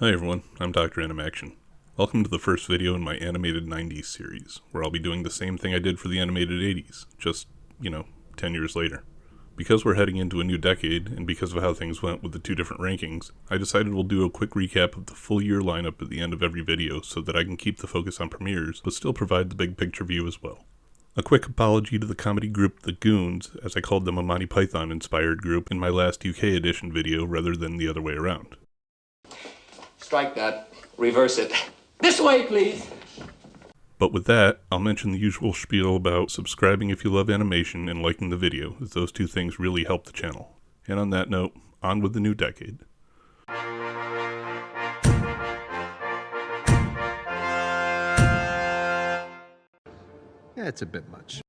Hi everyone, I'm Dr.Animaction. Welcome to the first video in my animated 90s series, where I'll be doing the same thing I did for the animated 80s, just, 10 years later. Because we're heading into a new decade, and because of how things went with the two different rankings, I decided we'll do a quick recap of the full year lineup at the end of every video so that I can keep the focus on premieres, but still provide the big picture view as well. A quick apology to the comedy group The Goons, as I called them a Monty Python inspired group in my last UK edition video rather than the other way around. Strike that. Reverse it. This way, please! But with that, I'll mention the usual spiel about subscribing if you love animation and liking the video, as those two things really help the channel. And on that note, on with the new decade. Yeah, it's a bit much.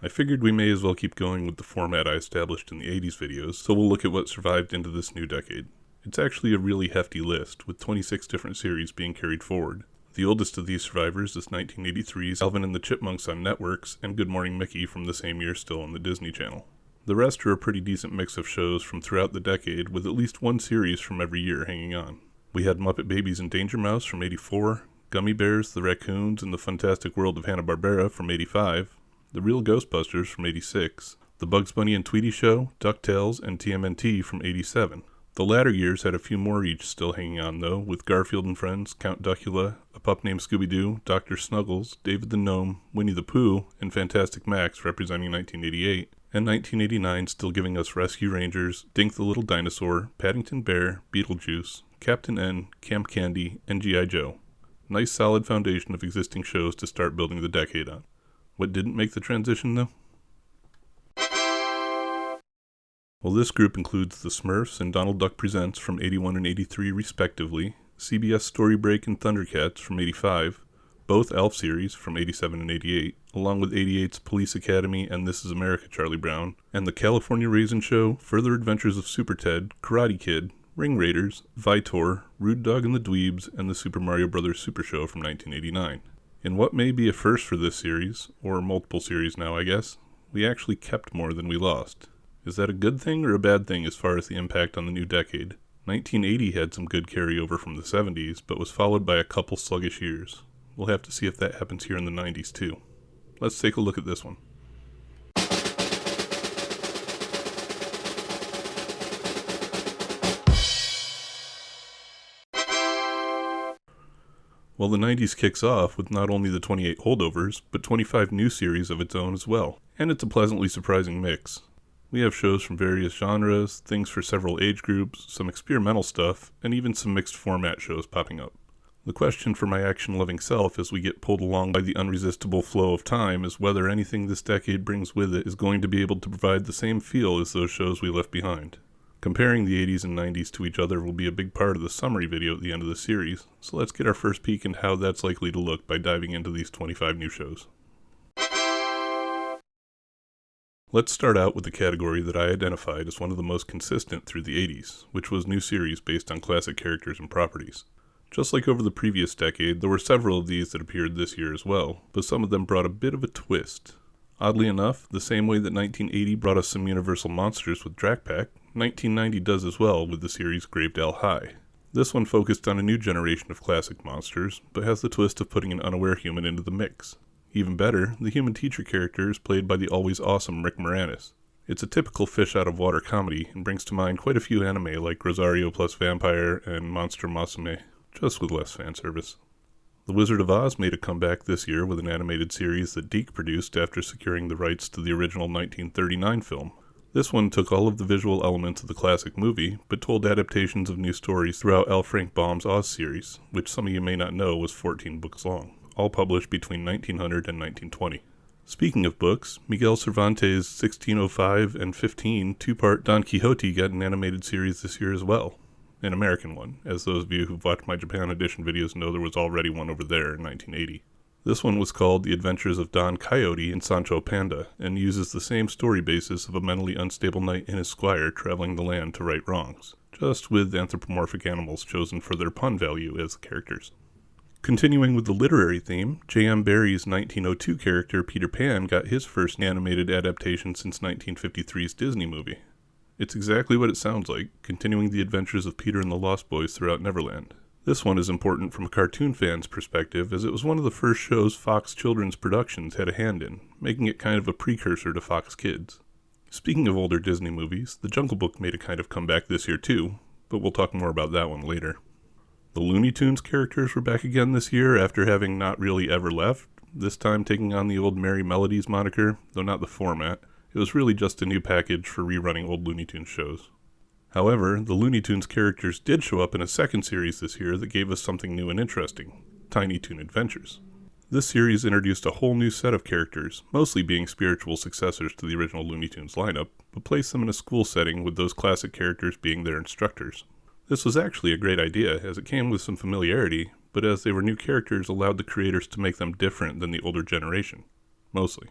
I figured we may as well keep going with the format I established in the 80s videos, so we'll look at what survived into this new decade. It's actually a really hefty list, with 26 different series being carried forward. The oldest of these survivors is 1983's Alvin and the Chipmunks on Networks, and Good Morning Mickey from the same year still on the Disney Channel. The rest are a pretty decent mix of shows from throughout the decade, with at least one series from every year hanging on. We had Muppet Babies and Danger Mouse from 84, Gummy Bears, The Raccoons, and the Fantastic World of Hanna-Barbera from 85, The Real Ghostbusters from 86, The Bugs Bunny and Tweety Show, DuckTales, and TMNT from 87. The latter years had a few more each still hanging on though, with Garfield and Friends, Count Duckula, A Pup Named Scooby-Doo, Dr. Snuggles, David the Gnome, Winnie the Pooh, and Fantastic Max representing 1988, and 1989 still giving us Rescue Rangers, Dink the Little Dinosaur, Paddington Bear, Beetlejuice, Captain N, Camp Candy, and G.I. Joe. Nice solid foundation of existing shows to start building the decade on. What didn't make the transition though? Well, this group includes The Smurfs and Donald Duck Presents from 81 and 83 respectively, CBS Story Break and Thundercats from 85, both Elf series from 87 and 88, along with 88's Police Academy and This Is America Charlie Brown, and The California Raisin Show, Further Adventures of Super Ted, Karate Kid, Ring Raiders, Vitor, Rude Dog and the Dweebs, and the Super Mario Bros. Super Show from 1989. In what may be a first for this series, or multiple series now I guess, we actually kept more than we lost. Is that a good thing or a bad thing as far as the impact on the new decade? 1980 had some good carryover from the 70s, but was followed by a couple sluggish years. We'll have to see if that happens here in the 90s too. Let's take a look at this one. Well, the 90s kicks off with not only the 28 holdovers, but 25 new series of its own as well. And it's a pleasantly surprising mix. We have shows from various genres, things for several age groups, some experimental stuff, and even some mixed format shows popping up. The question for my action-loving self as we get pulled along by the unresistible flow of time is whether anything this decade brings with it is going to be able to provide the same feel as those shows we left behind. Comparing the 80s and 90s to each other will be a big part of the summary video at the end of the series, so let's get our first peek into how that's likely to look by diving into these 25 new shows. Let's start out with the category that I identified as one of the most consistent through the 80s, which was new series based on classic characters and properties. Just like over the previous decade, there were several of these that appeared this year as well, but some of them brought a bit of a twist. Oddly enough, the same way that 1980 brought us some Universal monsters with Drak Pack, 1990 does as well with the series Gravedale High. This one focused on a new generation of classic monsters, but has the twist of putting an unaware human into the mix. Even better, the human teacher character is played by the always awesome Rick Moranis. It's a typical fish-out-of-water comedy and brings to mind quite a few anime like Rosario plus Vampire and Monster Musume, just with less fan service. The Wizard of Oz made a comeback this year with an animated series that Deke produced after securing the rights to the original 1939 film. This one took all of the visual elements of the classic movie, but told adaptations of new stories throughout L. Frank Baum's Oz series, which some of you may not know was 14 books long, all published between 1900 and 1920. Speaking of books, Miguel Cervantes' 1605 and 15 two-part Don Quixote got an animated series this year as well. An American one, as those of you who've watched my Japan edition videos know there was already one over there in 1980. This one was called The Adventures of Don Quixote and Sancho Panda, and uses the same story basis of a mentally unstable knight and his squire traveling the land to right wrongs, just with anthropomorphic animals chosen for their pun value as the characters. Continuing with the literary theme, J.M. Barrie's 1902 character Peter Pan got his first animated adaptation since 1953's Disney movie. It's exactly what it sounds like, continuing the adventures of Peter and the Lost Boys throughout Neverland. This one is important from a cartoon fan's perspective, as it was one of the first shows Fox Children's Productions had a hand in, making it kind of a precursor to Fox Kids. Speaking of older Disney movies, The Jungle Book made a kind of comeback this year too, but we'll talk more about that one later. The Looney Tunes characters were back again this year after having not really ever left, this time taking on the old Merry Melodies moniker, though not the format. It was really just a new package for rerunning old Looney Tunes shows. However, the Looney Tunes characters did show up in a second series this year that gave us something new and interesting, Tiny Toon Adventures. This series introduced a whole new set of characters, mostly being spiritual successors to the original Looney Tunes lineup, but placed them in a school setting with those classic characters being their instructors. This was actually a great idea, as it came with some familiarity, but as they were new characters allowed the creators to make them different than the older generation. Mostly.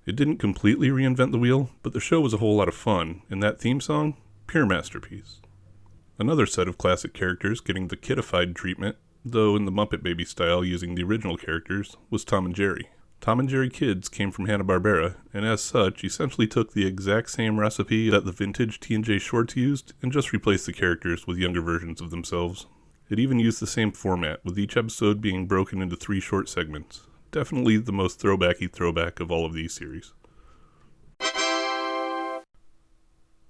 It didn't completely reinvent the wheel, but the show was a whole lot of fun, and that theme song? Pure masterpiece. Another set of classic characters getting the kidified treatment, though in the Muppet Baby style using the original characters, was Tom and Jerry. Tom and Jerry Kids came from Hanna-Barbera, and as such, essentially took the exact same recipe that the vintage T&J shorts used, and just replaced the characters with younger versions of themselves. It even used the same format, with each episode being broken into 3 short segments. Definitely the most throwbacky throwback of all of these series.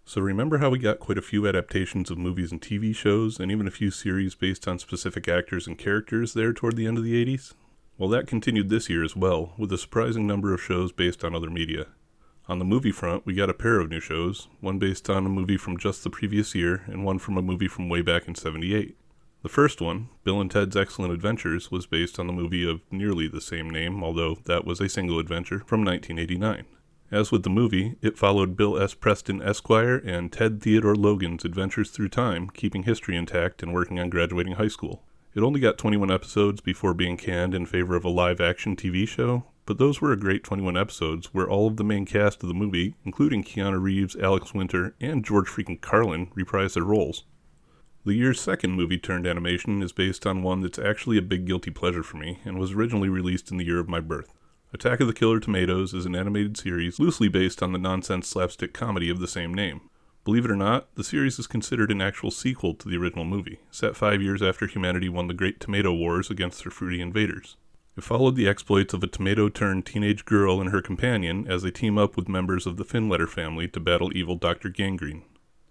So remember how we got quite a few adaptations of movies and TV shows, and even a few series based on specific actors and characters there toward the end of the 80s? Well, that continued this year as well, with a surprising number of shows based on other media. On the movie front, we got a pair of new shows, one based on a movie from just the previous year, and one from a movie from way back in '78. The first one, Bill and Ted's Excellent Adventures, was based on the movie of nearly the same name, although that was a single adventure, from 1989. As with the movie, it followed Bill S. Preston Esquire and Ted Theodore Logan's adventures through time, keeping history intact and working on graduating high school. It only got 21 episodes before being canned in favor of a live-action TV show, but those were a great 21 episodes where all of the main cast of the movie, including Keanu Reeves, Alex Winter, and George freaking Carlin, reprised their roles. The year's second movie turned animation is based on one that's actually a big guilty pleasure for me, and was originally released in the year of my birth. Attack of the Killer Tomatoes is an animated series loosely based on the nonsense slapstick comedy of the same name. Believe it or not, the series is considered an actual sequel to the original movie, set 5 years after humanity won the Great Tomato Wars against their fruity invaders. It followed the exploits of a tomato-turned teenage girl and her companion as they team up with members of the Finletter family to battle evil Dr. Gangrene.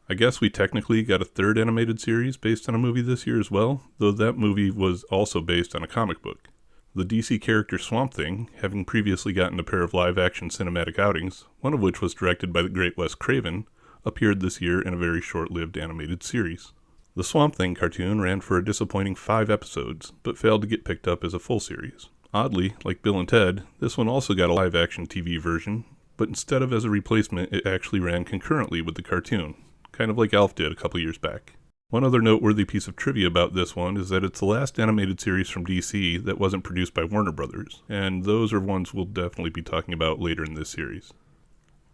I guess we technically got a third animated series based on a movie this year as well, though that movie was also based on a comic book. The DC character Swamp Thing, having previously gotten a pair of live-action cinematic outings, one of which was directed by the great Wes Craven, appeared this year in a very short-lived animated series. The Swamp Thing cartoon ran for a disappointing 5 episodes, but failed to get picked up as a full series. Oddly, like Bill and Ted, this one also got a live-action TV version, but instead of as a replacement, it actually ran concurrently with the cartoon, kind of like Alf did a couple years back. One other noteworthy piece of trivia about this one is that it's the last animated series from DC that wasn't produced by Warner Brothers, and those are ones we'll definitely be talking about later in this series.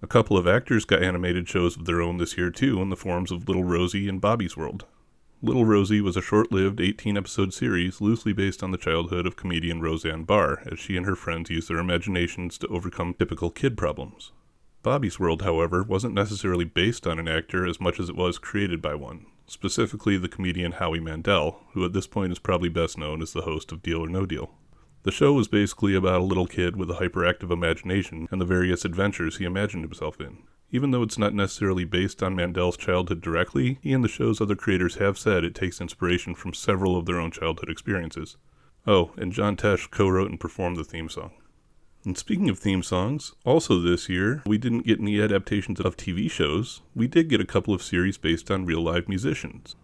A couple of actors got animated shows of their own this year too, in the forms of Little Rosie and Bobby's World. Little Rosie was a short-lived 18-episode series loosely based on the childhood of comedian Roseanne Barr, as she and her friends used their imaginations to overcome typical kid problems. Bobby's World, however, wasn't necessarily based on an actor as much as it was created by one, specifically the comedian Howie Mandel, who at this point is probably best known as the host of Deal or No Deal. The show was basically about a little kid with a hyperactive imagination and the various adventures he imagined himself in. Even though it's not necessarily based on Mandel's childhood directly, he and the show's other creators have said it takes inspiration from several of their own childhood experiences. Oh, and John Tesh co-wrote and performed the theme song. And speaking of theme songs, also this year, we didn't get any adaptations of TV shows. We did get a couple of series based on real live musicians.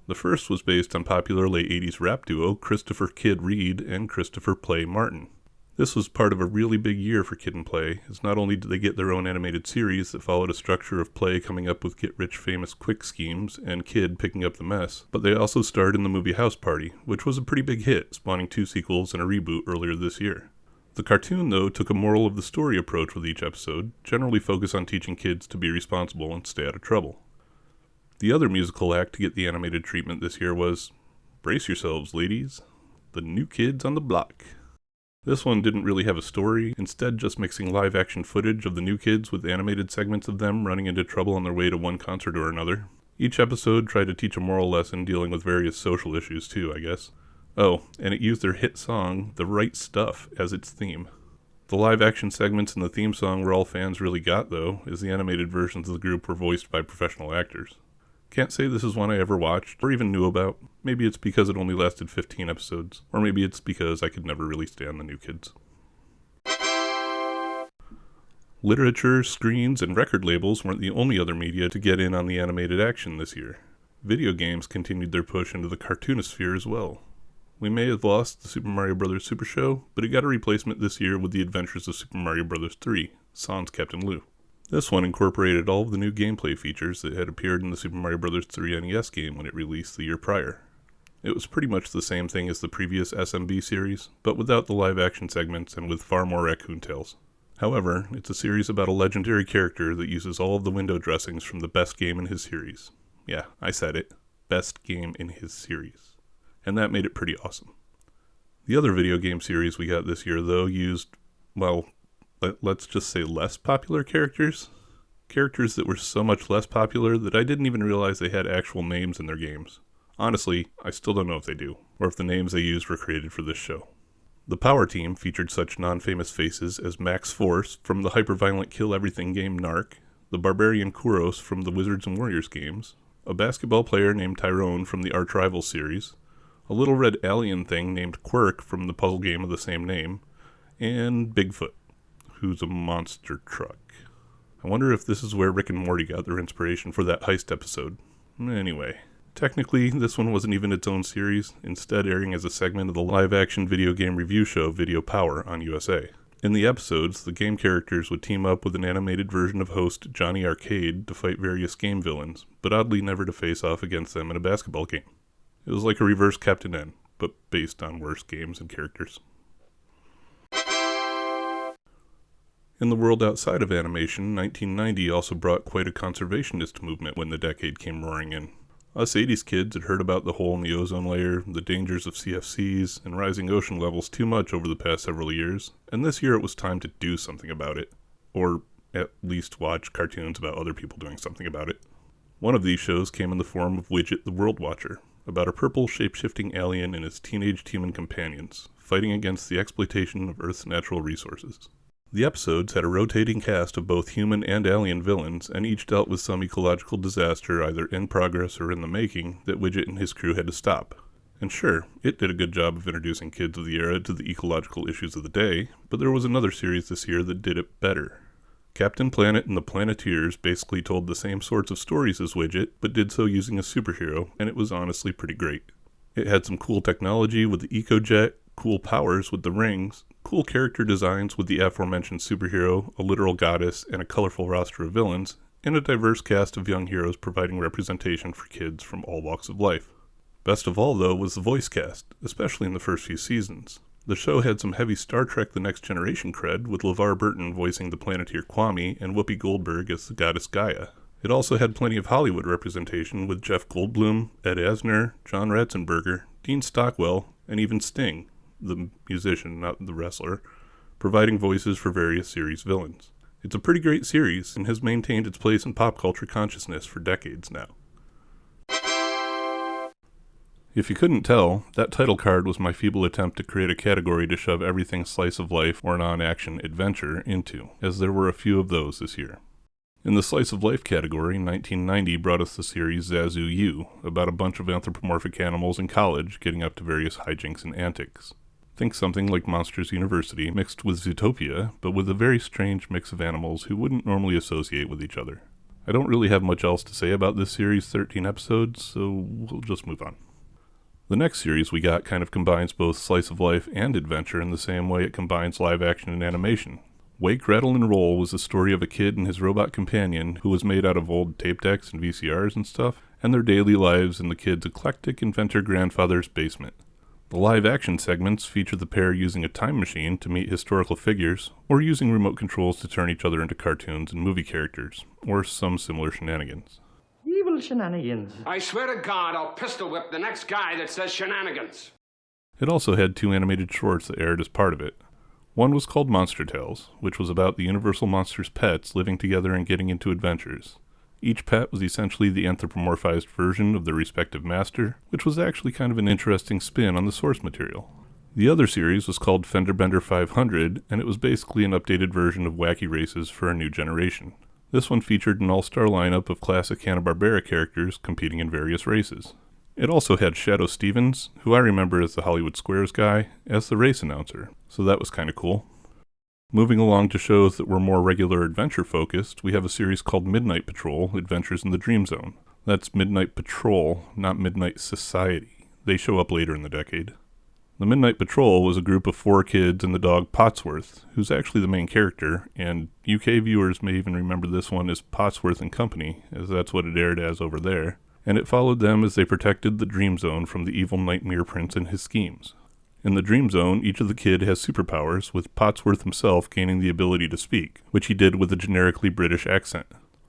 The first was based on popular late 80s rap duo Christopher Kid Reed and Christopher Play Martin. This was part of a really big year for Kid and Play, as not only did they get their own animated series that followed a structure of Play coming up with get-rich-famous quick schemes and Kid picking up the mess, but they also starred in the movie House Party, which was a pretty big hit, spawning 2 sequels and a reboot earlier this year. The cartoon, though, took a moral of the story approach with each episode, generally focused on teaching kids to be responsible and stay out of trouble. The other musical act to get the animated treatment this year was, brace yourselves, ladies, the New Kids on the Block. This one didn't really have a story, instead just mixing live-action footage of the new kids with animated segments of them running into trouble on their way to one concert or another. Each episode tried to teach a moral lesson dealing with various social issues too, I guess. Oh, and it used their hit song, The Right Stuff, as its theme. The live-action segments and the theme song were all fans really got, though, as the animated versions of the group were voiced by professional actors. Can't say this is one I ever watched, or even knew about. Maybe it's because it only lasted 15 episodes, or maybe it's because I could never really stand the new kids. Literature, screens, and record labels weren't the only other media to get in on the animated action this year. Video games continued their push into the cartoonist sphere as well. We may have lost the Super Mario Bros. Super Show, but it got a replacement this year with The Adventures of Super Mario Bros. 3, Sans Captain Lou. This one incorporated all of the new gameplay features that had appeared in the Super Mario Bros. 3 NES game when it released the year prior. It was pretty much the same thing as the previous SMB series, but without the live-action segments and with far more raccoon tails. However, it's a series about a legendary character that uses all of the window dressings from the best game in his series. Yeah, I said it. Best game in his series. And that made it pretty awesome. The other video game series we got this year, though, used, well, let's just say less popular characters. Characters that were so much less popular that I didn't even realize they had actual names in their games. Honestly, I still don't know if they do, or if the names they used were created for this show. The Power Team featured such non-famous faces as Max Force from the hyper-violent Kill Everything game Narc, the Barbarian Kuros from the Wizards and Warriors games, a basketball player named Tyrone from the Arch Rivals series, a little red alien thing named Quirk from the puzzle game of the same name, and Bigfoot, who's a monster truck. I wonder if this is where Rick and Morty got their inspiration for that heist episode. Anyway, technically, this one wasn't even its own series, instead airing as a segment of the live-action video game review show Video Power on USA. In the episodes, the game characters would team up with an animated version of host Johnny Arcade to fight various game villains, but oddly never to face off against them in a basketball game. It was like a reverse Captain N, but based on worse games and characters. In the world outside of animation, 1990 also brought quite a conservationist movement when the decade came roaring in. Us 80s kids had heard about the hole in the ozone layer, the dangers of CFCs, and rising ocean levels too much over the past several years, and this year it was time to do something about it. Or at least watch cartoons about other people doing something about it. One of these shows came in the form of Widget the World Watcher, about a purple shape-shifting alien and his teenage human companions, fighting against the exploitation of Earth's natural resources. The episodes had a rotating cast of both human and alien villains, and each dealt with some ecological disaster either in progress or in the making that Widget and his crew had to stop. And sure, it did a good job of introducing kids of the era to the ecological issues of the day, but there was another series this year that did it better. Captain Planet and the Planeteers basically told the same sorts of stories as Widget, but did so using a superhero, and it was honestly pretty great. It had some cool technology with the EcoJet, cool powers with the rings, cool character designs with the aforementioned superhero, a literal goddess, and a colorful roster of villains, and a diverse cast of young heroes providing representation for kids from all walks of life. Best of all, though, was the voice cast, especially in the first few seasons. The show had some heavy Star Trek The Next Generation cred, with LeVar Burton voicing the Planeteer Kwame and Whoopi Goldberg as the goddess Gaia. It also had plenty of Hollywood representation, with Jeff Goldblum, Ed Asner, John Ratzenberger, Dean Stockwell, and even Sting, the musician, not the wrestler, providing voices for various series villains. It's a pretty great series, and has maintained its place in pop culture consciousness for decades now. If you couldn't tell, that title card was my feeble attempt to create a category to shove everything slice of life or non-action adventure into, as there were a few of those this year. In the slice of life category, 1990 brought us the series Zazu U, about a bunch of anthropomorphic animals in college getting up to various hijinks and antics. Think something like Monsters University mixed with Zootopia, but with a very strange mix of animals who wouldn't normally associate with each other. I don't really have much else to say about this series' 13 episodes, so we'll just move on. The next series we got kind of combines both slice of life and adventure in the same way it combines live action and animation. Wake, Rattle, and Roll was the story of a kid and his robot companion who was made out of old tape decks and VCRs and stuff, and their daily lives in the kid's eclectic inventor grandfather's basement. The live action segments feature the pair using a time machine to meet historical figures, or using remote controls to turn each other into cartoons and movie characters, or some similar shenanigans. Evil shenanigans. I swear to God, I'll pistol whip the next guy that says shenanigans. It also had 2 animated shorts that aired as part of it. One was called Monster Tales, which was about the Universal Monsters pets living together and getting into adventures. Each pet was essentially the anthropomorphized version of their respective master, which was actually kind of an interesting spin on the source material. The other series was called Fender Bender 500, and it was basically an updated version of Wacky Races for a new generation. This one featured an all-star lineup of classic Hanna-Barbera characters competing in various races. It also had Shadow Stevens, who I remember as the Hollywood Squares guy, as the race announcer, so that was kind of cool. Moving along to shows that were more regular adventure-focused, we have a series called Midnight Patrol, Adventures in the Dream Zone. That's Midnight Patrol, not Midnight Society. They show up later in the decade. The Midnight Patrol was a group of 4 kids and the dog Potsworth, who's actually the main character, and UK viewers may even remember this one as Potsworth and Company, as that's what it aired as over there, and it followed them as they protected the Dream Zone from the evil Nightmare Prince and his schemes. In the Dream Zone, each of the kid has superpowers, with Potsworth himself gaining the ability to speak, which he did with a generically British accent.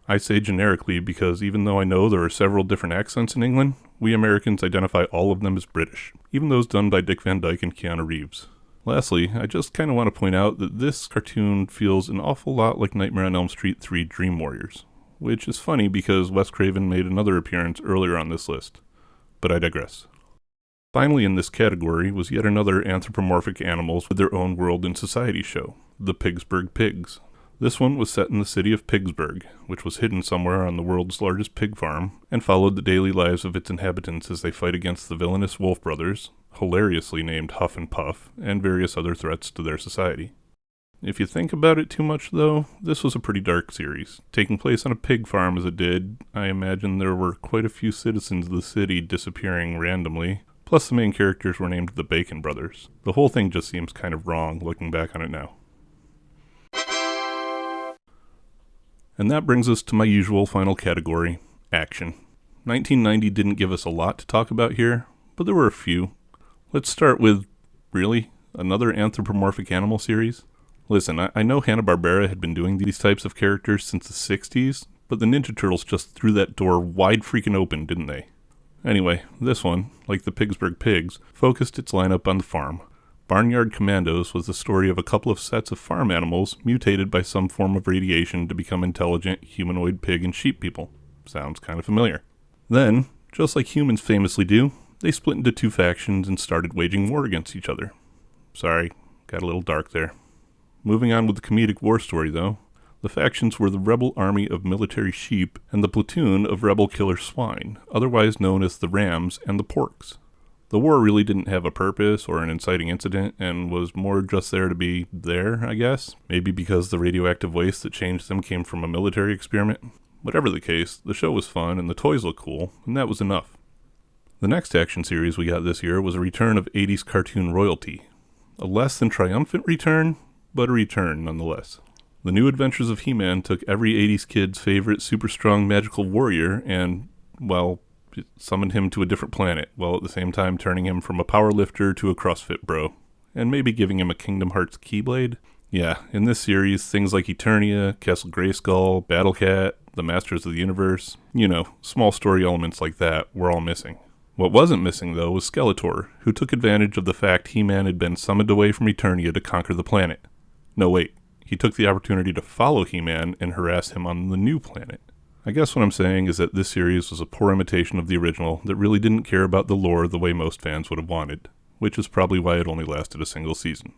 I say generically because even though I know there are several different accents in England, we Americans identify all of them as British, even those done by Dick Van Dyke and Keanu Reeves. Lastly, I just kind of want to point out that this cartoon feels an awful lot like Nightmare on Elm Street 3 Dream Warriors, which is funny because Wes Craven made another appearance earlier on this list. But I digress. Finally in this category was yet another anthropomorphic animals with their own world and society show, the Pigsburg Pigs. This one was set in the city of Pigsburg, which was hidden somewhere on the world's largest pig farm, and followed the daily lives of its inhabitants as they fight against the villainous Wolf brothers, hilariously named Huff and Puff, and various other threats to their society. If you think about it too much, though, this was a pretty dark series. Taking place on a pig farm as it did, I imagine there were quite a few citizens of the city disappearing randomly, plus the main characters were named the Bacon Brothers. The whole thing just seems kind of wrong looking back on it now. And that brings us to my usual final category, action. 1990 didn't give us a lot to talk about here, but there were a few. Let's start with, really, another anthropomorphic animal series? Listen, I know Hanna-Barbera had been doing these types of characters since the 60s, but the Ninja Turtles just threw that door wide freaking open, didn't they? Anyway, this one, like the Pigsburg Pigs, focused its lineup on the farm. Barnyard Commandos was the story of a couple of sets of farm animals mutated by some form of radiation to become intelligent humanoid pig and sheep people. Sounds kind of familiar. Then, just like humans famously do, they split into 2 factions and started waging war against each other. Sorry, got a little dark there. Moving on with the comedic war story though, the factions were the Rebel Army of Military Sheep and the Platoon of Rebel Killer Swine, otherwise known as the Rams and the Porks. The war really didn't have a purpose or an inciting incident and was more just there to be there, I guess. Maybe because the radioactive waste that changed them came from a military experiment. Whatever the case, the show was fun and the toys looked cool, and that was enough. The next action series we got this year was a return of 80s cartoon royalty. A less than triumphant return, but a return nonetheless. The New Adventures of He-Man took every 80s kid's favorite super strong magical warrior and, well, summoned him to a different planet, while at the same time turning him from a power lifter to a CrossFit bro, and maybe giving him a Kingdom Hearts Keyblade. Yeah, in this series, things like Eternia, Castle Grayskull, Battle Cat, the Masters of the Universe, small story elements like that were all missing. What wasn't missing, though, was Skeletor, who took advantage of the fact He-Man had been summoned away from Eternia to conquer the planet. No, wait, he took the opportunity to follow He-Man and harass him on the new planet. I guess what I'm saying is that this series was a poor imitation of the original that really didn't care about the lore the way most fans would have wanted, which is probably why it only lasted a single season.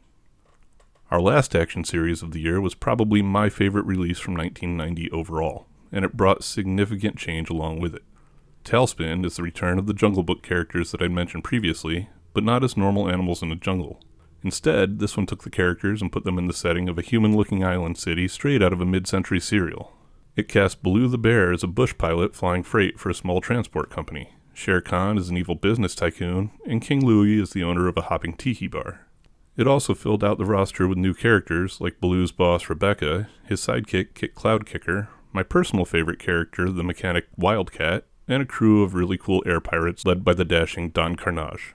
Our last action series of the year was probably my favorite release from 1990 overall, and it brought significant change along with it. Tailspin is the return of the Jungle Book characters that I'd mentioned previously, but not as normal animals in a jungle. Instead, this one took the characters and put them in the setting of a human-looking island city straight out of a mid-century serial. It cast Baloo the Bear as a bush pilot flying freight for a small transport company, Shere Khan as an evil business tycoon, and King Louie as the owner of a hopping tiki bar. It also filled out the roster with new characters like Baloo's boss Rebecca, his sidekick Kit Cloudkicker, my personal favorite character the mechanic Wildcat, and a crew of really cool air pirates led by the dashing Don Carnage.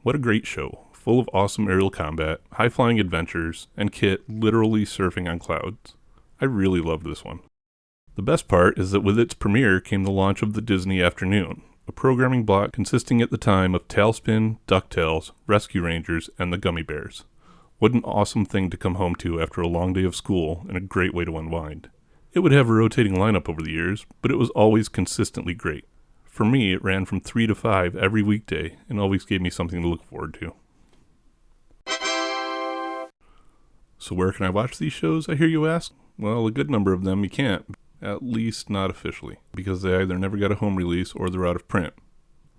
What a great show, full of awesome aerial combat, high-flying adventures, and Kit literally surfing on clouds. I really loved this one. The best part is that with its premiere came the launch of the Disney Afternoon, a programming block consisting at the time of Tailspin, DuckTales, Rescue Rangers, and the Gummy Bears. What an awesome thing to come home to after a long day of school, and a great way to unwind. It would have a rotating lineup over the years, but it was always consistently great. For me, it ran from 3 to 5 every weekday, and always gave me something to look forward to. So where can I watch these shows, I hear you ask? Well, a good number of them you can't, at least not officially, because they either never got a home release or they're out of print.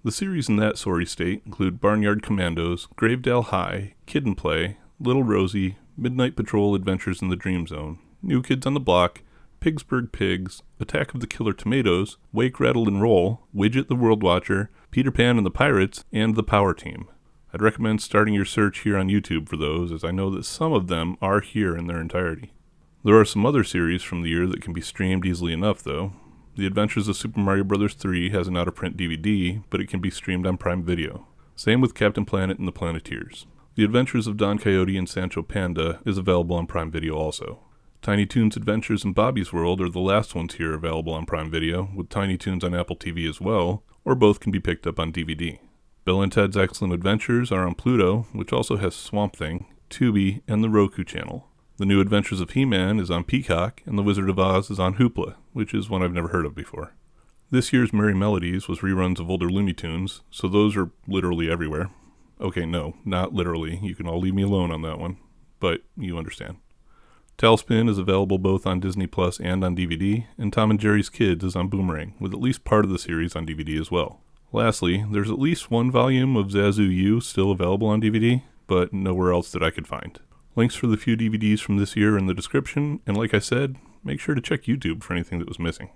The series in that sorry state include Barnyard Commandos, Gravedale High, Kid and Play, Little Rosie, Midnight Patrol Adventures in the Dream Zone, New Kids on the Block, Pigsburg Pigs, Attack of the Killer Tomatoes, Wake, Rattle, and Roll, Widget the World Watcher, Peter Pan and the Pirates, and The Power Team. I'd recommend starting your search here on YouTube for those, as I know that some of them are here in their entirety. There are some other series from the year that can be streamed easily enough, though. The Adventures of Super Mario Bros. 3 has an out-of-print DVD, but it can be streamed on Prime Video. Same with Captain Planet and the Planeteers. The Adventures of Don Quixote and Sancho Panda is available on Prime Video also. Tiny Toons Adventures in Bobby's World are the last ones here available on Prime Video, with Tiny Toons on Apple TV as well, or both can be picked up on DVD. Bill and Ted's Excellent Adventures are on Pluto, which also has Swamp Thing, Tubi, and the Roku channel. The New Adventures of He-Man is on Peacock, and The Wizard of Oz is on Hoopla, which is one I've never heard of before. This year's Merry Melodies was reruns of older Looney Tunes, so those are literally everywhere. Okay, no, not literally. You can all leave me alone on that one, but you understand. Tailspin is available both on Disney Plus and on DVD, and Tom and Jerry's Kids is on Boomerang, with at least part of the series on DVD as well. Lastly, there's at least one volume of Zazu U still available on DVD, but nowhere else that I could find. Links for the few DVDs from this year are in the description, and like I said, make sure to check YouTube for anything that was missing.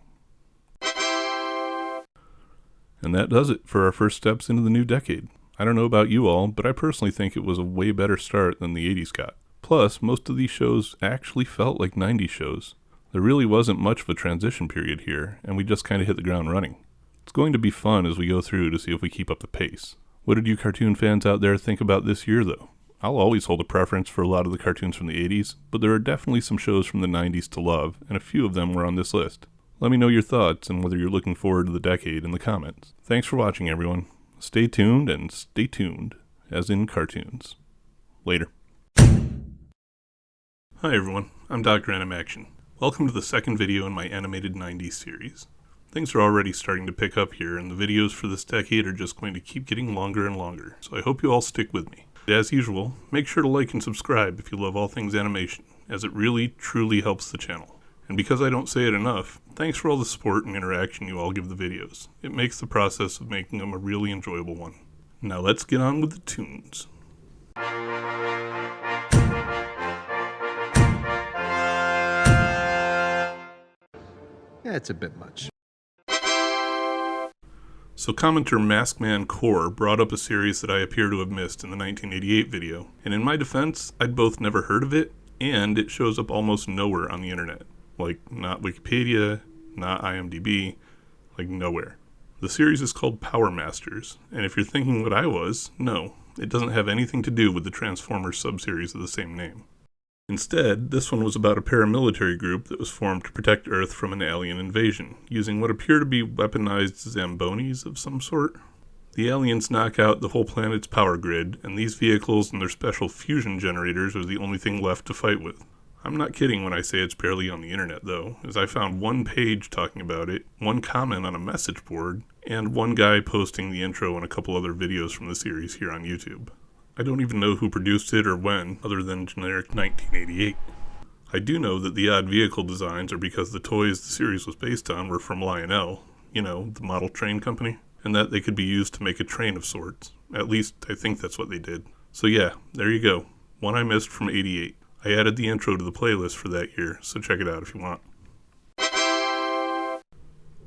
And that does it for our first steps into the new decade. I don't know about you all, but I personally think it was a way better start than the 80s got. Plus, most of these shows actually felt like 90s shows. There really wasn't much of a transition period here, and we just kind of hit the ground running. It's going to be fun as we go through to see if we keep up the pace. What did you cartoon fans out there think about this year, though? I'll always hold a preference for a lot of the cartoons from the 80s, but there are definitely some shows from the 90s to love, and a few of them were on this list. Let me know your thoughts and whether you're looking forward to the decade in the comments. Thanks for watching, everyone. Stay tuned and stay tuned, as in cartoons. Later. Hi everyone, I'm Dr.Animaction. Welcome to the second video in my animated 90s series. Things are already starting to pick up here, and the videos for this decade are just going to keep getting longer and longer, so I hope you all stick with me. As usual, make sure to like and subscribe if you love all things animation, as it really, truly helps the channel. And because I don't say it enough, thanks for all the support and interaction you all give the videos. It makes the process of making them a really enjoyable one. Now let's get on with the tunes. Yeah, it's a bit much. So commenter Maskman Core brought up a series that I appear to have missed in the 1988 video, and in my defense, I'd both never heard of it, and it shows up almost nowhere on the internet. Like, not Wikipedia, not IMDb, like nowhere. The series is called Power Masters, and if you're thinking what I was, no, it doesn't have anything to do with the Transformers subseries of the same name. Instead, this one was about a paramilitary group that was formed to protect Earth from an alien invasion, using what appear to be weaponized Zambonis of some sort. The aliens knock out the whole planet's power grid, and these vehicles and their special fusion generators are the only thing left to fight with. I'm not kidding when I say it's barely on the internet, though, as I found one page talking about it, one comment on a message board, and one guy posting the intro and a couple other videos from the series here on YouTube. I don't even know who produced it or when, other than generic 1988. I do know that the odd vehicle designs are because the toys the series was based on were from Lionel, you know, the model train company, and that they could be used to make a train of sorts. At least, I think that's what they did. So yeah, there you go. One I missed from 88. I added the intro to the playlist for that year, so check it out if you want.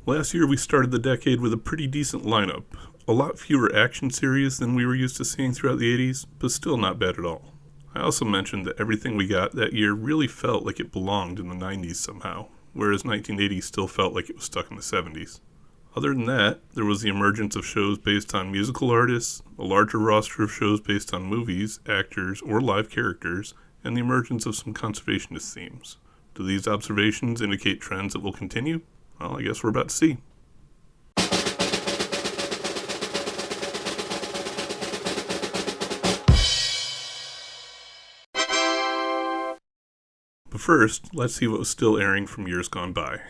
Last year we started the decade with a pretty decent lineup. A lot fewer action series than we were used to seeing throughout the 80s, but still not bad at all. I also mentioned that everything we got that year really felt like it belonged in the 90s somehow, whereas 1980 still felt like it was stuck in the 70s. Other than that, there was the emergence of shows based on musical artists, a larger roster of shows based on movies, actors, or live characters, and the emergence of some conservationist themes. Do these observations indicate trends that will continue? Well, I guess we're about to see. But first, let's see what was still airing from years gone by.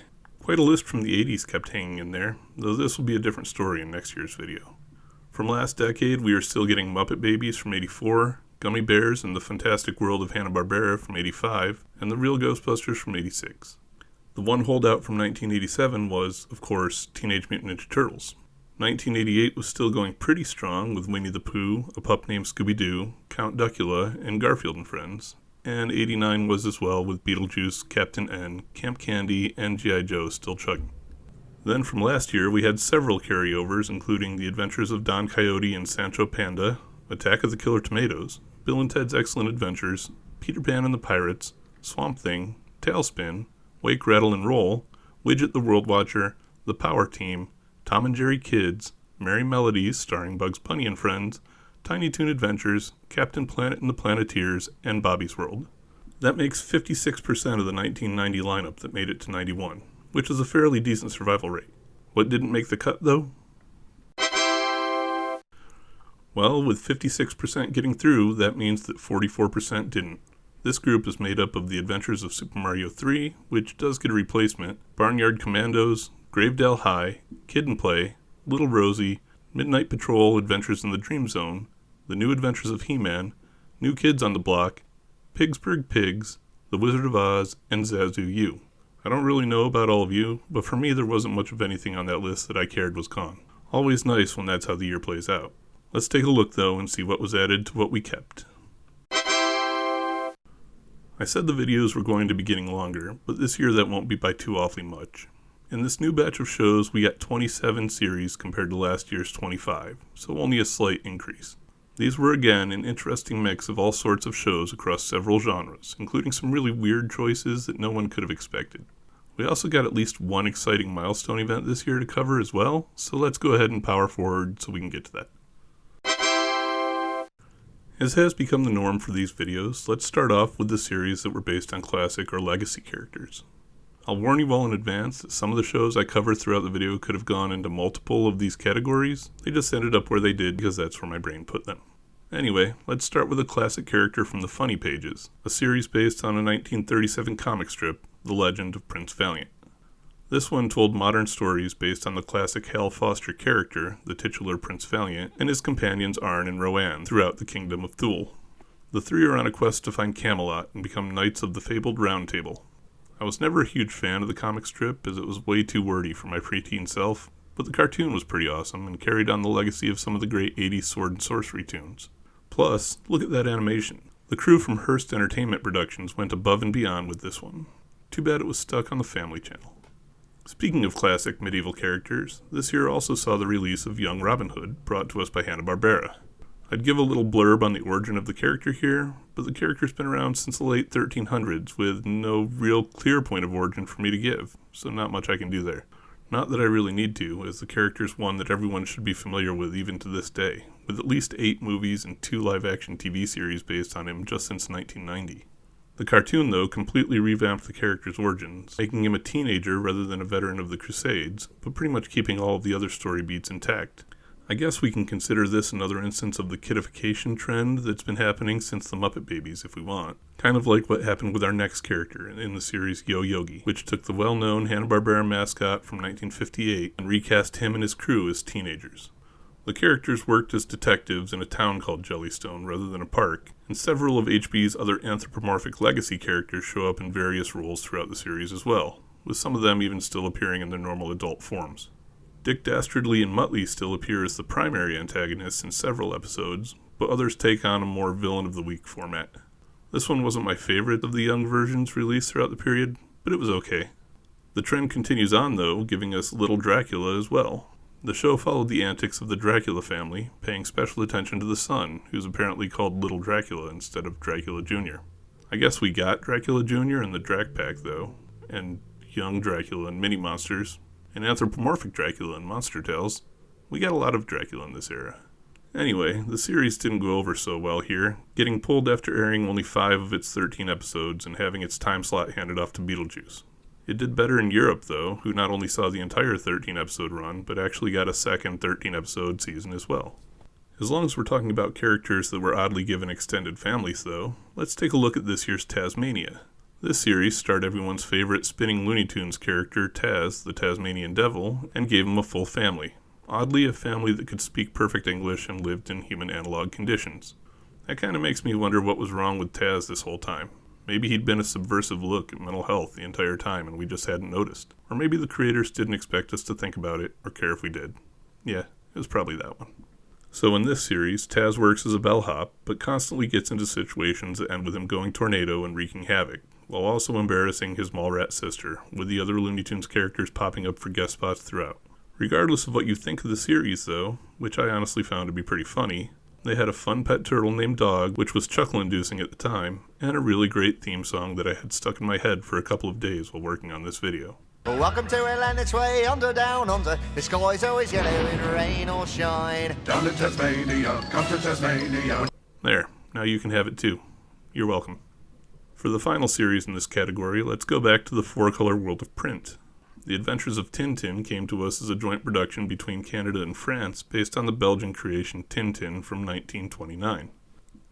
Quite a list from the 80s kept hanging in there, though this will be a different story in next year's video. From last decade, we are still getting Muppet Babies from 84, Gummy Bears and the Fantastic World of Hanna-Barbera from 85, and The Real Ghostbusters from 86. The one holdout from 1987 was, of course, Teenage Mutant Ninja Turtles. 1988 was still going pretty strong with Winnie the Pooh, A Pup Named Scooby-Doo, Count Duckula, and Garfield and Friends. And 89 was as well with Beetlejuice, Captain N, Camp Candy, and G.I. Joe still chugging. Then from last year we had several carryovers including The Adventures of Don Quixote and Sancho Panda, Attack of the Killer Tomatoes, Bill and Ted's Excellent Adventures, Peter Pan and the Pirates, Swamp Thing, Tailspin, Wake, Rattle and Roll, Widget the World Watcher, The Power Team, Tom and Jerry Kids, Merry Melodies starring Bugs Bunny and Friends, Tiny Toon Adventures, Captain Planet and the Planeteers, and Bobby's World. That makes 56% of the 1990 lineup that made it to 91, which is a fairly decent survival rate. What didn't make the cut, though? Well, with 56% getting through, that means that 44% didn't. This group is made up of The Adventures of Super Mario 3, which does get a replacement, Barnyard Commandos, Gravedale High, Kid and Play, Little Rosie, Midnight Patrol Adventures in the Dream Zone, The New Adventures of He-Man, New Kids on the Block, Pigsburg Pigs, The Wizard of Oz, and Zazu U. I don't really know about all of you, but for me there wasn't much of anything on that list that I cared was gone. Always nice when that's how the year plays out. Let's take a look though and see what was added to what we kept. I said the videos were going to be getting longer, but this year that won't be by too awfully much. In this new batch of shows, we got 27 series compared to last year's 25, so only a slight increase. These were again an interesting mix of all sorts of shows across several genres, including some really weird choices that no one could have expected. We also got at least one exciting milestone event this year to cover as well, so let's go ahead and power forward so we can get to that. As has become the norm for these videos, let's start off with the series that were based on classic or legacy characters. I'll warn you all in advance that some of the shows I covered throughout the video could have gone into multiple of these categories. They just ended up where they did because that's where my brain put them. Anyway, let's start with a classic character from the Funny Pages, a series based on a 1937 comic strip, The Legend of Prince Valiant. This one told modern stories based on the classic Hal Foster character, the titular Prince Valiant, and his companions Arn and Rowan throughout the Kingdom of Thule. The three are on a quest to find Camelot and become knights of the fabled Round Table. I was never a huge fan of the comic strip as it was way too wordy for my preteen self, but the cartoon was pretty awesome and carried on the legacy of some of the great 80s sword and sorcery tunes. Plus, look at that animation. The crew from Hearst Entertainment Productions went above and beyond with this one. Too bad it was stuck on the Family Channel. Speaking of classic medieval characters, this year also saw the release of Young Robin Hood, brought to us by Hanna-Barbera. I'd give a little blurb on the origin of the character here, but the character's been around since the late 1300s with no real clear point of origin for me to give, so not much I can do there. Not that I really need to, as the character's one that everyone should be familiar with even to this day, with at least 8 movies and 2 live-action TV series based on him just since 1990. The cartoon, though, completely revamped the character's origins, making him a teenager rather than a veteran of the Crusades, but pretty much keeping all of the other story beats intact. I guess we can consider this another instance of the kidification trend that's been happening since the Muppet Babies if we want. Kind of like what happened with our next character in the series Yo Yogi, which took the well-known Hanna-Barbera mascot from 1958 and recast him and his crew as teenagers. The characters worked as detectives in a town called Jellystone rather than a park, and several of HB's other anthropomorphic legacy characters show up in various roles throughout the series as well, with some of them even still appearing in their normal adult forms. Dick Dastardly and Muttley still appear as the primary antagonists in several episodes, but others take on a more villain of the week format. This one wasn't my favorite of the young versions released throughout the period, but it was okay. The trend continues on though, giving us Little Dracula as well. The show followed the antics of the Dracula family, paying special attention to the son, who's apparently called Little Dracula instead of Dracula Jr. I guess we got Dracula Jr. in the Drac Pack though, and young Dracula and mini monsters, and anthropomorphic Dracula and Monster Tales. We got a lot of Dracula in this era. Anyway, the series didn't go over so well here, getting pulled after airing only 5 of its 13 episodes and having its time slot handed off to Beetlejuice. It did better in Europe, though, who not only saw the entire 13-episode run, but actually got a second 13-episode season as well. As long as we're talking about characters that were oddly given extended families, though, let's take a look at this year's Tasmania. This series starred everyone's favorite spinning Looney Tunes character, Taz, the Tasmanian Devil, and gave him a full family. Oddly, a family that could speak perfect English and lived in human analog conditions. That kind of makes me wonder what was wrong with Taz this whole time. Maybe he'd been a subversive look at mental health the entire time and we just hadn't noticed. Or maybe the creators didn't expect us to think about it or care if we did. Yeah, it was probably that one. So in this series, Taz works as a bellhop, but constantly gets into situations that end with him going tornado and wreaking havoc, while also embarrassing his Mallrat sister, with the other Looney Tunes characters popping up for guest spots throughout. Regardless of what you think of the series, though, which I honestly found to be pretty funny, they had a fun pet turtle named Dog, which was chuckle-inducing at the time, and a really great theme song that I had stuck in my head for a couple of days while working on this video. Welcome to Atlantic's Way, under, down, under. The sky's always yellow in rain or shine. Down to Tasmania, come to Tasmania. There, now you can have it too. You're welcome. For the final series in this category, let's go back to the four-color world of print. The Adventures of Tintin came to us as a joint production between Canada and France based on the Belgian creation Tintin from 1929.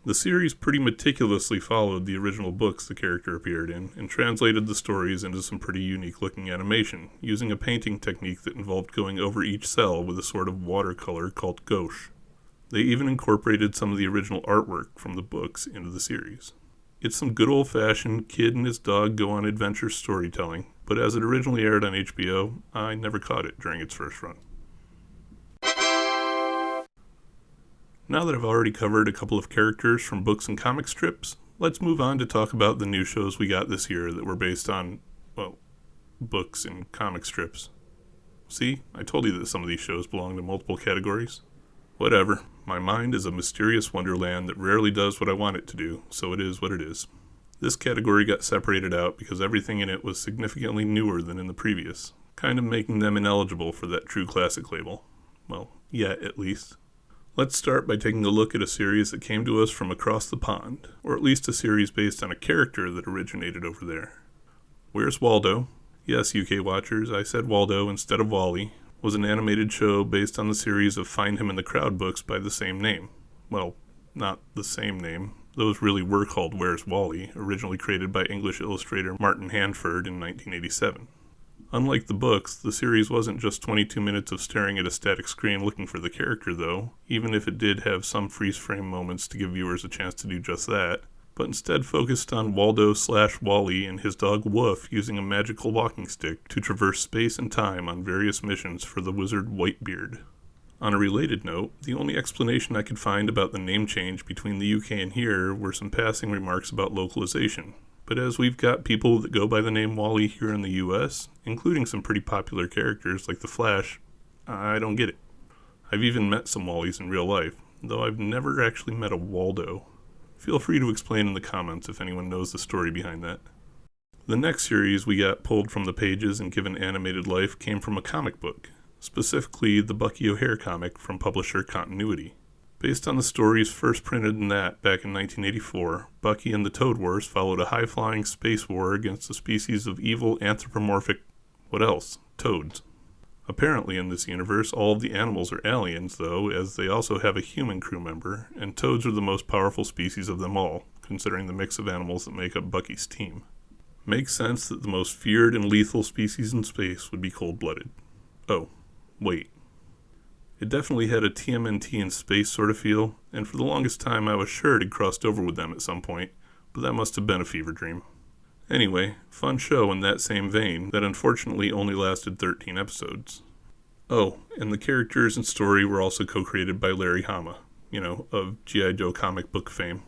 The series pretty meticulously followed the original books the character appeared in and translated the stories into some pretty unique-looking animation, using a painting technique that involved going over each cell with a sort of watercolor called gouache. They even incorporated some of the original artwork from the books into the series. It's some good old-fashioned kid and his dog go on adventure storytelling, but as it originally aired on HBO, I never caught it during its first run. Now that I've already covered a couple of characters from books and comic strips, let's move on to talk about the new shows we got this year that were based on, well, books and comic strips. See, I told you that some of these shows belong to multiple categories. Whatever, my mind is a mysterious wonderland that rarely does what I want it to do, so it is what it is. This category got separated out because everything in it was significantly newer than in the previous, kind of making them ineligible for that true classic label. Well, yet at least. Let's start by taking a look at a series that came to us from across the pond, or at least a series based on a character that originated over there. Where's Waldo? Yes, UK watchers, I said Waldo instead of Wally, was an animated show based on the series of Find Him in the Crowd books by the same name. Well, not the same name. Those really were called Where's Wally, originally created by English illustrator Martin Handford in 1987. Unlike the books, the series wasn't just 22 minutes of staring at a static screen looking for the character though, even if it did have some freeze-frame moments to give viewers a chance to do just that, but instead focused on Waldo/Wally and his dog Woof using a magical walking stick to traverse space and time on various missions for the wizard Whitebeard. On a related note, the only explanation I could find about the name change between the UK and here were some passing remarks about localization. But as we've got people that go by the name Wally here in the US, including some pretty popular characters like the Flash, I don't get it. I've even met some Wallys in real life, though I've never actually met a Waldo. Feel free to explain in the comments if anyone knows the story behind that. The next series we got pulled from the pages and given animated life came from a comic book, specifically the Bucky O'Hare comic from publisher Continuity. Based on the stories first printed in that back in 1984, Bucky and the Toad Wars followed a high-flying space war against a species of evil anthropomorphic, what else, toads. Apparently in this universe, all of the animals are aliens, though, as they also have a human crew member, and toads are the most powerful species of them all, considering the mix of animals that make up Bucky's team. Makes sense that the most feared and lethal species in space would be cold-blooded. Oh, wait. It definitely had a TMNT in space sort of feel, and for the longest time I was sure it had crossed over with them at some point, but that must have been a fever dream. Anyway, fun show in that same vein that unfortunately only lasted 13 episodes. Oh, and the characters and story were also co-created by Larry Hama, of G.I. Joe comic book fame.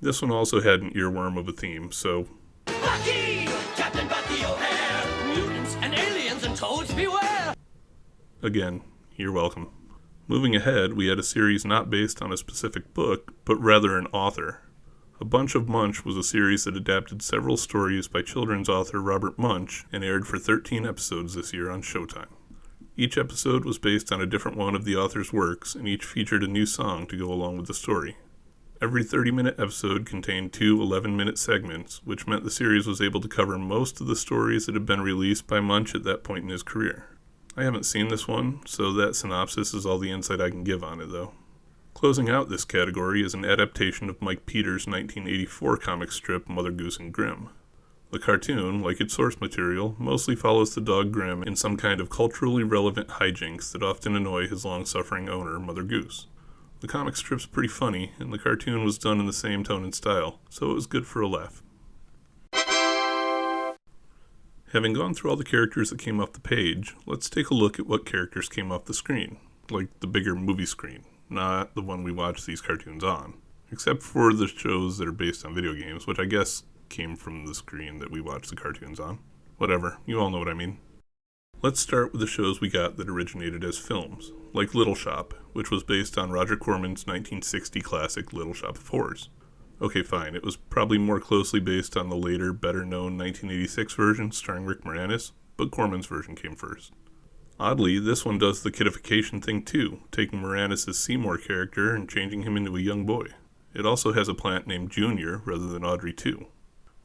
This one also had an earworm of a theme, so... Bucky! Captain Bucky O'Hare! Mutants and aliens and toads beware! Again, you're welcome. Moving ahead, we had a series not based on a specific book, but rather an author. A Bunch of Munch was a series that adapted several stories by children's author Robert Munch and aired for 13 episodes this year on Showtime. Each episode was based on a different one of the author's works, and each featured a new song to go along with the story. Every 30-minute episode contained 2 11-minute segments, which meant the series was able to cover most of the stories that had been released by Munch at that point in his career. I haven't seen this one, so that synopsis is all the insight I can give on it, though. Closing out this category is an adaptation of Mike Peters' 1984 comic strip Mother Goose and Grimm. The cartoon, like its source material, mostly follows the dog Grim in some kind of culturally relevant hijinks that often annoy his long-suffering owner, Mother Goose. The comic strip's pretty funny, and the cartoon was done in the same tone and style, so it was good for a laugh. Having gone through all the characters that came off the page, let's take a look at what characters came off the screen, like the bigger movie screen, not the one we watch these cartoons on. Except for the shows that are based on video games, which I guess came from the screen that we watch the cartoons on. Whatever, you all know what I mean. Let's start with the shows we got that originated as films, like Little Shop, which was based on Roger Corman's 1960 classic Little Shop of Horrors. Okay, fine, it was probably more closely based on the later, better-known 1986 version starring Rick Moranis, but Corman's version came first. Oddly, this one does the kidification thing too, taking Moranis' Seymour character and changing him into a young boy. It also has a plant named Junior rather than Audrey too.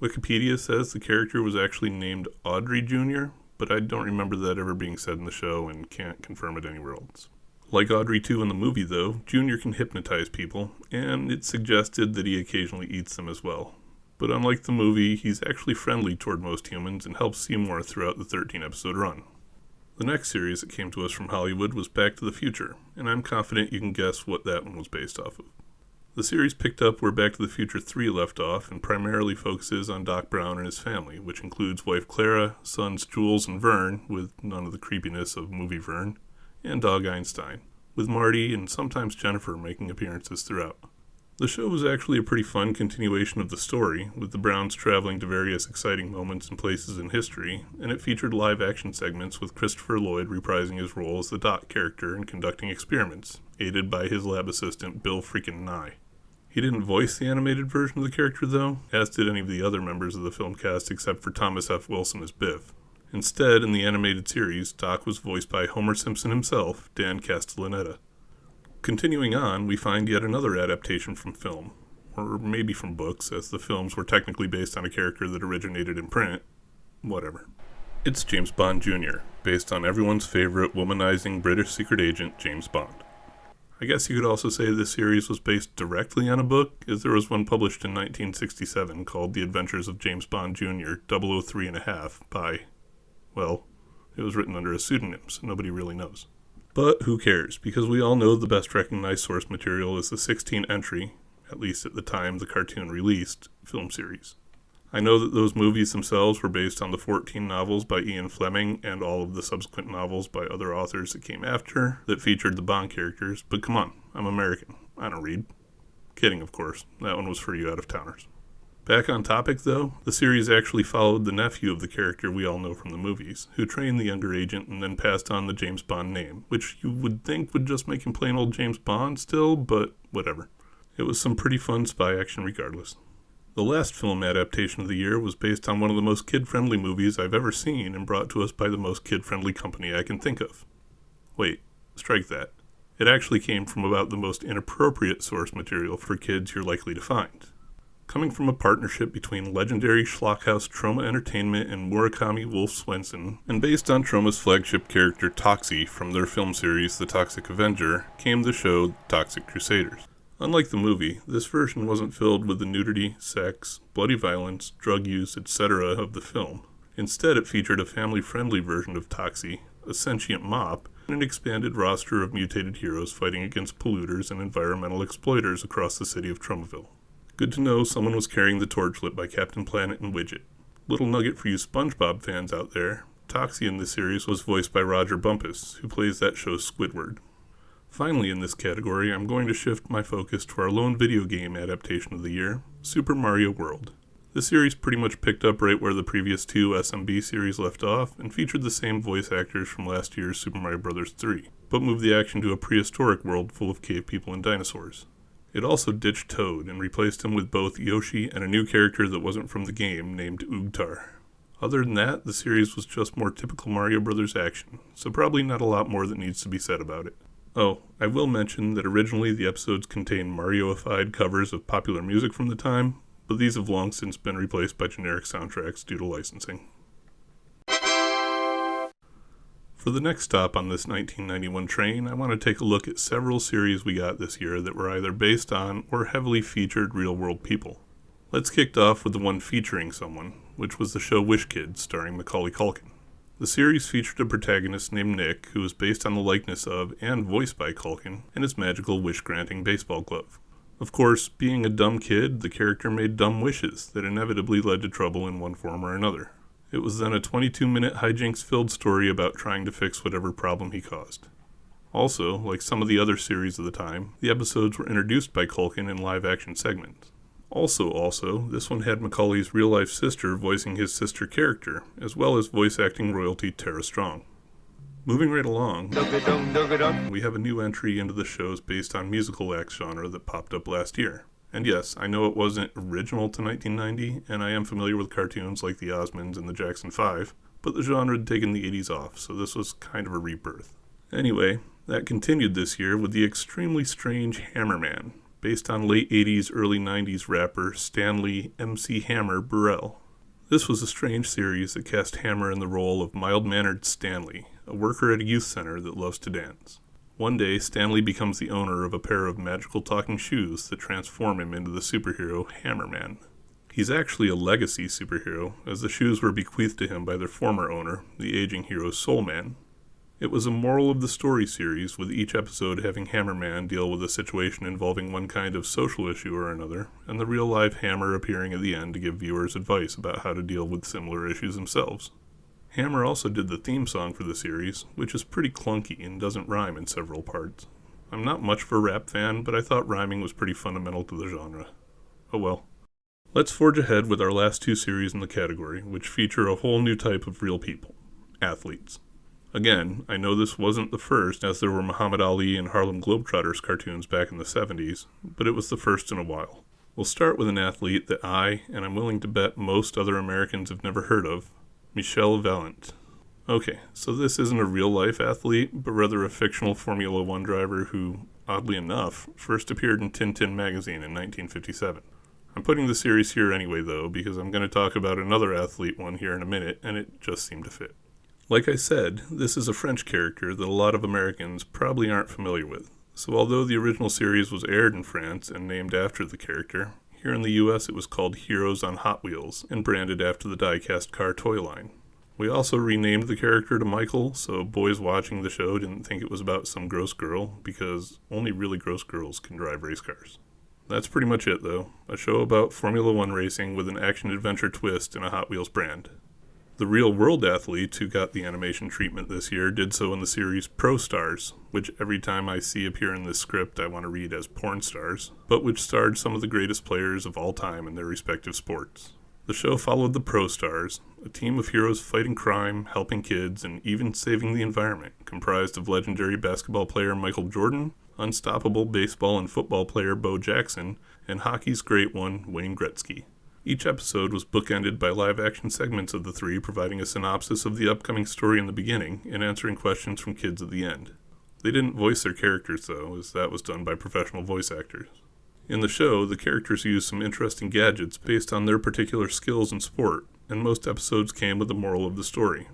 Wikipedia says the character was actually named Audrey Jr., but I don't remember that ever being said in the show and can't confirm it anywhere else. Like Audrey 2 in the movie, though, Junior can hypnotize people, and it's suggested that he occasionally eats them as well. But unlike the movie, he's actually friendly toward most humans and helps Seymour throughout the 13-episode run. The next series that came to us from Hollywood was Back to the Future, and I'm confident you can guess what that one was based off of. The series picked up where Back to the Future 3 left off and primarily focuses on Doc Brown and his family, which includes wife Clara, sons Jules and Vern, with none of the creepiness of movie Vern, and dog Einstein, with Marty and sometimes Jennifer making appearances throughout. The show was actually a pretty fun continuation of the story, with the Browns traveling to various exciting moments and places in history, and it featured live-action segments with Christopher Lloyd reprising his role as the Doc character and conducting experiments, aided by his lab assistant Bill freaking Nye. He didn't voice the animated version of the character, though, as did any of the other members of the film cast except for Thomas F. Wilson as Biff. Instead, in the animated series, Doc was voiced by Homer Simpson himself, Dan Castellaneta. Continuing on, we find yet another adaptation from film, or maybe from books, as the films were technically based on a character that originated in print. Whatever. It's James Bond Jr., based on everyone's favorite womanizing British secret agent, James Bond. I guess you could also say this series was based directly on a book, as there was one published in 1967 called The Adventures of James Bond Jr. 003 and a half by, well, it was written under a pseudonym, so nobody really knows. But who cares, because we all know the best recognized source material is the 16-entry, at least at the time the cartoon released, film series. I know that those movies themselves were based on the 14 novels by Ian Fleming and all of the subsequent novels by other authors that came after that featured the Bond characters, but come on, I'm American. I don't read. Kidding, of course. That one was for you out-of-towners. Back on topic, though, the series actually followed the nephew of the character we all know from the movies, who trained the younger agent and then passed on the James Bond name, which you would think would just make him plain old James Bond still, but whatever. It was some pretty fun spy action regardless. The last film adaptation of the year was based on one of the most kid-friendly movies I've ever seen and brought to us by the most kid-friendly company I can think of. Wait, strike that. It actually came from about the most inappropriate source material for kids you're likely to find. Coming from a partnership between legendary schlockhouse Troma Entertainment and Murakami Wolf Swenson, and based on Troma's flagship character Toxie from their film series The Toxic Avenger, came the show Toxic Crusaders. Unlike the movie, this version wasn't filled with the nudity, sex, bloody violence, drug use, etc. of the film. Instead, it featured a family-friendly version of Toxie, a sentient mop, and an expanded roster of mutated heroes fighting against polluters and environmental exploiters across the city of Tromaville. Good to know someone was carrying the torch lit by Captain Planet and Widget. Little nugget for you SpongeBob fans out there, Toxie in this series was voiced by Roger Bumpus, who plays that show's Squidward. Finally in this category, I'm going to shift my focus to our lone video game adaptation of the year, Super Mario World. This series pretty much picked up right where the previous two SMB series left off and featured the same voice actors from last year's Super Mario Bros. 3, but moved the action to a prehistoric world full of cave people and dinosaurs. It also ditched Toad and replaced him with both Yoshi and a new character that wasn't from the game named Oogtar. Other than that, the series was just more typical Mario Bros. Action, so probably not a lot more that needs to be said about it. Oh, I will mention that originally the episodes contained Mario-ified covers of popular music from the time, but these have long since been replaced by generic soundtracks due to licensing. For the next stop on this 1991 train, I want to take a look at several series we got this year that were either based on or heavily featured real-world people. Let's kick off with the one featuring someone, which was the show Wish Kids, starring Macaulay Culkin. The series featured a protagonist named Nick, who was based on the likeness of, and voiced by Culkin, and his magical wish-granting baseball glove. Of course, being a dumb kid, the character made dumb wishes that inevitably led to trouble in one form or another. It was then a 22-minute hijinks-filled story about trying to fix whatever problem he caused. Also, like some of the other series of the time, the episodes were introduced by Culkin in live-action segments. Also, this one had Macaulay's real-life sister voicing his sister character, as well as voice-acting royalty Tara Strong. Moving right along, we have a new entry into the shows based on musical acts genre that popped up last year. And yes, I know it wasn't original to 1990, and I am familiar with cartoons like the Osmonds and the Jackson 5, but the genre had taken the 80s off, so this was kind of a rebirth. Anyway, that continued this year with the extremely strange Hammerman, based on late 80s, early 90s rapper Stanley MC Hammer Burrell. This was a strange series that cast Hammer in the role of mild-mannered Stanley, a worker at a youth center that loves to dance. One day, Stanley becomes the owner of a pair of magical talking shoes that transform him into the superhero Hammerman. He's actually a legacy superhero, as the shoes were bequeathed to him by their former owner, the aging hero Soulman. It was a moral of the story series, with each episode having Hammerman deal with a situation involving one kind of social issue or another, and the real-life Hammer appearing at the end to give viewers advice about how to deal with similar issues themselves. Hammer also did the theme song for the series, which is pretty clunky and doesn't rhyme in several parts. I'm not much of a rap fan, but I thought rhyming was pretty fundamental to the genre. Oh well. Let's forge ahead with our last two series in the category, which feature a whole new type of real people: athletes. Again, I know this wasn't the first, as there were Muhammad Ali and Harlem Globetrotters cartoons back in the 70s, but it was the first in a while. We'll start with an athlete that and I'm willing to bet most other Americans have never heard of, Michel Vaillant. Okay, so this isn't a real-life athlete, but rather a fictional Formula One driver who, oddly enough, first appeared in Tintin magazine in 1957. I'm putting the series here anyway, though, because I'm going to talk about another athlete one here in a minute, and it just seemed to fit. Like I said, this is a French character that a lot of Americans probably aren't familiar with. So although the original series was aired in France and named after the character, here in the US it was called Heroes on Hot Wheels and branded after the die-cast car toy line. We also renamed the character to Michael, so boys watching the show didn't think it was about some gross girl, because only really gross girls can drive race cars. That's pretty much it, though. A show about Formula One racing with an action-adventure twist in a Hot Wheels brand. The real-world athletes who got the animation treatment this year did so in the series Pro Stars, which every time I see appear in this script I want to read as porn stars, but which starred some of the greatest players of all time in their respective sports. The show followed the Pro Stars, a team of heroes fighting crime, helping kids, and even saving the environment, comprised of legendary basketball player Michael Jordan, unstoppable baseball and football player Bo Jackson, and hockey's great one, Wayne Gretzky. Each episode was bookended by live-action segments of the three, providing a synopsis of the upcoming story in the beginning and answering questions from kids at the end. They didn't voice their characters, though, as that was done by professional voice actors. In the show, the characters used some interesting gadgets based on their particular skills in sport, and most episodes came with the moral of the story.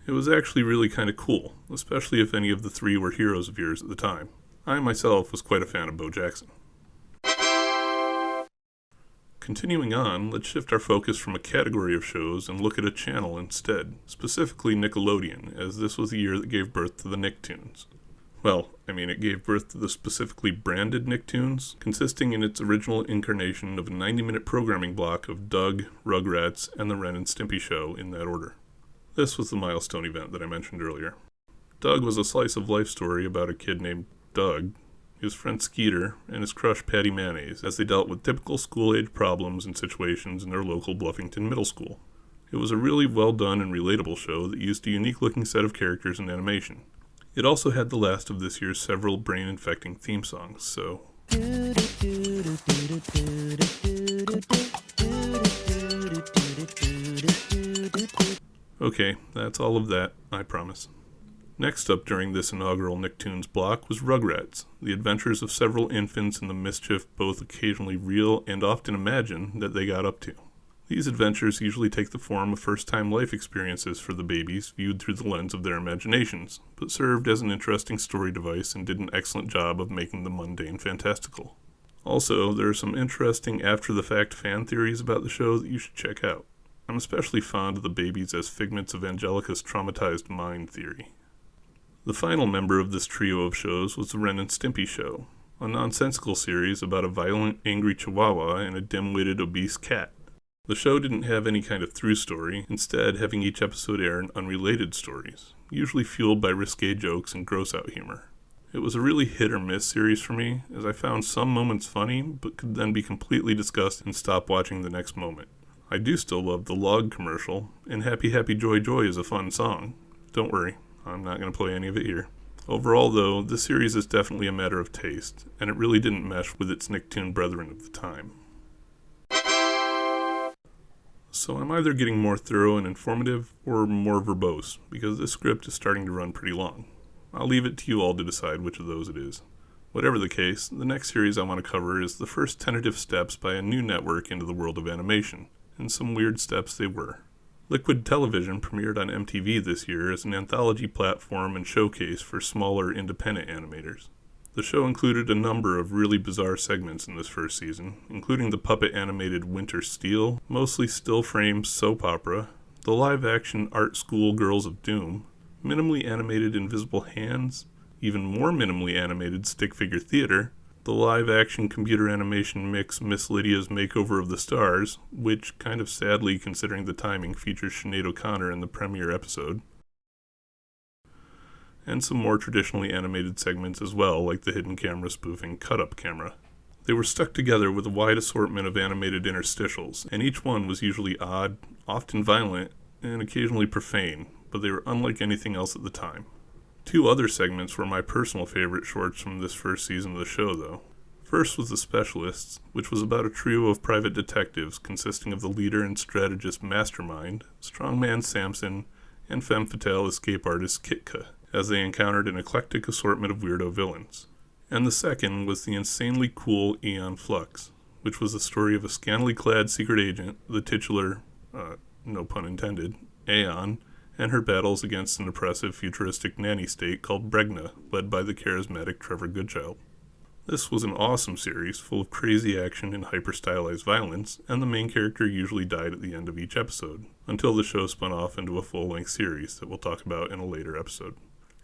It was actually really kind of cool, especially if any of the three were heroes of yours at the time. I myself was quite a fan of Bo Jackson. Continuing on, let's shift our focus from a category of shows and look at a channel instead, specifically Nickelodeon, as this was the year that gave birth to the Nicktoons. Well, it gave birth to the specifically branded Nicktoons, consisting in its original incarnation of a 90-minute programming block of Doug, Rugrats, and the Ren and Stimpy Show in that order. This was the milestone event that I mentioned earlier. Doug was a slice-of-life story about a kid named Doug, his friend Skeeter, and his crush Patty Mayonnaise, as they dealt with typical school-age problems and situations in their local Bluffington middle school. It was a really well-done and relatable show that used a unique-looking set of characters and animation. It also had the last of this year's several brain-infecting theme songs, so... Okay, that's all of that, I promise. Next up during this inaugural Nicktoons block was Rugrats, the adventures of several infants and the mischief, both occasionally real and often imagined, that they got up to. These adventures usually take the form of first-time life experiences for the babies viewed through the lens of their imaginations, but served as an interesting story device and did an excellent job of making the mundane fantastical. Also, there are some interesting after-the-fact fan theories about the show that you should check out. I'm especially fond of the babies as figments of Angelica's traumatized mind theory. The final member of this trio of shows was the Ren and Stimpy Show, a nonsensical series about a violent, angry chihuahua and a dim-witted, obese cat. The show didn't have any kind of through story, instead having each episode air in unrelated stories, usually fueled by risque jokes and gross-out humor. It was a really hit-or-miss series for me, as I found some moments funny, but could then be completely disgusted and stop watching the next moment. I do still love the log commercial, and Happy Happy Joy Joy is a fun song. Don't worry, I'm not going to play any of it here. Overall, though, this series is definitely a matter of taste, and it really didn't mesh with its Nicktoon brethren of the time. So I'm either getting more thorough and informative, or more verbose, because this script is starting to run pretty long. I'll leave it to you all to decide which of those it is. Whatever the case, the next series I want to cover is the first tentative steps by a new network into the world of animation, and some weird steps they were. Liquid Television premiered on MTV this year as an anthology platform and showcase for smaller, independent animators. The show included a number of really bizarre segments in this first season, including the puppet-animated Winter Steel, mostly still-frame soap opera, the live-action art school Girls of Doom, minimally animated invisible hands, even more minimally animated stick-figure theater, the live-action computer animation mix Miss Lydia's Makeover of the Stars, which, kind of sadly considering the timing, features Sinead O'Connor in the premiere episode, and some more traditionally animated segments as well, like the hidden camera spoofing Cut-Up Camera. They were stuck together with a wide assortment of animated interstitials, and each one was usually odd, often violent, and occasionally profane, but they were unlike anything else at the time. Two other segments were my personal favorite shorts from this first season of the show, though. First was The Specialists, which was about a trio of private detectives consisting of the leader and strategist Mastermind, strongman Samson, and femme fatale escape artist Kitka, as they encountered an eclectic assortment of weirdo villains. And the second was the insanely cool Aeon Flux, which was the story of a scantily clad secret agent, the titular, no pun intended, Aeon, and her battles against an oppressive futuristic nanny state called Bregna, led by the charismatic Trevor Goodchild. This was an awesome series, full of crazy action and hyper-stylized violence, and the main character usually died at the end of each episode, until the show spun off into a full-length series that we'll talk about in a later episode.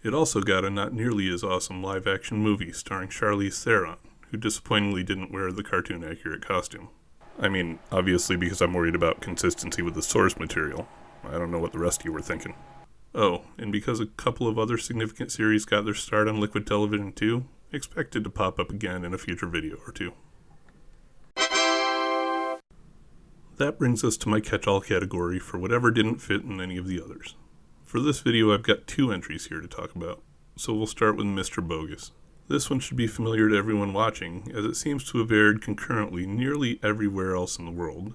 It also got a not nearly as awesome live-action movie starring Charlize Theron, who disappointingly didn't wear the cartoon-accurate costume. I mean, obviously because I'm worried about consistency with the source material. I don't know what the rest of you were thinking. Oh, and because a couple of other significant series got their start on Liquid Television too, expected to pop up again in a future video or two. That brings us to my catch-all category for whatever didn't fit in any of the others. For this video I've got two entries here to talk about, so we'll start with Mr. Bogus. This one should be familiar to everyone watching, as it seems to have aired concurrently nearly everywhere else in the world.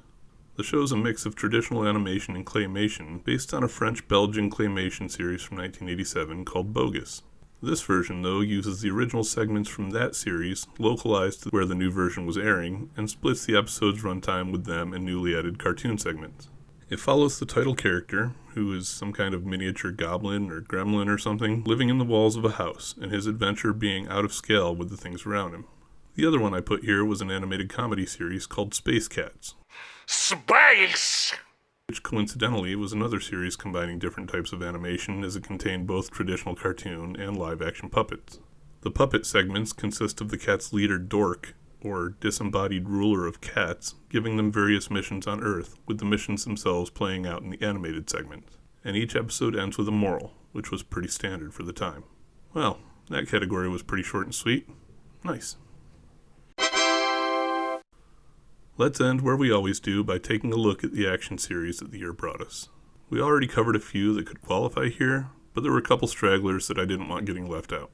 The show is a mix of traditional animation and claymation, based on a French-Belgian claymation series from 1987 called Bogus. This version, though, uses the original segments from that series, localized to where the new version was airing, and splits the episode's runtime with them and newly added cartoon segments. It follows the title character, who is some kind of miniature goblin or gremlin or something, living in the walls of a house, and his adventure being out of scale with the things around him. The other one I put here was an animated comedy series called Space Cats. Space! Which coincidentally was another series combining different types of animation, as it contained both traditional cartoon and live-action puppets. The puppet segments consist of the cat's leader Dork, or disembodied ruler of cats, giving them various missions on Earth, with the missions themselves playing out in the animated segments. And each episode ends with a moral, which was pretty standard for the time. Well, that category was pretty short and sweet. Nice. Let's end where we always do by taking a look at the action series that the year brought us. We already covered a few that could qualify here, but there were a couple stragglers that I didn't want getting left out.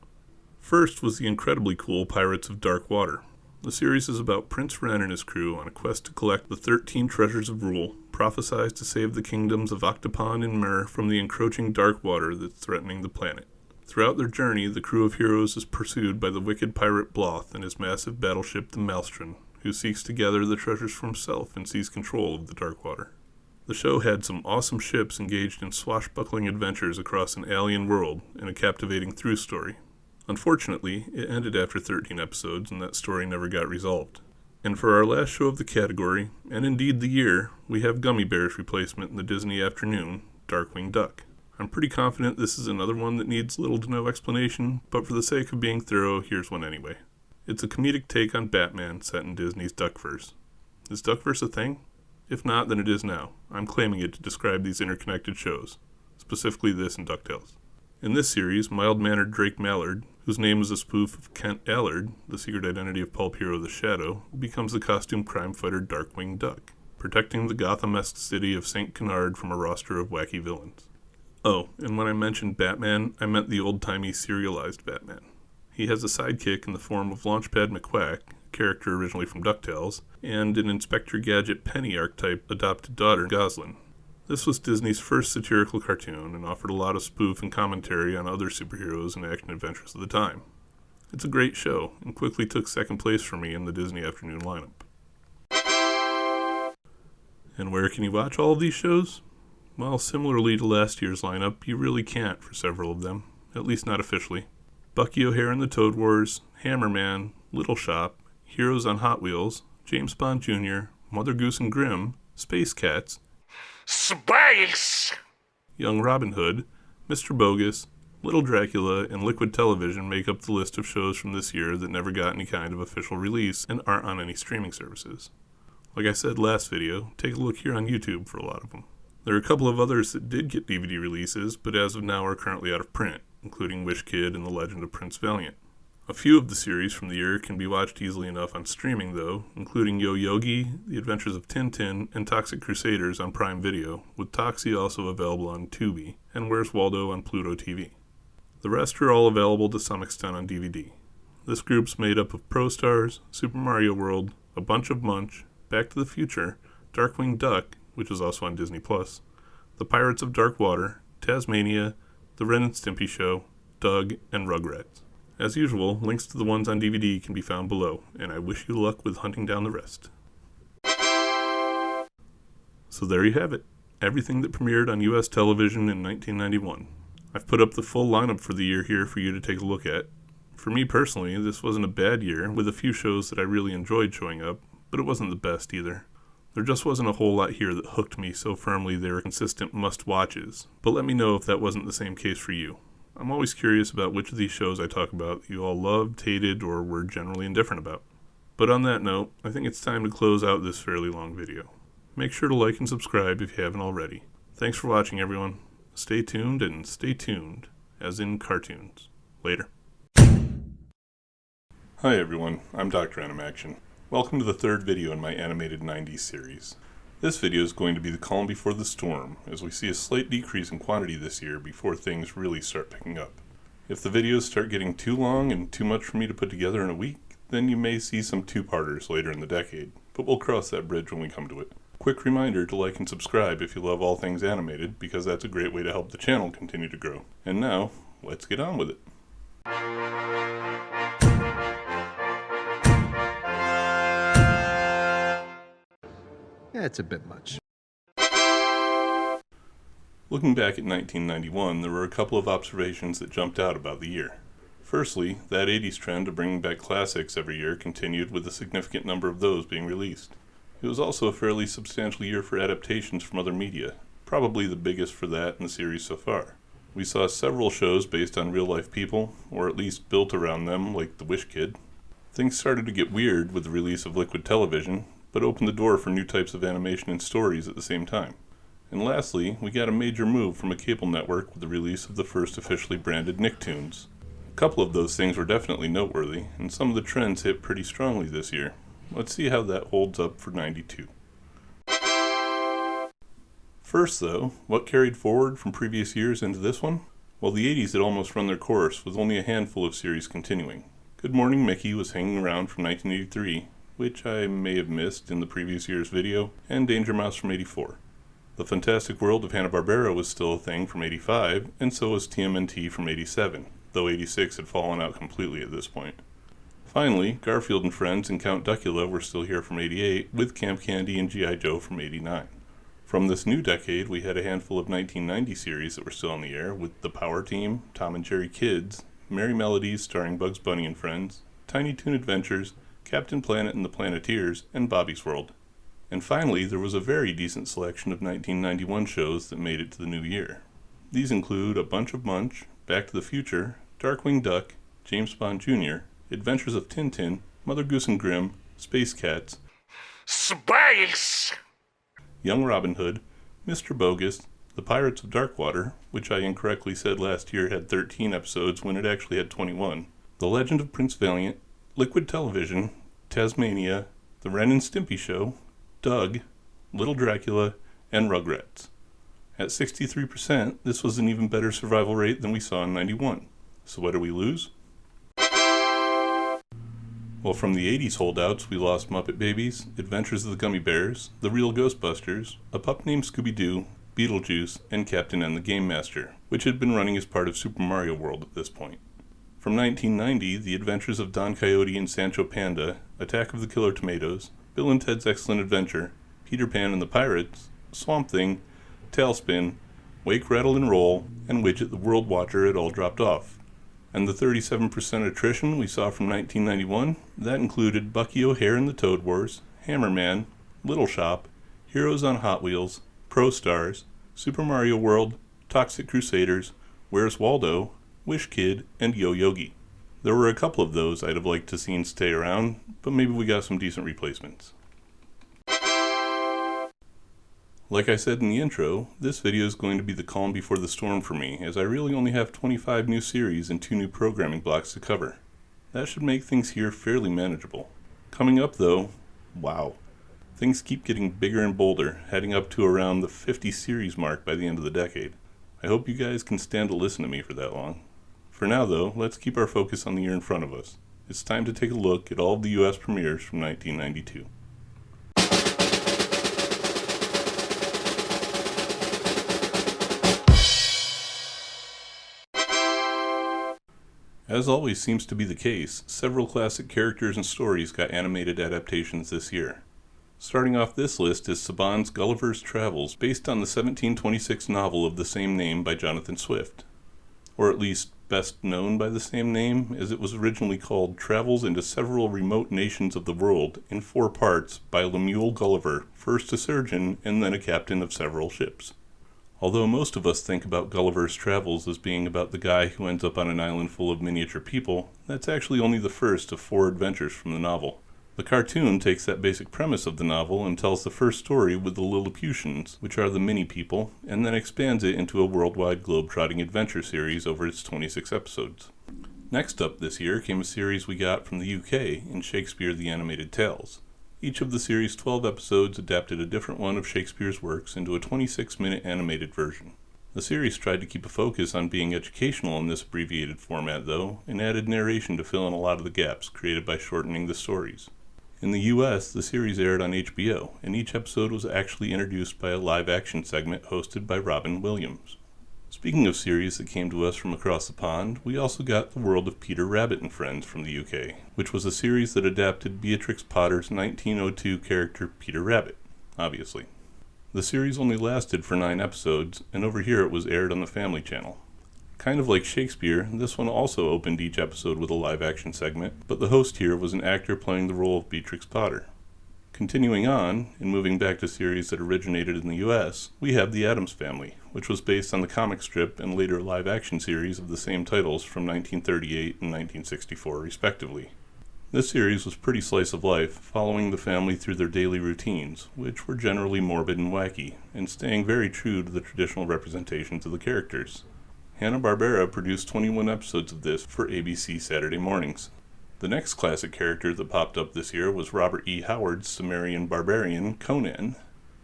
First was the incredibly cool Pirates of Dark Water. The series is about Prince Ren and his crew on a quest to collect the 13 treasures of rule, prophesied to save the kingdoms of Octopon and Mer from the encroaching dark water that's threatening the planet. Throughout their journey, the crew of heroes is pursued by the wicked pirate Bloth and his massive battleship the Maelstrom, who seeks to gather the treasures for himself and seize control of the dark water. The show had some awesome ships engaged in swashbuckling adventures across an alien world and a captivating through story. Unfortunately, it ended after 13 episodes and that story never got resolved. And for our last show of the category, and indeed the year, we have Gummy Bears replacement in the Disney afternoon, Darkwing Duck. I'm pretty confident this is another one that needs little to no explanation, but for the sake of being thorough, here's one anyway. It's a comedic take on Batman set in Disney's Duckverse. Is Duckverse a thing? If not, then it is now. I'm claiming it to describe these interconnected shows, specifically this and DuckTales. In this series, mild-mannered Drake Mallard, whose name is a spoof of Kent Allard, the secret identity of pulp hero The Shadow, becomes the costume crime fighter Darkwing Duck, protecting the Gotham-esque city of St. Canard from a roster of wacky villains. Oh, and when I mentioned Batman, I meant the old-timey serialized Batman. He has a sidekick in the form of Launchpad McQuack, a character originally from DuckTales, and an Inspector Gadget Penny archetype adopted daughter, Goslin. This was Disney's first satirical cartoon and offered a lot of spoof and commentary on other superheroes and action adventures of the time. It's a great show, and quickly took second place for me in the Disney afternoon lineup. And where can you watch all of these shows? Well, similarly to last year's lineup, you really can't for several of them, at least not officially. Bucky O'Hare and the Toad Wars, Hammerman, Little Shop, Heroes on Hot Wheels, James Bond Jr., Mother Goose and Grimm, Space Cats, Space! Young Robin Hood, Mr. Bogus, Little Dracula, and Liquid Television make up the list of shows from this year that never got any kind of official release and aren't on any streaming services. Like I said last video, take a look here on YouTube for a lot of them. There are a couple of others that did get DVD releases, but as of now are currently out of print, including Wish Kid and The Legend of Prince Valiant. A few of the series from the year can be watched easily enough on streaming, though, including Yo Yogi, The Adventures of Tintin, and Toxic Crusaders on Prime Video, with Toxie also available on Tubi, and Where's Waldo on Pluto TV. The rest are all available to some extent on DVD. This group's made up of Pro Stars, Super Mario World, A Bunch of Munch, Back to the Future, Darkwing Duck, which is also on Disney+, The Pirates of Dark Water, Tasmania, The Ren and Stimpy Show, Doug, and Rugrats. As usual, links to the ones on DVD can be found below, and I wish you luck with hunting down the rest. So there you have it, everything that premiered on US television in 1991. I've put up the full lineup for the year here for you to take a look at. For me personally, this wasn't a bad year, with a few shows that I really enjoyed showing up, but it wasn't the best either. There just wasn't a whole lot here that hooked me so firmly they were consistent must-watches, but let me know if that wasn't the same case for you. I'm always curious about which of these shows I talk about you all loved, hated, or were generally indifferent about. But on that note, I think it's time to close out this fairly long video. Make sure to like and subscribe if you haven't already. Thanks for watching, everyone. Stay tuned and stay tuned, as in cartoons. Later. Hi everyone, I'm Dr.Animaction. Welcome to the third video in my animated 90s series. This video is going to be the calm before the storm, as we see a slight decrease in quantity this year before things really start picking up. If the videos start getting too long and too much for me to put together in a week, then you may see some two-parters later in the decade, but we'll cross that bridge when we come to it. Quick reminder to like and subscribe if you love all things animated, because that's a great way to help the channel continue to grow. And now, let's get on with it. Yeah, it's a bit much. Looking back at 1991, there were a couple of observations that jumped out about the year. Firstly, that 80s trend of bringing back classics every year continued with a significant number of those being released. It was also a fairly substantial year for adaptations from other media, probably the biggest for that in the series so far. We saw several shows based on real-life people, or at least built around them, like The Wish Kid. Things started to get weird with the release of Liquid Television, but opened the door for new types of animation and stories at the same time. And lastly, we got a major move from a cable network with the release of the first officially branded Nicktoons. A couple of those things were definitely noteworthy, and some of the trends hit pretty strongly this year. Let's see how that holds up for 92. First though, what carried forward from previous years into this one? Well, the 80s had almost run their course with only a handful of series continuing. Good Morning Mickey was hanging around from 1983, which I may have missed in the previous year's video, and Danger Mouse from 84. The Fantastic World of Hanna-Barbera was still a thing from 85, and so was TMNT from 87, though 86 had fallen out completely at this point. Finally, Garfield and Friends and Count Duckula were still here from 88, with Camp Candy and G.I. Joe from 89. From this new decade, we had a handful of 1990 series that were still on the air, with The Power Team, Tom and Jerry Kids, Merry Melodies starring Bugs Bunny and Friends, Tiny Toon Adventures, Captain Planet and the Planeteers, and Bobby's World. And finally, there was a very decent selection of 1991 shows that made it to the new year. These include A Bunch of Munch, Back to the Future, Darkwing Duck, James Bond Jr., Adventures of Tintin, Mother Goose and Grimm, Space Cats, Space! Young Robin Hood, Mr. Bogus, The Pirates of Darkwater, which I incorrectly said last year had 13 episodes when it actually had 21, The Legend of Prince Valiant, Liquid Television, Tasmania, The Ren and Stimpy Show, Doug, Little Dracula, and Rugrats. At 63%, this was an even better survival rate than we saw in 91. So what did we lose? Well, from the 80s holdouts, we lost Muppet Babies, Adventures of the Gummy Bears, The Real Ghostbusters, A Pup Named Scooby-Doo, Beetlejuice, and Captain N the Game Master, which had been running as part of Super Mario World at this point. From 1990, The Adventures of Don Quixote and Sancho Panda, Attack of the Killer Tomatoes, Bill and Ted's Excellent Adventure, Peter Pan and the Pirates, Swamp Thing, Tailspin, Wake, Rattle, and Roll, and Widget the World Watcher had all dropped off. And the 37% attrition we saw from 1991, that included Bucky O'Hare and the Toad Wars, Hammerman, Little Shop, Heroes on Hot Wheels, Pro Stars, Super Mario World, Toxic Crusaders, Where's Waldo, Wish Kid, and Yo Yogi. There were a couple of those I'd have liked to seen stay around, but maybe we got some decent replacements. Like I said in the intro, this video is going to be the calm before the storm for me, as I really only have 25 new series and 2 new programming blocks to cover. That should make things here fairly manageable. Coming up though, wow. Things keep getting bigger and bolder, heading up to around the 50 series mark by the end of the decade. I hope you guys can stand to listen to me for that long. For now though, let's keep our focus on the year in front of us. It's time to take a look at all of the US premieres from 1992. As always seems to be the case, several classic characters and stories got animated adaptations this year. Starting off this list is Saban's Gulliver's Travels, based on the 1726 novel of the same name by Jonathan Swift. Or at least best known by the same name, as it was originally called Travels into Several Remote Nations of the World in 4 parts by Lemuel Gulliver, first a surgeon and then a captain of several ships. Although most of us think about Gulliver's Travels as being about the guy who ends up on an island full of miniature people, that's actually only the first of 4 adventures from the novel. The cartoon takes that basic premise of the novel and tells the first story with the Lilliputians, which are the mini-people, and then expands it into a worldwide globe-trotting adventure series over its 26 episodes. Next up this year came a series we got from the UK in Shakespeare the Animated Tales. Each of the series' 12 episodes adapted a different one of Shakespeare's works into a 26-minute animated version. The series tried to keep a focus on being educational in this abbreviated format, though, and added narration to fill in a lot of the gaps created by shortening the stories. In the US, the series aired on HBO, and each episode was actually introduced by a live-action segment hosted by Robin Williams. Speaking of series that came to us from across the pond, we also got The World of Peter Rabbit and Friends from the UK, which was a series that adapted Beatrix Potter's 1902 character Peter Rabbit, obviously. The series only lasted for 9 episodes, and over here it was aired on the Family Channel. Kind of like Shakespeare, this one also opened each episode with a live-action segment, but the host here was an actor playing the role of Beatrix Potter. Continuing on, and moving back to series that originated in the US, we have The Addams Family, which was based on the comic strip and later live-action series of the same titles from 1938 and 1964 respectively. This series was pretty slice of life, following the family through their daily routines, which were generally morbid and wacky, and staying very true to the traditional representations of the characters. Hanna-Barbera produced 21 episodes of this for ABC Saturday mornings. The next classic character that popped up this year was Robert E. Howard's Sumerian barbarian, Conan.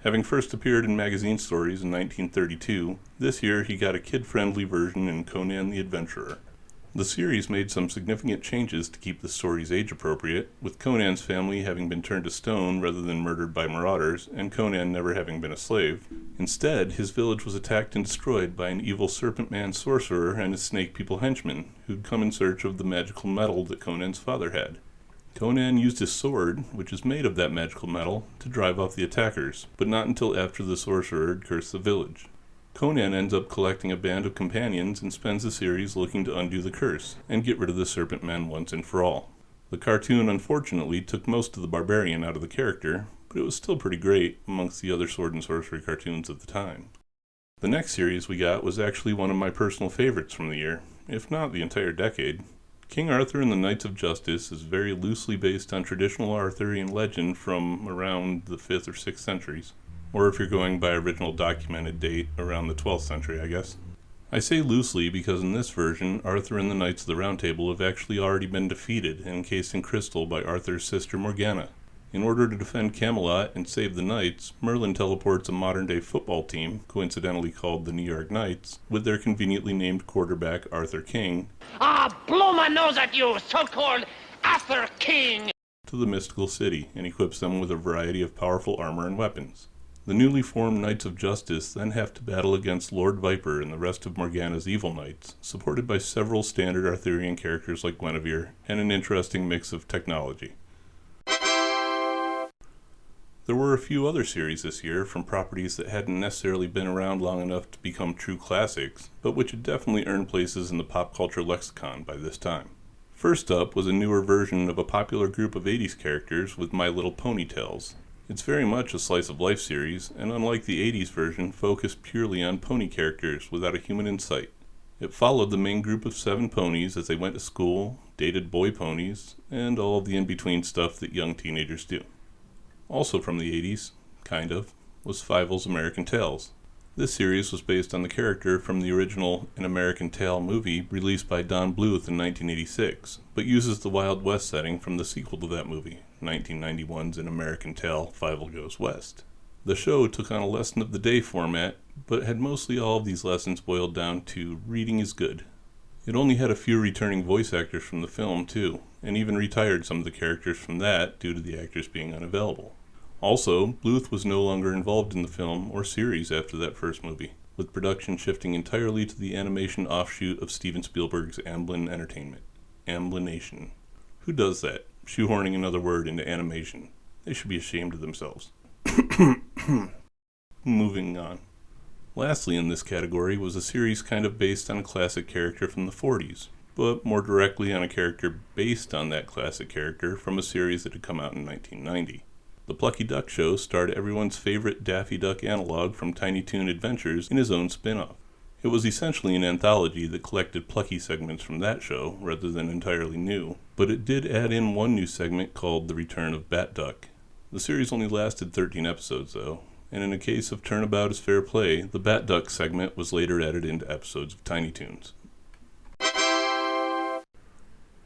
Having first appeared in magazine stories in 1932, this year he got a kid-friendly version in Conan the Adventurer. The series made some significant changes to keep the stories age-appropriate, with Conan's family having been turned to stone rather than murdered by marauders, and Conan never having been a slave. Instead, his village was attacked and destroyed by an evil serpent-man sorcerer and his snake-people henchmen, who'd come in search of the magical metal that Conan's father had. Conan used his sword, which is made of that magical metal, to drive off the attackers, but not until after the sorcerer had cursed the village. Conan ends up collecting a band of companions and spends the series looking to undo the curse and get rid of the serpent men once and for all. The cartoon unfortunately took most of the barbarian out of the character, but it was still pretty great amongst the other sword and sorcery cartoons of the time. The next series we got was actually one of my personal favorites from the year, if not the entire decade. King Arthur and the Knights of Justice is very loosely based on traditional Arthurian legend from around the 5th or 6th centuries, or if you're going by original documented date, around the 12th century, I guess. I say loosely because in this version, Arthur and the Knights of the Round Table have actually already been defeated and encased in crystal by Arthur's sister Morgana. In order to defend Camelot and save the knights, Merlin teleports a modern-day football team, coincidentally called the New York Knights, with their conveniently named quarterback Arthur King, Blow my nose at you, so-called Arthur King! to the mystical city and equips them with a variety of powerful armor and weapons. The newly formed Knights of Justice then have to battle against Lord Viper and the rest of Morgana's evil knights, supported by several standard Arthurian characters like Guinevere, and an interesting mix of technology. There were a few other series this year from properties that hadn't necessarily been around long enough to become true classics, but which had definitely earned places in the pop culture lexicon by this time. First up was a newer version of a popular group of 80s characters with My Little Pony Tales. It's very much a slice of life series, and unlike the 80s version, focused purely on pony characters without a human in sight. It followed the main group of 7 ponies as they went to school, dated boy ponies, and all of the in-between stuff that young teenagers do. Also from the 80s, kind of, was Fievel's American Tales. This series was based on the character from the original An American Tale movie released by Don Bluth in 1986, but uses the Wild West setting from the sequel to that movie, 1991's An American Tale, Fievel Goes West. The show took on a lesson of the day format, but had mostly all of these lessons boiled down to reading is good. It only had a few returning voice actors from the film too, and even retired some of the characters from that due to the actors being unavailable. Also, Bluth was no longer involved in the film or series after that first movie, with production shifting entirely to the animation offshoot of Steven Spielberg's Amblin Entertainment. Amblination. Who does that? Shoehorning another word into animation. They should be ashamed of themselves. Moving on. Lastly in this category was a series kind of based on a classic character from the 40s, but more directly on a character based on that classic character from a series that had come out in 1990. The Plucky Duck Show starred everyone's favorite Daffy Duck analog from Tiny Toon Adventures in his own spin-off. It was essentially an anthology that collected Plucky segments from that show rather than entirely new, but it did add in one new segment called The Return of Bat Duck. The series only lasted 13 episodes though, and in a case of turnabout is fair play, the Bat Duck segment was later added into episodes of Tiny Toons.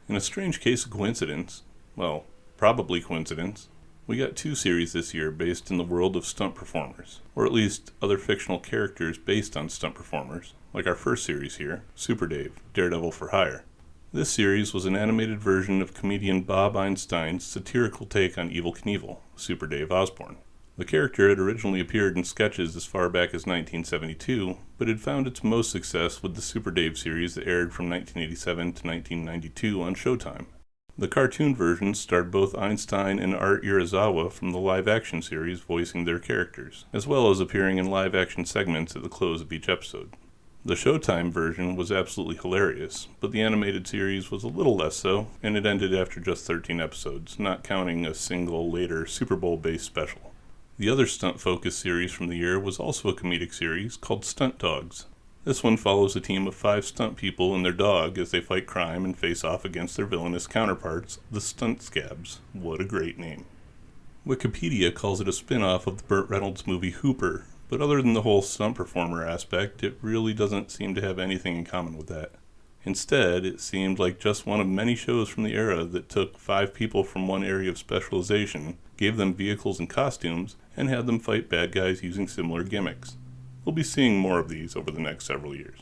In a strange case of coincidence, well, probably coincidence, we got 2 series this year based in the world of stunt performers, or at least other fictional characters based on stunt performers, like our first series here, Super Dave, Daredevil for Hire. This series was an animated version of comedian Bob Einstein's satirical take on Evel Knievel, Super Dave Osborne. The character had originally appeared in sketches as far back as 1972, but had found its most success with the Super Dave series that aired from 1987 to 1992 on Showtime. The cartoon version starred both Einstein and Art Urasawa from the live-action series voicing their characters, as well as appearing in live-action segments at the close of each episode. The Showtime version was absolutely hilarious, but the animated series was a little less so, and it ended after just 13 episodes, not counting a single later Super Bowl-based special. The other stunt-focused series from the year was also a comedic series called Stunt Dogs. This one follows a team of 5 stunt people and their dog as they fight crime and face off against their villainous counterparts, the Stunt Scabs. What a great name. Wikipedia calls it a spin-off of the Burt Reynolds movie Hooper, but other than the whole stunt performer aspect, it really doesn't seem to have anything in common with that. Instead, it seemed like just one of many shows from the era that took 5 people from one area of specialization, gave them vehicles and costumes, and had them fight bad guys using similar gimmicks. We'll be seeing more of these over the next several years.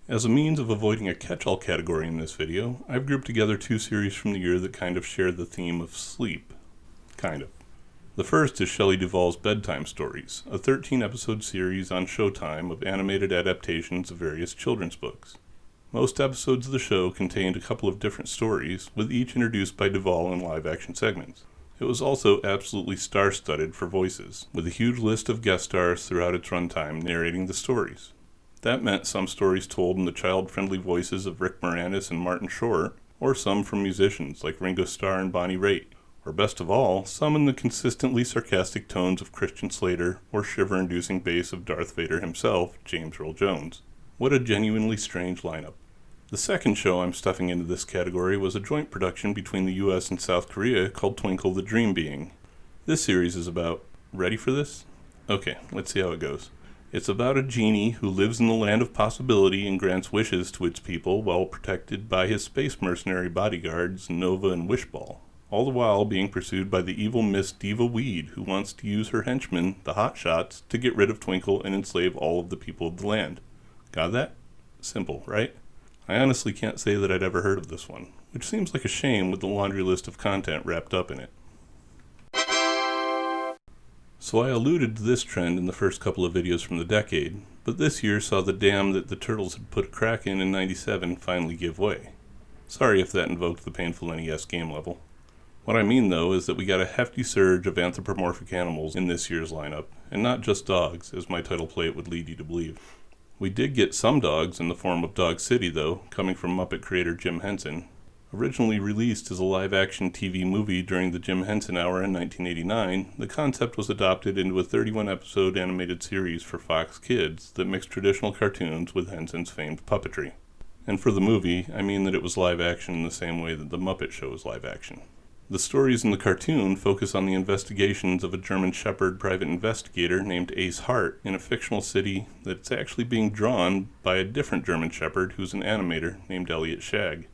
As a means of avoiding a catch-all category in this video, I've grouped together 2 series from the year that kind of share the theme of sleep. Kind of. The first is Shelley Duvall's Bedtime Stories, a 13-episode series on Showtime of animated adaptations of various children's books. Most episodes of the show contained a couple of different stories, with each introduced by Duvall in live-action segments. It was also absolutely star-studded for voices, with a huge list of guest stars throughout its runtime narrating the stories. That meant some stories told in the child-friendly voices of Rick Moranis and Martin Short, or some from musicians like Ringo Starr and Bonnie Raitt, or best of all, some in the consistently sarcastic tones of Christian Slater or shiver-inducing bass of Darth Vader himself, James Earl Jones. What a genuinely strange lineup. The second show I'm stuffing into this category was a joint production between the US and South Korea called Twinkle the Dream Being. This series is about... Ready for this? Okay, let's see how it goes. It's about a genie who lives in the land of possibility and grants wishes to its people while protected by his space mercenary bodyguards, Nova and Wishball, all the while being pursued by the evil Miss Diva Weed, who wants to use her henchmen, the Hotshots, to get rid of Twinkle and enslave all of the people of the land. Got that? Simple, right? I honestly can't say that I'd ever heard of this one, which seems like a shame with the laundry list of content wrapped up in it. So I alluded to this trend in the first couple of videos from the decade, but this year saw the dam that the Turtles had put a crack in '97 finally give way. Sorry if that invoked the painful NES game level. What I mean though is that we got a hefty surge of anthropomorphic animals in this year's lineup, and not just dogs, as my title plate would lead you to believe. We did get some dogs in the form of Dog City though, coming from Muppet creator Jim Henson. Originally released as a live-action TV movie during the Jim Henson Hour in 1989, the concept was adopted into a 31-episode animated series for Fox Kids that mixed traditional cartoons with Henson's famed puppetry. And for the movie, I mean that it was live-action in the same way that The Muppet Show is live-action. The stories in the cartoon focus on the investigations of a German Shepherd private investigator named Ace Hart in a fictional city that's actually being drawn by a different German Shepherd who's an animator named Elliot Shagg.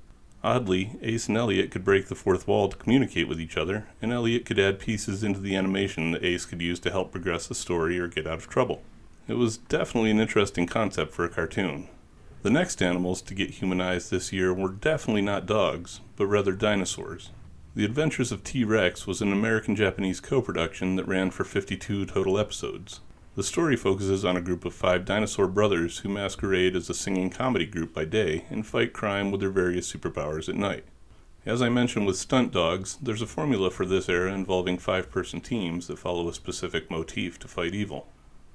Oddly, Ace and Elliot could break the fourth wall to communicate with each other, and Elliot could add pieces into the animation that Ace could use to help progress the story or get out of trouble. It was definitely an interesting concept for a cartoon. The next animals to get humanized this year were definitely not dogs, but rather dinosaurs. The Adventures of T-Rex was an American-Japanese co-production that ran for 52 total episodes. The story focuses on a group of 5 dinosaur brothers who masquerade as a singing comedy group by day and fight crime with their various superpowers at night. As I mentioned with stunt dogs, there's a formula for this era involving 5-person teams that follow a specific motif to fight evil.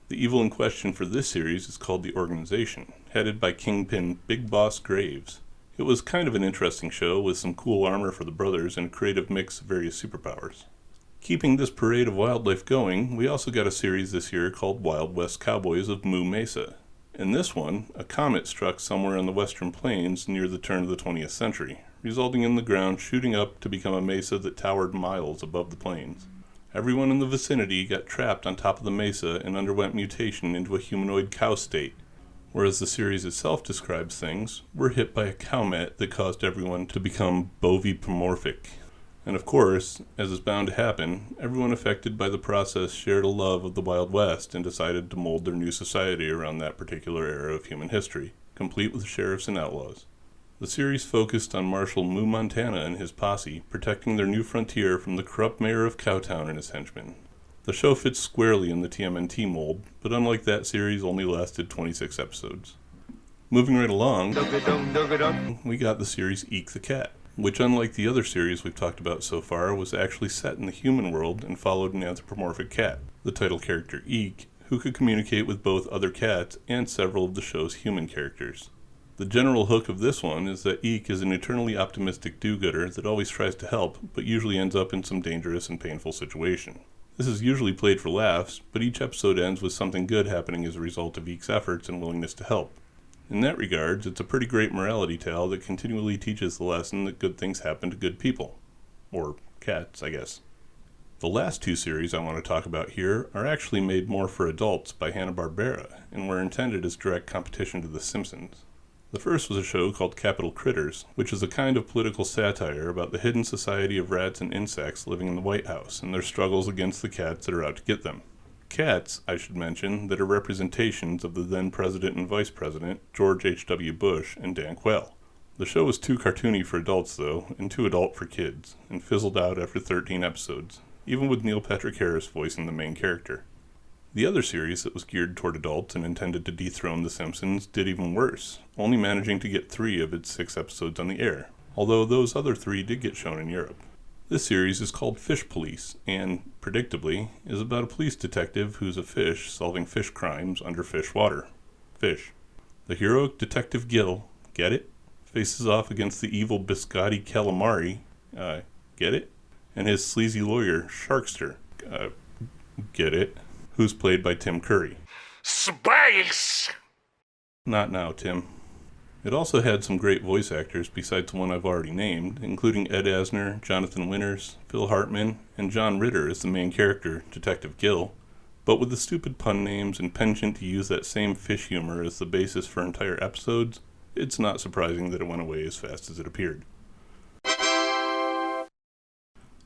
The evil in question for this series is called the Organization, headed by Kingpin Big Boss Graves. It was kind of an interesting show with some cool armor for the brothers and a creative mix of various superpowers. Keeping this parade of wildlife going, we also got a series this year called Wild West Cowboys of Moo Mesa. In this one, a comet struck somewhere on the western plains near the turn of the 20th century, resulting in the ground shooting up to become a mesa that towered miles above the plains. Everyone in the vicinity got trapped on top of the mesa and underwent mutation into a humanoid cow state, whereas the series itself describes things, were hit by a comet that caused everyone to become bovipomorphic. And of course, as is bound to happen, everyone affected by the process shared a love of the Wild West and decided to mold their new society around that particular era of human history, complete with sheriffs and outlaws. The series focused on Marshal Moo Montana and his posse, protecting their new frontier from the corrupt mayor of Cowtown and his henchmen. The show fits squarely in the TMNT mold, but unlike that series, only lasted 26 episodes. Moving right along, we got the series Eek the Cat, which unlike the other series we've talked about so far, was actually set in the human world and followed an anthropomorphic cat, the title character Eek, who could communicate with both other cats and several of the show's human characters. The general hook of this one is that Eek is an eternally optimistic do-gooder that always tries to help, but usually ends up in some dangerous and painful situation. This is usually played for laughs, but each episode ends with something good happening as a result of Eek's efforts and willingness to help. In that regards, it's a pretty great morality tale that continually teaches the lesson that good things happen to good people. Or cats, I guess. The last 2 series I want to talk about here are actually made more for adults by Hanna-Barbera, and were intended as direct competition to The Simpsons. The first was a show called Capital Critters, which is a kind of political satire about the hidden society of rats and insects living in the White House, and their struggles against the cats that are out to get them. Cats, I should mention, that are representations of the then President and Vice President, George H.W. Bush and Dan Quayle. The show was too cartoony for adults, though, and too adult for kids, and fizzled out after 13 episodes, even with Neil Patrick Harris voicing the main character. The other series that was geared toward adults and intended to dethrone The Simpsons did even worse, only managing to get 3 of its 6 episodes on the air, although those other 3 did get shown in Europe. This series is called Fish Police, and, predictably, is about a police detective who's a fish solving fish crimes under fish water. Fish. The heroic Detective Gil, get it? Faces off against the evil Biscotti Calamari, get it? And his sleazy lawyer, Sharkster, get it? Who's played by Tim Curry. Space! Not now, Tim. It also had some great voice actors besides the one I've already named, including Ed Asner, Jonathan Winters, Phil Hartman, and John Ritter as the main character, Detective Gil. But with the stupid pun names and penchant to use that same fish humor as the basis for entire episodes, it's not surprising that it went away as fast as it appeared.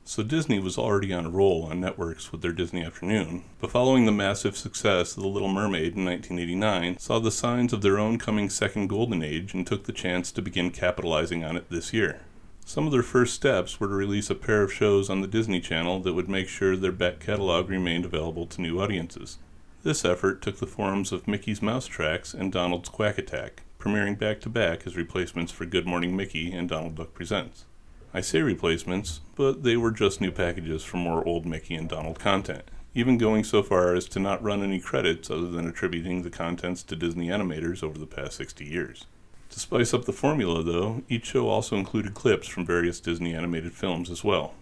So Disney was already on a roll on networks with their Disney Afternoon, but following the massive success of The Little Mermaid in 1989, saw the signs of their own coming second golden age and took the chance to begin capitalizing on it this year. Some of their first steps were to release a pair of shows on the Disney Channel that would make sure their back catalog remained available to new audiences. This effort took the forms of Mickey's Mouse Tracks and Donald's Quack Attack, premiering back-to-back as replacements for Good Morning Mickey and Donald Duck Presents. I say replacements, but they were just new packages for more old Mickey and Donald content, even going so far as to not run any credits other than attributing the contents to Disney animators over the past 60 years. To spice up the formula, though, each show also included clips from various Disney animated films as well.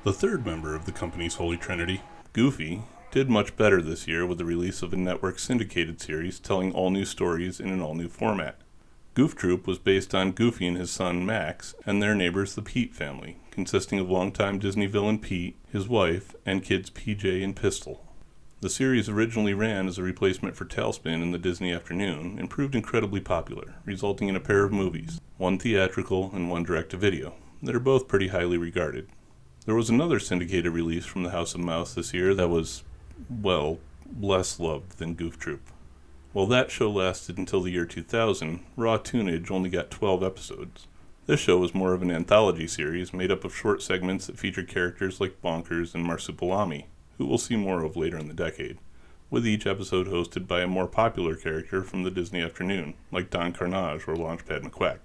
The third member of the company's Holy Trinity, Goofy, did much better this year with the release of a network syndicated series telling all new stories in an all-new format. Goof Troop was based on Goofy and his son Max and their neighbors the Pete family, consisting of longtime Disney villain Pete, his wife, and kids PJ and Pistol. The series originally ran as a replacement for Tailspin in the Disney Afternoon and proved incredibly popular, resulting in a pair of movies, one theatrical and one direct-to-video, that are both pretty highly regarded. There was another syndicated release from the House of Mouse this year that was, well, less loved than Goof Troop. While that show lasted until the year 2000, Raw Toonage only got 12 episodes. This show was more of an anthology series made up of short segments that featured characters like Bonkers and Marsupilami, who we'll see more of later in the decade, with each episode hosted by a more popular character from the Disney Afternoon, like Don Carnage or Launchpad McQuack.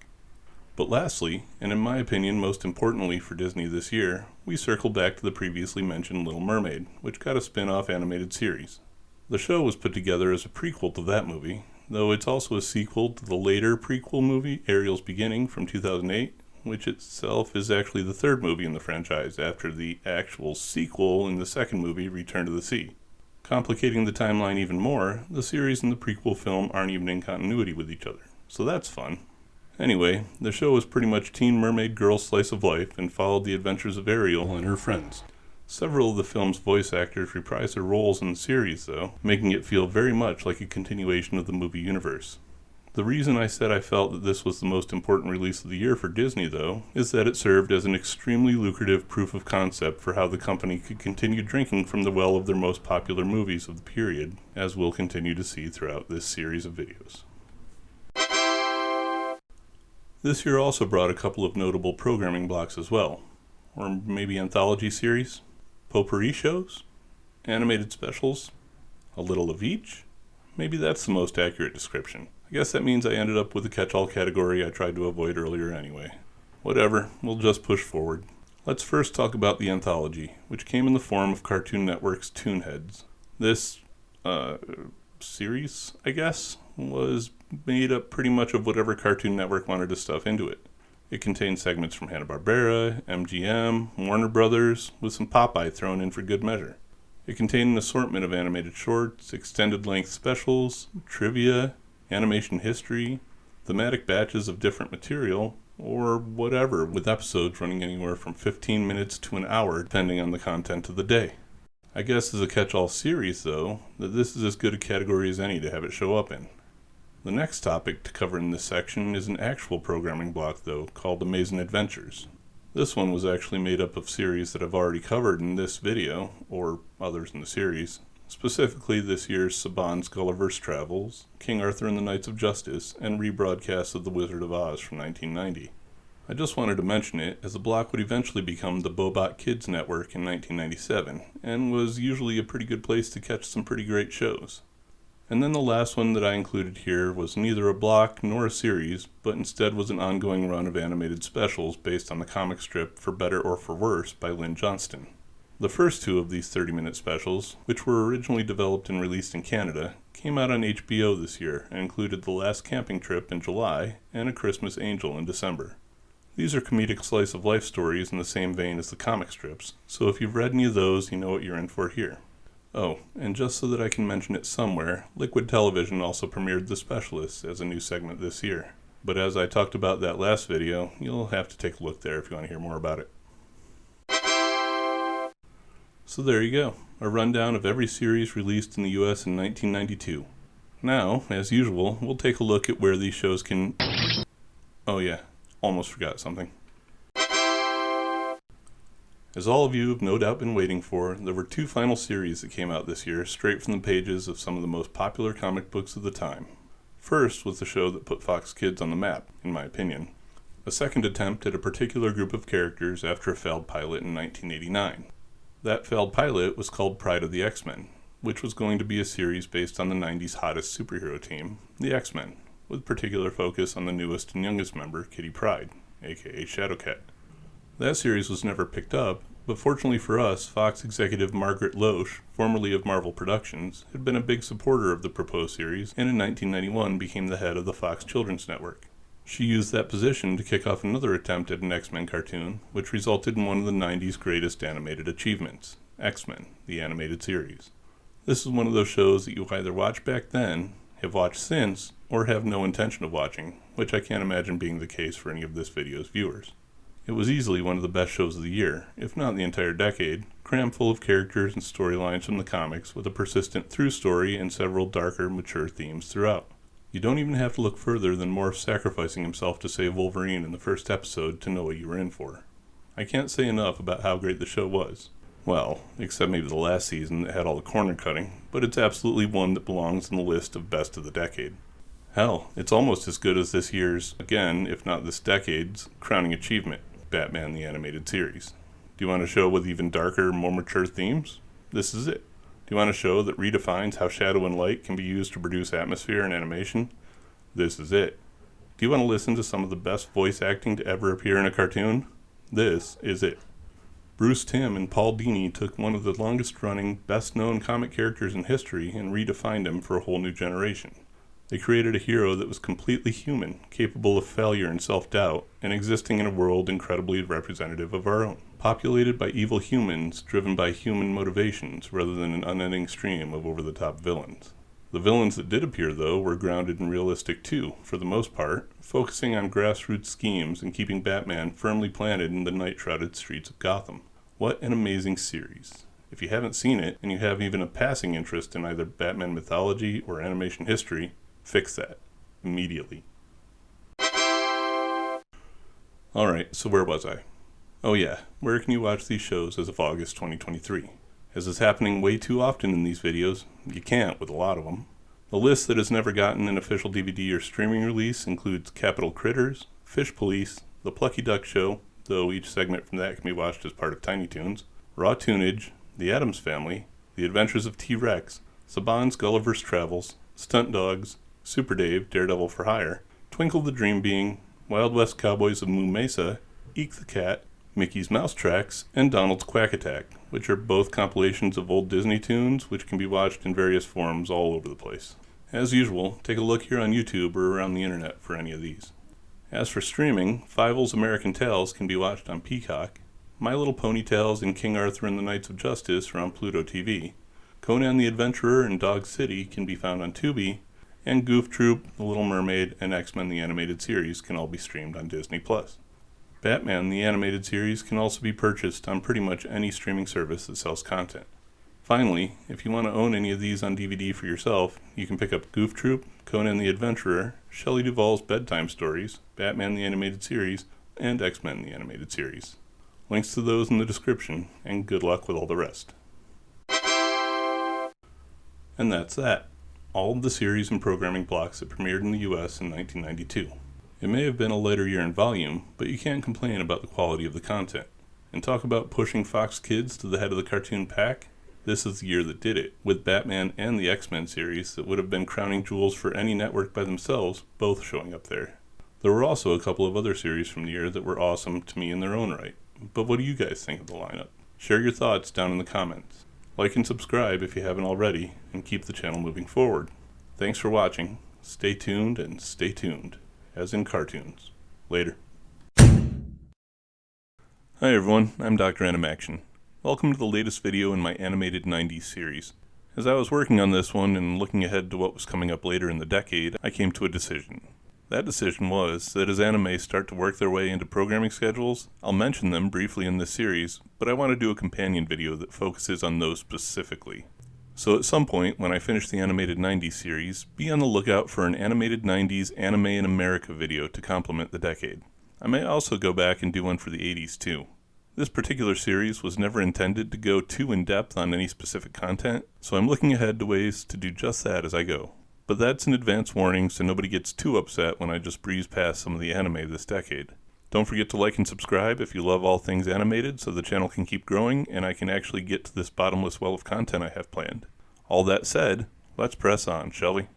But lastly, and in my opinion most importantly for Disney this year, we circle back to the previously mentioned Little Mermaid, which got a spin-off animated series. The show was put together as a prequel to that movie, though it's also a sequel to the later prequel movie Ariel's Beginning from 2008, which itself is actually the third movie in the franchise after the actual sequel in the second movie Return to the Sea. Complicating the timeline even more, the series and the prequel film aren't even in continuity with each other, so that's fun. Anyway, the show was pretty much teen mermaid girl slice of life and followed the adventures of Ariel and her friends. Several of the film's voice actors reprised their roles in the series, though, making it feel very much like a continuation of the movie universe. The reason I said I felt that this was the most important release of the year for Disney, though, is that it served as an extremely lucrative proof of concept for how the company could continue drinking from the well of their most popular movies of the period, as we'll continue to see throughout this series of videos. This year also brought a couple of notable programming blocks as well, or maybe anthology series, potpourri shows, animated specials, a little of each. Maybe that's the most accurate description. I guess that means I ended up with the catch-all category I tried to avoid earlier anyway. Whatever, we'll just push forward. Let's first talk about the anthology, which came in the form of Cartoon Network's Toonheads. This, series, I guess, was made up pretty much of whatever Cartoon Network wanted to stuff into it. It contained segments from Hanna-Barbera, MGM, Warner Brothers, with some Popeye thrown in for good measure. It contained an assortment of animated shorts, extended-length specials, trivia, animation history, thematic batches of different material, or whatever, with episodes running anywhere from 15 minutes to an hour, depending on the content of the day. I guess as a catch-all series, though, that this is as good a category as any to have it show up in. The next topic to cover in this section is an actual programming block, though, called Amazing Adventures. This one was actually made up of series that I've already covered in this video, or others in the series, specifically this year's Saban's Gulliver's Travels, King Arthur and the Knights of Justice, and rebroadcasts of The Wizard of Oz from 1990. I just wanted to mention it, as the block would eventually become the Bobot Kids Network in 1997, and was usually a pretty good place to catch some pretty great shows. And then the last one that I included here was neither a block nor a series, but instead was an ongoing run of animated specials based on the comic strip For Better or For Worse by Lynn Johnston. The first two of these 30-minute specials, which were originally developed and released in Canada, came out on HBO this year and included The Last Camping Trip in July and A Christmas Angel in December. These are comedic slice-of-life stories in the same vein as the comic strips, so if you've read any of those, you know what you're in for here. Oh, and just so that I can mention it somewhere, Liquid Television also premiered The Specialists as a new segment this year. But as I talked about that last video, you'll have to take a look there if you want to hear more about it. So there you go, a rundown of every series released in the US in 1992. Now, as usual, we'll take a look at where these shows can... Oh yeah, almost forgot something. As all of you have no doubt been waiting for, there were two final series that came out this year straight from the pages of some of the most popular comic books of the time. First was the show that put Fox Kids on the map, in my opinion. A second attempt at a particular group of characters after a failed pilot in 1989. That failed pilot was called Pride of the X-Men, which was going to be a series based on the 90s hottest superhero team, the X-Men, with particular focus on the newest and youngest member, Kitty Pryde, aka Shadowcat. That series was never picked up, but fortunately for us, Fox executive Margaret Loesch, formerly of Marvel Productions, had been a big supporter of the proposed series and in 1991 became the head of the Fox Children's Network. She used that position to kick off another attempt at an X-Men cartoon, which resulted in one of the 90s greatest animated achievements, X-Men, the animated series. This is one of those shows that you either watched back then, have watched since, or have no intention of watching, which I can't imagine being the case for any of this video's viewers. It was easily one of the best shows of the year, if not the entire decade, crammed full of characters and storylines from the comics with a persistent through story and several darker, mature themes throughout. You don't even have to look further than Morph sacrificing himself to save Wolverine in the first episode to know what you were in for. I can't say enough about how great the show was. Well, except maybe the last season that had all the corner cutting, but it's absolutely one that belongs in the list of best of the decade. Hell, it's almost as good as this year's, again, if not this decade's, crowning achievement, Batman the Animated Series. Do you want a show with even darker, more mature themes? This is it. Do you want a show that redefines how shadow and light can be used to produce atmosphere and animation? This is it. Do you want to listen to some of the best voice acting to ever appear in a cartoon? This is it. Bruce Timm and Paul Dini took one of the longest-running, best-known comic characters in history and redefined him for a whole new generation. They created a hero that was completely human, capable of failure and self-doubt, and existing in a world incredibly representative of our own. Populated by evil humans, driven by human motivations, rather than an unending stream of over-the-top villains. The villains that did appear, though, were grounded and realistic too, for the most part, focusing on grassroots schemes and keeping Batman firmly planted in the night-shrouded streets of Gotham. What an amazing series. If you haven't seen it, and you have even a passing interest in either Batman mythology or animation history, fix that. Immediately. Alright, so where was I? Oh yeah, where can you watch these shows as of August 2023? As is happening way too often in these videos, you can't with a lot of them. The list that has never gotten an official DVD or streaming release includes Capital Critters, Fish Police, The Plucky Duck Show, though each segment from that can be watched as part of Tiny Toons, Raw Toonage, The Addams Family, The Adventures of T-Rex, Saban's Gulliver's Travels, Stunt Dogs, Super Dave, Daredevil for Hire, Twinkle the Dream Being, Wild West Cowboys of Moo Mesa, Eek the Cat, Mickey's Mouse Tracks, and Donald's Quack Attack, which are both compilations of old Disney tunes which can be watched in various forms all over the place. As usual, take a look here on YouTube or around the internet for any of these. As for streaming, Fievel's American Tales can be watched on Peacock, My Little Pony Tales and King Arthur and the Knights of Justice are on Pluto TV, Conan the Adventurer and Dog City can be found on Tubi, and Goof Troop, The Little Mermaid, and X-Men the Animated Series can all be streamed on Disney+. Batman the Animated Series can also be purchased on pretty much any streaming service that sells content. Finally, if you want to own any of these on DVD for yourself, you can pick up Goof Troop, Conan the Adventurer, Shelley Duvall's Bedtime Stories, Batman the Animated Series, and X-Men the Animated Series. Links to those in the description, and good luck with all the rest. And that's that. All of the series and programming blocks that premiered in the US in 1992. It may have been a lighter year in volume, but you can't complain about the quality of the content. And talk about pushing Fox Kids to the head of the cartoon pack, this is the year that did it, with Batman and the X-Men series that would have been crowning jewels for any network by themselves, both showing up there. There were also a couple of other series from the year that were awesome to me in their own right. But what do you guys think of the lineup? Share your thoughts down in the comments. Like and subscribe if you haven't already, and keep the channel moving forward. Thanks for watching. Stay tuned and stay tuned, as in cartoons. Later. Hi everyone, I'm Dr.Animaction. Welcome to the latest video in my animated 90s series. As I was working on this one and looking ahead to what was coming up later in the decade, I came to a decision. That decision was that as anime start to work their way into programming schedules, I'll mention them briefly in this series, but I want to do a companion video that focuses on those specifically. So at some point, when I finish the animated 90s series, be on the lookout for an animated 90s Anime in America video to complement the decade. I may also go back and do one for the 80s too. This particular series was never intended to go too in-depth on any specific content, so I'm looking ahead to ways to do just that as I go. But that's an advance warning so nobody gets too upset when I just breeze past some of the anime this decade. Don't forget to like and subscribe if you love all things animated so the channel can keep growing and I can actually get to this bottomless well of content I have planned. All that said, let's press on, shall we?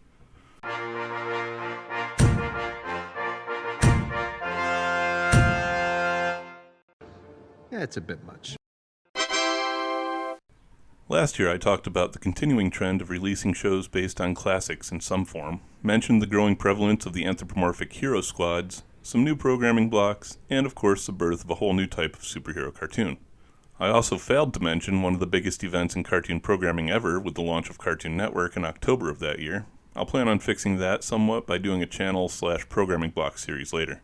Yeah, it's a bit much. Last year I talked about the continuing trend of releasing shows based on classics in some form, mentioned the growing prevalence of the anthropomorphic hero squads, some new programming blocks, and of course the birth of a whole new type of superhero cartoon. I also failed to mention one of the biggest events in cartoon programming ever with the launch of Cartoon Network in October of that year. I'll plan on fixing that somewhat by doing a channel/programming block series later.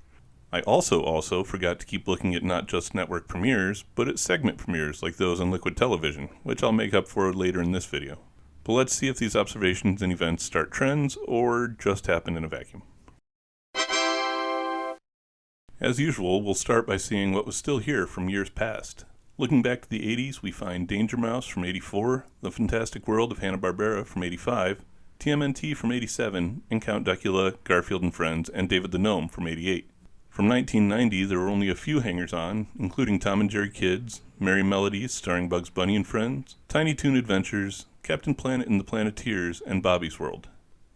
I also forgot to keep looking at not just network premieres, but at segment premieres like those on Liquid Television, which I'll make up for later in this video. But let's see if these observations and events start trends, or just happen in a vacuum. As usual, we'll start by seeing what was still here from years past. Looking back to the 80s, we find Danger Mouse from 84, The Fantastic World of Hanna-Barbera from 85, TMNT from 87, and Count Duckula, Garfield and Friends, and David the Gnome from 88. From 1990, there were only a few hangers-on, including Tom and Jerry Kids, Merry Melodies starring Bugs Bunny and Friends, Tiny Toon Adventures, Captain Planet and the Planeteers, and Bobby's World.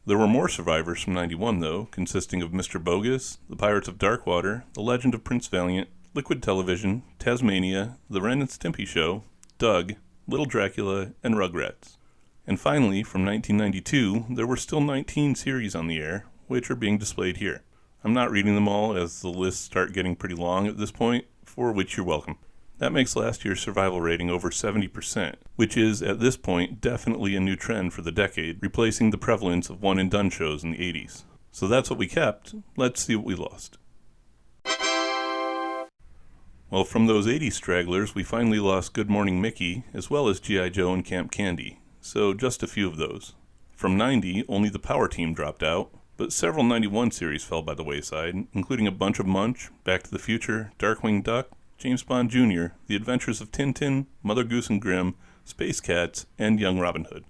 There were more survivors from 91, though, consisting of Mr. Bogus, The Pirates of Darkwater, The Legend of Prince Valiant, Liquid Television, Tasmania, The Ren and Stimpy Show, Doug, Little Dracula, and Rugrats. And finally, from 1992, there were still 19 series on the air, which are being displayed here. I'm not reading them all as the lists start getting pretty long at this point, for which you're welcome. That makes last year's survival rating over 70%, which is, at this point, definitely a new trend for the decade, replacing the prevalence of one-and-done shows in the 80s. So that's what we kept. Let's see what we lost. Well, from those 80s stragglers, we finally lost Good Morning Mickey, as well as G.I. Joe and Camp Candy, so just a few of those. From 90, only the Power Team dropped out, but several 91 series fell by the wayside, including a bunch of Munch, Back to the Future, Darkwing Duck, James Bond Jr., The Adventures of Tintin, Mother Goose and Grimm, Space Cats, and Young Robin Hood.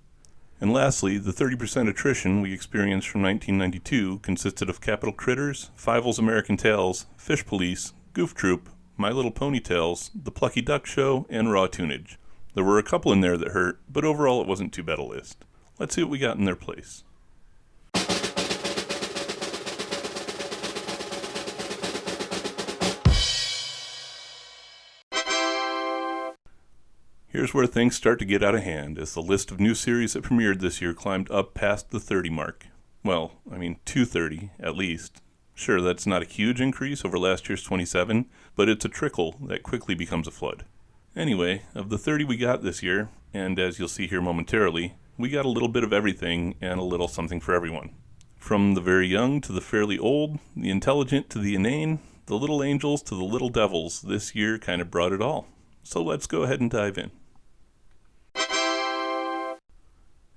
And lastly, the 30% attrition we experienced from 1992 consisted of Capital Critters, Fievel's American Tales, Fish Police, Goof Troop, My Little Pony Tales, The Plucky Duck Show, and Raw Tunage. There were a couple in there that hurt, but overall it wasn't too bad a list. Let's see what we got in their place. Here's where things start to get out of hand, as the list of new series that premiered this year climbed up past the 30 mark. Well, 230, at least. Sure, that's not a huge increase over last year's 27, but it's a trickle that quickly becomes a flood. Anyway, of the 30 we got this year, and as you'll see here momentarily, we got a little bit of everything and a little something for everyone. From the very young to the fairly old, the intelligent to the inane, the little angels to the little devils, this year kind of brought it all. So let's go ahead and dive in.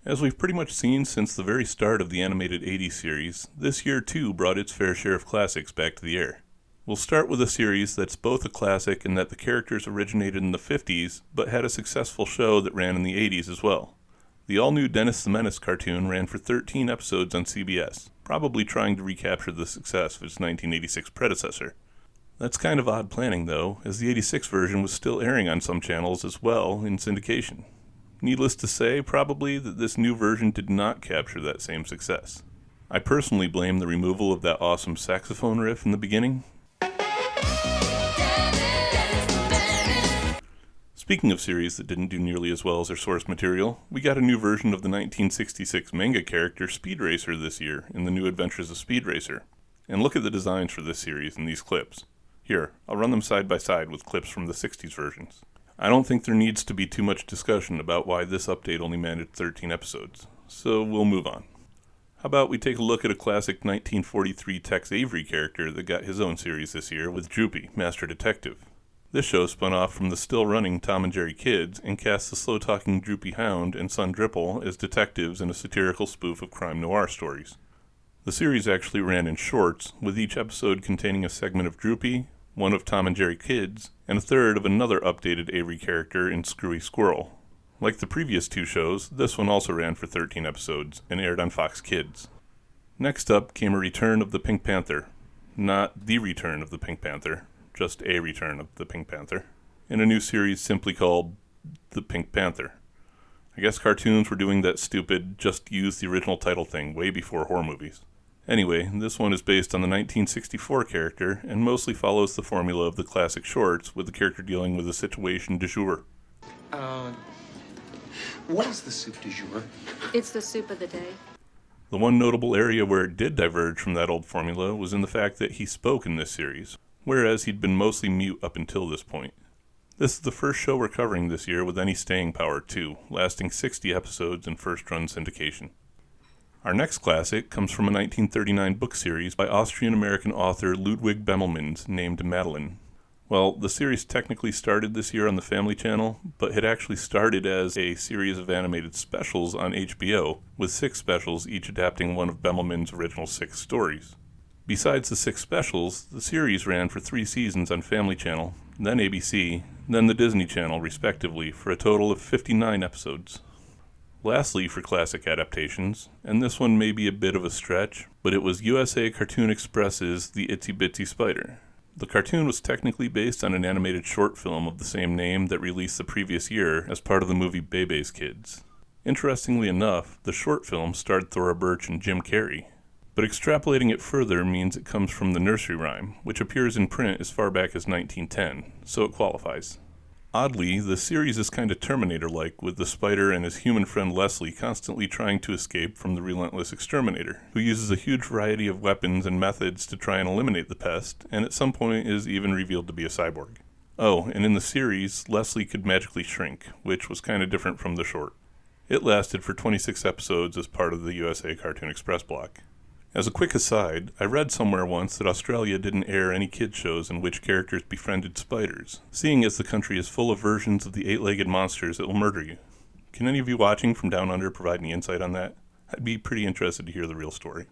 As we've pretty much seen since the very start of the animated 80s series, this year too brought its fair share of classics back to the air. We'll start with a series that's both a classic in that the characters originated in the 50s, but had a successful show that ran in the 80s as well. The all-new Dennis the Menace cartoon ran for 13 episodes on CBS, probably trying to recapture the success of its 1986 predecessor. That's kind of odd planning though, as the 86 version was still airing on some channels as well in syndication. Needless to say, probably, that this new version did not capture that same success. I personally blame the removal of that awesome saxophone riff in the beginning. Speaking of series that didn't do nearly as well as their source material, we got a new version of the 1966 manga character Speed Racer this year in the New Adventures of Speed Racer. And look at the designs for this series in these clips. Here, I'll run them side by side with clips from the 60s versions. I don't think there needs to be too much discussion about why this update only managed 13 episodes, so we'll move on. How about we take a look at a classic 1943 Tex Avery character that got his own series this year with Droopy, Master Detective. This show spun off from the still-running Tom and Jerry Kids and cast the slow-talking Droopy Hound and Son Dripple as detectives in a satirical spoof of crime noir stories. The series actually ran in shorts, with each episode containing a segment of Droopy, one of Tom and Jerry Kids, and a third of another updated Avery character in Screwy Squirrel. Like the previous two shows, this one also ran for 13 episodes and aired on Fox Kids. Next up came a return of the Pink Panther. Not the return of the Pink Panther, just a return of the Pink Panther, in a new series simply called The Pink Panther. I guess cartoons were doing that stupid just use the original title thing way before horror movies. Anyway, this one is based on the 1964 character and mostly follows the formula of the classic shorts, with the character dealing with a situation du jour. What is the soup du jour? It's the soup of the day. The one notable area where it did diverge from that old formula was in the fact that he spoke in this series, whereas he'd been mostly mute up until this point. This is the first show we're covering this year with any staying power, too, lasting 60 episodes in first-run syndication. Our next classic comes from a 1939 book series by Austrian-American author Ludwig Bemelmans named Madeline. Well, the series technically started this year on the Family Channel, but had actually started as a series of animated specials on HBO, with 6 specials each adapting one of Bemelmans' original 6 stories. Besides the 6 specials, the series ran for 3 seasons on Family Channel, then ABC, then the Disney Channel, respectively, for a total of 59 episodes. Lastly, for classic adaptations, and this one may be a bit of a stretch, but it was USA Cartoon Express's The Itsy Bitsy Spider. The cartoon was technically based on an animated short film of the same name that released the previous year as part of the movie Bebe's Kids. Interestingly enough, the short film starred Thora Birch and Jim Carrey, but extrapolating it further means it comes from the nursery rhyme, which appears in print as far back as 1910, so it qualifies. Oddly, the series is kind of Terminator-like, with the spider and his human friend Leslie constantly trying to escape from the relentless exterminator, who uses a huge variety of weapons and methods to try and eliminate the pest, and at some point is even revealed to be a cyborg. Oh, and in the series, Leslie could magically shrink, which was kind of different from the short. It lasted for 26 episodes as part of the USA Cartoon Express block. As a quick aside, I read somewhere once that Australia didn't air any kids shows in which characters befriended spiders, seeing as the country is full of versions of the 8-legged monsters that will murder you. Can any of you watching from down under provide any insight on that? I'd be pretty interested to hear the real story.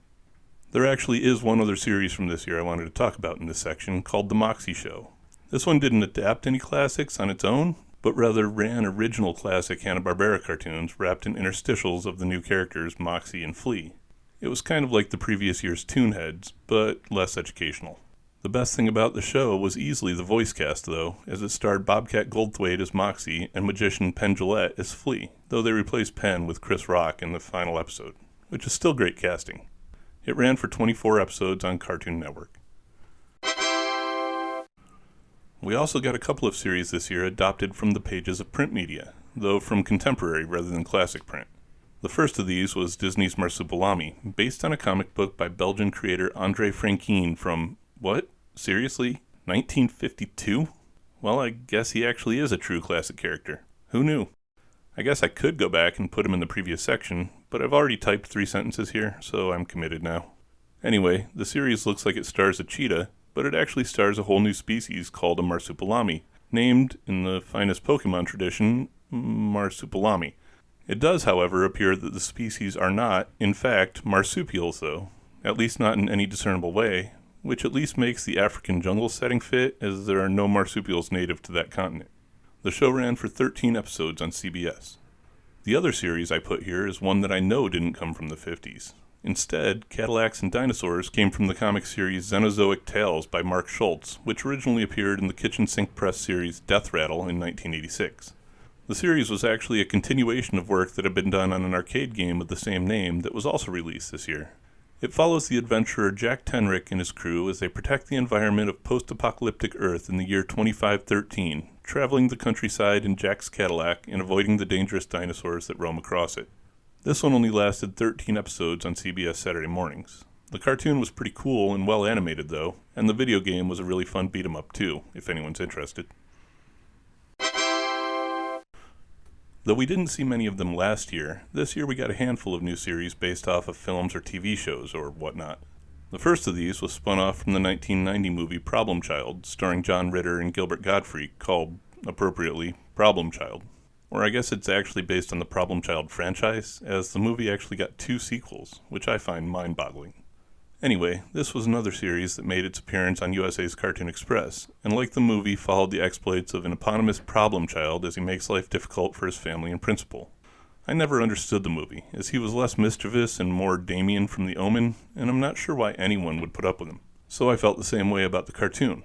There actually is one other series from this year I wanted to talk about in this section, called The Moxie Show. This one didn't adapt any classics on its own, but rather ran original classic Hanna-Barbera cartoons wrapped in interstitials of the new characters Moxie and Flea. It was kind of like the previous year's Toonheads, but less educational. The best thing about the show was easily the voice cast, though, as it starred Bobcat Goldthwait as Moxie and magician Penn Jillette as Flea, though they replaced Penn with Chris Rock in the final episode, which is still great casting. It ran for 24 episodes on Cartoon Network. We also got a couple of series this year adopted from the pages of print media, though from contemporary rather than classic print. The first of these was Disney's Marsupilami, based on a comic book by Belgian creator André Franquin from, what? Seriously? 1952? Well, I guess he actually is a true classic character. Who knew? I guess I could go back and put him in the previous section, but I've already typed 3 sentences here, so I'm committed now. Anyway, the series looks like it stars a cheetah, but it actually stars a whole new species called a Marsupilami, named, in the finest Pokemon tradition, Marsupilami. It does, however, appear that the species are not, in fact, marsupials, though, at least not in any discernible way, which at least makes the African jungle setting fit, as there are no marsupials native to that continent. The show ran for 13 episodes on CBS. The other series I put here is one that I know didn't come from the 50s. Instead, Cadillacs and Dinosaurs came from the comic series Xenozoic Tales by Mark Schultz, which originally appeared in the kitchen sink press series Death Rattle in 1986. The series was actually a continuation of work that had been done on an arcade game of the same name that was also released this year. It follows the adventurer Jack Tenrick and his crew as they protect the environment of post-apocalyptic Earth in the year 2513, traveling the countryside in Jack's Cadillac and avoiding the dangerous dinosaurs that roam across it. This one only lasted 13 episodes on CBS Saturday mornings. The cartoon was pretty cool and well animated though, and the video game was a really fun beat-em-up too, if anyone's interested. Though we didn't see many of them last year, this year we got a handful of new series based off of films or TV shows or whatnot. The first of these was spun off from the 1990 movie Problem Child, starring John Ritter and Gilbert Gottfried, called, appropriately, Problem Child. Or I guess it's actually based on the Problem Child franchise, as the movie actually got 2 sequels, which I find mind-boggling. Anyway, this was another series that made its appearance on USA's Cartoon Express, and like the movie, followed the exploits of an eponymous problem child as he makes life difficult for his family and principal. I never understood the movie, as he was less mischievous and more Damien from The Omen, and I'm not sure why anyone would put up with him. So I felt the same way about the cartoon.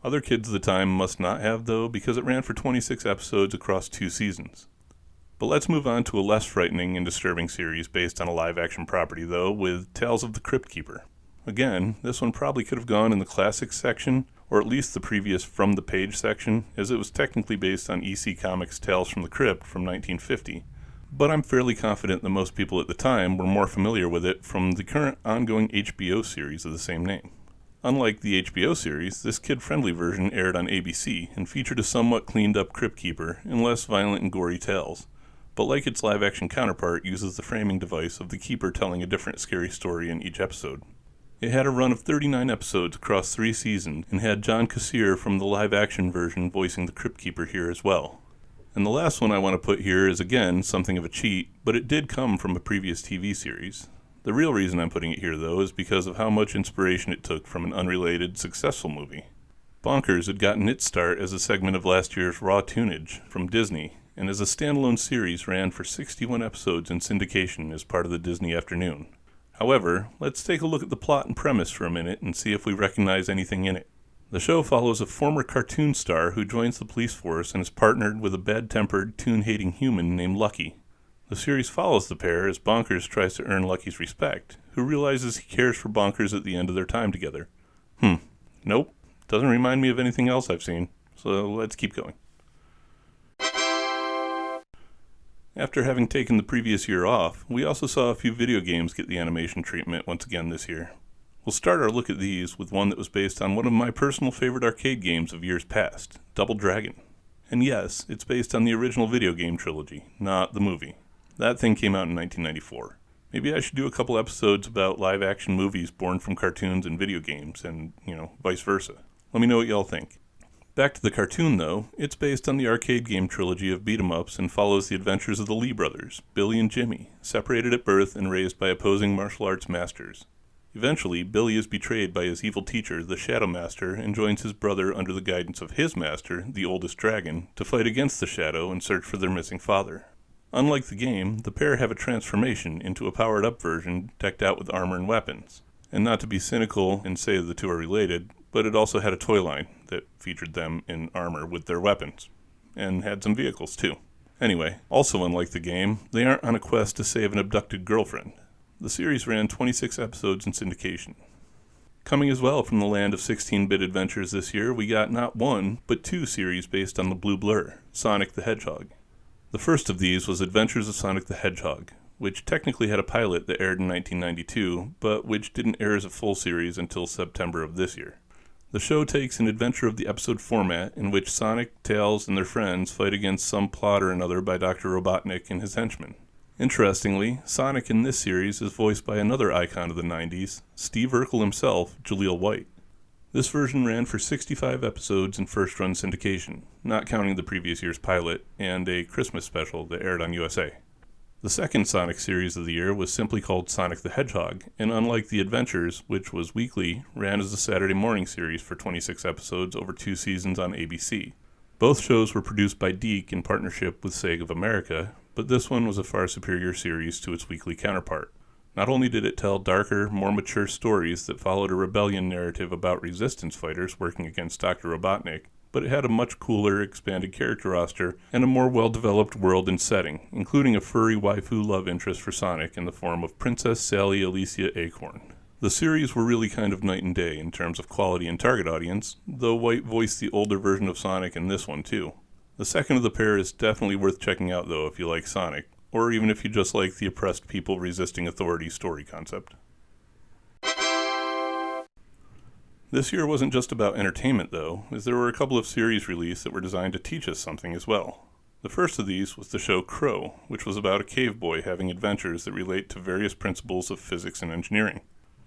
Other kids of the time must not have, though, because it ran for 26 episodes across 2 seasons. But let's move on to a less frightening and disturbing series based on a live-action property, though, with Tales of the Crypt Keeper. Again, this one probably could have gone in the Classics section, or at least the previous From the Page section, as it was technically based on EC Comics' Tales from the Crypt from 1950. But I'm fairly confident that most people at the time were more familiar with it from the current ongoing HBO series of the same name. Unlike the HBO series, this kid-friendly version aired on ABC and featured a somewhat cleaned-up Crypt Keeper and less violent and gory tales, but like its live-action counterpart, uses the framing device of the Keeper telling a different scary story in each episode. It had a run of 39 episodes across 3 seasons, and had John Kassir from the live-action version voicing the Crypt Keeper here as well. And the last one I want to put here is again something of a cheat, but it did come from a previous TV series. The real reason I'm putting it here though is because of how much inspiration it took from an unrelated, successful movie. Bonkers had gotten its start as a segment of last year's Raw Tunage from Disney, and as a standalone series ran for 61 episodes in syndication as part of the Disney Afternoon. However, let's take a look at the plot and premise for a minute and see if we recognize anything in it. The show follows a former cartoon star who joins the police force and is partnered with a bad-tempered, tune-hating human named Lucky. The series follows the pair as Bonkers tries to earn Lucky's respect, who realizes he cares for Bonkers at the end of their time together. Nope, doesn't remind me of anything else I've seen, so let's keep going. After having taken the previous year off, we also saw a few video games get the animation treatment once again this year. We'll start our look at these with one that was based on one of my personal favorite arcade games of years past, Double Dragon. And yes, it's based on the original video game trilogy, not the movie. That thing came out in 1994. Maybe I should do a couple episodes about live-action movies born from cartoons and video games, and, vice versa. Let me know what y'all think. Back to the cartoon, though, it's based on the arcade game trilogy of beat-em-ups and follows the adventures of the Lee brothers, Billy and Jimmy, separated at birth and raised by opposing martial arts masters. Eventually, Billy is betrayed by his evil teacher, the Shadow Master, and joins his brother under the guidance of his master, the Oldest Dragon, to fight against the Shadow and search for their missing father. Unlike the game, the pair have a transformation into a powered-up version decked out with armor and weapons. And not to be cynical and say the two are related, but it also had a toy line that featured them in armor with their weapons, and had some vehicles too. Anyway, also unlike the game, they aren't on a quest to save an abducted girlfriend. The series ran 26 episodes in syndication. Coming as well from the land of 16-bit adventures this year, we got not one, but 2 series based on the Blue Blur, Sonic the Hedgehog. The first of these was Adventures of Sonic the Hedgehog, which technically had a pilot that aired in 1992, but which didn't air as a full series until September of this year. The show takes an adventure of the episode format in which Sonic, Tails, and their friends fight against some plot or another by Dr. Robotnik and his henchmen. Interestingly, Sonic in this series is voiced by another icon of the 90s, Steve Urkel himself, Jaleel White. This version ran for 65 episodes in first-run syndication, not counting the previous year's pilot and a Christmas special that aired on USA. The second Sonic series of the year was simply called Sonic the Hedgehog, and unlike The Adventures, which was weekly, ran as a Saturday morning series for 26 episodes over 2 seasons on ABC. Both shows were produced by Deke in partnership with SEG of America, but this one was a far superior series to its weekly counterpart. Not only did it tell darker, more mature stories that followed a rebellion narrative about resistance fighters working against Dr. Robotnik, but but it had a much cooler, expanded character roster and a more well-developed world and setting, including a furry waifu love interest for Sonic in the form of Princess Sally Alicia Acorn. The series were really kind of night and day in terms of quality and target audience, though White voiced the older version of Sonic in this one too. The second of the pair is definitely worth checking out though if you like Sonic, or even if you just like the oppressed people resisting authority story concept. This year wasn't just about entertainment though, as there were a couple of series released that were designed to teach us something as well. The first of these was the show Crow, which was about a cave boy having adventures that relate to various principles of physics and engineering.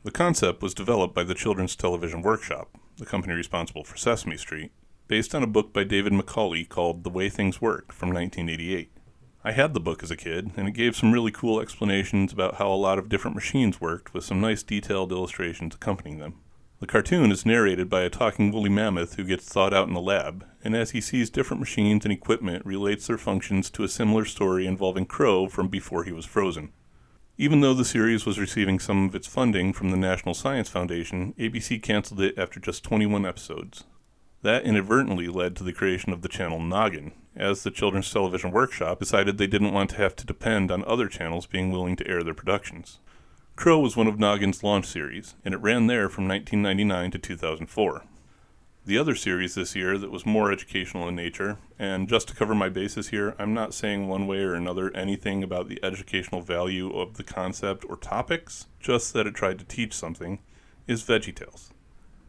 The concept was developed by the Children's Television Workshop, the company responsible for Sesame Street, based on a book by David Macaulay called The Way Things Work from 1988. I had the book as a kid, and it gave some really cool explanations about how a lot of different machines worked with some nice detailed illustrations accompanying them. The cartoon is narrated by a talking woolly mammoth who gets thawed out in a lab, and as he sees different machines and equipment, relates their functions to a similar story involving Crow from before he was frozen. Even though the series was receiving some of its funding from the National Science Foundation, ABC canceled it after just 21 episodes. That inadvertently led to the creation of the channel Noggin, as the Children's Television Workshop decided they didn't want to have to depend on other channels being willing to air their productions. Crow was one of Noggin's launch series, and it ran there from 1999 to 2004. The other series this year that was more educational in nature, and just to cover my bases here, I'm not saying one way or another anything about the educational value of the concept or topics, just that it tried to teach something, is VeggieTales.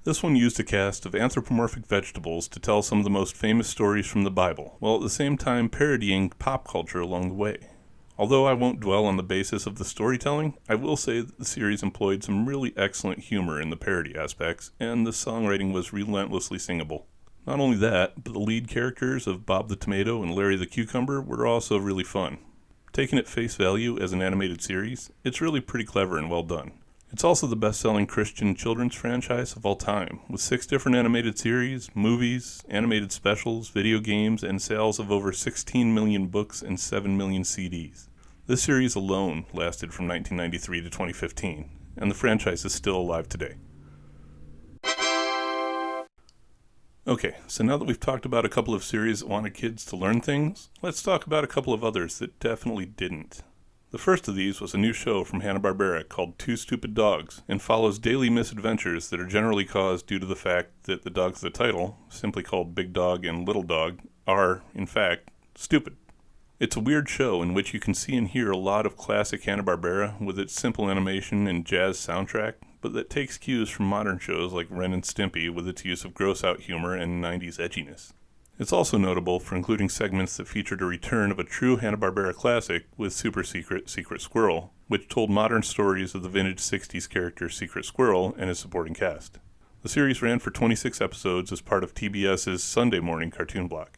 This one used a cast of anthropomorphic vegetables to tell some of the most famous stories from the Bible, while at the same time parodying pop culture along the way. Although I won't dwell on the basis of the storytelling, I will say that the series employed some really excellent humor in the parody aspects, and the songwriting was relentlessly singable. Not only that, but the lead characters of Bob the Tomato and Larry the Cucumber were also really fun. Taken at face value as an animated series, it's really pretty clever and well done. It's also the best-selling Christian children's franchise of all time, with 6 different animated series, movies, animated specials, video games, and sales of over 16 million books and 7 million CDs. This series alone lasted from 1993 to 2015, and the franchise is still alive today. Okay, so now that we've talked about a couple of series that wanted kids to learn things, let's talk about a couple of others that definitely didn't. The first of these was a new show from Hanna-Barbera called Two Stupid Dogs, and follows daily misadventures that are generally caused due to the fact that the dogs of the title, simply called Big Dog and Little Dog, are, in fact, stupid. It's a weird show in which you can see and hear a lot of classic Hanna-Barbera with its simple animation and jazz soundtrack, but that takes cues from modern shows like Ren and Stimpy with its use of gross-out humor and 90s edginess. It's also notable for including segments that featured a return of a true Hanna-Barbera classic with Super Secret Secret Squirrel, which told modern stories of the vintage 60s character Secret Squirrel and his supporting cast. The series ran for 26 episodes as part of TBS's Sunday morning cartoon block.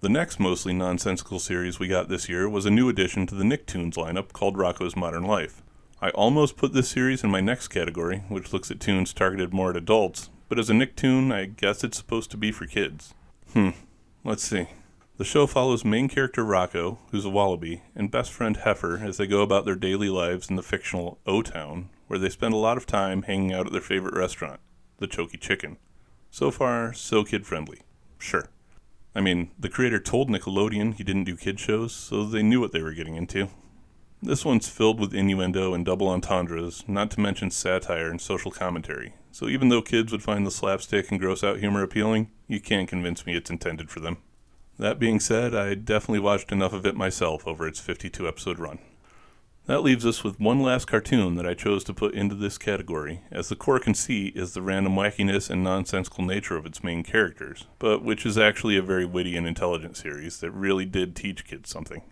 The next mostly nonsensical series we got this year was a new addition to the Nicktoons lineup called Rocko's Modern Life. I almost put this series in my next category, which looks at tunes targeted more at adults, but as a Nicktoon, I guess it's supposed to be for kids. Let's see. The show follows main character Rocco, who's a wallaby, and best friend Heifer as they go about their daily lives in the fictional O-Town, where they spend a lot of time hanging out at their favorite restaurant, the Choky Chicken. So far, so kid-friendly. Sure. I mean, the creator told Nickelodeon he didn't do kid shows, so they knew what they were getting into. This one's filled with innuendo and double entendres, not to mention satire and social commentary. So even though kids would find the slapstick and gross-out humor appealing, you can't convince me it's intended for them. That being said, I definitely watched enough of it myself over its 52-episode run. That leaves us with one last cartoon that I chose to put into this category, as the core conceit is the random wackiness and nonsensical nature of its main characters, but which is actually a very witty and intelligent series that really did teach kids something.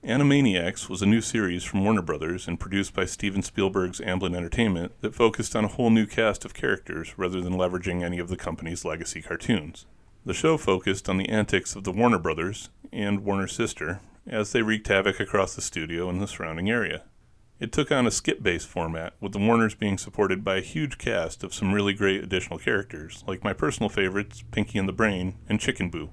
Animaniacs was a new series from Warner Brothers and produced by Steven Spielberg's Amblin Entertainment that focused on a whole new cast of characters rather than leveraging any of the company's legacy cartoons. The show focused on the antics of the Warner Brothers and Warner's sister as they wreaked havoc across the studio and the surrounding area. It took on a skit-based format, with the Warners being supported by a huge cast of some really great additional characters, like my personal favorites, Pinky and the Brain, and Chicken Boo.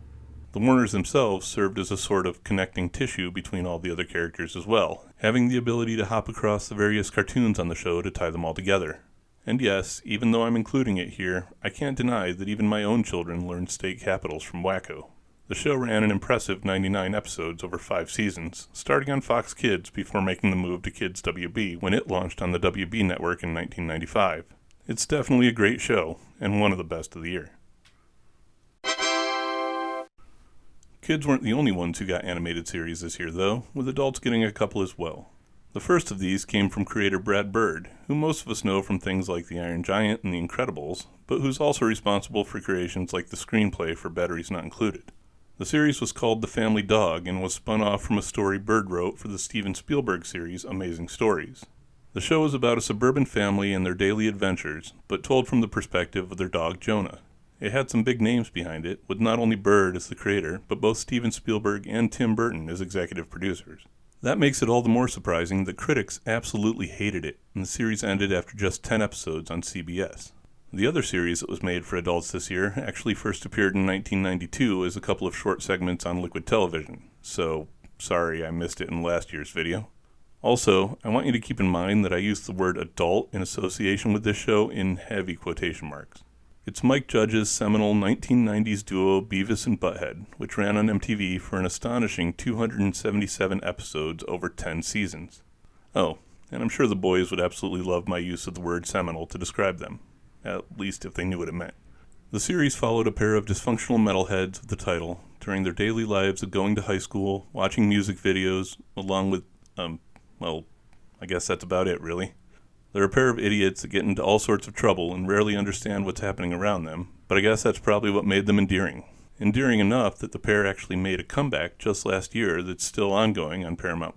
The Warners themselves served as a sort of connecting tissue between all the other characters as well, having the ability to hop across the various cartoons on the show to tie them all together. And yes, even though I'm including it here, I can't deny that even my own children learned state capitals from Wacko. The show ran an impressive 99 episodes over 5 seasons, starting on Fox Kids before making the move to Kids WB when it launched on the WB network in 1995. It's definitely a great show, and one of the best of the year. Kids weren't the only ones who got animated series this year, though, with adults getting a couple as well. The first of these came from creator Brad Bird, who most of us know from things like The Iron Giant and The Incredibles, but who's also responsible for creations like the screenplay for Batteries Not Included. The series was called The Family Dog and was spun off from a story Bird wrote for the Steven Spielberg series Amazing Stories. The show is about a suburban family and their daily adventures, but told from the perspective of their dog Jonah. It had some big names behind it, with not only Bird as the creator, but both Steven Spielberg and Tim Burton as executive producers. That makes it all the more surprising that critics absolutely hated it, and the series ended after just 10 episodes on CBS. The other series that was made for adults this year actually first appeared in 1992 as a couple of short segments on Liquid Television, so sorry I missed it in last year's video. Also, I want you to keep in mind that I used the word adult in association with this show in heavy quotation marks. It's Mike Judge's seminal 1990s duo Beavis and Butthead, which ran on MTV for an astonishing 277 episodes over 10 seasons. Oh, and I'm sure the boys would absolutely love my use of the word seminal to describe them, at least if they knew what it meant. The series followed a pair of dysfunctional metalheads of the title during their daily lives of going to high school, watching music videos, along with, well, I guess that's about it, really. They're a pair of idiots that get into all sorts of trouble and rarely understand what's happening around them, but I guess that's probably what made them endearing. Endearing enough that the pair actually made a comeback just last year that's still ongoing on Paramount+.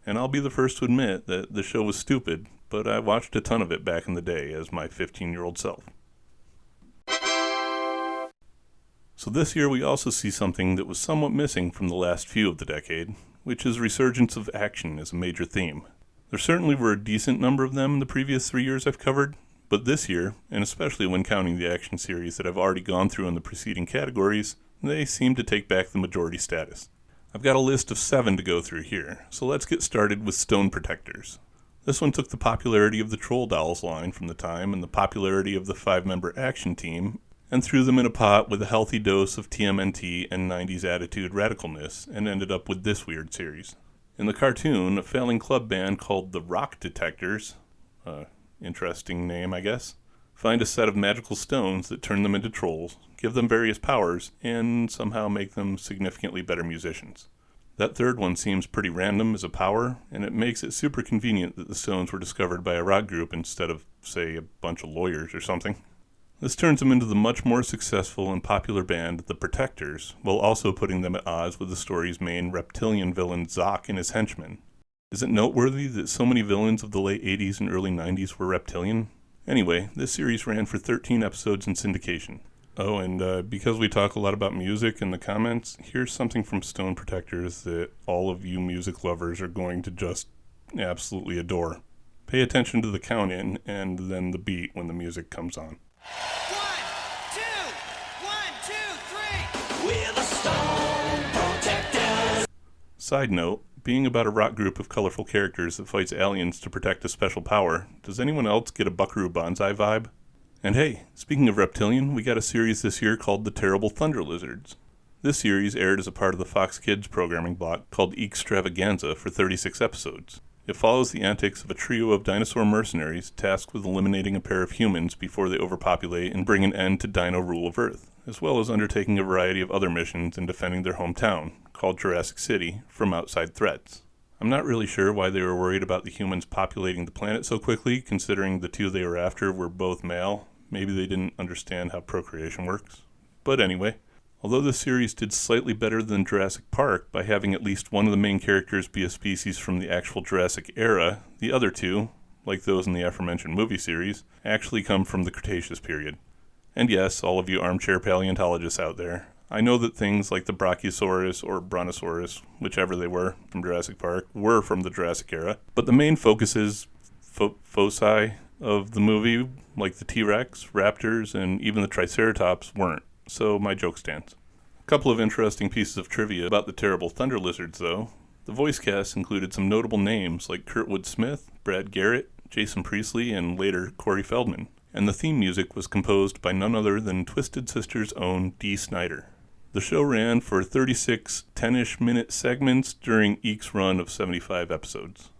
And I'll be the first to admit that the show was stupid, but I watched a ton of it back in the day as my 15-year-old self. So this year we also see something that was somewhat missing from the last few of the decade, which is resurgence of action as a major theme. There certainly were a decent number of them in the previous 3 years I've covered, but this year, and especially when counting the action series that I've already gone through in the preceding categories, they seem to take back the majority status. I've got a list of 7 to go through here, so let's get started with Stone Protectors. This one took the popularity of the Troll Dolls line from the time and the popularity of the 5-member action team and threw them in a pot with a healthy dose of TMNT and 90s attitude radicalness and ended up with this weird series. In the cartoon, a failing club band called the Rock Detectors, interesting name I guess, find a set of magical stones that turn them into trolls, give them various powers, and somehow make them significantly better musicians. That third one seems pretty random as a power, and it makes it super convenient that the stones were discovered by a rock group instead of, say, a bunch of lawyers or something. This turns them into the much more successful and popular band, The Protectors, while also putting them at odds with the story's main reptilian villain, Zoc, and his henchmen. Is it noteworthy that so many villains of the late 80s and early 90s were reptilian? Anyway, this series ran for 13 episodes in syndication. Oh, and because we talk a lot about music in the comments, here's something from Stone Protectors that all of you music lovers are going to just absolutely adore. Pay attention to the count-in and then the beat when the music comes on. 1, 2, 1, 2, 3. We're the Stone Protectors. Side note, being about a rock group of colorful characters that fights aliens to protect a special power, does anyone else get a Buckaroo Banzai vibe? And hey, speaking of reptilian, we got a series this year called The Terrible Thunder Lizards. This series aired as a part of the Fox Kids programming block called Extravaganza for 36 episodes. It follows the antics of a trio of dinosaur mercenaries tasked with eliminating a pair of humans before they overpopulate and bring an end to dino rule of Earth, as well as undertaking a variety of other missions and defending their hometown, called Jurassic City, from outside threats. I'm not really sure why they were worried about the humans populating the planet so quickly, considering the two they were after were both male. Maybe they didn't understand how procreation works. But anyway, although this series did slightly better than Jurassic Park by having at least one of the main characters be a species from the actual Jurassic era, the other two, like those in the aforementioned movie series, actually come from the Cretaceous period. And yes, all of you armchair paleontologists out there, I know that things like the Brachiosaurus or Brontosaurus, whichever they were from Jurassic Park, were from the Jurassic era, but the main focuses, foci of the movie, like the T-Rex, raptors, and even the Triceratops, weren't, so my joke stands. A couple of interesting pieces of trivia about the Terrible Thunder Lizards, though. The voice cast included some notable names like Kurtwood Smith, Brad Garrett, Jason Priestley, and later Corey Feldman. And the theme music was composed by none other than Twisted Sister's own Dee Snider. The show ran for 36 10-ish minute segments during each run of 75 episodes.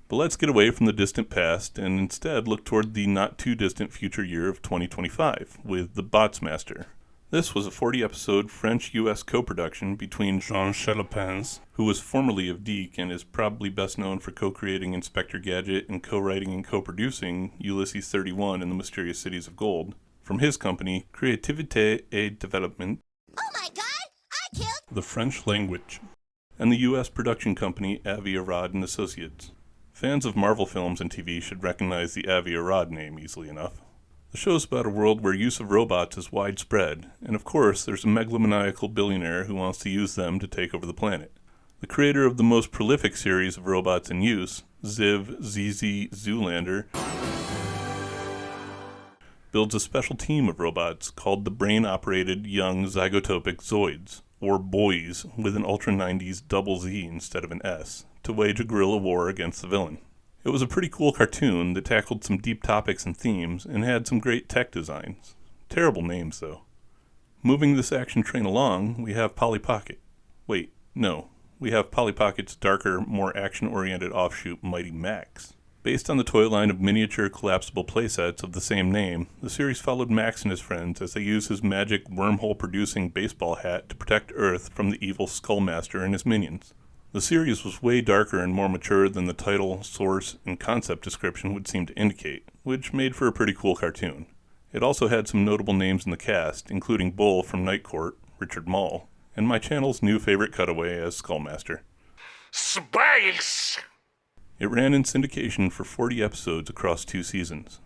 But let's get away from the distant past and instead look toward the not-too-distant future year of 2025 with The Botsmaster. This was a 40-episode French-U.S. co-production between Jean Chalepins, who was formerly of Deke and is probably best known for co-creating Inspector Gadget and co-writing and co-producing Ulysses 31 and the Mysterious Cities of Gold, from his company Créativité et Développement, Oh my god, I killed the French language, and the U.S. production company Avi Arad and Associates. Fans of Marvel films and TV should recognize the Avi Arad name easily enough. The show is about a world where use of robots is widespread, and of course there's a megalomaniacal billionaire who wants to use them to take over the planet. The creator of the most prolific series of robots in use, Ziv ZZ Zoolander, builds a special team of robots called the brain-operated young zygotopic Zoids, or boys with an Ultra 90s double Z instead of an S, to wage a guerrilla war against the villain. It was a pretty cool cartoon that tackled some deep topics and themes and had some great tech designs. Terrible names, though. Moving this action train along, we have Polly Pocket. Wait, no. We have Polly Pocket's darker, more action-oriented offshoot, Mighty Max. Based on the toy line of miniature collapsible playsets of the same name, the series followed Max and his friends as they used his magic wormhole-producing baseball hat to protect Earth from the evil Skullmaster and his minions. The series was way darker and more mature than the title, source, and concept description would seem to indicate, which made for a pretty cool cartoon. It also had some notable names in the cast, including Bull from Night Court, Richard Mall, and my channel's new favorite cutaway as Skullmaster. Space! It ran in syndication for 40 episodes across 2 seasons.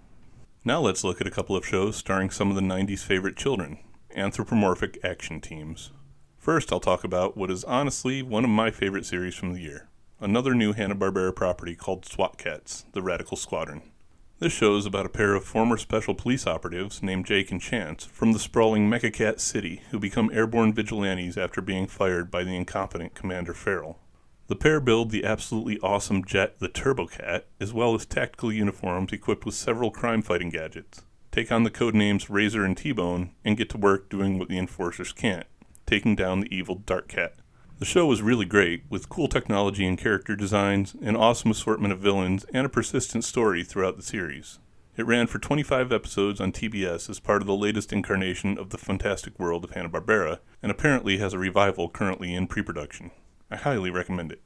Now let's look at a couple of shows starring some of the 90s favorite children, anthropomorphic action teams. First, I'll talk about what is honestly one of my favorite series from the year, another new Hanna-Barbera property called SWAT Cats, the Radical Squadron. This show is about a pair of former special police operatives named Jake and Chance from the sprawling Mecha Cat City who become airborne vigilantes after being fired by the incompetent Commander Farrell. The pair build the absolutely awesome jet, the Turbo Cat, as well as tactical uniforms equipped with several crime-fighting gadgets, take on the codenames Razor and T-Bone, and get to work doing what the Enforcers can't, taking down the evil Dark Cat. The show was really great, with cool technology and character designs, an awesome assortment of villains, and a persistent story throughout the series. It ran for 25 episodes on TBS as part of the latest incarnation of the fantastic world of Hanna-Barbera, and apparently has a revival currently in pre-production. I highly recommend it.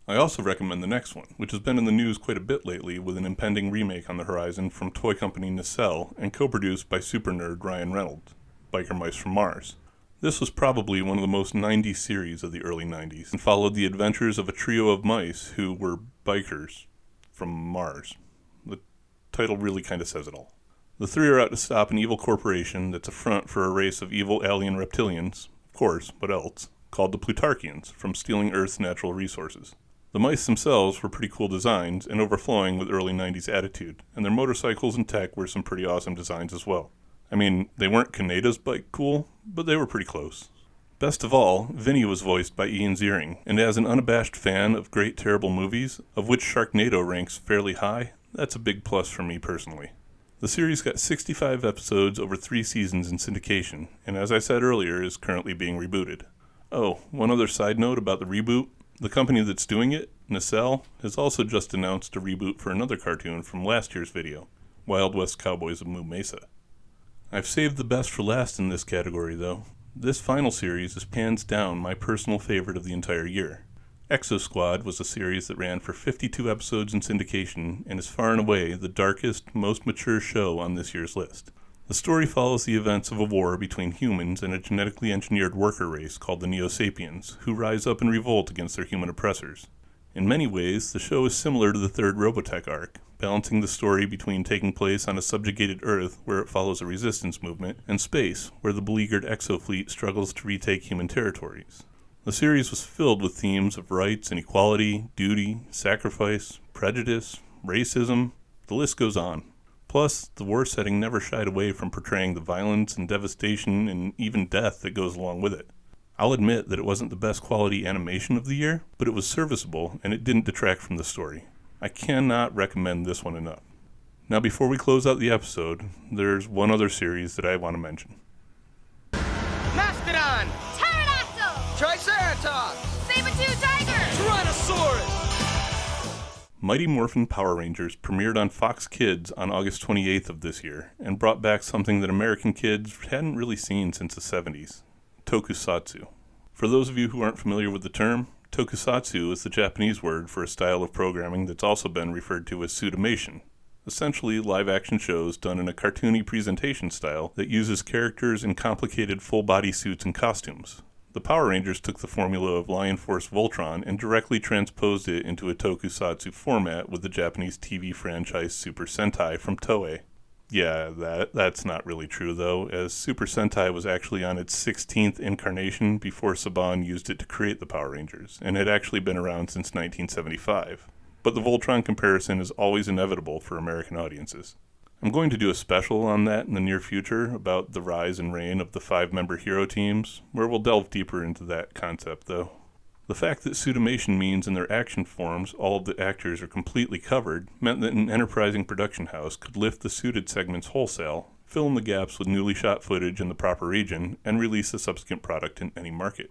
I also recommend the next one, which has been in the news quite a bit lately with an impending remake on the horizon from toy company Nacelle and co-produced by super nerd Ryan Reynolds, Biker Mice from Mars. This was probably one of the most 90s series of the early 90s and followed the adventures of a trio of mice who were bikers from Mars. The title really kind of says it all. The three are out to stop an evil corporation that's a front for a race of evil alien reptilians, of course, what else, called the Plutarchians, from stealing Earth's natural resources. The mice themselves were pretty cool designs and overflowing with early 90s attitude, and their motorcycles and tech were some pretty awesome designs as well. I mean, they weren't Kaneda's bike cool, but they were pretty close. Best of all, Vinny was voiced by Ian Ziering, and as an unabashed fan of great terrible movies, of which Sharknado ranks fairly high, that's a big plus for me personally. The series got 65 episodes over 3 seasons in syndication, and as I said earlier, is currently being rebooted. Oh, one other side note about the reboot. The company that's doing it, Nacelle, has also just announced a reboot for another cartoon from last year's video, Wild West Cowboys of Moo Mesa. I've saved the best for last in this category, though. This final series is hands down my personal favorite of the entire year. Exo Squad was a series that ran for 52 episodes in syndication and is far and away the darkest, most mature show on this year's list. The story follows the events of a war between humans and a genetically engineered worker race called the Neo-Sapiens, who rise up in revolt against their human oppressors. In many ways, the show is similar to the third Robotech arc, balancing the story between taking place on a subjugated Earth, where it follows a resistance movement, and space, where the beleaguered exofleet struggles to retake human territories. The series was filled with themes of rights and equality, duty, sacrifice, prejudice, racism, the list goes on. Plus, the war setting never shied away from portraying the violence and devastation and even death that goes along with it. I'll admit that it wasn't the best quality animation of the year, but it was serviceable and it didn't detract from the story. I cannot recommend this one enough. Now before we close out the episode, there's one other series that I want to mention. Mastodon! Pterodactyl! Triceratops! Saber-tooth tiger! Tyrannosaurus! Mighty Morphin Power Rangers premiered on Fox Kids on August 28th of this year, and brought back something that American kids hadn't really seen since the 70s, tokusatsu. For those of you who aren't familiar with the term, tokusatsu is the Japanese word for a style of programming that's also been referred to as suitimation, essentially live-action shows done in a cartoony presentation style that uses characters in complicated full-body suits and costumes. The Power Rangers took the formula of Lion Force Voltron and directly transposed it into a tokusatsu format with the Japanese TV franchise Super Sentai from Toei. Yeah, that's not really true though, as Super Sentai was actually on its 16th incarnation before Saban used it to create the Power Rangers, and had actually been around since 1975. But the Voltron comparison is always inevitable for American audiences. I'm going to do a special on that in the near future about the rise and reign of the 5-member hero teams, where we'll delve deeper into that concept though. The fact that suitimation means in their action forms all of the actors are completely covered meant that an enterprising production house could lift the suited segments wholesale, fill in the gaps with newly shot footage in the proper region, and release a subsequent product in any market.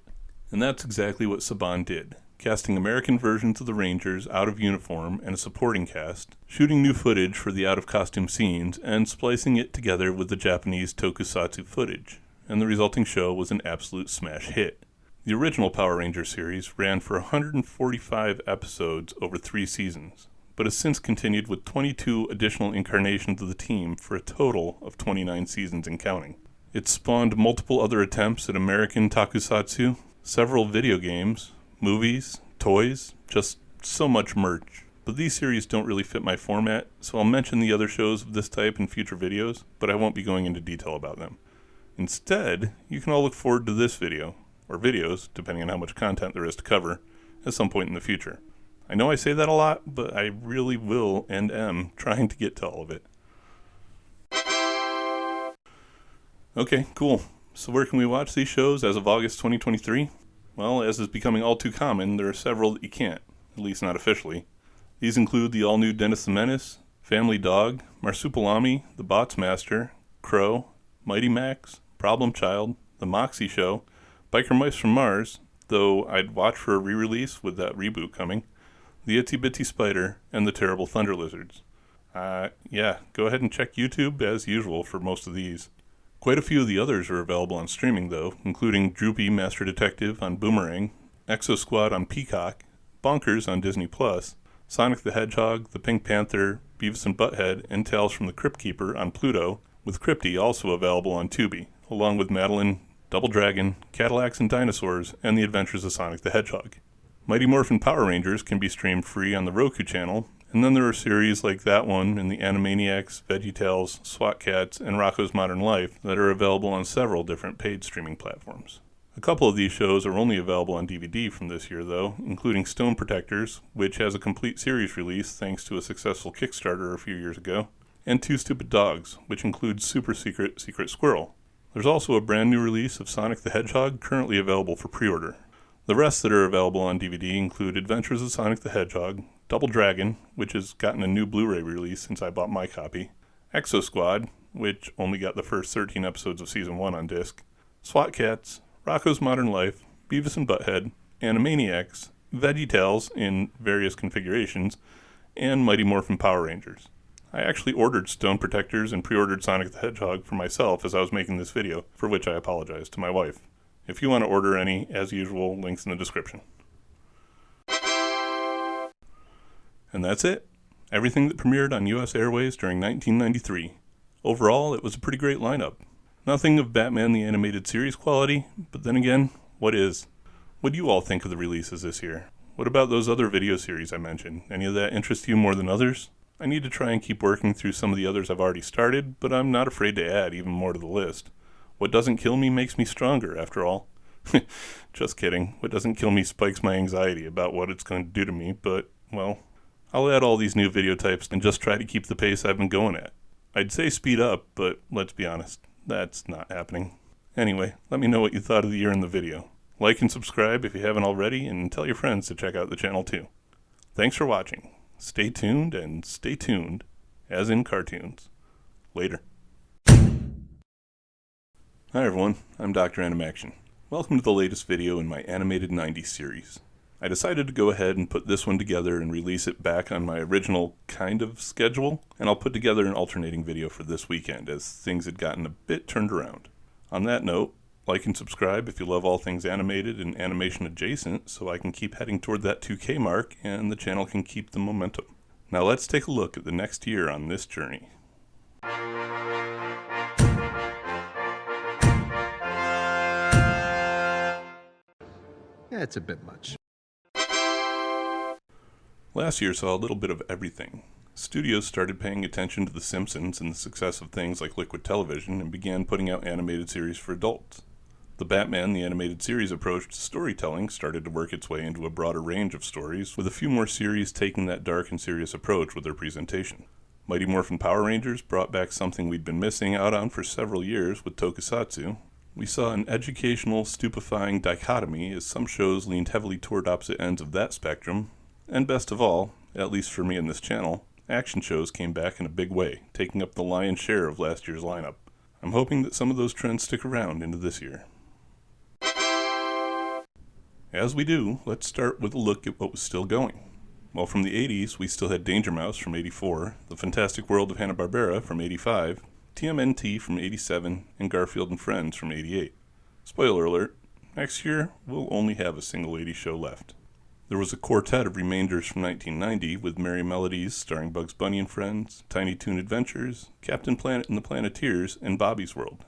And that's exactly what Saban did, casting American versions of the Rangers out of uniform and a supporting cast, shooting new footage for the out-of-costume scenes, and splicing it together with the Japanese tokusatsu footage, and the resulting show was an absolute smash hit. The original Power Rangers series ran for 145 episodes over 3 seasons, but has since continued with 22 additional incarnations of the team for a total of 29 seasons and counting. It spawned multiple other attempts at American tokusatsu, several video games, movies, toys, just so much merch. But these series don't really fit my format, so I'll mention the other shows of this type in future videos, but I won't be going into detail about them. Instead, you can all look forward to this video, or videos, depending on how much content there is to cover, at some point in the future. I know I say that a lot, but I really will and am trying to get to all of it. Okay, cool. So where can we watch these shows as of August 2023? Well, as is becoming all too common, there are several that you can't, at least not officially. These include the all-new Dennis the Menace, Family Dog, Marsupilami, The Bots Master, Crow, Mighty Max, Problem Child, The Moxie Show, Biker Mice from Mars, though I'd watch for a re-release with that reboot coming, The Itsy Bitsy Spider, and The Terrible Thunder Lizards. Yeah, go ahead and check YouTube as usual for most of these. Quite a few of the others are available on streaming though, including Droopy Master Detective on Boomerang, Exo Squad on Peacock, Bonkers on Disney+, Sonic the Hedgehog, The Pink Panther, Beavis and Butthead, and Tales from the Crypt Keeper on Pluto, with Crypty also available on Tubi, along with Madeline, Double Dragon, Cadillacs and Dinosaurs, and The Adventures of Sonic the Hedgehog. Mighty Morphin Power Rangers can be streamed free on the Roku channel, and then there are series like that one and the Animaniacs, VeggieTales, SWAT Cats, and Rocko's Modern Life that are available on several different paid streaming platforms. A couple of these shows are only available on DVD from this year though, including Stone Protectors, which has a complete series release thanks to a successful Kickstarter a few years ago, and Two Stupid Dogs, which includes Super Secret Secret Squirrel. There's also a brand new release of Sonic the Hedgehog currently available for pre-order. The rest that are available on DVD include Adventures of Sonic the Hedgehog, Double Dragon, which has gotten a new Blu-ray release since I bought my copy, Exo Squad, which only got the first 13 episodes of Season 1 on disc, SWAT Cats, Rocko's Modern Life, Beavis and Butthead, Animaniacs, VeggieTales in various configurations, and Mighty Morphin Power Rangers. I actually ordered Stone Protectors and pre-ordered Sonic the Hedgehog for myself as I was making this video, for which I apologize to my wife. If you want to order any, as usual, links in the description. And that's it. Everything that premiered on US Airways during 1993. Overall, it was a pretty great lineup. Nothing of Batman the Animated Series quality, but then again, what is? What do you all think of the releases this year? What about those other video series I mentioned? Any of that interest you more than others? I need to try and keep working through some of the others I've already started, but I'm not afraid to add even more to the list. What doesn't kill me makes me stronger, after all. Just kidding. What doesn't kill me spikes my anxiety about what it's going to do to me, but, well, I'll add all these new video types and just try to keep the pace I've been going at. I'd say speed up, but let's be honest, that's not happening. Anyway, let me know what you thought of the year in the video. Like and subscribe if you haven't already, and tell your friends to check out the channel too. Thanks for watching. Stay tuned and stay tuned, as in cartoons. Later. Hi everyone, I'm Dr.Animaction. Welcome to the latest video in my animated 90s series. I decided to go ahead and put this one together and release it back on my original kind of schedule, and I'll put together an alternating video for this weekend as things had gotten a bit turned around. On that note, like and subscribe if you love all things animated and animation adjacent so I can keep heading toward that 2K mark and the channel can keep the momentum. Now let's take a look at the next year on this journey. Yeah, it's a bit much. Last year saw a little bit of everything. Studios started paying attention to The Simpsons and the success of things like Liquid Television and began putting out animated series for adults. The Batman the Animated Series approach to storytelling started to work its way into a broader range of stories, with a few more series taking that dark and serious approach with their presentation. Mighty Morphin Power Rangers brought back something we'd been missing out on for several years with Tokusatsu. We saw an educational, stupefying dichotomy as some shows leaned heavily toward opposite ends of that spectrum, and best of all, at least for me in this channel, action shows came back in a big way, taking up the lion's share of last year's lineup. I'm hoping that some of those trends stick around into this year. As we do, let's start with a look at what was still going. Well, from the 80s, we still had Danger Mouse from 84, The Fantastic World of Hanna-Barbera from 85, TMNT from 87, and Garfield and Friends from 88. Spoiler alert, next year we'll only have a single 80s show left. There was a quartet of remainders from 1990 with Merry Melodies starring Bugs Bunny and Friends, Tiny Toon Adventures, Captain Planet and the Planeteers, and Bobby's World.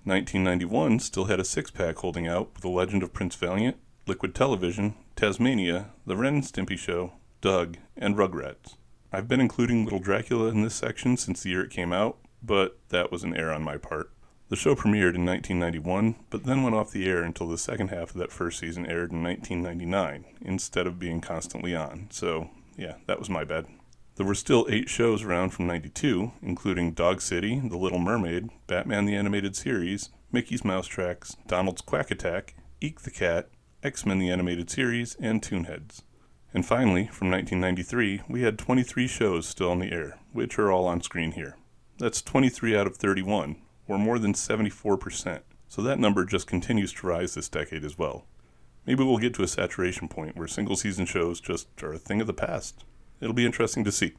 1991 still had a six-pack holding out with The Legend of Prince Valiant, Liquid Television, Tasmania, The Ren and Stimpy Show, Doug, and Rugrats. I've been including Little Dracula in this section since the year it came out, but that was an error on my part. The show premiered in 1991, but then went off the air until the second half of that first season aired in 1999, instead of being constantly on, so yeah, that was my bad. There were still 8 shows around from 92, including Dog City, The Little Mermaid, Batman the Animated Series, Mickey's Mouse Tracks, Donald's Quack Attack, Eek the Cat, X-Men the Animated Series, and Toonheads. And finally, from 1993, we had 23 shows still on the air, which are all on screen here. That's 23 out of 31, or more than 74%, so that number just continues to rise this decade as well. Maybe we'll get to a saturation point where single-season shows just are a thing of the past. It'll be interesting to see.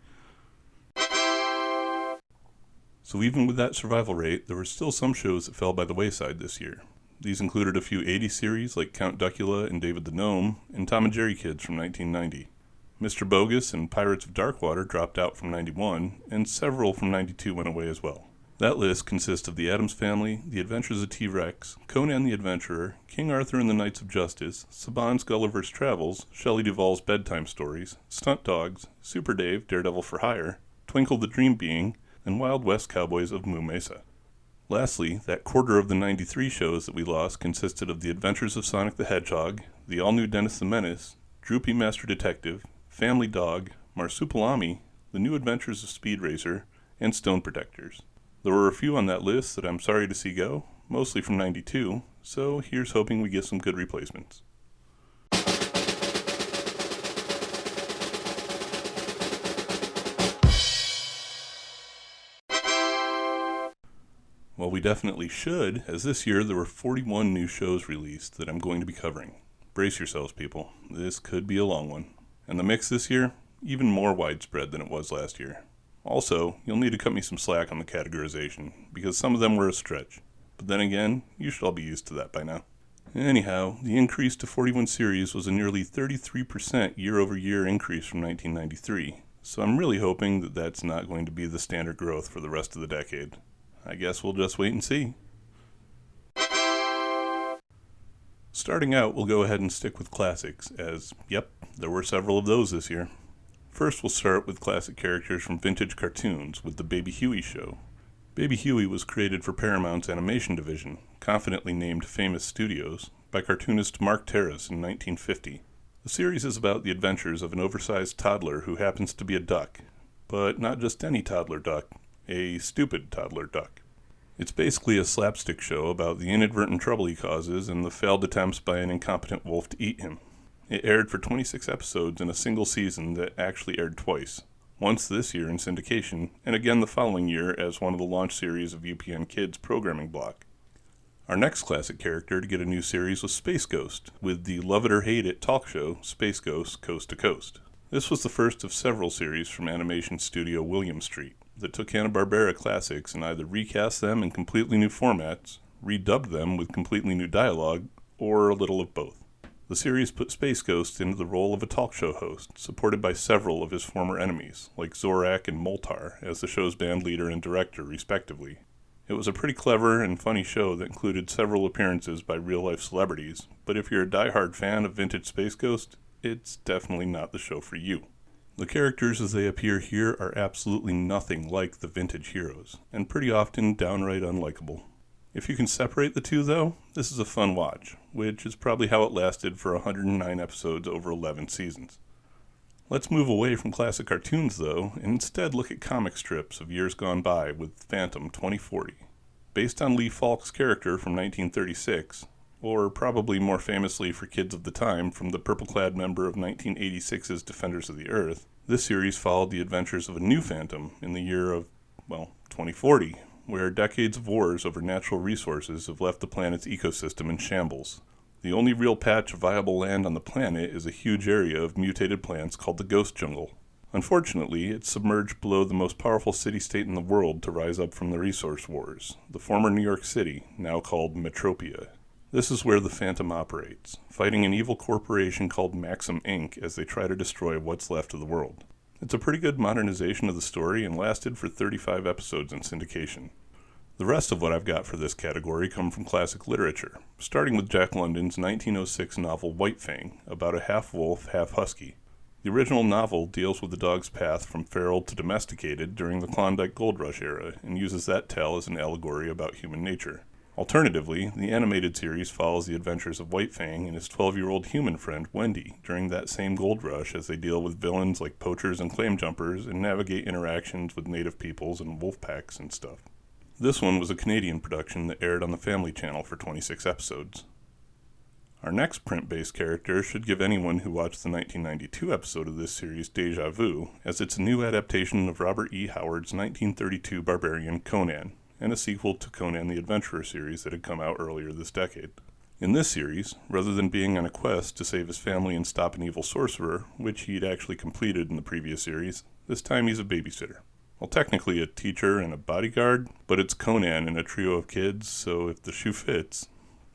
So even with that survival rate, there were still some shows that fell by the wayside this year. These included a few 80s series like Count Duckula and David the Gnome, and Tom and Jerry Kids from 1990. Mr. Bogus and Pirates of Darkwater dropped out from 91, and several from 92 went away as well. That list consists of The Addams Family, The Adventures of T-Rex, Conan the Adventurer, King Arthur and the Knights of Justice, Saban's Gulliver's Travels, Shelley Duvall's Bedtime Stories, Stunt Dogs, Super Dave, Daredevil for Hire, Twinkle the Dream Being, and Wild West Cowboys of Moo Mesa. Lastly, that quarter of the 93 shows that we lost consisted of The Adventures of Sonic the Hedgehog, the all-new Dennis the Menace, Droopy Master Detective, Family Dog, Marsupilami, The New Adventures of Speed Racer, and Stone Protectors. There were a few on that list that I'm sorry to see go, mostly from 92, so here's hoping we get some good replacements. Well, we definitely should, as this year there were 41 new shows released that I'm going to be covering. Brace yourselves, people. This could be a long one. And the mix this year, even more widespread than it was last year. Also, you'll need to cut me some slack on the categorization, because some of them were a stretch. But then again, you should all be used to that by now. Anyhow, the increase to 41 series was a nearly 33% year-over-year increase from 1993, so I'm really hoping that that's not going to be the standard growth for the rest of the decade. I guess we'll just wait and see. Starting out, we'll go ahead and stick with classics, as, yep, there were several of those this year. First, we'll start with classic characters from vintage cartoons with the Baby Huey show. Baby Huey was created for Paramount's animation division, confidently named Famous Studios, by cartoonist Mark Terrace in 1950. The series is about the adventures of an oversized toddler who happens to be a duck, but not just any toddler duck, a stupid toddler duck. It's basically a slapstick show about the inadvertent trouble he causes and the failed attempts by an incompetent wolf to eat him. It aired for 26 episodes in a single season that actually aired twice. once this year in syndication, and again the following year as one of the launch series of UPN Kids' programming block. Our next classic character to get a new series was Space Ghost, with the Love It or Hate It talk show Space Ghost Coast to Coast. This was the first of several series from animation studio William Street that took Hanna-Barbera classics and either recast them in completely new formats, redubbed them with completely new dialogue, or a little of both. The series put Space Ghost into the role of a talk show host, supported by several of his former enemies, like Zorak and Moltar, as the show's band leader and director, respectively. It was a pretty clever and funny show that included several appearances by real-life celebrities, but if you're a diehard fan of vintage Space Ghost, it's definitely not the show for you. The characters as they appear here are absolutely nothing like the vintage heroes, and pretty often downright unlikable. If you can separate the two, though, this is a fun watch, which is probably how it lasted for 109 episodes over 11 seasons. Let's move away from classic cartoons, though, and instead look at comic strips of years gone by with Phantom 2040. Based on Lee Falk's character from 1936, or probably more famously for kids of the time from the purple-clad member of 1986's Defenders of the Earth, this series followed the adventures of a new Phantom in the year of, 2040, where decades of wars over natural resources have left the planet's ecosystem in shambles. The only real patch of viable land on the planet is a huge area of mutated plants called the Ghost Jungle. Unfortunately, it's submerged below the most powerful city-state in the world to rise up from the resource wars, the former New York City, now called Metropia. This is where the Phantom operates, fighting an evil corporation called Maxim Inc. as they try to destroy what's left of the world. It's a pretty good modernization of the story and lasted for 35 episodes in syndication. The rest of what I've got for this category come from classic literature, starting with Jack London's 1906 novel White Fang, about a half-wolf, half-husky. The original novel deals with the dog's path from feral to domesticated during the Klondike Gold Rush era, and uses that tale as an allegory about human nature. Alternatively, the animated series follows the adventures of White Fang and his 12-year-old human friend, Wendy, during that same gold rush as they deal with villains like poachers and claim jumpers and navigate interactions with native peoples and wolf packs and stuff. This one was a Canadian production that aired on the Family Channel for 26 episodes. Our next print-based character should give anyone who watched the 1992 episode of this series déjà vu, as it's a new adaptation of Robert E. Howard's 1932 barbarian Conan, and a sequel to Conan the Adventurer series that had come out earlier this decade. In this series, rather than being on a quest to save his family and stop an evil sorcerer, which he'd actually completed in the previous series, this time he's a babysitter. Well, technically a teacher and a bodyguard, but it's Conan and a trio of kids, so if the shoe fits.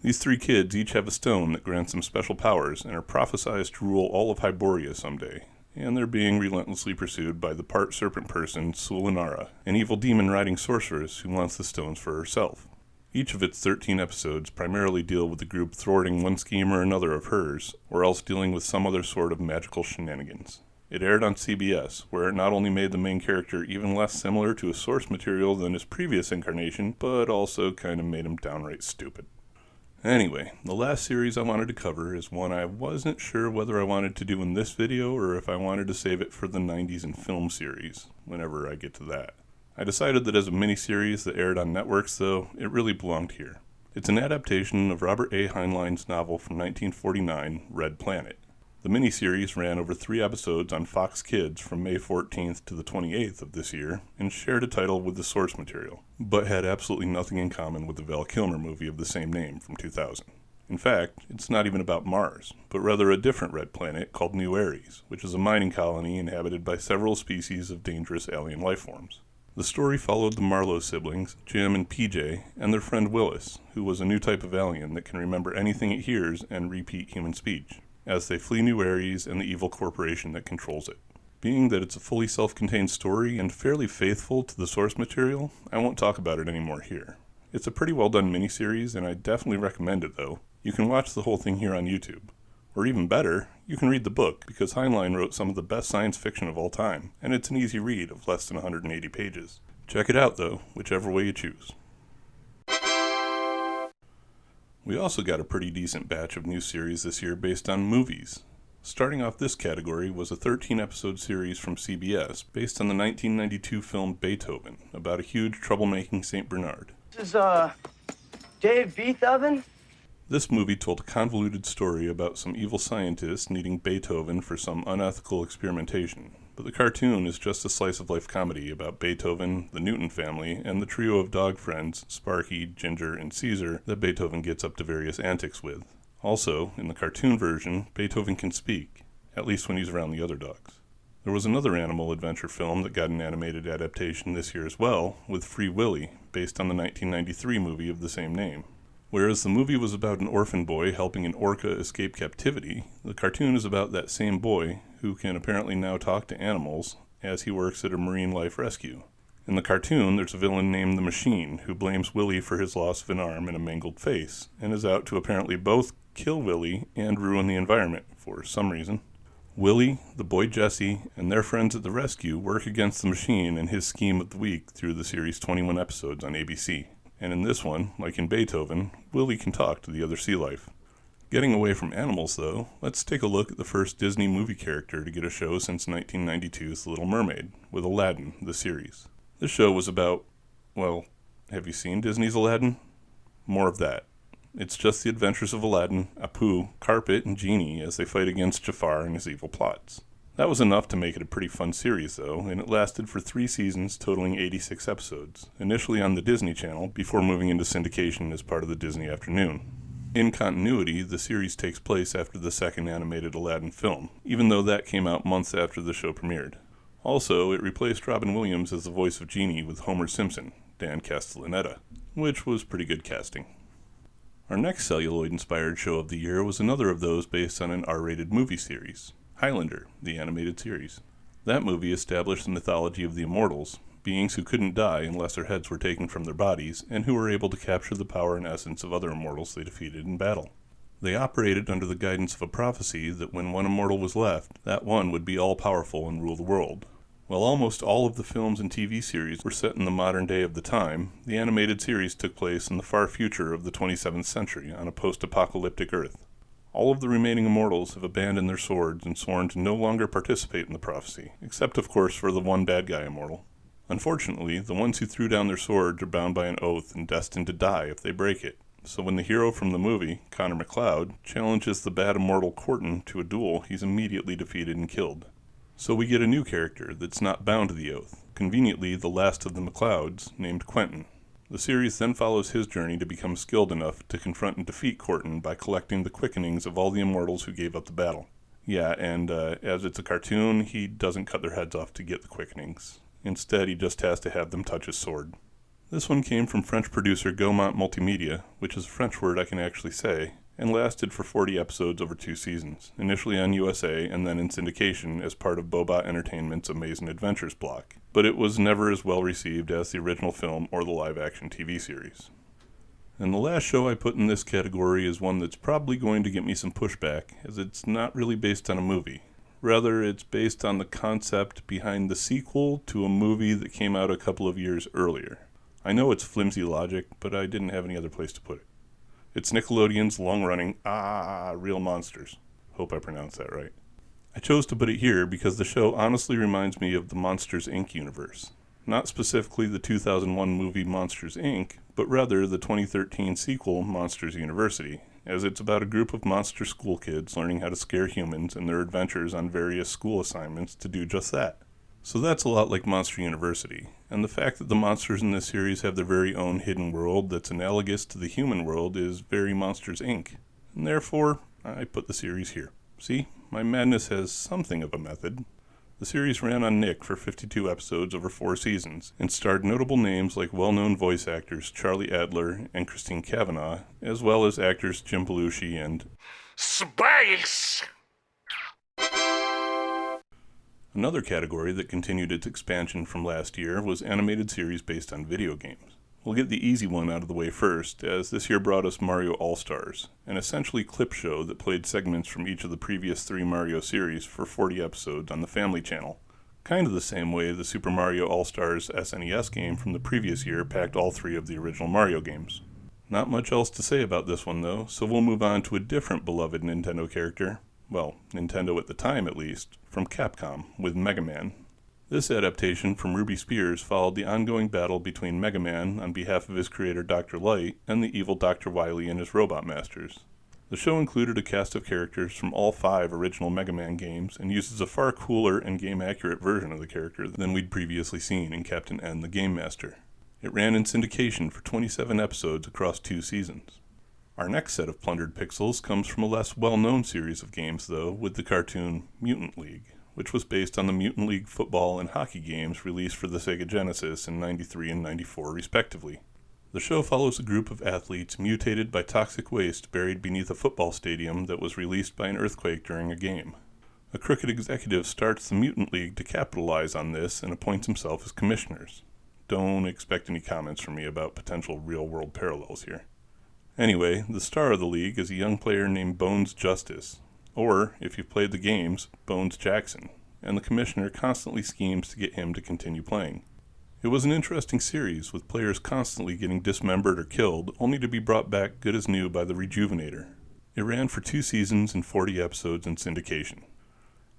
These three kids each have a stone that grants them special powers and are prophesized to rule all of Hyboria someday, and they're being relentlessly pursued by the part serpent person Sulinara, an evil demon-riding sorceress who wants the stones for herself. Each of its 13 episodes primarily deal with the group thwarting one scheme or another of hers, or else dealing with some other sort of magical shenanigans. It aired on CBS, where it not only made the main character even less similar to his source material than his previous incarnation, but also kind of made him downright stupid. Anyway, the last series I wanted to cover is one I wasn't sure whether I wanted to do in this video or if I wanted to save it for the 90s in film series, whenever I get to that. I decided that as a miniseries that aired on networks, though, it really belonged here. It's an adaptation of Robert A. Heinlein's novel from 1949, Red Planet. The miniseries ran over 3 episodes on Fox Kids from May 14th to the 28th of this year, and shared a title with the source material, but had absolutely nothing in common with the Val Kilmer movie of the same name from 2000. In fact, it's not even about Mars, but rather a different red planet called New Ares, which is a mining colony inhabited by several species of dangerous alien life forms. The story followed the Marlowe siblings, Jim and PJ, and their friend Willis, who was a new type of alien that can remember anything it hears and repeat human speech, as they flee New Ares and the evil corporation that controls it. Being that it's a fully self-contained story and fairly faithful to the source material, I won't talk about it anymore here. It's a pretty well done miniseries, and I definitely recommend it though. You can watch the whole thing here on YouTube. Or even better, you can read the book, because Heinlein wrote some of the best science fiction of all time, and it's an easy read of less than 180 pages. Check it out though, whichever way you choose. We also got a pretty decent batch of new series this year based on movies. Starting off this category was a 13-episode series from CBS based on the 1992 film Beethoven, about a huge troublemaking St. Bernard. This is, Dave Beethoven? This movie told a convoluted story about some evil scientists needing Beethoven for some unethical experimentation, but the cartoon is just a slice-of-life comedy about Beethoven, the Newton family, and the trio of dog friends, Sparky, Ginger, and Caesar, that Beethoven gets up to various antics with. Also, in the cartoon version, Beethoven can speak, at least when he's around the other dogs. There was another animal adventure film that got an animated adaptation this year as well, with Free Willy, based on the 1993 movie of the same name. Whereas the movie was about an orphan boy helping an orca escape captivity, the cartoon is about that same boy, who can apparently now talk to animals, as he works at a marine life rescue. In the cartoon, there's a villain named the Machine, who blames Willy for his loss of an arm and a mangled face, and is out to apparently both kill Willy and ruin the environment, for some reason. Willy, the boy Jesse, and their friends at the rescue work against the Machine and his scheme of the week through the series' 21 episodes on ABC. And in this one, like in Beethoven, Willy can talk to the other sea life. Getting away from animals, though, let's take a look at the first Disney movie character to get a show since 1992's The Little Mermaid, with Aladdin, the series. This show was about, well, have you seen Disney's Aladdin? More of that. It's just the adventures of Aladdin, Apu, Carpet, and Genie as they fight against Jafar and his evil plots. That was enough to make it a pretty fun series, though, and it lasted for 3 seasons, totaling 86 episodes, initially on the Disney Channel, before moving into syndication as part of the Disney Afternoon. In continuity, the series takes place after the second animated Aladdin film, even though that came out months after the show premiered. Also, it replaced Robin Williams as the voice of Genie with Homer Simpson, Dan Castellaneta, which was pretty good casting. Our next celluloid-inspired show of the year was another of those based on an R-rated movie series, Highlander, the animated series. That movie established the mythology of the Immortals, beings who couldn't die unless their heads were taken from their bodies, and who were able to capture the power and essence of other immortals they defeated in battle. They operated under the guidance of a prophecy that when one immortal was left, that one would be all-powerful and rule the world. While almost all of the films and TV series were set in the modern day of the time, the animated series took place in the far future of the 27th century on a post-apocalyptic Earth. All of the remaining immortals have abandoned their swords and sworn to no longer participate in the prophecy, except of course for the one bad guy immortal. Unfortunately, the ones who threw down their swords are bound by an oath and destined to die if they break it. So when the hero from the movie, Connor McLeod, challenges the bad immortal Corton to a duel, he's immediately defeated and killed. So we get a new character that's not bound to the oath, conveniently the last of the McLeods, named Quentin. The series then follows his journey to become skilled enough to confront and defeat Corton by collecting the quickenings of all the immortals who gave up the battle. Yeah, and as it's a cartoon, he doesn't cut their heads off to get the quickenings. Instead, he just has to have them touch his sword. This one came from French producer Gaumont Multimedia, which is a French word I can actually say, and lasted for 40 episodes over 2 seasons, initially on USA and then in syndication as part of Bobot Entertainment's Amazing Adventures block. But it was never as well received as the original film or the live-action TV series. And the last show I put in this category is one that's probably going to get me some pushback, as it's not really based on a movie. Rather, it's based on the concept behind the sequel to a movie that came out a couple of years earlier. I know it's flimsy logic, but I didn't have any other place to put it. It's Nickelodeon's long-running Real Monsters. Hope I pronounced that right. I chose to put it here because the show honestly reminds me of the Monsters, Inc. universe. Not specifically the 2001 movie Monsters, Inc., but rather the 2013 sequel Monsters University, as it's about a group of monster school kids learning how to scare humans and their adventures on various school assignments to do just that. So that's a lot like Monster University, and the fact that the monsters in this series have their very own hidden world that's analogous to the human world is very Monsters, Inc., and therefore, I put the series here. See, my madness has something of a method. The series ran on Nick for 52 episodes over 4 seasons, and starred notable names like well-known voice actors Charlie Adler and Christine Cavanaugh, as well as actors Jim Belushi and Space! Another category that continued its expansion from last year was animated series based on video games. We'll get the easy one out of the way first, as this year brought us Mario All-Stars, an essentially clip show that played segments from each of the previous 3 Mario series for 40 episodes on the Family Channel. Kind of the same way the Super Mario All-Stars SNES game from the previous year packed all 3 of the original Mario games. Not much else to say about this one though, so we'll move on to a different beloved Nintendo character, well, Nintendo at the time at least, from Capcom, with Mega Man. This adaptation from Ruby Spears followed the ongoing battle between Mega Man on behalf of his creator Dr. Light and the evil Dr. Wily and his robot masters. The show included a cast of characters from all 5 original Mega Man games and uses a far cooler and game-accurate version of the character than we'd previously seen in Captain N the Game Master. It ran in syndication for 27 episodes across 2 seasons. Our next set of plundered pixels comes from a less well-known series of games, though, with the cartoon Mutant League, which was based on the Mutant League football and hockey games released for the Sega Genesis in '93 and '94, respectively. The show follows a group of athletes mutated by toxic waste buried beneath a football stadium that was released by an earthquake during a game. A crooked executive starts the Mutant League to capitalize on this and appoints himself as commissioners. Don't expect any comments from me about potential real-world parallels here. Anyway, the star of the league is a young player named Bones Justice, or, if you've played the games, Bones Jackson, and the commissioner constantly schemes to get him to continue playing. It was an interesting series, with players constantly getting dismembered or killed, only to be brought back good as new by the Rejuvenator. It ran for 2 seasons and 40 episodes in syndication.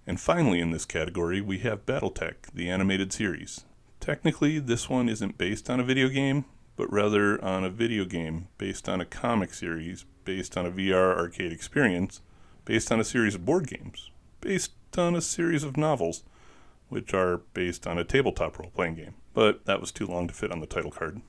And finally in this category, we have Battletech, the animated series. Technically, this one isn't based on a video game, but rather on a video game based on a comic series, based on a VR arcade experience, based on a series of board games, based on a series of novels, which are based on a tabletop role-playing game. But that was too long to fit on the title card.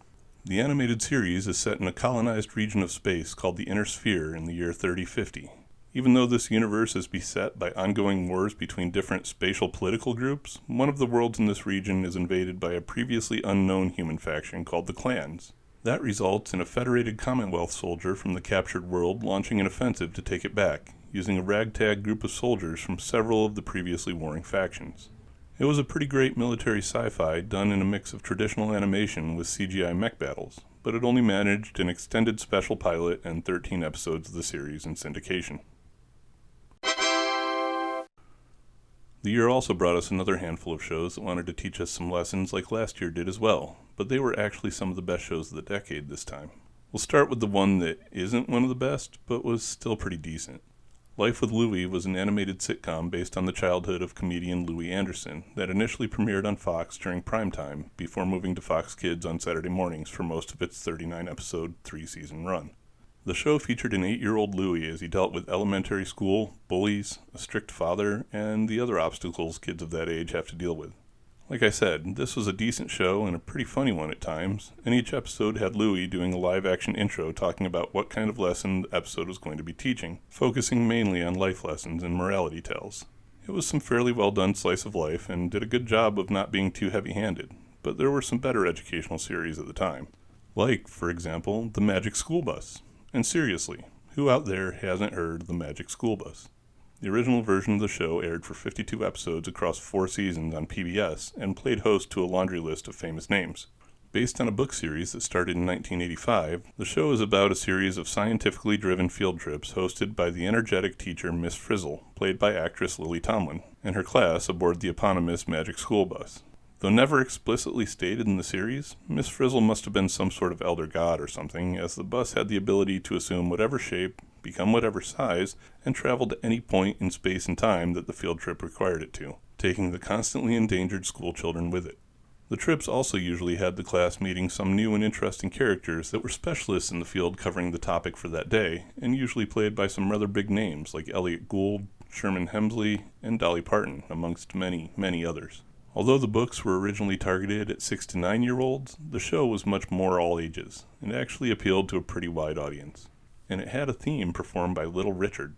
The animated series is set in a colonized region of space called the Inner Sphere in the year 3050. Even though this universe is beset by ongoing wars between different spatial political groups, one of the worlds in this region is invaded by a previously unknown human faction called the Clans. That results in a Federated Commonwealth soldier from the captured world launching an offensive to take it back, using a ragtag group of soldiers from several of the previously warring factions. It was a pretty great military sci-fi done in a mix of traditional animation with CGI mech battles, but it only managed an extended special pilot and 13 episodes of the series in syndication. The year also brought us another handful of shows that wanted to teach us some lessons like last year did as well, but they were actually some of the best shows of the decade this time. We'll start with the one that isn't one of the best, but was still pretty decent. Life with Louie was an animated sitcom based on the childhood of comedian Louie Anderson that initially premiered on Fox during primetime before moving to Fox Kids on Saturday mornings for most of its 39-episode, 3-season run. The show featured an 8-year-old Louie as he dealt with elementary school, bullies, a strict father, and the other obstacles kids of that age have to deal with. Like I said, this was a decent show and a pretty funny one at times, and each episode had Louie doing a live-action intro talking about what kind of lesson the episode was going to be teaching, focusing mainly on life lessons and morality tales. It was some fairly well-done slice of life and did a good job of not being too heavy-handed, but there were some better educational series at the time. Like, for example, The Magic School Bus. And seriously, who out there hasn't heard of The Magic School Bus? The original version of the show aired for 52 episodes across 4 seasons on PBS and played host to a laundry list of famous names. Based on a book series that started in 1985, the show is about a series of scientifically driven field trips hosted by the energetic teacher Miss Frizzle, played by actress Lily Tomlin, and her class aboard the eponymous Magic School Bus. Though never explicitly stated in the series, Miss Frizzle must have been some sort of elder god or something, as the bus had the ability to assume whatever shape, become whatever size, and travel to any point in space and time that the field trip required it to, taking the constantly endangered school children with it. The trips also usually had the class meeting some new and interesting characters that were specialists in the field covering the topic for that day, and usually played by some rather big names like Elliot Gould, Sherman Hemsley, and Dolly Parton, amongst many, many others. Although the books were originally targeted at 6 to 9-year-olds, the show was much more all ages, and actually appealed to a pretty wide audience. And it had a theme performed by Little Richard.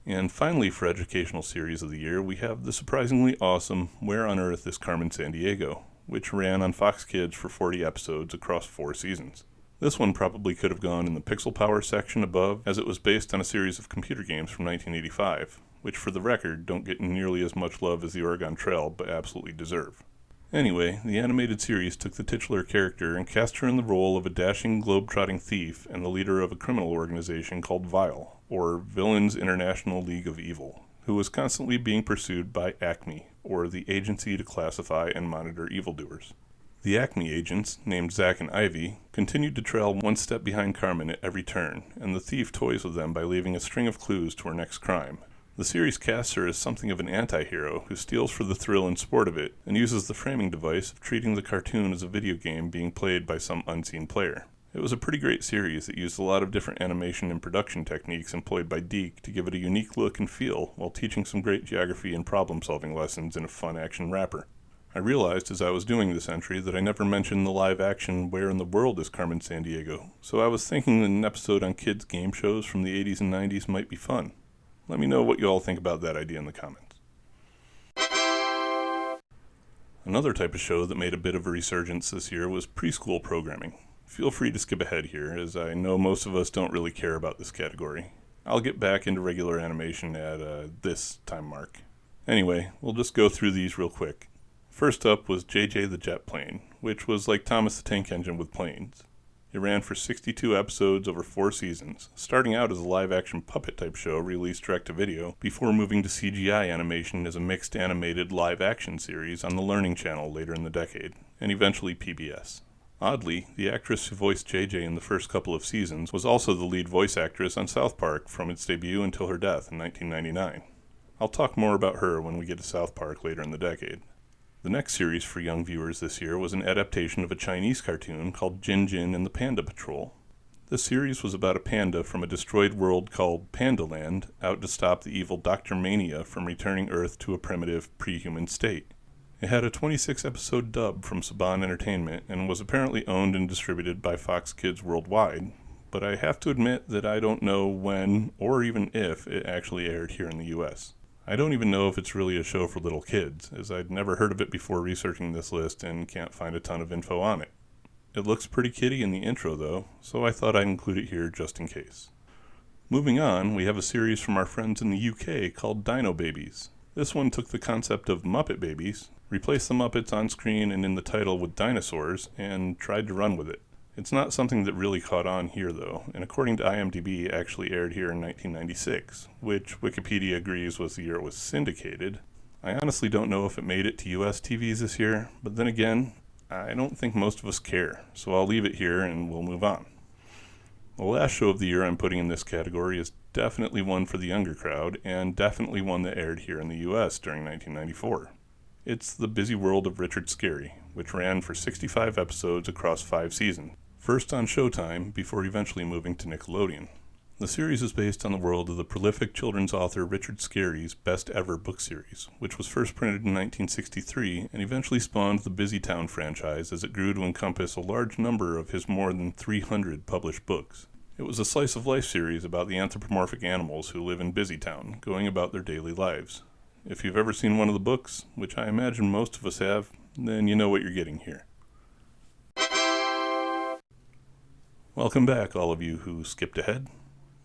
And finally, for Educational Series of the Year, we have the surprisingly awesome Where on Earth is Carmen Sandiego, which ran on Fox Kids for 40 episodes across 4 seasons. This one probably could have gone in the Pixel Power section above, as it was based on a series of computer games from 1985, which for the record don't get nearly as much love as the Oregon Trail, but absolutely deserve. Anyway, the animated series took the titular character and cast her in the role of a dashing, globe-trotting thief and the leader of a criminal organization called VILE, or Villains International League of Evil, who was constantly being pursued by ACME, or the Agency to Classify and Monitor Evildoers. The ACME agents, named Zack and Ivy, continued to trail one step behind Carmen at every turn, and the thief toys with them by leaving a string of clues to her next crime. The series casts her as something of an anti-hero who steals for the thrill and sport of it, and uses the framing device of treating the cartoon as a video game being played by some unseen player. It was a pretty great series that used a lot of different animation and production techniques employed by Deke to give it a unique look and feel while teaching some great geography and problem-solving lessons in a fun action wrapper. I realized as I was doing this entry that I never mentioned the live-action Where in the World is Carmen Sandiego, so I was thinking that an episode on kids' game shows from the 80s and 90s might be fun. Let me know what you all think about that idea in the comments. Another type of show that made a bit of a resurgence this year was preschool programming. Feel free to skip ahead here, as I know most of us don't really care about this category. I'll get back into regular animation at this time mark. Anyway, we'll just go through these real quick. First up was JJ the Jet Plane, which was like Thomas the Tank Engine with planes. It ran for 62 episodes over 4 seasons, starting out as a live-action puppet-type show released direct-to-video, before moving to CGI animation as a mixed animated live-action series on the Learning Channel later in the decade, and eventually PBS. Oddly, the actress who voiced JJ in the first couple of seasons was also the lead voice actress on South Park from its debut until her death in 1999. I'll talk more about her when we get to South Park later in the decade. The next series for young viewers this year was an adaptation of a Chinese cartoon called Jin Jin and the Panda Patrol. This series was about a panda from a destroyed world called Pandaland out to stop the evil Dr. Mania from returning Earth to a primitive, pre-human state. It had a 26-episode dub from Saban Entertainment and was apparently owned and distributed by Fox Kids worldwide, but I have to admit that I don't know when or even if it actually aired here in the US. I don't even know if it's really a show for little kids, as I'd never heard of it before researching this list and can't find a ton of info on it. It looks pretty kiddie in the intro though, so I thought I'd include it here just in case. Moving on, we have a series from our friends in the UK called Dino Babies. This one took the concept of Muppet Babies, replaced the Muppets on screen and in the title with dinosaurs, and tried to run with it. It's not something that really caught on here though, and according to IMDb actually aired here in 1996, which Wikipedia agrees was the year it was syndicated. I honestly don't know if it made it to US TVs this year, but then again, I don't think most of us care, so I'll leave it here and we'll move on. The last show of the year I'm putting in this category is definitely one for the younger crowd, and definitely one that aired here in the US during 1994. It's The Busy World of Richard Scarry, which ran for 65 episodes across 5 seasons, first on Showtime before eventually moving to Nickelodeon. The series is based on the world of the prolific children's author Richard Scarry's best ever book series, which was first printed in 1963 and eventually spawned the Busy Town franchise as it grew to encompass a large number of his more than 300 published books. It was a slice-of-life series about the anthropomorphic animals who live in Busy Town, going about their daily lives. If you've ever seen one of the books, which I imagine most of us have, then you know what you're getting here. Welcome back, all of you who skipped ahead.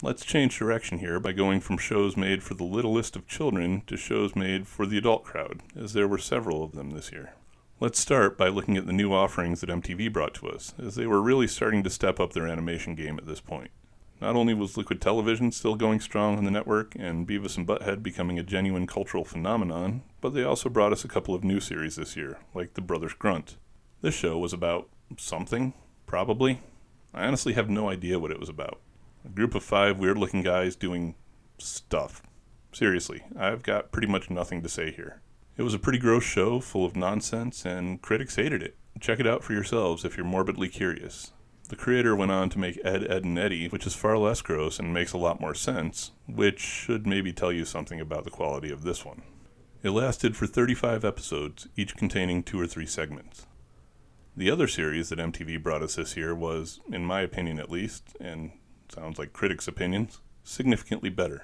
Let's change direction here by going from shows made for the littlest of children to shows made for the adult crowd, as there were several of them this year. Let's start by looking at the new offerings that MTV brought to us, as they were really starting to step up their animation game at this point. Not only was Liquid Television still going strong on the network and Beavis and Butthead becoming a genuine cultural phenomenon, but they also brought us a couple of new series this year, like The Brothers Grunt. This show was about something, probably. I honestly have no idea what it was about. A group of 5 weird-looking guys doing stuff. Seriously, I've got pretty much nothing to say here. It was a pretty gross show full of nonsense, and critics hated it. Check it out for yourselves if you're morbidly curious. The creator went on to make Ed, Edd, and Eddy, which is far less gross and makes a lot more sense, which should maybe tell you something about the quality of this one. It lasted for 35 episodes, each containing 2 or 3 segments. The other series that MTV brought us this year was, in my opinion at least, and sounds like critics' opinions, significantly better.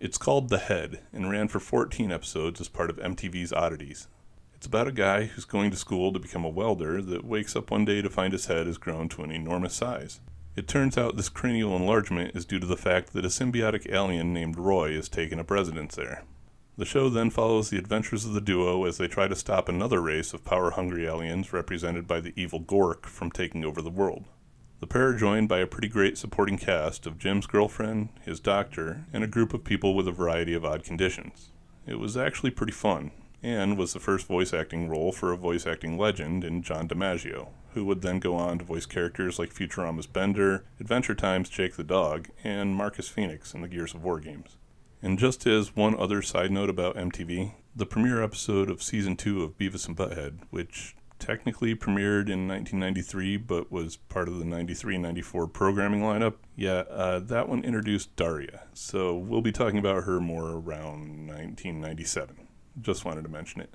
It's called The Head, and ran for 14 episodes as part of MTV's Oddities. It's about a guy who's going to school to become a welder that wakes up one day to find his head has grown to an enormous size. It turns out this cranial enlargement is due to the fact that a symbiotic alien named Roy has taken up residence there. The show then follows the adventures of the duo as they try to stop another race of power-hungry aliens represented by the evil Gork from taking over the world. The pair are joined by a pretty great supporting cast of Jim's girlfriend, his doctor, and a group of people with a variety of odd conditions. It was actually pretty fun, and was the first voice acting role for a voice acting legend in John DiMaggio, who would then go on to voice characters like Futurama's Bender, Adventure Time's Jake the Dog, and Marcus Phoenix in the Gears of War games. And just as one other side note about MTV, the premiere episode of Season 2 of Beavis and Butthead, which technically premiered in 1993, but was part of the 93-94 programming lineup. That one introduced Daria, so we'll be talking about her more around 1997. Just wanted to mention it.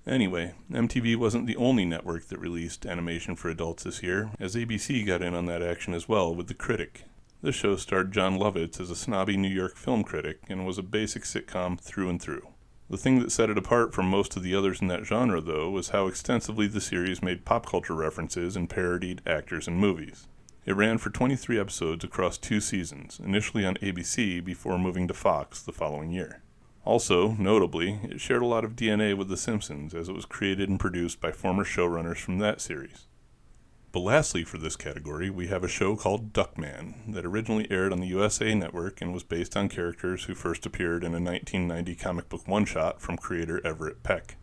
Anyway, MTV wasn't the only network that released animation for adults this year, as ABC got in on that action as well with The Critic. This show starred John Lovitz as a snobby New York film critic and was a basic sitcom through and through. The thing that set it apart from most of the others in that genre, though, was how extensively the series made pop culture references and parodied actors and movies. It ran for 23 episodes across 2 seasons, initially on ABC before moving to Fox the following year. Also, notably, it shared a lot of DNA with The Simpsons, as it was created and produced by former showrunners from that series. But lastly for this category, we have a show called Duckman that originally aired on the USA Network and was based on characters who first appeared in a 1990 comic book one-shot from creator Everett Peck.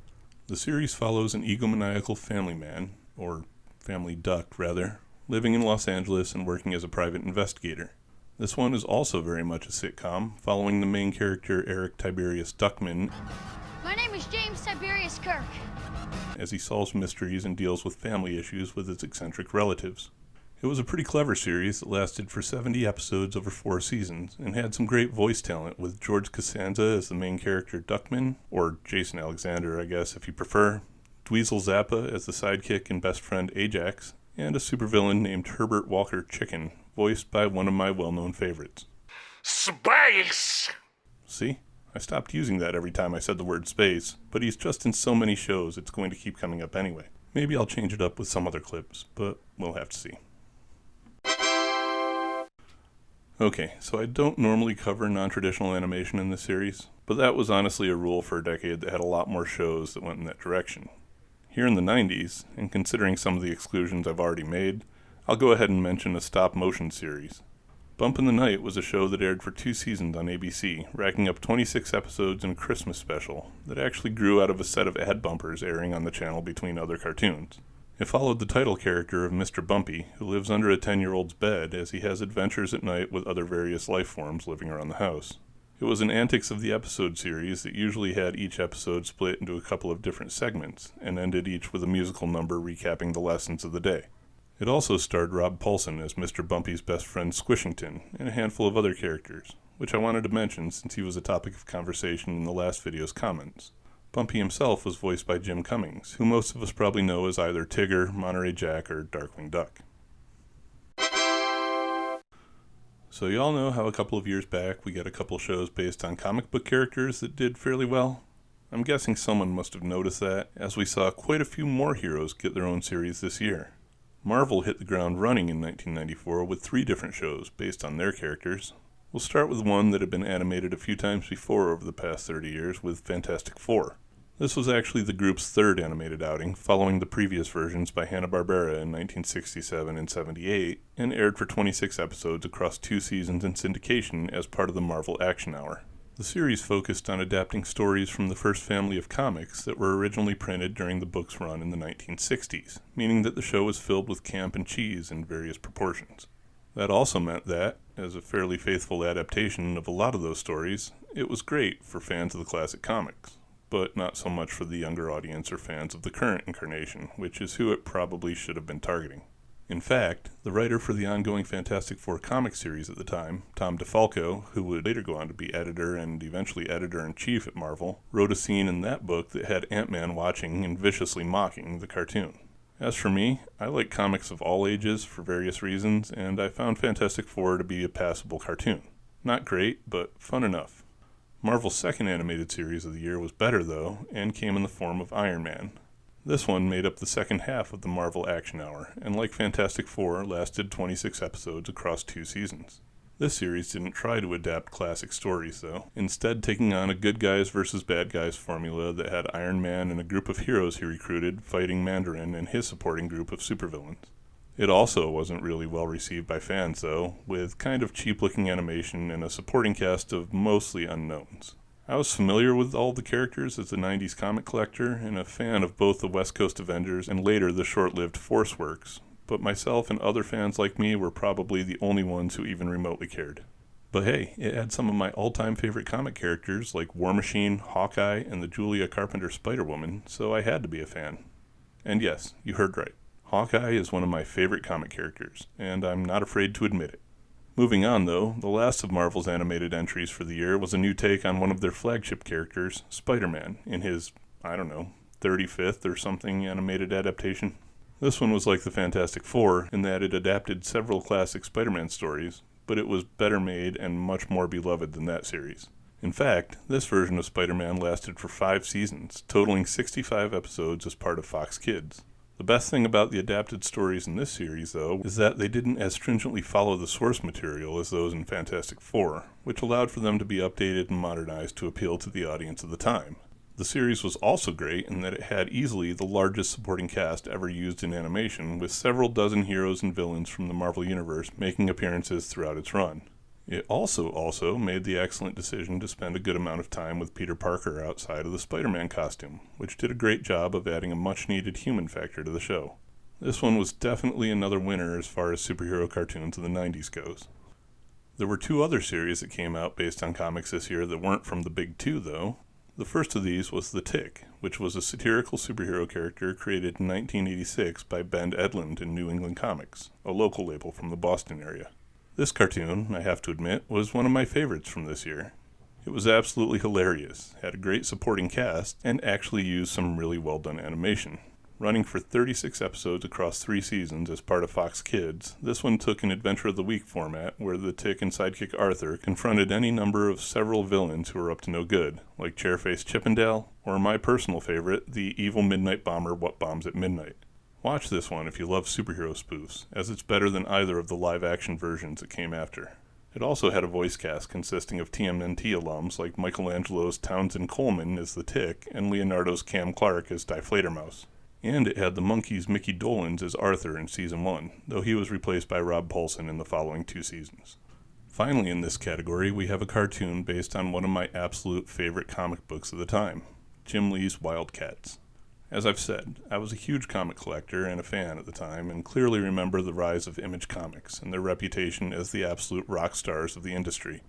The series follows an egomaniacal family man, or family duck rather, living in Los Angeles and working as a private investigator. This one is also very much a sitcom, following the main character Eric Tiberius Duckman. My name is James Tiberius Kirk. As he solves mysteries and deals with family issues with his eccentric relatives. It was a pretty clever series that lasted for 70 episodes over 4 seasons, and had some great voice talent with George Costanza as the main character Duckman, or Jason Alexander I guess if you prefer, Dweezil Zappa as the sidekick and best friend Ajax, and a supervillain named Herbert Walker Chicken, voiced by one of my well-known favorites. Space! See? I stopped using that every time I said the word space, but he's just in so many shows it's going to keep coming up anyway. Maybe I'll change it up with some other clips, but we'll have to see. Okay, so I don't normally cover non-traditional animation in this series, but that was honestly a rule for a decade that had a lot more shows that went in that direction. Here in the 90s, and considering some of the exclusions I've already made, I'll go ahead and mention a stop-motion series. Bump in the Night was a show that aired for 2 seasons on ABC, racking up 26 episodes in a Christmas special that actually grew out of a set of ad bumpers airing on the channel between other cartoons. It followed the title character of Mr. Bumpy, who lives under a 10-year-old's bed as he has adventures at night with other various life forms living around the house. It was an antics of the episode series that usually had each episode split into a couple of different segments, and ended each with a musical number recapping the lessons of the day. It also starred Rob Paulsen as Mr. Bumpy's best friend Squishington, and a handful of other characters, which I wanted to mention since he was a topic of conversation in the last video's comments. Bumpy himself was voiced by Jim Cummings, who most of us probably know as either Tigger, Monterey Jack, or Darkwing Duck. So y'all know how a couple of years back we got a couple shows based on comic book characters that did fairly well? I'm guessing someone must have noticed that, as we saw quite a few more heroes get their own series this year. Marvel hit the ground running in 1994 with 3 different shows based on their characters. We'll start with one that had been animated a few times before over the past 30 years with Fantastic Four. This was actually the group's 3rd animated outing, following the previous versions by Hanna-Barbera in 1967 and 78, and aired for 26 episodes across 2 seasons in syndication as part of the Marvel Action Hour. The series focused on adapting stories from the first family of comics that were originally printed during the book's run in the 1960s, meaning that the show was filled with camp and cheese in various proportions. That also meant that, as a fairly faithful adaptation of a lot of those stories, it was great for fans of the classic comics, but not so much for the younger audience or fans of the current incarnation, which is who it probably should have been targeting. In fact, the writer for the ongoing Fantastic Four comic series at the time, Tom DeFalco, who would later go on to be editor and eventually editor-in-chief at Marvel, wrote a scene in that book that had Ant-Man watching and viciously mocking the cartoon. As for me, I like comics of all ages for various reasons, and I found Fantastic Four to be a passable cartoon. Not great, but fun enough. Marvel's second animated series of the year was better, though, and came in the form of Iron Man. This one made up the second half of the Marvel Action Hour, and like Fantastic Four, lasted 26 episodes across 2 seasons. This series didn't try to adapt classic stories, though, instead taking on a good guys versus bad guys formula that had Iron Man and a group of heroes he recruited fighting Mandarin and his supporting group of supervillains. It also wasn't really well received by fans, though, with kind of cheap-looking animation and a supporting cast of mostly unknowns. I was familiar with all the characters as a 90s comic collector and a fan of both the West Coast Avengers and later the short-lived Force works, but myself and other fans like me were probably the only ones who even remotely cared. But hey, it had some of my all-time favorite comic characters like War Machine, Hawkeye, and the Julia Carpenter Spider-Woman, so I had to be a fan. And yes, you heard right. Hawkeye is one of my favorite comic characters, and I'm not afraid to admit it. Moving on, though, the last of Marvel's animated entries for the year was a new take on one of their flagship characters, Spider-Man, in his, 35th or something animated adaptation. This one was like the Fantastic Four in that it adapted several classic Spider-Man stories, but it was better made and much more beloved than that series. In fact, this version of Spider-Man lasted for 5 seasons, totaling 65 episodes as part of Fox Kids. The best thing about the adapted stories in this series, though, is that they didn't as stringently follow the source material as those in Fantastic Four, which allowed for them to be updated and modernized to appeal to the audience of the time. The series was also great in that it had easily the largest supporting cast ever used in animation, with several dozen heroes and villains from the Marvel Universe making appearances throughout its run. It also made the excellent decision to spend a good amount of time with Peter Parker outside of the Spider-Man costume, which did a great job of adding a much-needed human factor to the show. This one was definitely another winner as far as superhero cartoons of the 90s goes. There were 2 other series that came out based on comics this year that weren't from the big 2, though. The first of these was The Tick, which was a satirical superhero character created in 1986 by Ben Edlund in New England Comics, a local label from the Boston area. This cartoon, I have to admit, was one of my favorites from this year. It was absolutely hilarious, had a great supporting cast, and actually used some really well done animation. Running for 36 episodes across 3 seasons as part of Fox Kids, this one took an Adventure of the Week format where the Tick and sidekick Arthur confronted any number of several villains who were up to no good, like Chairface Chippendale, or my personal favorite, the evil midnight bomber What Bombs at Midnight. Watch this one if you love superhero spoofs, as it's better than either of the live-action versions that came after. It also had a voice cast consisting of TMNT alums like Michelangelo's Townsend Coleman as the Tick and Leonardo's Cam Clark as Die Fledermaus. And it had the Monkees' Mickey Dolenz as Arthur in Season 1, though he was replaced by Rob Paulsen in the following 2 seasons. Finally in this category, we have a cartoon based on one of my absolute favorite comic books of the time, Jim Lee's Wildcats. As I've said, I was a huge comic collector and a fan at the time, and clearly remember the rise of Image Comics and their reputation as the absolute rock stars of the industry.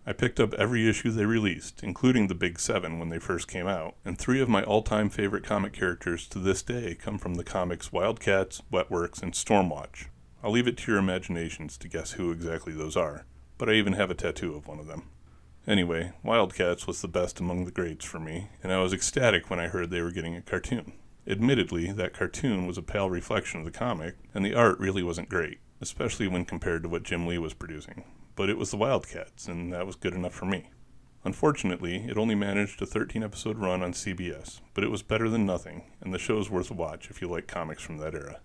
I picked up every issue they released, including the Big 7 when they first came out, and 3 of my all-time favorite comic characters to this day come from the comics Wildcats, Wetworks, and Stormwatch. I'll leave it to your imaginations to guess who exactly those are, but I even have a tattoo of one of them. Anyway, Wildcats was the best among the greats for me, and I was ecstatic when I heard they were getting a cartoon. Admittedly, that cartoon was a pale reflection of the comic, and the art really wasn't great, especially when compared to what Jim Lee was producing. But it was the Wildcats, and that was good enough for me. Unfortunately, it only managed a 13-episode run on CBS, but it was better than nothing, and the show's worth a watch if you like comics from that era.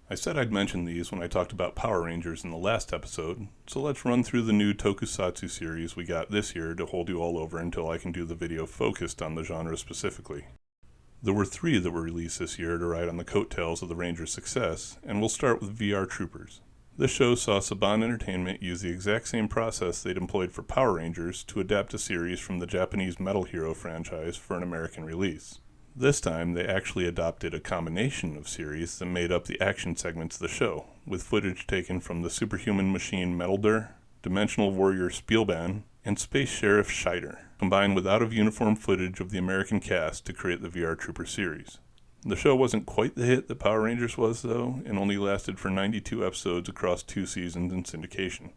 I said I'd mention these when I talked about Power Rangers in the last episode, so let's run through the new tokusatsu series we got this year to hold you all over until I can do the video focused on the genre specifically. There were 3 that were released this year to ride on the coattails of the Rangers' success, and we'll start with VR Troopers. This show saw Saban Entertainment use the exact same process they'd employed for Power Rangers to adapt a series from the Japanese Metal Hero franchise for an American release. This time, they actually adopted a combination of series that made up the action segments of the show, with footage taken from the superhuman machine Metal Dur, Dimensional Warrior Spielban, and Space Sheriff Scheider, combined with out-of-uniform footage of the American cast to create the VR Trooper series. The show wasn't quite the hit that Power Rangers was, though, and only lasted for 92 episodes across 2 seasons in syndication.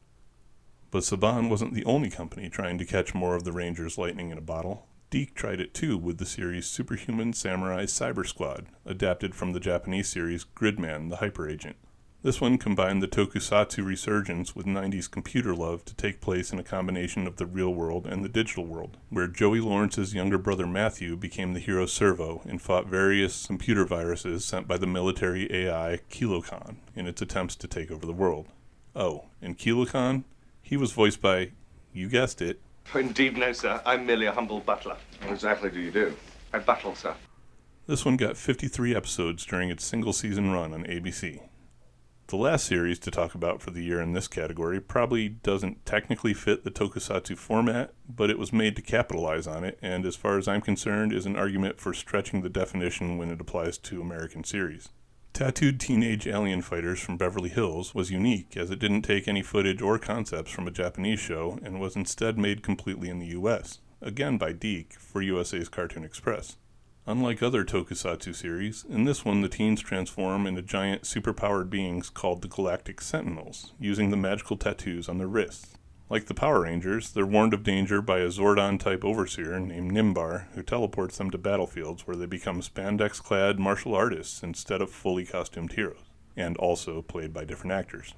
But Saban wasn't the only company trying to catch more of the Rangers' lightning in a bottle. DiC tried it too with the series Superhuman Samurai Cyber Squad, adapted from the Japanese series Gridman the Hyper Agent. This one combined the tokusatsu resurgence with 90s computer love to take place in a combination of the real world and the digital world, where Joey Lawrence's younger brother Matthew became the hero Servo and fought various computer viruses sent by the military AI Kilocon in its attempts to take over the world. Oh, and Kilocon? He was voiced by, you guessed it, Indeed, no, sir. I'm merely a humble butler. What exactly do you do? I battle, sir. This one got 53 episodes during its single-season run on ABC. The last series to talk about for the year in this category probably doesn't technically fit the tokusatsu format, but it was made to capitalize on it, and as far as I'm concerned, is an argument for stretching the definition when it applies to American series. Tattooed Teenage Alien Fighters from Beverly Hills was unique as it didn't take any footage or concepts from a Japanese show and was instead made completely in the US, again by DiC for USA's Cartoon Express. Unlike other tokusatsu series, in this one the teens transform into giant superpowered beings called the Galactic Sentinels, using the magical tattoos on their wrists. Like the Power Rangers, they're warned of danger by a Zordon-type overseer named Nimbar, who teleports them to battlefields where they become spandex-clad martial artists instead of fully costumed heroes, and also played by different actors.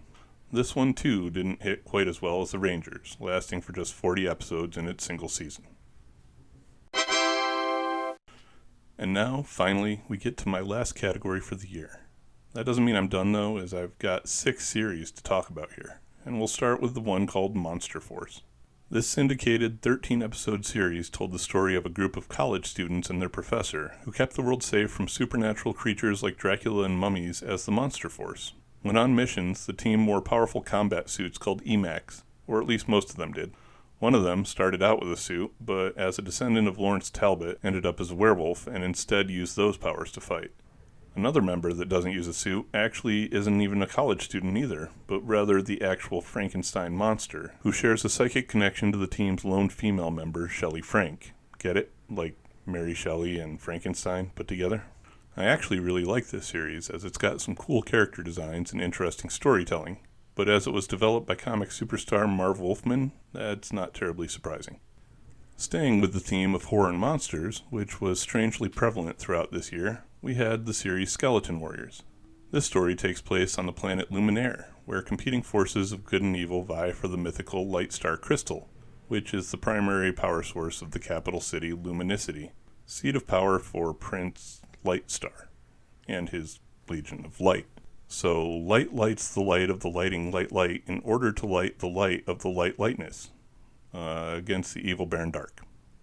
This one, too, didn't hit quite as well as the Rangers, lasting for just 40 episodes in its single season. And now, finally, we get to my last category for the year. That doesn't mean I'm done, though, as I've got 6 series to talk about here, and we'll start with the one called Monster Force. This syndicated 13-episode series told the story of a group of college students and their professor who kept the world safe from supernatural creatures like Dracula and mummies as the Monster Force. When on missions, the team wore powerful combat suits called EMACs, or at least most of them did. One of them started out with a suit, but as a descendant of Lawrence Talbot, ended up as a werewolf and instead used those powers to fight. Another member that doesn't use a suit actually isn't even a college student either, but rather the actual Frankenstein monster, who shares a psychic connection to the team's lone female member, Shelley Frank. Get it? Like Mary Shelley and Frankenstein put together? I actually really like this series, as it's got some cool character designs and interesting storytelling, but as it was developed by comic superstar Marv Wolfman, that's not terribly surprising. Staying with the theme of horror and monsters, which was strangely prevalent throughout this year, we had the series Skeleton Warriors. This story takes place on the planet Luminaire, where competing forces of good and evil vie for the mythical Light Star Crystal, which is the primary power source of the capital city Luminicity, seat of power for Prince Light Star and his Legion of Light. So light lights the light of the lighting light in order to light the light of the lightness against the evil Baron Dark.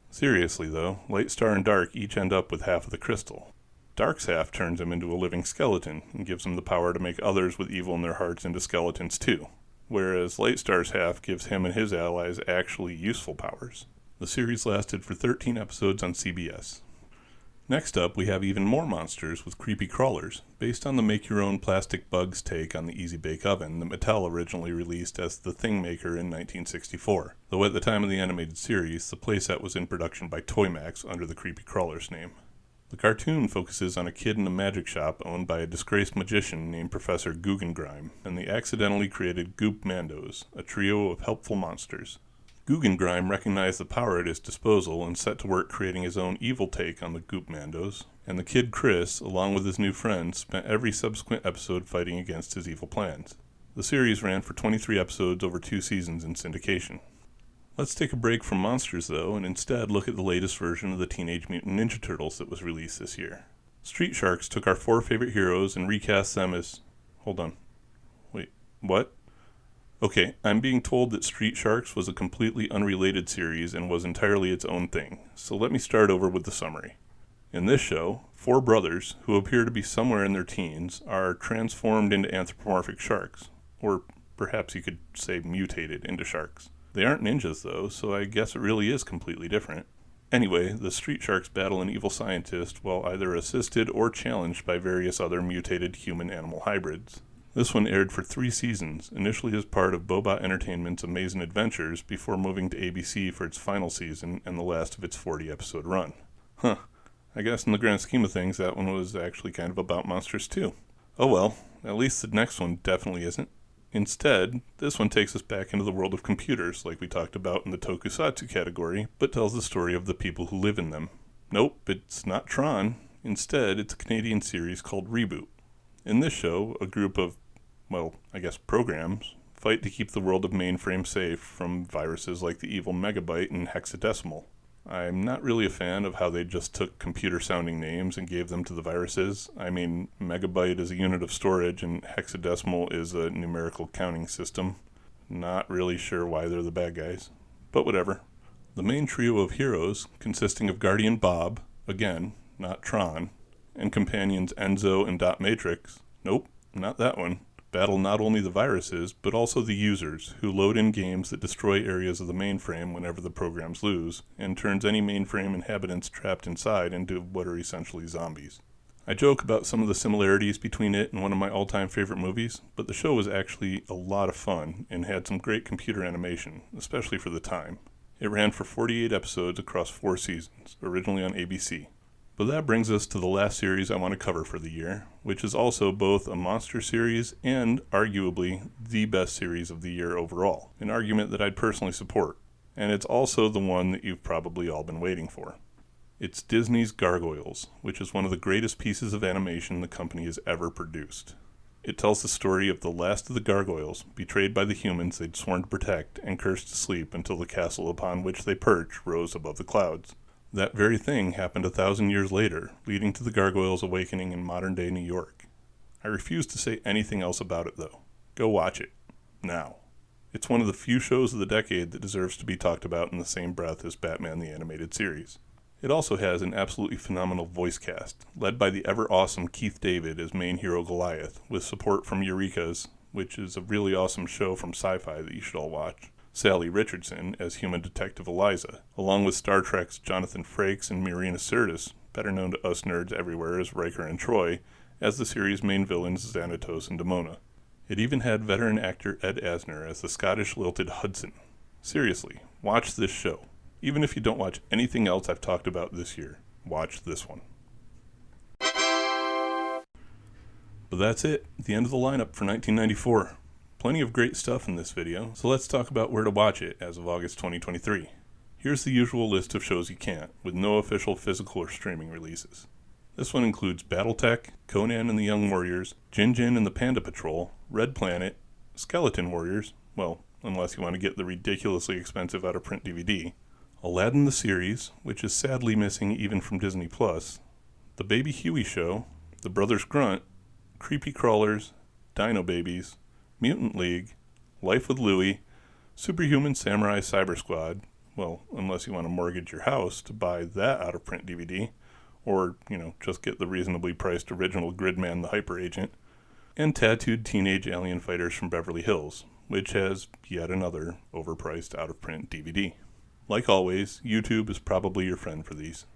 Seriously though, Light Star and Dark each end up with half of the crystal. Dark's half turns him into a living skeleton and gives him the power to make others with evil in their hearts into skeletons too, whereas Light Star's half gives him and his allies actually useful powers. The series lasted for 13 episodes on CBS. Next up, we have even more monsters with creepy crawlers, based on the make-your-own plastic bugs take on the Easy Bake Oven that Mattel originally released as the Thing Maker in 1964, though at the time of the animated series, the playset was in production by Toymax under the Creepy Crawlers name. The cartoon focuses on a kid in a magic shop owned by a disgraced magician named Professor Guggengrime, and the accidentally created Goop Mandos, a trio of helpful monsters. Guggengrime recognized the power at his disposal and set to work creating his own evil take on the Goop Mandos, and the kid Chris, along with his new friends, spent every subsequent episode fighting against his evil plans. The series ran for 23 episodes over 2 seasons in syndication. Let's take a break from monsters, though, and instead look at the latest version of the Teenage Mutant Ninja Turtles that was released this year. Street Sharks took our 4 favorite heroes and recast them as... Hold on. Wait, what? Okay, I'm being told that Street Sharks was a completely unrelated series and was entirely its own thing, so let me start over with the summary. In this show, 4 brothers, who appear to be somewhere in their teens, are transformed into anthropomorphic sharks, or perhaps you could say mutated into sharks. They aren't ninjas though, so I guess it really is completely different. Anyway, the Street Sharks battle an evil scientist while either assisted or challenged by various other mutated human-animal hybrids. This one aired for 3 seasons, initially as part of Bobot Entertainment's Amazing Adventures before moving to ABC for its final season and the last of its 40-episode run. I guess in the grand scheme of things, that one was actually kind of about monsters too. Oh well, at least the next one definitely isn't. Instead, this one takes us back into the world of computers, like we talked about in the tokusatsu category, but tells the story of the people who live in them. Nope, it's not Tron. Instead, it's a Canadian series called Reboot. In this show, a group of, programs fight to keep the world of mainframe safe from viruses like the evil Megabyte and Hexadecimal. I'm not really a fan of how they just took computer-sounding names and gave them to the viruses. I mean, Megabyte is a unit of storage and Hexadecimal is a numerical counting system. Not really sure why they're the bad guys, but whatever. The main trio of heroes, consisting of Guardian Bob, again, not Tron, and companions Enzo and Dot Matrix, nope, not that one, battle not only the viruses, but also the users, who load in games that destroy areas of the mainframe whenever the programs lose, and turns any mainframe inhabitants trapped inside into what are essentially zombies. I joke about some of the similarities between it and one of my all-time favorite movies, but the show was actually a lot of fun and had some great computer animation, especially for the time. It ran for 48 episodes across 4 seasons, originally on ABC. But that brings us to the last series I want to cover for the year, which is also both a monster series and arguably the best series of the year overall, an argument that I'd personally support. And it's also the one that you've probably all been waiting for. It's Disney's Gargoyles, which is one of the greatest pieces of animation the company has ever produced. It tells the story of the last of the gargoyles, betrayed by the humans they'd sworn to protect and cursed to sleep until the castle upon which they perch rose above the clouds. That very thing happened 1,000 years later, leading to the gargoyles' awakening in modern-day New York. I refuse to say anything else about it, though. Go watch it. Now. It's one of the few shows of the decade that deserves to be talked about in the same breath as Batman the Animated Series. It also has an absolutely phenomenal voice cast, led by the ever-awesome Keith David as main hero Goliath, with support from Eureka's, which is a really awesome show from Sci-Fi that you should all watch, Sally Richardson as human detective Eliza, along with Star Trek's Jonathan Frakes and Marina Sirtis, better known to us nerds everywhere as Riker and Troy, as the series' main villains Xanatos and Demona. It even had veteran actor Ed Asner as the Scottish lilted Hudson. Seriously, watch this show. Even if you don't watch anything else I've talked about this year, watch this one. But that's it, the end of the lineup for 1994. Plenty of great stuff in this video, so let's talk about where to watch it as of August 2023. Here's the usual list of shows you can't, with no official physical or streaming releases. This one includes Battletech, Conan and the Young Warriors, Jin Jin and the Panda Patrol, Red Planet, Skeleton Warriors, well, unless you want to get the ridiculously expensive out-of-print DVD, Aladdin the Series, which is sadly missing even from Disney+, The Baby Huey Show, The Brothers Grunt, Creepy Crawlers, Dino Babies, Mutant League, Life with Louie, Superhuman Samurai Cyber Squad, well, unless you want to mortgage your house to buy that out-of-print DVD, or, just get the reasonably priced original Gridman the Hyper Agent, and Tattooed Teenage Alien Fighters from Beverly Hills, which has yet another overpriced out-of-print DVD. Like always, YouTube is probably your friend for these.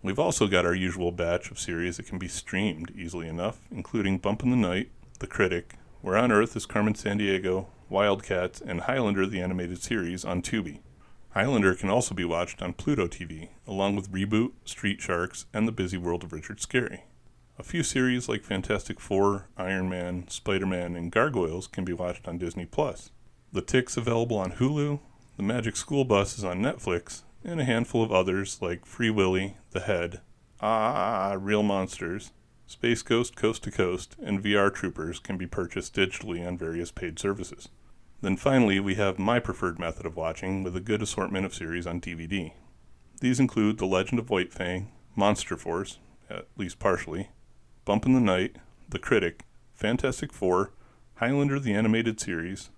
We've also got our usual batch of series that can be streamed easily enough, including Bump in the Night, The Critic, Where on Earth is Carmen Sandiego, Wildcats, and Highlander the Animated Series on Tubi. Highlander can also be watched on Pluto TV, along with Reboot, Street Sharks, and The Busy World of Richard Scarry. A few series like Fantastic Four, Iron Man, Spider-Man, and Gargoyles can be watched on Disney+. The Tick's available on Hulu, The Magic School Bus is on Netflix, and a handful of others like Free Willy, The Head, Real Monsters, Space Ghost Coast to Coast, and VR Troopers can be purchased digitally on various paid services. Then finally, we have my preferred method of watching with a good assortment of series on DVD. These include The Legend of White Fang, Monster Force, at least partially, Bump in the Night, The Critic, Fantastic Four, Highlander the Animated Series,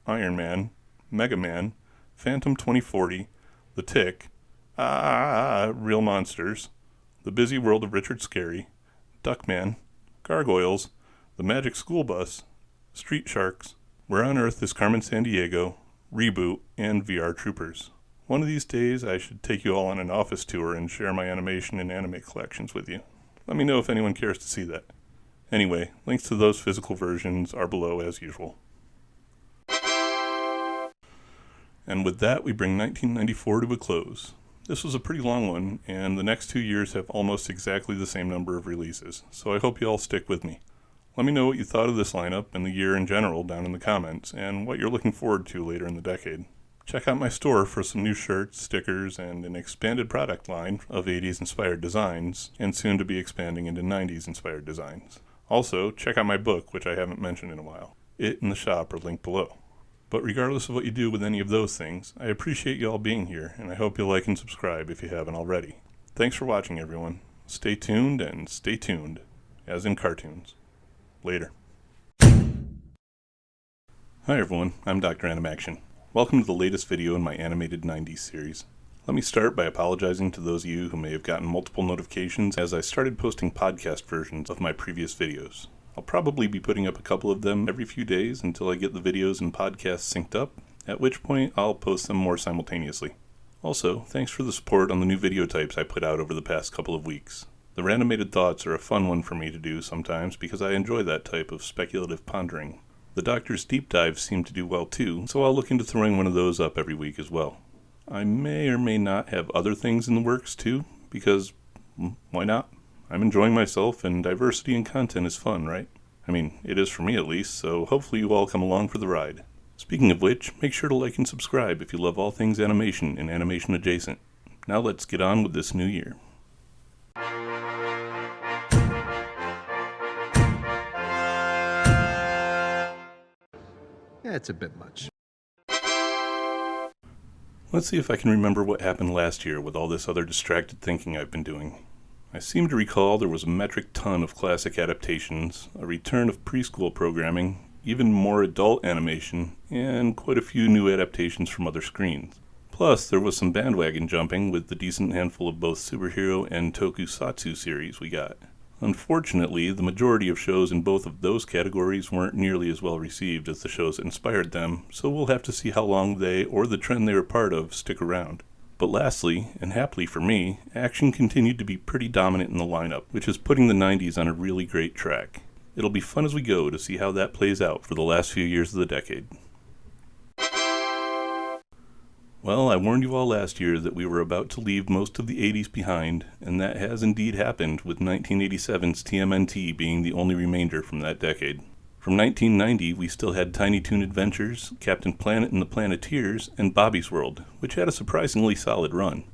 Iron Man, Mega Man, Phantom 2040, The Tick, Real Monsters, The Busy World of Richard Scarry, Duckman, Gargoyles, The Magic School Bus, Street Sharks, Where on Earth is Carmen Sandiego, Reboot, and VR Troopers. One of these days I should take you all on an office tour and share my animation and anime collections with you. Let me know if anyone cares to see that. Anyway, links to those physical versions are below as usual. And with that, we bring 1994 to a close. This was a pretty long one, and the next 2 years have almost exactly the same number of releases, so I hope you all stick with me. Let me know what you thought of this lineup and the year in general down in the comments, and what you're looking forward to later in the decade. Check out my store for some new shirts, stickers, and an expanded product line of 80s-inspired designs, and soon to be expanding into 90s-inspired designs. Also, check out my book, which I haven't mentioned in a while. It and the shop are linked below. But regardless of what you do with any of those things, I appreciate you all being here, and I hope you'll like and subscribe if you haven't already. Thanks for watching, everyone. Stay tuned, and stay tuned, as in cartoons. Later. Hi everyone, I'm Dr.Animaction. Welcome to the latest video in my animated 90s series. Let me start by apologizing to those of you who may have gotten multiple notifications as I started posting podcast versions of my previous videos. I'll probably be putting up a couple of them every few days until I get the videos and podcasts synced up, at which point I'll post them more simultaneously. Also, thanks for the support on the new video types I put out over the past couple of weeks. The Randomated Thoughts are a fun one for me to do sometimes because I enjoy that type of speculative pondering. The Doctor's Deep Dives seem to do well too, so I'll look into throwing one of those up every week as well. I may or may not have other things in the works too, because why not? I'm enjoying myself, and diversity in content is fun, right? I mean, it is for me at least, so hopefully you all come along for the ride. Speaking of which, make sure to like and subscribe if you love all things animation and animation adjacent. Now let's get on with this new year. Yeah, it's a bit much. Let's see if I can remember what happened last year with all this other distracted thinking I've been doing. I seem to recall there was a metric ton of classic adaptations, a return of preschool programming, even more adult animation, and quite a few new adaptations from other screens. Plus, there was some bandwagon jumping with the decent handful of both superhero and tokusatsu series we got. Unfortunately, the majority of shows in both of those categories weren't nearly as well received as the shows that inspired them, so we'll have to see how long they, or the trend they were part of, stick around. But lastly, and happily for me, action continued to be pretty dominant in the lineup, which is putting the 90s on a really great track. It'll be fun as we go to see how that plays out for the last few years of the decade. Well, I warned you all last year that we were about to leave most of the 80s behind, and that has indeed happened, with 1987's TMNT being the only remainder from that decade. From 1990, we still had Tiny Toon Adventures, Captain Planet and the Planeteers, and Bobby's World, which had a surprisingly solid run.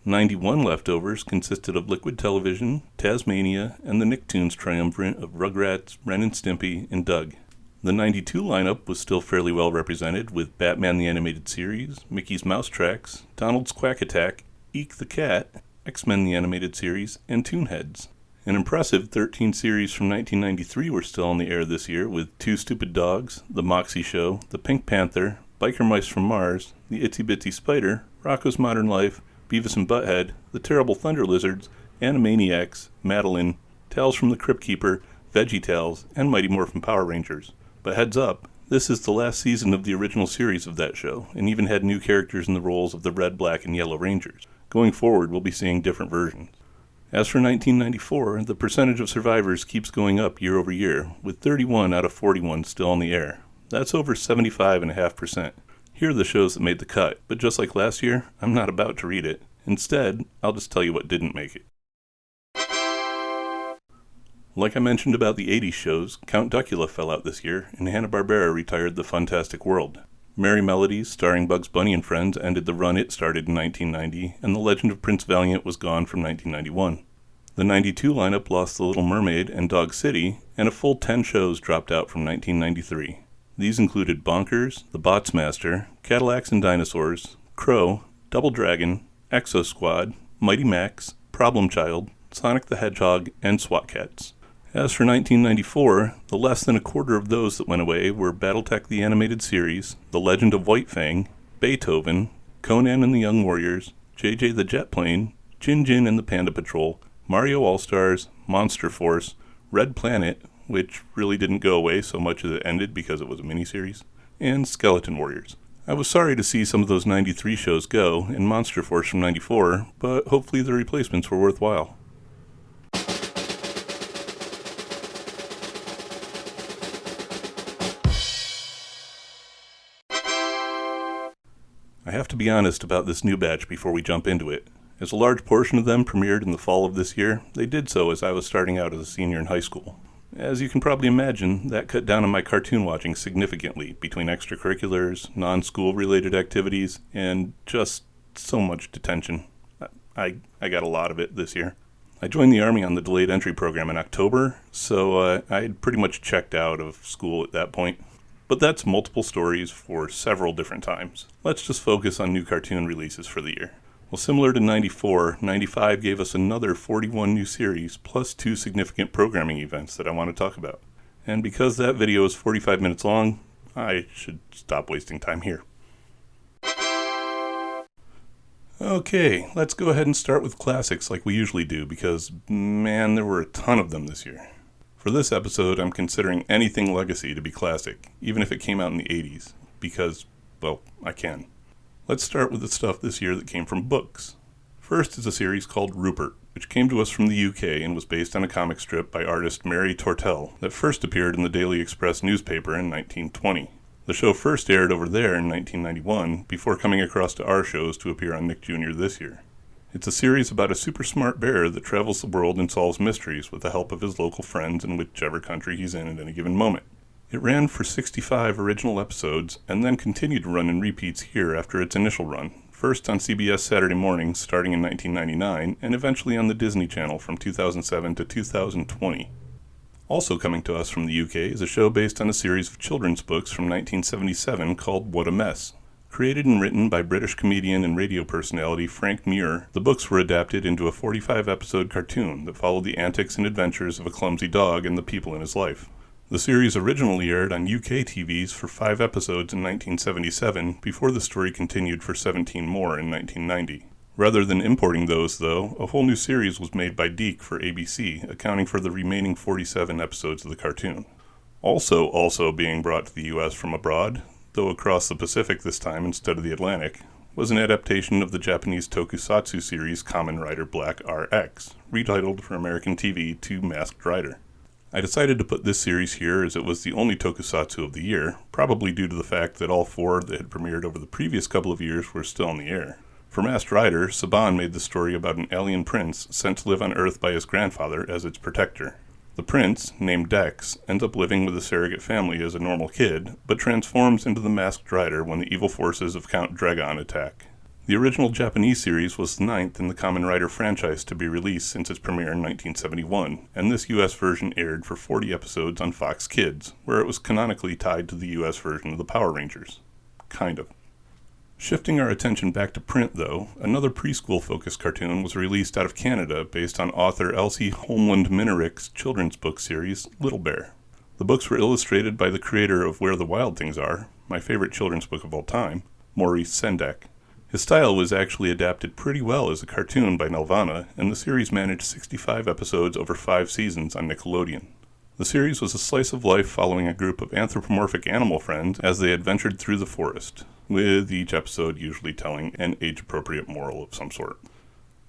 91 leftovers consisted of Liquid Television, Tasmania, and the Nicktoons triumvirate of Rugrats, Ren and Stimpy, and Doug. The 92 lineup was still fairly well represented, with Batman the Animated Series, Mickey's Mouse Tracks, Donald's Quack Attack, Eek the Cat, X-Men the Animated Series, and Toonheads. An impressive 13 series from 1993 were still on the air this year, with Two Stupid Dogs, The Moxie Show, The Pink Panther, Biker Mice from Mars, The Itsy Bitsy Spider, Rocko's Modern Life, Beavis and Butthead, The Terrible Thunder Lizards, Animaniacs, Madeline, Tales from the Crypt Keeper, VeggieTales, and Mighty Morphin Power Rangers. But heads up, this is the last season of the original series of that show, and even had new characters in the roles of the Red, Black, and Yellow Rangers. Going forward, we'll be seeing different versions. As for 1994, the percentage of survivors keeps going up year over year, with 31 out of 41 still on the air. That's over 75.5%. Here are the shows that made the cut, but just like last year, I'm not about to read it. Instead, I'll just tell you what didn't make it. Like I mentioned about the 80s shows, Count Duckula fell out this year, and Hanna-Barbera retired The Fantastic World. Merry Melodies, starring Bugs Bunny and Friends, ended the run it started in 1990, and The Legend of Prince Valiant was gone from 1991. The 92 lineup lost The Little Mermaid and Dog City, and a full 10 shows dropped out from 1993. These included Bonkers, The Bots Master, Cadillacs and Dinosaurs, Crow, Double Dragon, Exo Squad, Mighty Max, Problem Child, Sonic the Hedgehog, and SWAT Cats. As for 1994, the less than a quarter of those that went away were Battletech the Animated Series, The Legend of White Fang, Beethoven, Conan and the Young Warriors, JJ the Jet Plane, Jin Jin and the Panda Patrol, Mario All-Stars, Monster Force, Red Planet, which really didn't go away so much as it ended because it was a miniseries, and Skeleton Warriors. I was sorry to see some of those 93 shows go, and Monster Force from 94, but hopefully the replacements were worthwhile. I have to be honest about this new batch before we jump into it. As a large portion of them premiered in the fall of this year, they did so as I was starting out as a senior in high school. As you can probably imagine, that cut down on my cartoon watching significantly between extracurriculars, non-school related activities, and just so much detention. I got a lot of it this year. I joined the Army on the delayed entry program in October, so I had pretty much checked out of school at that point. But that's multiple stories for several different times. Let's just focus on new cartoon releases for the year. Well, similar to 94, 95 gave us another 41 new series, plus 2 significant programming events that I want to talk about. And because that video is 45 minutes long, I should stop wasting time here. Okay, let's go ahead and start with classics like we usually do, because, man, there were a ton of them this year. For this episode, I'm considering anything legacy to be classic, even if it came out in the 80s, because, well, I can. Let's start with the stuff this year that came from books. First is a series called Rupert, which came to us from the UK and was based on a comic strip by artist Mary Tortel that first appeared in the Daily Express newspaper in 1920. The show first aired over there in 1991, before coming across to our shows to appear on Nick Jr. this year. It's a series about a super smart bear that travels the world and solves mysteries with the help of his local friends in whichever country he's in at any given moment. It ran for 65 original episodes and then continued to run in repeats here after its initial run, first on CBS Saturday mornings starting in 1999 and eventually on the Disney Channel from 2007 to 2020. Also coming to us from the UK is a show based on a series of children's books from 1977 called What a Mess. Created and written by British comedian and radio personality Frank Muir, the books were adapted into a 45-episode cartoon that followed the antics and adventures of a clumsy dog and the people in his life. The series originally aired on UK TVs for 5 episodes in 1977 before the story continued for 17 more in 1990. Rather than importing those, though, a whole new series was made by Deke for ABC, accounting for the remaining 47 episodes of the cartoon. Also being brought to the US from abroad, though across the Pacific this time instead of the Atlantic, was an adaptation of the Japanese tokusatsu series Kamen Rider Black RX, retitled for American TV to Masked Rider. I decided to put this series here as it was the only tokusatsu of the year, probably due to the fact that all 4 that had premiered over the previous couple of years were still in the air. For Masked Rider, Saban made the story about an alien prince sent to live on Earth by his grandfather as its protector. The prince, named Dex, ends up living with a surrogate family as a normal kid, but transforms into the Masked Rider when the evil forces of Count Dregon attack. The original Japanese series was the 9th in the Kamen Rider franchise to be released since its premiere in 1971, and this US version aired for 40 episodes on Fox Kids, where it was canonically tied to the US version of the Power Rangers. Kind of. Shifting our attention back to print, though, another preschool-focused cartoon was released out of Canada based on author Elsie Holmland Minerick's children's book series, Little Bear. The books were illustrated by the creator of Where the Wild Things Are, my favorite children's book of all time, Maurice Sendak. His style was actually adapted pretty well as a cartoon by Nelvana, and the series managed 65 episodes over 5 seasons on Nickelodeon. The series was a slice of life following a group of anthropomorphic animal friends as they adventured through the forest, with each episode usually telling an age-appropriate moral of some sort.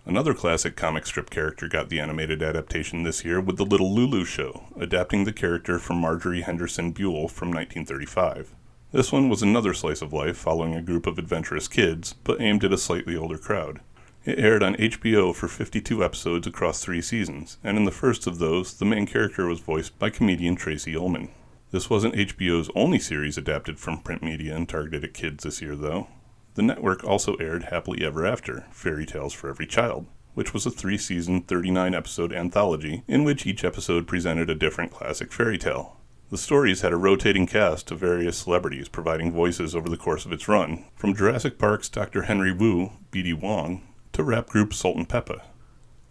Another classic comic strip character got the animated adaptation this year with The Little Lulu Show, adapting the character from Marjorie Henderson Buell from 1935. This one was another slice of life following a group of adventurous kids, but aimed at a slightly older crowd. It aired on HBO for 52 episodes across 3 seasons, and in the first of those, the main character was voiced by comedian Tracy Ullman. This wasn't HBO's only series adapted from print media and targeted at kids this year, though. The network also aired Happily Ever After, Fairy Tales for Every Child, which was a 3-season, 39-episode anthology in which each episode presented a different classic fairy tale. The stories had a rotating cast of various celebrities providing voices over the course of its run, from Jurassic Park's Dr. Henry Wu, B.D. Wong, to rap group Salt and Peppa.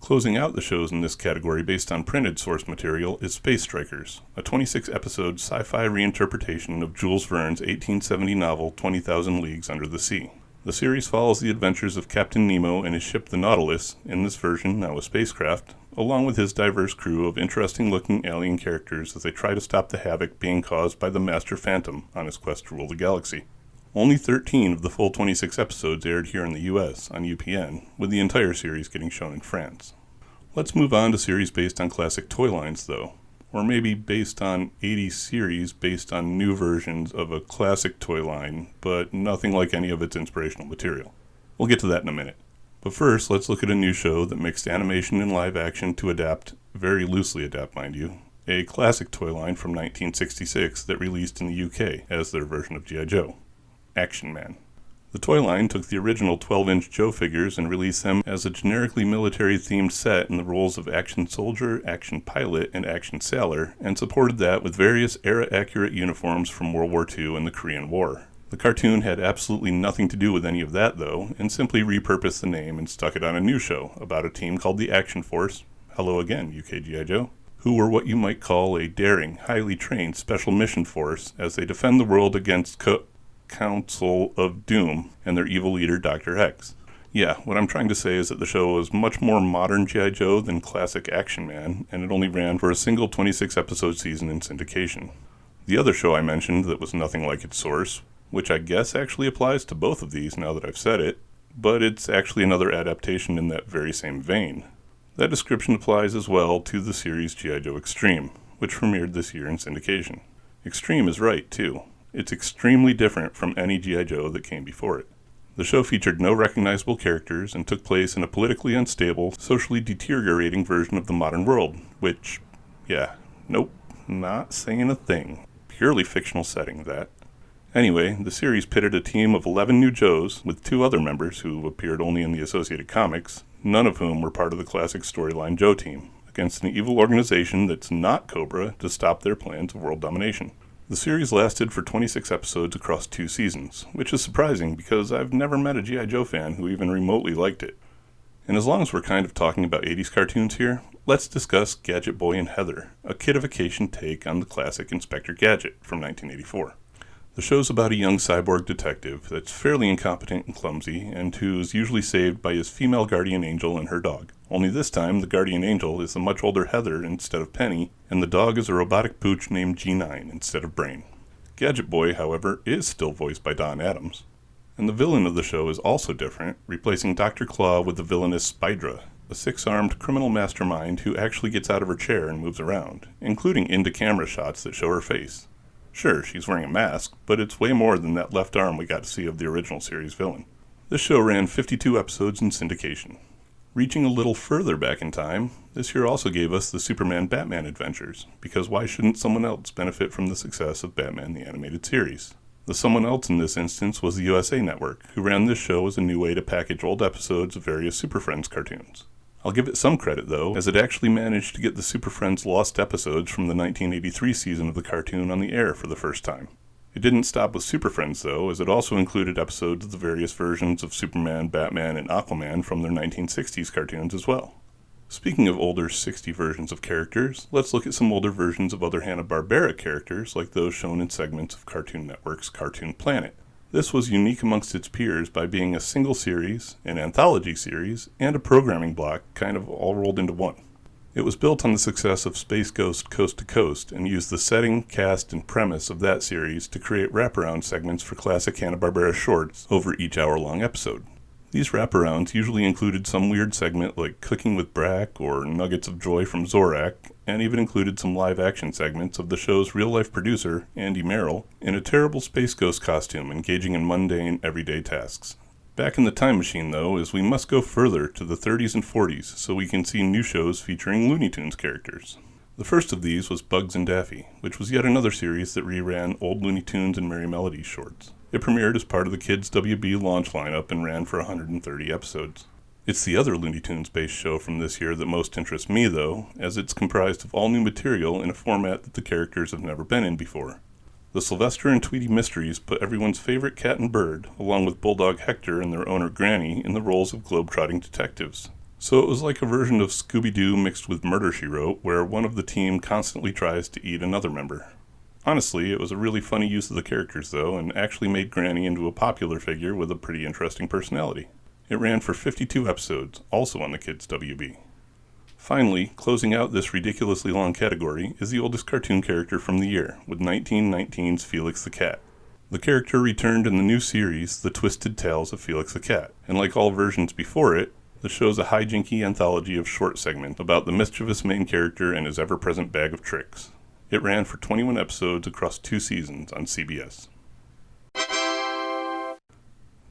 Closing out the shows in this category based on printed source material is Space Strikers, a 26-episode sci-fi reinterpretation of Jules Verne's 1870 novel 20,000 Leagues Under the Sea. The series follows the adventures of Captain Nemo and his ship the Nautilus, in this version now a spacecraft, along with his diverse crew of interesting-looking alien characters as they try to stop the havoc being caused by the Master Phantom on his quest to rule the galaxy. Only 13 of the full 26 episodes aired here in the US on UPN, with the entire series getting shown in France. Let's move on to series based on classic toy lines, though. Or maybe based on 80s series based on new versions of a classic toy line, but nothing like any of its inspirational material. We'll get to that in a minute. But first, let's look at a new show that mixed animation and live action to adapt, very loosely adapt mind you, a classic toy line from 1966 that released in the UK as their version of G.I. Joe. Action Man. The toy line took the original 12-inch Joe figures and released them as a generically military-themed set in the roles of action soldier, action pilot, and action sailor, and supported that with various era-accurate uniforms from World War II and the Korean War. The cartoon had absolutely nothing to do with any of that, though, and simply repurposed the name and stuck it on a new show about a team called the Action Force, hello again, UK G.I. Joe, who were what you might call a daring, highly trained special mission force as they defend the world against Council of Doom and their evil leader, Dr. X. Yeah, what I'm trying to say is that the show was much more modern G.I. Joe than classic Action Man, and it only ran for a single 26-episode season in syndication. The other show I mentioned that was nothing like its source, which I guess actually applies to both of these now that I've said it, but it's actually another adaptation in that very same vein. That description applies as well to the series G.I. Joe Extreme, which premiered this year in syndication. Extreme is right, too. It's extremely different from any G.I. Joe that came before it. The show featured no recognizable characters and took place in a politically unstable, socially deteriorating version of the modern world, which, yeah, nope, not saying a thing. Purely fictional setting, that. Anyway, the series pitted a team of 11 new Joes with 2 other members who appeared only in the Associated Comics, none of whom were part of the classic storyline Joe team, against an evil organization that's not Cobra to stop their plans of world domination. The series lasted for 26 episodes across 2 seasons, which is surprising because I've never met a G.I. Joe fan who even remotely liked it. And as long as we're kind of talking about 80s cartoons here, let's discuss Gadget Boy and Heather, a kidification take on the classic Inspector Gadget from 1984. The show's about a young cyborg detective that's fairly incompetent and clumsy, and who's usually saved by his female guardian angel and her dog. Only this time, the guardian angel is the much older Heather instead of Penny, and the dog is a robotic pooch named G9 instead of Brain. Gadget Boy, however, is still voiced by Don Adams. And the villain of the show is also different, replacing Dr. Claw with the villainous Spydra, a 6-armed criminal mastermind who actually gets out of her chair and moves around, including into-camera shots that show her face. Sure, she's wearing a mask, but it's way more than that left arm we got to see of the original series villain. This show ran 52 episodes in syndication. Reaching a little further back in time, this year also gave us the Superman-Batman adventures, because why shouldn't someone else benefit from the success of Batman the Animated Series? The someone else in this instance was the USA Network, who ran this show as a new way to package old episodes of various Super Friends cartoons. I'll give it some credit, though, as it actually managed to get the Super Friends lost episodes from the 1983 season of the cartoon on the air for the first time. It didn't stop with Super Friends, though, as it also included episodes of the various versions of Superman, Batman, and Aquaman from their 1960s cartoons as well. Speaking of older 60 versions of characters, let's look at some older versions of other Hanna-Barbera characters like those shown in segments of Cartoon Network's Cartoon Planet. This was unique amongst its peers by being a single series, an anthology series, and a programming block kind of all rolled into one. It was built on the success of Space Ghost Coast to Coast and used the setting, cast, and premise of that series to create wraparound segments for classic Hanna-Barbera shorts over each hour-long episode. These wraparounds usually included some weird segment like Cooking with Brack or Nuggets of Joy from Zorak, and even included some live-action segments of the show's real-life producer, Andy Merrill, in a terrible Space Ghost costume engaging in mundane, everyday tasks. Back in the time machine, though, is we must go further to the 30s and 40s so we can see new shows featuring Looney Tunes characters. The first of these was Bugs and Daffy, which was yet another series that reran old Looney Tunes and Merry Melodies shorts. It premiered as part of the Kids WB launch lineup and ran for 130 episodes. It's the other Looney Tunes-based show from this year that most interests me, though, as it's comprised of all new material in a format that the characters have never been in before. The Sylvester and Tweety Mysteries put everyone's favorite cat and bird, along with Bulldog Hector and their owner Granny, in the roles of globe-trotting detectives. So it was like a version of Scooby-Doo mixed with Murder, She Wrote, where one of the team constantly tries to eat another member. Honestly, it was a really funny use of the characters, though, and actually made Granny into a popular figure with a pretty interesting personality. It ran for 52 episodes, also on the Kids WB. Finally, closing out this ridiculously long category is the oldest cartoon character from the year, with 1919's Felix the Cat. The character returned in the new series, The Twisted Tales of Felix the Cat, and like all versions before it, the show's a hijinky anthology of short segments about the mischievous main character and his ever-present bag of tricks. It ran for 21 episodes across 2 seasons on CBS.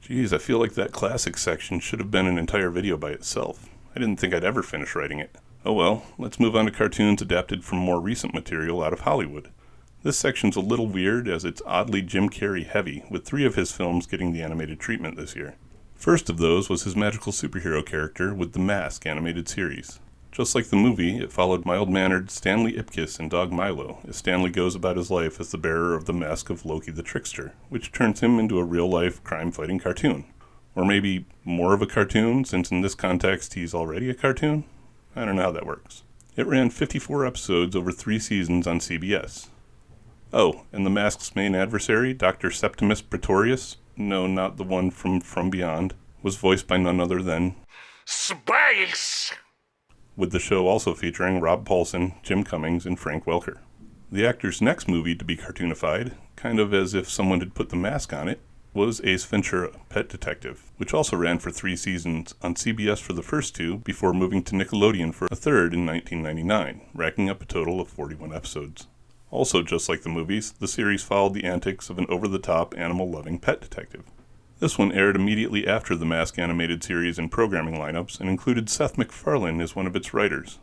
Geez, I feel like that classic section should have been an entire video by itself. I didn't think I'd ever finish writing it. Oh well, let's move on to cartoons adapted from more recent material out of Hollywood. This section's a little weird as it's oddly Jim Carrey heavy, with 3 of his films getting the animated treatment this year. First of those was his magical superhero character with the Mask animated series. Just like the movie, it followed mild-mannered Stanley Ipkiss and Dog Milo, as Stanley goes about his life as the bearer of the mask of Loki the Trickster, which turns him into a real-life crime-fighting cartoon. Or maybe more of a cartoon, since in this context he's already a cartoon? I don't know how that works. It ran 54 episodes over 3 seasons on CBS. Oh, and the Mask's main adversary, Dr. Septimus Pretorius, no, not the one from Beyond, was voiced by none other than Space! With the show also featuring Rob Paulsen, Jim Cummings, and Frank Welker. The actor's next movie to be cartoonified, kind of as if someone had put the mask on it, was Ace Ventura, Pet Detective, which also ran for 3 seasons on CBS for the first 2 before moving to Nickelodeon for a third in 1999, racking up a total of 41 episodes. Also, just like the movies, the series followed the antics of an over-the-top, animal-loving pet detective. This one aired immediately after the Mask animated series and programming lineups and included Seth MacFarlane as one of its writers.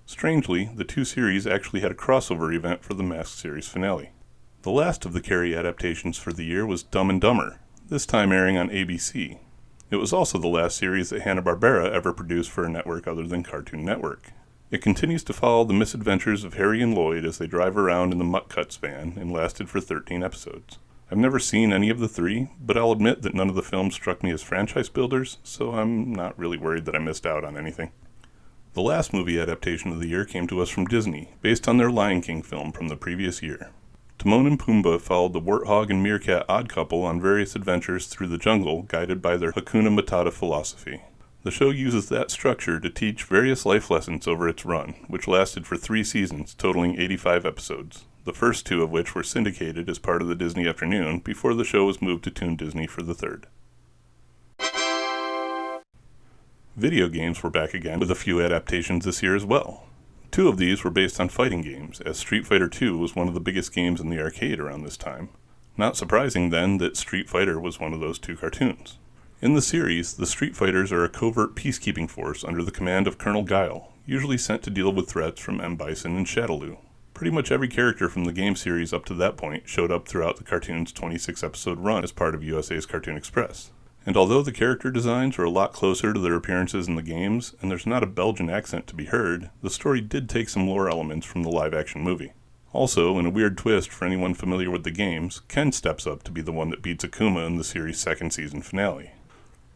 Strangely, the two series actually had a crossover event for the Mask series finale. The last of the Carey adaptations for the year was Dumb and Dumber, this time airing on ABC. It was also the last series that Hanna-Barbera ever produced for a network other than Cartoon Network. It continues to follow the misadventures of Harry and Lloyd as they drive around in the Mutt Cuts van and lasted for 13 episodes. I've never seen any of the three, but I'll admit that none of the films struck me as franchise builders, so I'm not really worried that I missed out on anything. The last movie adaptation of the year came to us from Disney, based on their Lion King film from the previous year. Timon and Pumbaa followed the warthog and meerkat odd couple on various adventures through the jungle, guided by their Hakuna Matata philosophy. The show uses that structure to teach various life lessons over its run, which lasted for 3 seasons, totaling 85 episodes, the first 2 of which were syndicated as part of the Disney Afternoon before the show was moved to Toon Disney for the third. Video games were back again with a few adaptations this year as well. 2 of these were based on fighting games, as Street Fighter II was one of the biggest games in the arcade around this time. Not surprising, then, that Street Fighter was one of those 2 cartoons. In the series, the Street Fighters are a covert peacekeeping force under the command of Colonel Guile, usually sent to deal with threats from M. Bison and Shadaloo. Pretty much every character from the game series up to that point showed up throughout the cartoon's 26-episode run as part of USA's Cartoon Express. And although the character designs are a lot closer to their appearances in the games, and there's not a Belgian accent to be heard, the story did take some lore elements from the live-action movie. Also, in a weird twist for anyone familiar with the games, Ken steps up to be the one that beats Akuma in the series' second season finale.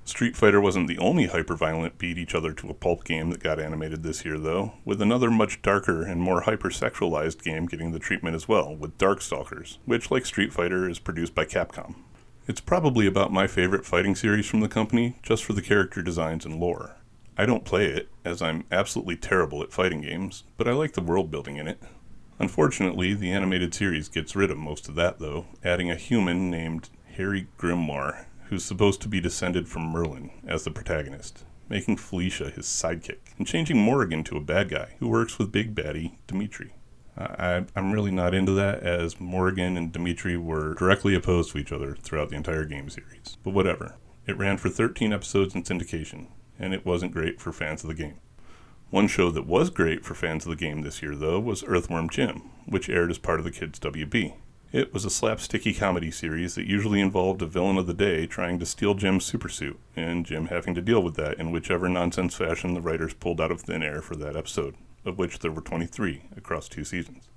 Street Fighter wasn't the only hyper-violent beat-each-other-to-a-pulp game that got animated this year, though, with another much darker and more hyper-sexualized game getting the treatment as well, with Darkstalkers, which, like Street Fighter, is produced by Capcom. It's probably about my favorite fighting series from the company, just for the character designs and lore. I don't play it, as I'm absolutely terrible at fighting games, but I like the world building in it. Unfortunately, the animated series gets rid of most of that, though, adding a human named Harry Grimoire, who's supposed to be descended from Merlin, as the protagonist, making Felicia his sidekick, and changing Morrigan to a bad guy, who works with big baddie Dimitri. I'm really not into that, as Morrigan and Dimitri were directly opposed to each other throughout the entire game series. But whatever. It ran for 13 episodes in syndication, and it wasn't great for fans of the game. One show that was great for fans of the game this year, though, was Earthworm Jim, which aired as part of the Kids WB. It was a slapsticky comedy series that usually involved a villain of the day trying to steal Jim's supersuit, and Jim having to deal with that in whichever nonsense fashion the writers pulled out of thin air for that episode, of which there were 23 across 2 seasons.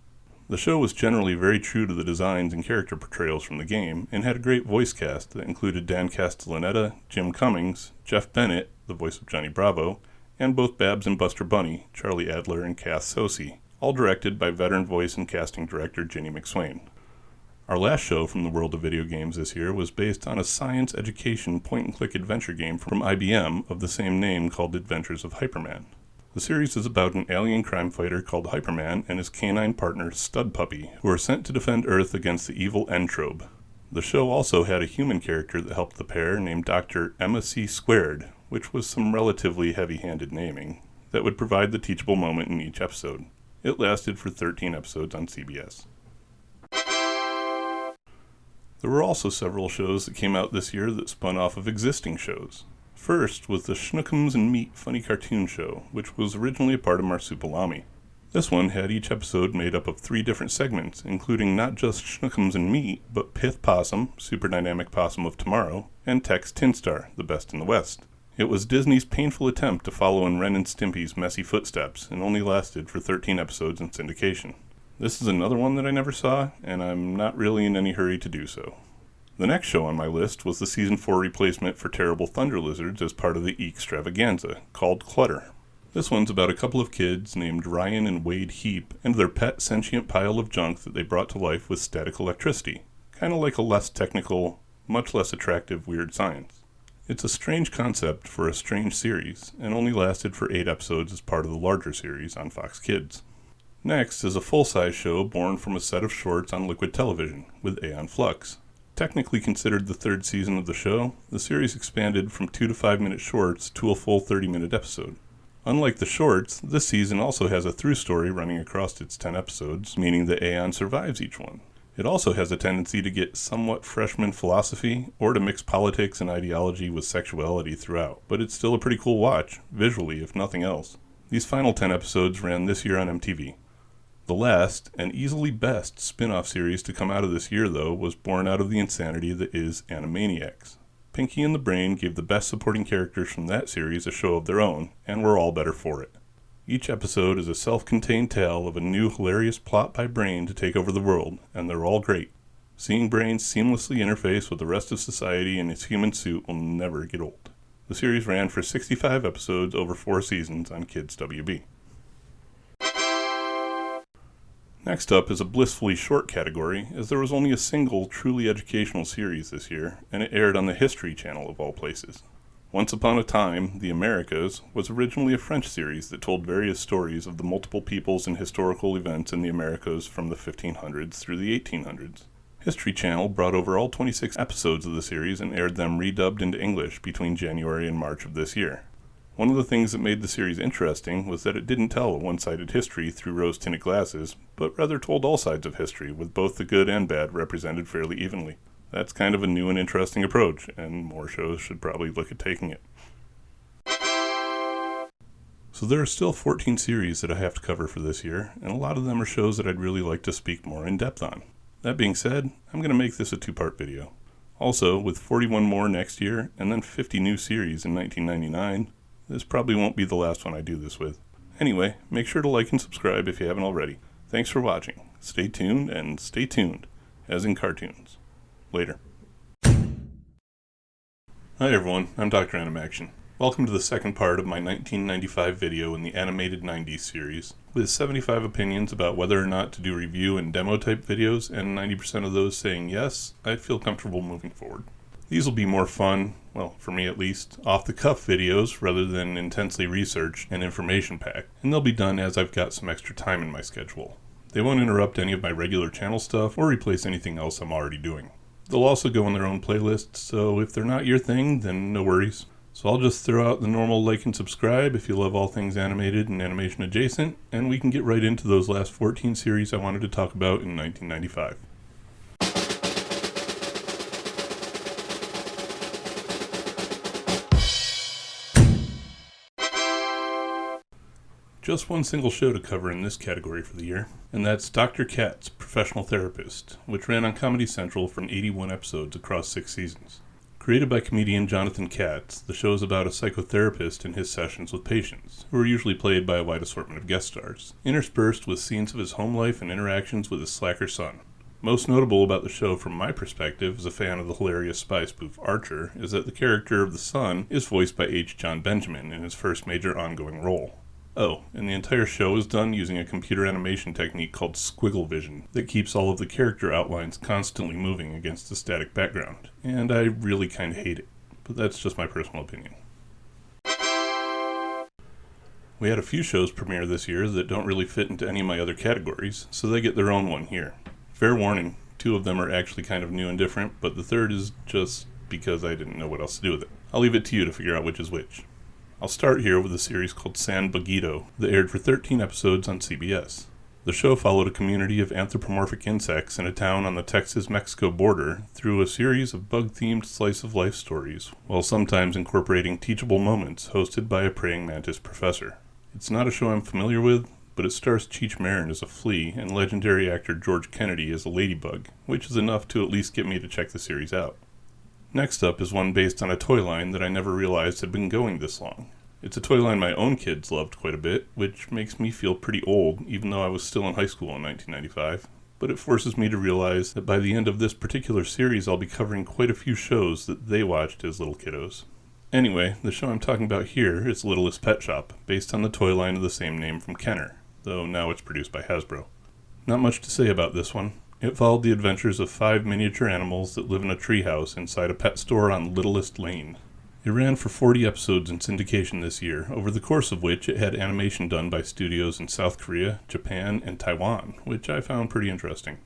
The show was generally very true to the designs and character portrayals from the game, and had a great voice cast that included Dan Castellaneta, Jim Cummings, Jeff Bennett, the voice of Johnny Bravo, and both Babs and Buster Bunny, Charlie Adler and Kath Soucie, all directed by veteran voice and casting director Ginny McSwain. Our last show from the world of video games this year was based on a science education point-and-click adventure game from IBM of the same name called Adventures of Hyperman. The series is about an alien crime fighter called Hyperman and his canine partner Stud Puppy, who are sent to defend Earth against the evil Entrobe. The show also had a human character that helped the pair named Dr. Emma C. Squared, which was some relatively heavy-handed naming, that would provide the teachable moment in each episode. It lasted for 13 episodes on CBS. There were also several shows that came out this year that spun off of existing shows. First was the Schnookums and Meat Funny Cartoon Show, which was originally a part of Marsupilami. This one had each episode made up of 3 different segments, including not just Schnookums and Meat, but Pith Possum, Super Dynamic Possum of Tomorrow, and Tex Tinstar, the best in the West. It was Disney's painful attempt to follow in Ren and Stimpy's messy footsteps, and only lasted for 13 episodes in syndication. This is another one that I never saw, and I'm not really in any hurry to do so. The next show on my list was the Season 4 replacement for Terrible Thunder Lizards as part of the Eek-stravaganza, called Clutter. This one's about a couple of kids named Ryan and Wade Heap and their pet sentient pile of junk that they brought to life with static electricity, kind of like a less technical, much less attractive Weird Science. It's a strange concept for a strange series, and only lasted for 8 episodes as part of the larger series on Fox Kids. Next is a full-size show born from a set of shorts on Liquid Television, with Aeon Flux. Technically considered the 3rd season of the show, the series expanded from 2 to 5 minute shorts to a full 30-minute episode. Unlike the shorts, this season also has a through story running across its 10 episodes, meaning that Aeon survives each one. It also has a tendency to get somewhat freshman philosophy, or to mix politics and ideology with sexuality throughout, but it's still a pretty cool watch, visually if nothing else. These final 10 episodes ran this year on MTV. The last, and easily best, spin-off series to come out of this year, though, was born out of the insanity that is Animaniacs. Pinky and the Brain gave the best supporting characters from that series a show of their own, and we're all better for it. Each episode is a self-contained tale of a new hilarious plot by Brain to take over the world, and they're all great. Seeing Brain seamlessly interface with the rest of society in his human suit will never get old. The series ran for 65 episodes over 4 seasons on Kids WB. Next up is a blissfully short category, as there was only a single truly educational series this year, and it aired on the History Channel of all places. Once Upon a Time, The Americas, was originally a French series that told various stories of the multiple peoples and historical events in the Americas from the 1500s through the 1800s. History Channel brought over all 26 episodes of the series and aired them redubbed into English between January and March of this year. One of the things that made the series interesting was that it didn't tell a one-sided history through rose-tinted glasses, but rather told all sides of history, with both the good and bad represented fairly evenly. That's kind of a new and interesting approach, and more shows should probably look at taking it. So there are still 14 series that I have to cover for this year, and a lot of them are shows that I'd really like to speak more in depth on. That being said, I'm going to make this a 2-part video. Also, with 41 more next year, and then 50 new series in 1999, this probably won't be the last one I do this with. Anyway, make sure to like and subscribe if you haven't already. Thanks for watching. Stay tuned, and stay tuned, as in cartoons. Later. Hi everyone, I'm Dr.Animaction. Welcome to the second part of my 1995 video in the Animated 90s series, with 75 opinions about whether or not to do review and demo type videos, and 90% of those saying yes, I feel comfortable moving forward. These will be more fun, well, for me at least, off-the-cuff videos rather than intensely researched and information-packed, and they'll be done as I've got some extra time in my schedule. They won't interrupt any of my regular channel stuff or replace anything else I'm already doing. They'll also go in their own playlists, so if they're not your thing, then no worries. So I'll just throw out the normal like and subscribe if you love all things animated and animation adjacent, and we can get right into those last 14 series I wanted to talk about in 1995. Just one single show to cover in this category for the year, and that's Dr. Katz, Professional Therapist, which ran on Comedy Central for 81 episodes across 6 seasons. Created by comedian Jonathan Katz, the show is about a psychotherapist and his sessions with patients, who are usually played by a wide assortment of guest stars, interspersed with scenes of his home life and interactions with his slacker son. Most notable about the show from my perspective as a fan of the hilarious spy spoof Archer is that the character of the son is voiced by H. John Benjamin in his first major ongoing role. Oh, and the entire show is done using a computer animation technique called squiggle vision that keeps all of the character outlines constantly moving against a static background, and I really kind of hate it, but that's just my personal opinion. We had a few shows premiere this year that don't really fit into any of my other categories, so they get their own one here. Fair warning, 2 of them are actually kind of new and different, but the third is just because I didn't know what else to do with it. I'll leave it to you to figure out which is which. I'll start here with a series called San Bagito that aired for 13 episodes on CBS. The show followed a community of anthropomorphic insects in a town on the Texas-Mexico border through a series of bug-themed slice-of-life stories, while sometimes incorporating teachable moments hosted by a praying mantis professor. It's not a show I'm familiar with, but it stars Cheech Marin as a flea and legendary actor George Kennedy as a ladybug, which is enough to at least get me to check the series out. Next up is one based on a toy line that I never realized had been going this long. It's a toy line my own kids loved quite a bit, which makes me feel pretty old, even though I was still in high school in 1995. But it forces me to realize that by the end of this particular series I'll be covering quite a few shows that they watched as little kiddos. Anyway, the show I'm talking about here is Littlest Pet Shop, based on the toy line of the same name from Kenner, though now it's produced by Hasbro. Not much to say about this one. It followed the adventures of 5 miniature animals that live in a treehouse inside a pet store on Littlest Lane. It ran for 40 episodes in syndication this year, over the course of which it had animation done by studios in South Korea, Japan, and Taiwan, which I found pretty interesting.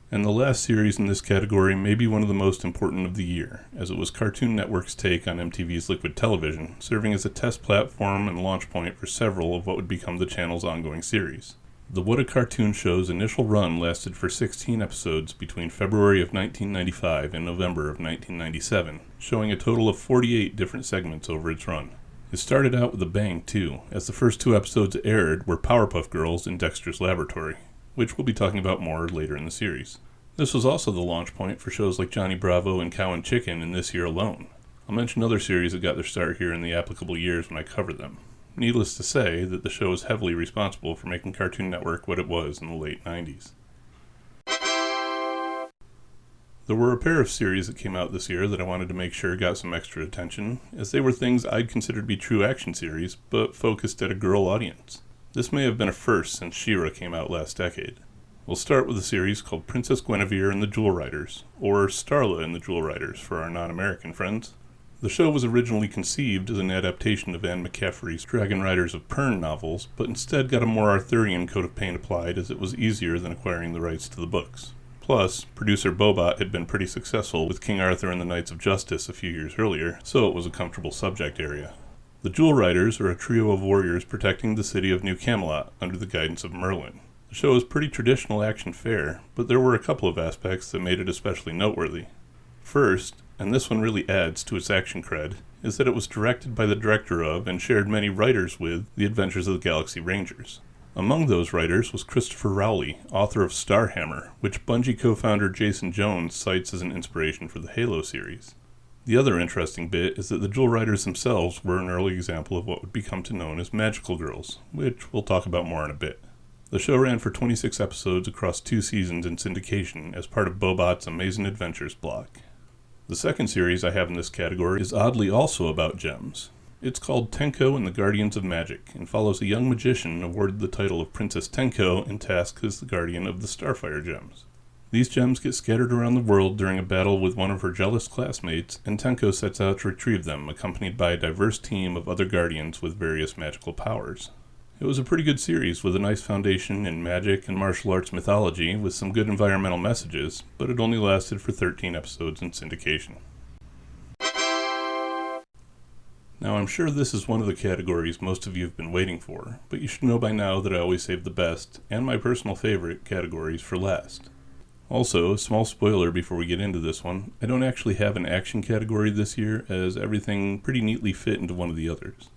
And the last series in this category may be one of the most important of the year, as it was Cartoon Network's take on MTV's Liquid Television, serving as a test platform and launch point for several of what would become the channel's ongoing series. The What a Cartoon Show's initial run lasted for 16 episodes between February of 1995 and November of 1997, showing a total of 48 different segments over its run. It started out with a bang, too, as the first 2 episodes aired were Powerpuff Girls in Dexter's Laboratory, which we'll be talking about more later in the series. This was also the launch point for shows like Johnny Bravo and Cow and Chicken in this year alone. I'll mention other series that got their start here in the applicable years when I cover them. Needless to say that the show is heavily responsible for making Cartoon Network what it was in the late 90s. There were a pair of series that came out this year that I wanted to make sure got some extra attention, as they were things I'd consider to be true action series, but focused at a girl audience. This may have been a first since She-Ra came out last decade. We'll start with a series called Princess Guinevere and the Jewel Riders, or Starla and the Jewel Riders for our non-American friends. The show was originally conceived as an adaptation of Anne McCaffrey's Dragon Riders of Pern novels, but instead got a more Arthurian coat of paint applied as it was easier than acquiring the rights to the books. Plus, producer Bobot had been pretty successful with King Arthur and the Knights of Justice a few years earlier, so it was a comfortable subject area. The Jewel Riders are a trio of warriors protecting the city of New Camelot under the guidance of Merlin. The show is pretty traditional action fare, but there were a couple of aspects that made it especially noteworthy. First, and this one really adds to its action cred, is that it was directed by the director of and shared many writers with The Adventures of the Galaxy Rangers. Among those writers was Christopher Rowley, author of Starhammer, which Bungie co-founder Jason Jones cites as an inspiration for the Halo series. The other interesting bit is that the Jewel Riders themselves were an early example of what would become to known as magical girls, which we'll talk about more in a bit. The show ran for 26 episodes across 2 seasons in syndication as part of Bobot's Amazing Adventures block. The second series I have in this category is oddly also about gems. It's called Tenko and the Guardians of Magic, and follows a young magician awarded the title of Princess Tenko and tasked as the guardian of the Starfire gems. These gems get scattered around the world during a battle with one of her jealous classmates, and Tenko sets out to retrieve them, accompanied by a diverse team of other guardians with various magical powers. It was a pretty good series with a nice foundation in magic and martial arts mythology with some good environmental messages, but it only lasted for 13 episodes in syndication. Now, I'm sure this is one of the categories most of you have been waiting for, but you should know by now that I always save the best, and my personal favorite, categories for last. Also, a small spoiler before we get into this one, I don't actually have an action category this year, as everything pretty neatly fit into one of the others.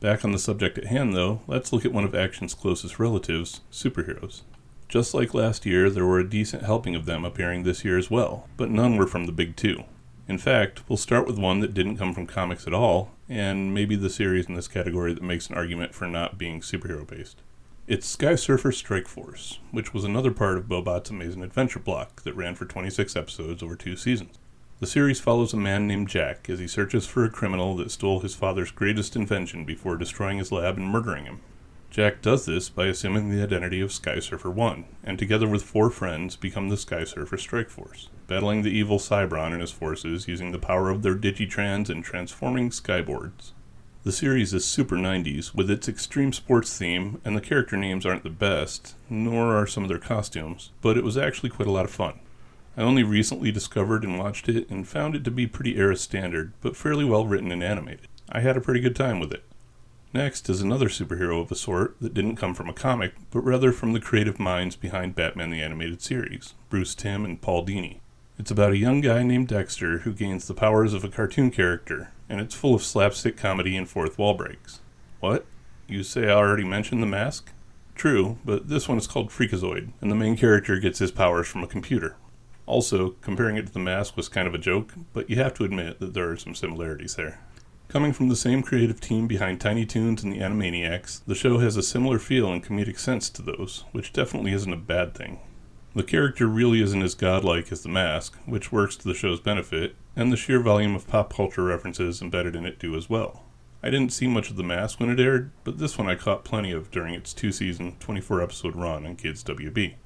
Back on the subject at hand, though, let's look at one of action's closest relatives, superheroes. Just like last year, there were a decent helping of them appearing this year as well, but none were from the big 2. In fact, we'll start with one that didn't come from comics at all, and maybe the series in this category that makes an argument for not being superhero-based. It's Sky Surfer Strike Force, which was another part of Bobot's Amazing Adventure block that ran for 26 episodes over 2 seasons. The series follows a man named Jack as he searches for a criminal that stole his father's greatest invention before destroying his lab and murdering him. Jack does this by assuming the identity of Sky Surfer 1, and together with 4 friends become the Sky Surfer Strike Force, battling the evil Cybron and his forces using the power of their Digitrans and transforming skyboards. The series is super 90s, with its extreme sports theme, and the character names aren't the best, nor are some of their costumes, but it was actually quite a lot of fun. I only recently discovered and watched it and found it to be pretty era standard, but fairly well written and animated. I had a pretty good time with it. Next is another superhero of a sort that didn't come from a comic, but rather from the creative minds behind Batman the Animated Series, Bruce Timm and Paul Dini. It's about a young guy named Dexter who gains the powers of a cartoon character, and it's full of slapstick comedy and fourth wall breaks. What? You say I already mentioned The Mask? True, but this one is called Freakazoid, and the main character gets his powers from a computer. Also, comparing it to The Mask was kind of a joke, but you have to admit that there are some similarities there. Coming from the same creative team behind Tiny Toons and the Animaniacs, the show has a similar feel and comedic sense to those, which definitely isn't a bad thing. The character really isn't as godlike as The Mask, which works to the show's benefit, and the sheer volume of pop culture references embedded in it do as well. I didn't see much of The Mask when it aired, but this one I caught plenty of during its 2-season, 24-episode run on Kids WB.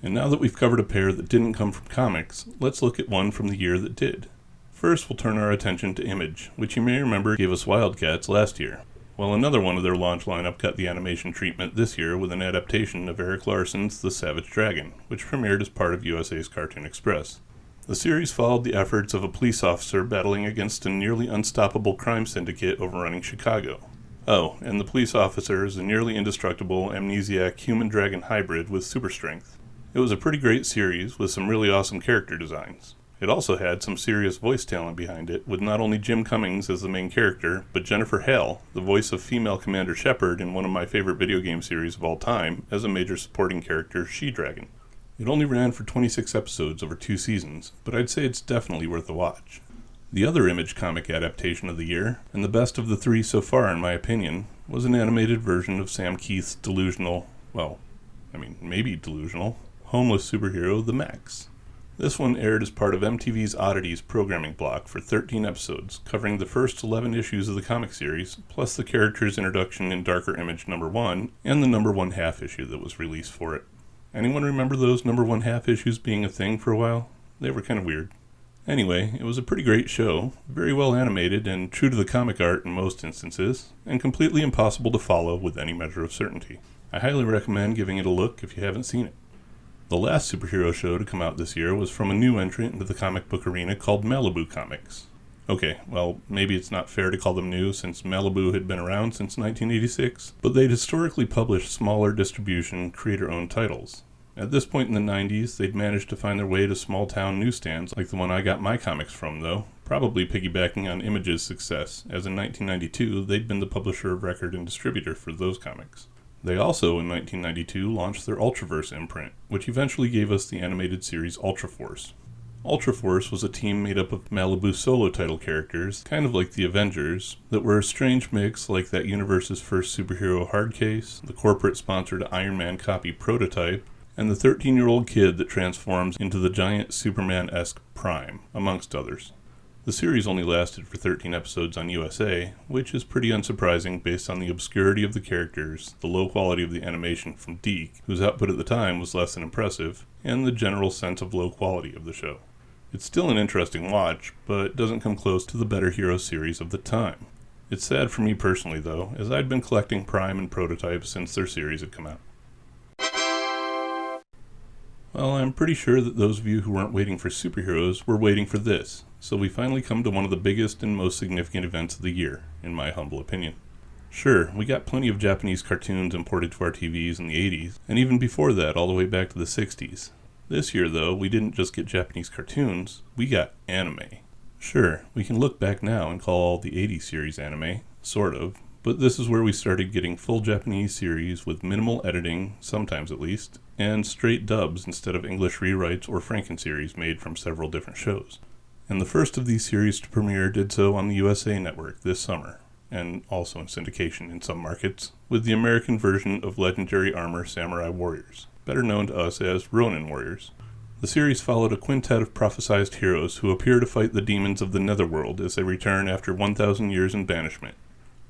And now that we've covered a pair that didn't come from comics, let's look at one from the year that did. First, we'll turn our attention to Image, which you may remember gave us Wildcats last year. Well, another one of their launch lineup got the animation treatment this year with an adaptation of Eric Larson's The Savage Dragon, which premiered as part of USA's Cartoon Express. The series followed the efforts of a police officer battling against a nearly unstoppable crime syndicate overrunning Chicago. Oh, and the police officer is a nearly indestructible amnesiac human-dragon hybrid with super strength. It was a pretty great series with some really awesome character designs. It also had some serious voice talent behind it, with not only Jim Cummings as the main character, but Jennifer Hale, the voice of female Commander Shepard in one of my favorite video game series of all time, as a major supporting character, She-Dragon. It only ran for 26 episodes over 2 seasons, but I'd say it's definitely worth a watch. The other Image comic adaptation of the year, and the best of the 3 so far in my opinion, was an animated version of Sam Keith's delusional, maybe delusional, homeless superhero, The Max. This one aired as part of MTV's Oddities programming block for 13 episodes, covering the first 11 issues of the comic series, plus the character's introduction in Darker Image number 1, and the number 1/2 issue that was released for it. Anyone remember those number 1/2 issues being a thing for a while? They were kind of weird. Anyway, it was a pretty great show, very well animated and true to the comic art in most instances, and completely impossible to follow with any measure of certainty. I highly recommend giving it a look if you haven't seen it. The last superhero show to come out this year was from a new entrant into the comic book arena called Malibu Comics. Okay, well, maybe it's not fair to call them new since Malibu had been around since 1986, but they'd historically published smaller distribution, creator-owned titles. At this point in the 90s, they'd managed to find their way to small-town newsstands like the one I got my comics from, though, probably piggybacking on Image's success, as in 1992 they'd been the publisher of record and distributor for those comics. They also, in 1992, launched their Ultraverse imprint, which eventually gave us the animated series Ultraforce. Ultraforce was a team made up of Malibu solo title characters, kind of like the Avengers, that were a strange mix like that universe's first superhero Hardcase, the corporate-sponsored Iron Man copy Prototype, and the 13-year-old kid that transforms into the giant Superman-esque Prime, amongst others. The series only lasted for 13 episodes on USA, which is pretty unsurprising based on the obscurity of the characters, the low quality of the animation from Deke, whose output at the time was less than impressive, and the general sense of low quality of the show. It's still an interesting watch, but doesn't come close to the better hero series of the time. It's sad for me personally, though, as I'd been collecting Prime and Prototype since their series had come out. Well, I'm pretty sure that those of you who weren't waiting for superheroes were waiting for this, so we finally come to one of the biggest and most significant events of the year, in my humble opinion. Sure, we got plenty of Japanese cartoons imported to our TVs in the 80s, and even before that all the way back to the 60s. This year, though, we didn't just get Japanese cartoons, we got anime. Sure, we can look back now and call all the 80s series anime, sort of, but this is where we started getting full Japanese series with minimal editing, sometimes at least, and straight dubs instead of English rewrites or Franken-series made from several different shows. And the first of these series to premiere did so on the USA Network this summer, and also in syndication in some markets, with the American version of Legendary Armor Samurai Warriors, better known to us as Ronin Warriors. The series followed a quintet of prophesized heroes who appear to fight the demons of the Netherworld as they return after 1,000 years in banishment.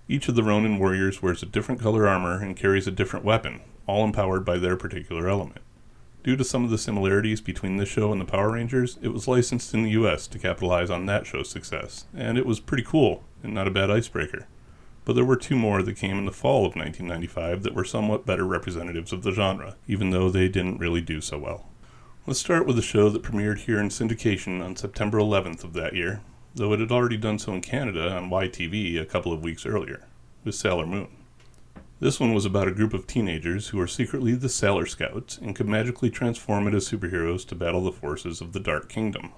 Each of the Ronin warriors wears a different color armor and carries a different weapon, all empowered by their particular element. Due to some of the similarities between this show and the Power Rangers, it was licensed in the US to capitalize on that show's success, and it was pretty cool, and not a bad icebreaker. But there were 2 more that came in the fall of 1995 that were somewhat better representatives of the genre, even though they didn't really do so well. Let's start with a show that premiered here in syndication on September 11th of that year, though it had already done so in Canada on YTV a couple of weeks earlier, with Sailor Moon. This one was about a group of teenagers who are secretly the Sailor Scouts and could magically transform into superheroes to battle the forces of the Dark Kingdom.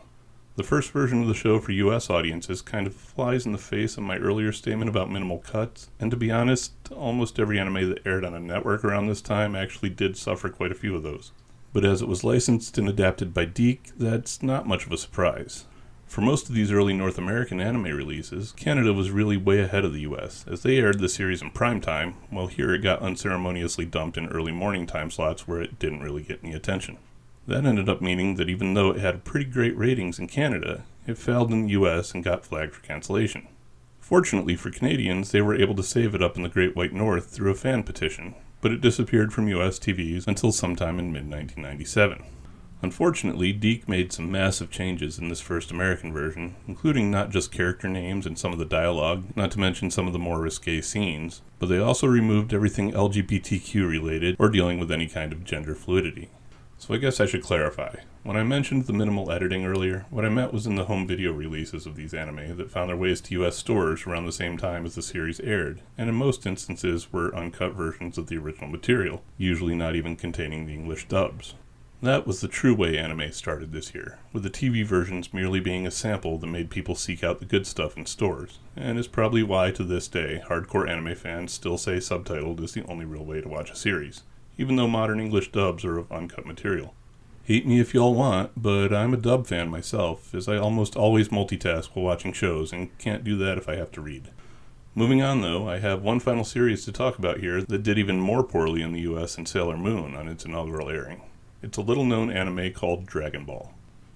The first version of the show for US audiences kind of flies in the face of my earlier statement about minimal cuts, and to be honest, almost every anime that aired on a network around this time actually did suffer quite a few of those. But as it was licensed and adapted by Deke, that's not much of a surprise. For most of these early North American anime releases, Canada was really way ahead of the US, as they aired the series in prime time, while here it got unceremoniously dumped in early morning time slots where it didn't really get any attention. That ended up meaning that even though it had pretty great ratings in Canada, it failed in the US and got flagged for cancellation. Fortunately for Canadians, they were able to save it up in the Great White North through a fan petition, but it disappeared from US TVs until sometime in mid-1997. Unfortunately, Deke made some massive changes in this first American version, including not just character names and some of the dialogue, not to mention some of the more risque scenes, but they also removed everything LGBTQ related or dealing with any kind of gender fluidity. So I guess I should clarify. When I mentioned the minimal editing earlier, what I meant was in the home video releases of these anime that found their ways to US stores around the same time as the series aired, and in most instances were uncut versions of the original material, usually not even containing the English dubs. That was the true way anime started this year, with the TV versions merely being a sample that made people seek out the good stuff in stores, and is probably why to this day hardcore anime fans still say subtitled is the only real way to watch a series, even though modern English dubs are of uncut material. Hate me if y'all want, but I'm a dub fan myself, as I almost always multitask while watching shows and can't do that if I have to read. Moving on though, I have one final series to talk about here that did even more poorly in the US than Sailor Moon on its inaugural airing. It's a little-known anime called Dragon Ball.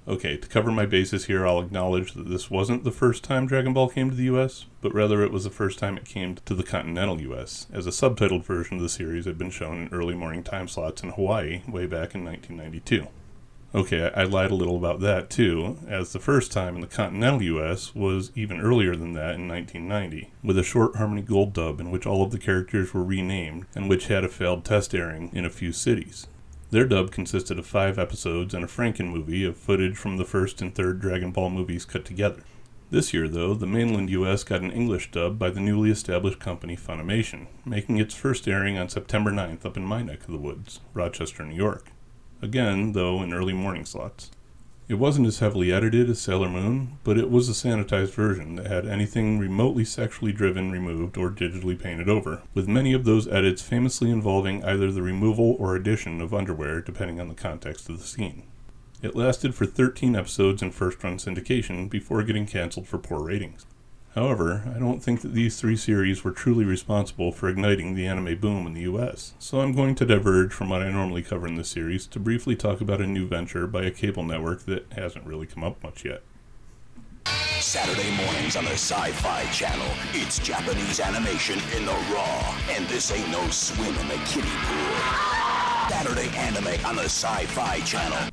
Okay, to cover my bases here, I'll acknowledge that this wasn't the first time Dragon Ball came to the US, but rather it was the first time it came to the continental US, as a subtitled version of the series had been shown in early morning time slots in Hawaii way back in 1992. Okay, I lied a little about that too, as the first time in the continental US was even earlier than that in 1990, with a short Harmony Gold dub in which all of the characters were renamed, and which had a failed test airing in a few cities. Their dub consisted of 5 episodes and a Franken movie of footage from the first and third Dragon Ball movies cut together. This year, though, the mainland US got an English dub by the newly established company Funimation, making its first airing on September 9th up in my neck of the woods, Rochester, New York. Again, though, in early morning slots. It wasn't as heavily edited as Sailor Moon, but it was a sanitized version that had anything remotely sexually driven removed or digitally painted over, with many of those edits famously involving either the removal or addition of underwear depending on the context of the scene. It lasted for 13 episodes in first-run syndication before getting canceled for poor ratings. However, I don't think that these 3 series were truly responsible for igniting the anime boom in the US, so I'm going to diverge from what I normally cover in this series to briefly talk about a new venture by a cable network that hasn't really come up much yet. Saturday mornings on the Sci-Fi Channel, it's Japanese animation in the raw, and this ain't no swim in the kiddie pool. Saturday anime on the Sci-Fi Channel.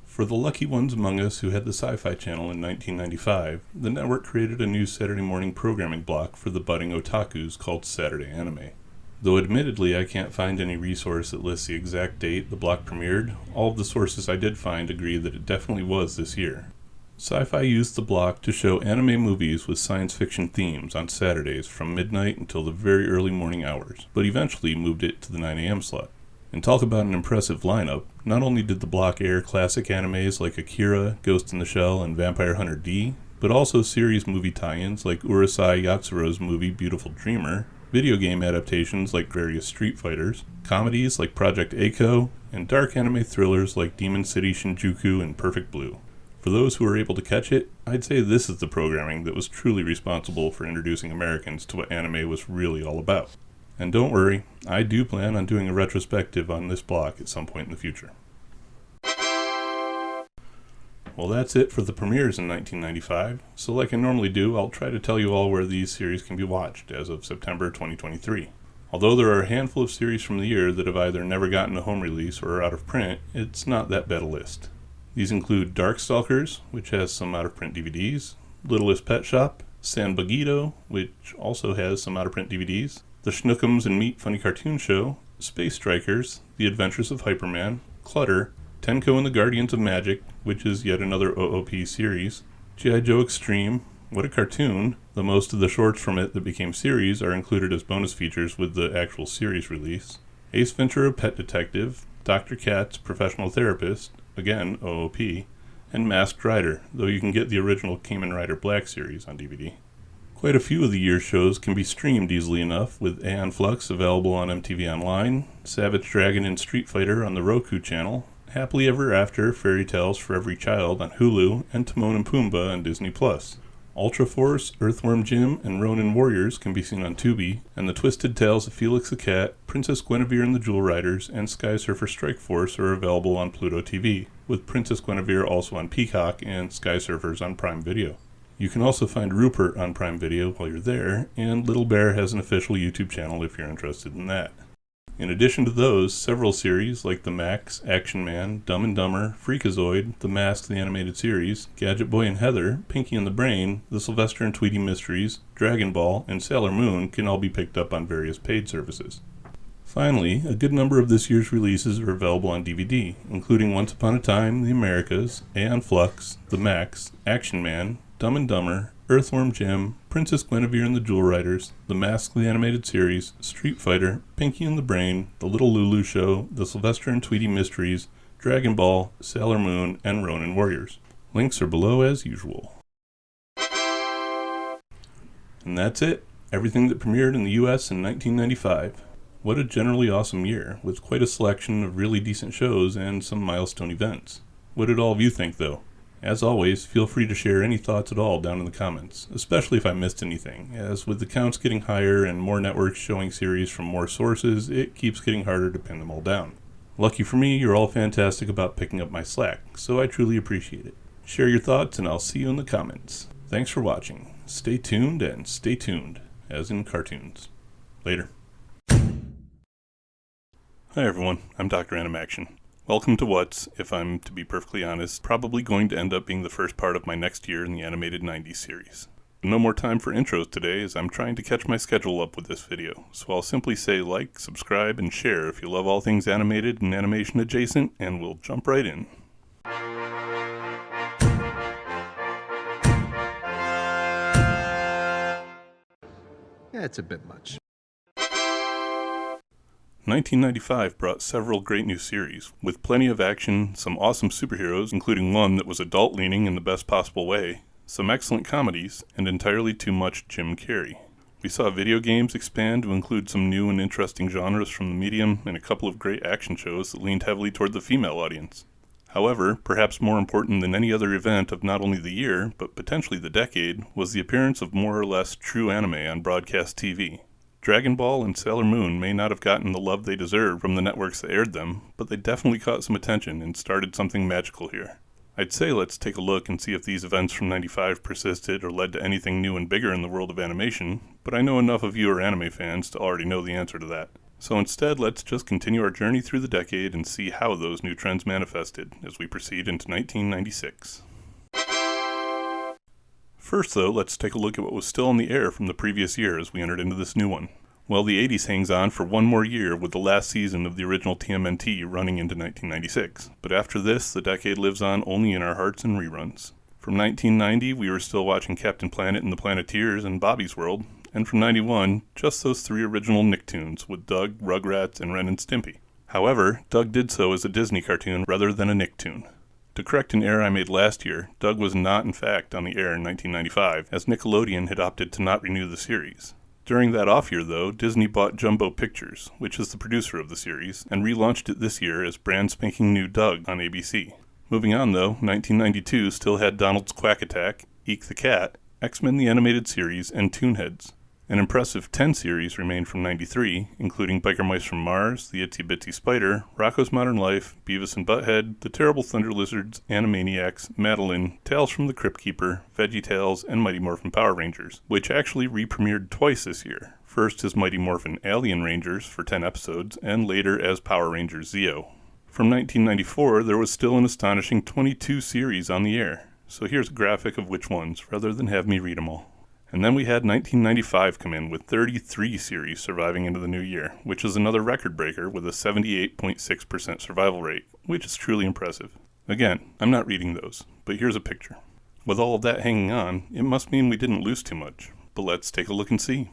For the lucky ones among us who had the Sci-Fi Channel in 1995, the network created a new Saturday morning programming block for the budding otakus called Saturday Anime. Though admittedly I can't find any resource that lists the exact date the block premiered, all of the sources I did find agree that it definitely was this year. Sci-Fi used the block to show anime movies with science fiction themes on Saturdays from midnight until the very early morning hours, but eventually moved it to the 9 a.m. slot. And talk about an impressive lineup, not only did the block air classic animes like Akira, Ghost in the Shell, and Vampire Hunter D, but also series movie tie-ins like Urusei Yatsuro's movie Beautiful Dreamer, video game adaptations like various Street Fighters, comedies like Project A-ko, and dark anime thrillers like Demon City Shinjuku and Perfect Blue. For those who were able to catch it, I'd say this is the programming that was truly responsible for introducing Americans to what anime was really all about. And don't worry, I do plan on doing a retrospective on this block at some point in the future. Well, that's it for the premieres in 1995, so like I normally do, I'll try to tell you all where these series can be watched as of September 2023. Although there are a handful of series from the year that have either never gotten a home release or are out of print, it's not that bad a list. These include Darkstalkers, which has some out-of-print DVDs, Littlest Pet Shop, San Bagito, which also has some out-of-print DVDs, The Schnookums and Meat Funny Cartoon Show, Space Strikers, The Adventures of Hyperman, Clutter, Tenko and the Guardians of Magic, which is yet another OOP series, G.I. Joe Extreme, What a Cartoon, though most of the shorts from it that became series are included as bonus features with the actual series release, Ace Ventura Pet Detective, Dr. Katz Professional Therapist, again OOP, and Masked Rider, though you can get the original Kamen Rider Black series on DVD. Quite a few of the year's shows can be streamed easily enough, with Aeon Flux available on MTV Online, Savage Dragon and Street Fighter on the Roku channel, Happily Ever After, Fairy Tales for Every Child on Hulu, and Timon and Pumbaa on Disney+. Ultra Force, Earthworm Jim, and Ronin Warriors can be seen on Tubi, and the Twisted Tales of Felix the Cat, Princess Guinevere and the Jewel Riders, and Sky Surfer Strike Force are available on Pluto TV, with Princess Guinevere also on Peacock and Sky Surfers on Prime Video. You can also find Rupert on Prime Video while you're there, and Little Bear has an official YouTube channel if you're interested in that. In addition to those, several series like The Max, Action Man, Dumb and Dumber, Freakazoid, The Mask the Animated Series, Gadget Boy and Heather, Pinky and the Brain, The Sylvester and Tweety Mysteries, Dragon Ball, and Sailor Moon can all be picked up on various paid services. Finally, a good number of this year's releases are available on DVD, including Once Upon a Time, The Americas, Aeon Flux, The Max, Action Man, Dumb and Dumber, Earthworm Jim, Princess Guinevere and the Jewel Riders, The Mask the Animated Series, Street Fighter, Pinky and the Brain, The Little Lulu Show, The Sylvester and Tweety Mysteries, Dragon Ball, Sailor Moon, and Ronin Warriors. Links are below as usual. And that's it. Everything that premiered in the US in 1995. What a generally awesome year, with quite a selection of really decent shows and some milestone events. What did all of you think, though? As always, feel free to share any thoughts at all down in the comments, especially if I missed anything, as with the counts getting higher and more networks showing series from more sources, it keeps getting harder to pin them all down. Lucky for me, you're all fantastic about picking up my slack, so I truly appreciate it. Share your thoughts and I'll see you in the comments. Thanks for watching. Stay tuned and stay tuned, as in cartoons. Later. Hi everyone, I'm Dr.Animaction. Welcome to what's, if I'm to be perfectly honest, probably going to end up being the first part of my next year in the animated 90s series. No more time for intros today as I'm trying to catch my schedule up with this video, so I'll simply say like, subscribe, and share if you love all things animated and animation adjacent, and we'll jump right in. Yeah, it's a bit much. 1995 brought several great new series, with plenty of action, some awesome superheroes, including one that was adult-leaning in the best possible way, some excellent comedies, and entirely too much Jim Carrey. We saw video games expand to include some new and interesting genres from the medium, and a couple of great action shows that leaned heavily toward the female audience. However, perhaps more important than any other event of not only the year, but potentially the decade, was the appearance of more or less true anime on broadcast TV. Dragon Ball and Sailor Moon may not have gotten the love they deserved from the networks that aired them, but they definitely caught some attention and started something magical here. I'd say let's take a look and see if these events from 95 persisted or led to anything new and bigger in the world of animation, but I know enough of you are anime fans to already know the answer to that. So instead, let's just continue our journey through the decade and see how those new trends manifested as we proceed into 1996. First though, let's take a look at what was still on the air from the previous year as we entered into this new one. Well, the 80s hangs on for one more year with the last season of the original TMNT running into 1996, but after this, the decade lives on only in our hearts and reruns. From 1990, we were still watching Captain Planet and the Planeteers and Bobby's World, and from 91, just those three original Nicktoons with Doug, Rugrats, and Ren and Stimpy. However, Doug did so as a Disney cartoon rather than a Nicktoon. To correct an error I made last year, Doug was not in fact on the air in 1995, as Nickelodeon had opted to not renew the series. During that off year though, Disney bought Jumbo Pictures, which is the producer of the series, and relaunched it this year as brand spanking new Doug on ABC. Moving on though, 1992 still had Donald's Quack Attack, Eek the Cat, X-Men the Animated Series, and Toonheads. An impressive 10 series remained from 93, including Biker Mice from Mars, The Itsy Bitsy Spider, Rocko's Modern Life, Beavis and Butthead, The Terrible Thunder Lizards, Animaniacs, Madeline, Tales from the Crypt Keeper, VeggieTales, and Mighty Morphin Power Rangers, which actually re-premiered twice this year. First as Mighty Morphin Alien Rangers for 10 episodes, and later as Power Rangers Zeo. From 1994, there was still an astonishing 22 series on the air, so here's a graphic of which ones, rather than have me read them all. And then we had 1995 come in with 33 series surviving into the new year, which is another record breaker with a 78.6% survival rate, which is truly impressive. Again, I'm not reading those, but here's a picture. With all of that hanging on, it must mean we didn't lose too much, but let's take a look and see.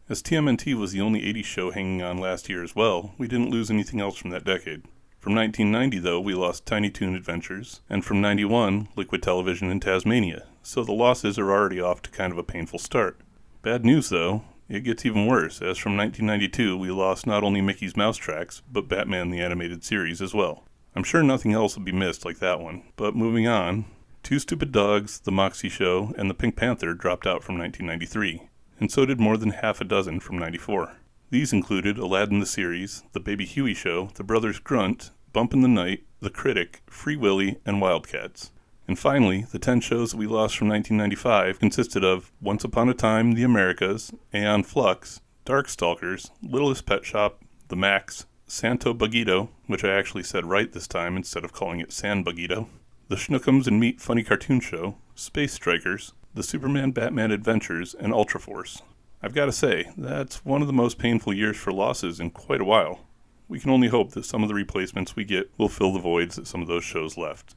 As TMNT was the only 80s show hanging on last year as well, we didn't lose anything else from that decade. From 1990, though, we lost Tiny Toon Adventures, and from 91, Liquid Television and Tasmania, so the losses are already off to kind of a painful start. Bad news, though, it gets even worse, as from 1992 we lost not only Mickey's Mouse Tracks, but Batman the Animated Series as well. I'm sure nothing else will be missed like that one, but moving on, Two Stupid Dogs, The Moxie Show, and The Pink Panther dropped out from 1993, and so did more than half a dozen from 94. These included Aladdin the Series, The Baby Huey Show, The Brothers Grunt, Bump in the Night, The Critic, Free Willy, and Wildcats. And finally, the 10 shows that we lost from 1995 consisted of Once Upon a Time, The Americas, Aeon Flux, Darkstalkers, Littlest Pet Shop, The Max, Santo Bugito, which I actually said right this time instead of calling it San Bugito, The Schnookums and Meat Funny Cartoon Show, Space Strikers, The Superman Batman Adventures, and Ultra Force. I've got to say, that's one of the most painful years for losses in quite a while. We can only hope that some of the replacements we get will fill the voids that some of those shows left.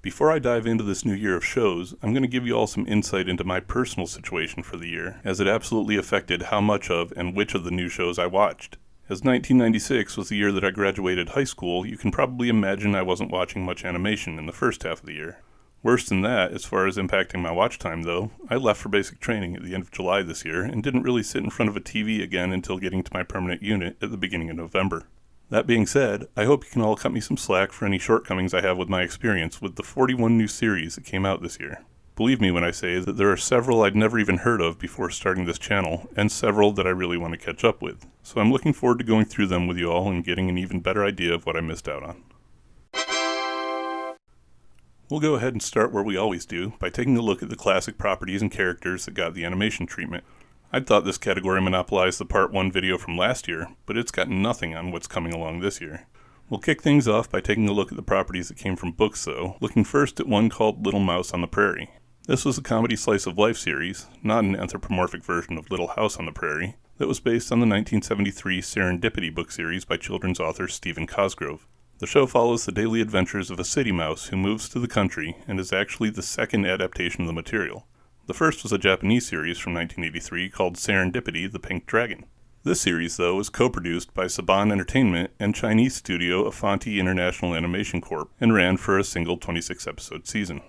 Before I dive into this new year of shows, I'm going to give you all some insight into my personal situation for the year, as it absolutely affected how much of and which of the new shows I watched. As 1996 was the year that I graduated high school, you can probably imagine I wasn't watching much animation in the first half of the year. Worse than that, as far as impacting my watch time though, I left for basic training at the end of July this year and didn't really sit in front of a TV again until getting to my permanent unit at the beginning of November. That being said, I hope you can all cut me some slack for any shortcomings I have with my experience with the 41 new series that came out this year. Believe me when I say that there are several I'd never even heard of before starting this channel, and several that I really want to catch up with. So I'm looking forward to going through them with you all and getting an even better idea of what I missed out on. We'll go ahead and start where we always do, by taking a look at the classic properties and characters that got the animation treatment. I'd thought this category monopolized the Part 1 video from last year, but it's got nothing on what's coming along this year. We'll kick things off by taking a look at the properties that came from books though, looking first at one called Little Mouse on the Prairie. This was a comedy slice-of-life series, not an anthropomorphic version of Little House on the Prairie, that was based on the 1973 Serendipity book series by children's author Stephen Cosgrove. The show follows the daily adventures of a city mouse who moves to the country and is actually the second adaptation of the material. The first was a Japanese series from 1983 called Serendipity: The Pink Dragon. This series, though, was co-produced by Saban Entertainment and Chinese studio Afanti International Animation Corp. And ran for a single 26-episode season.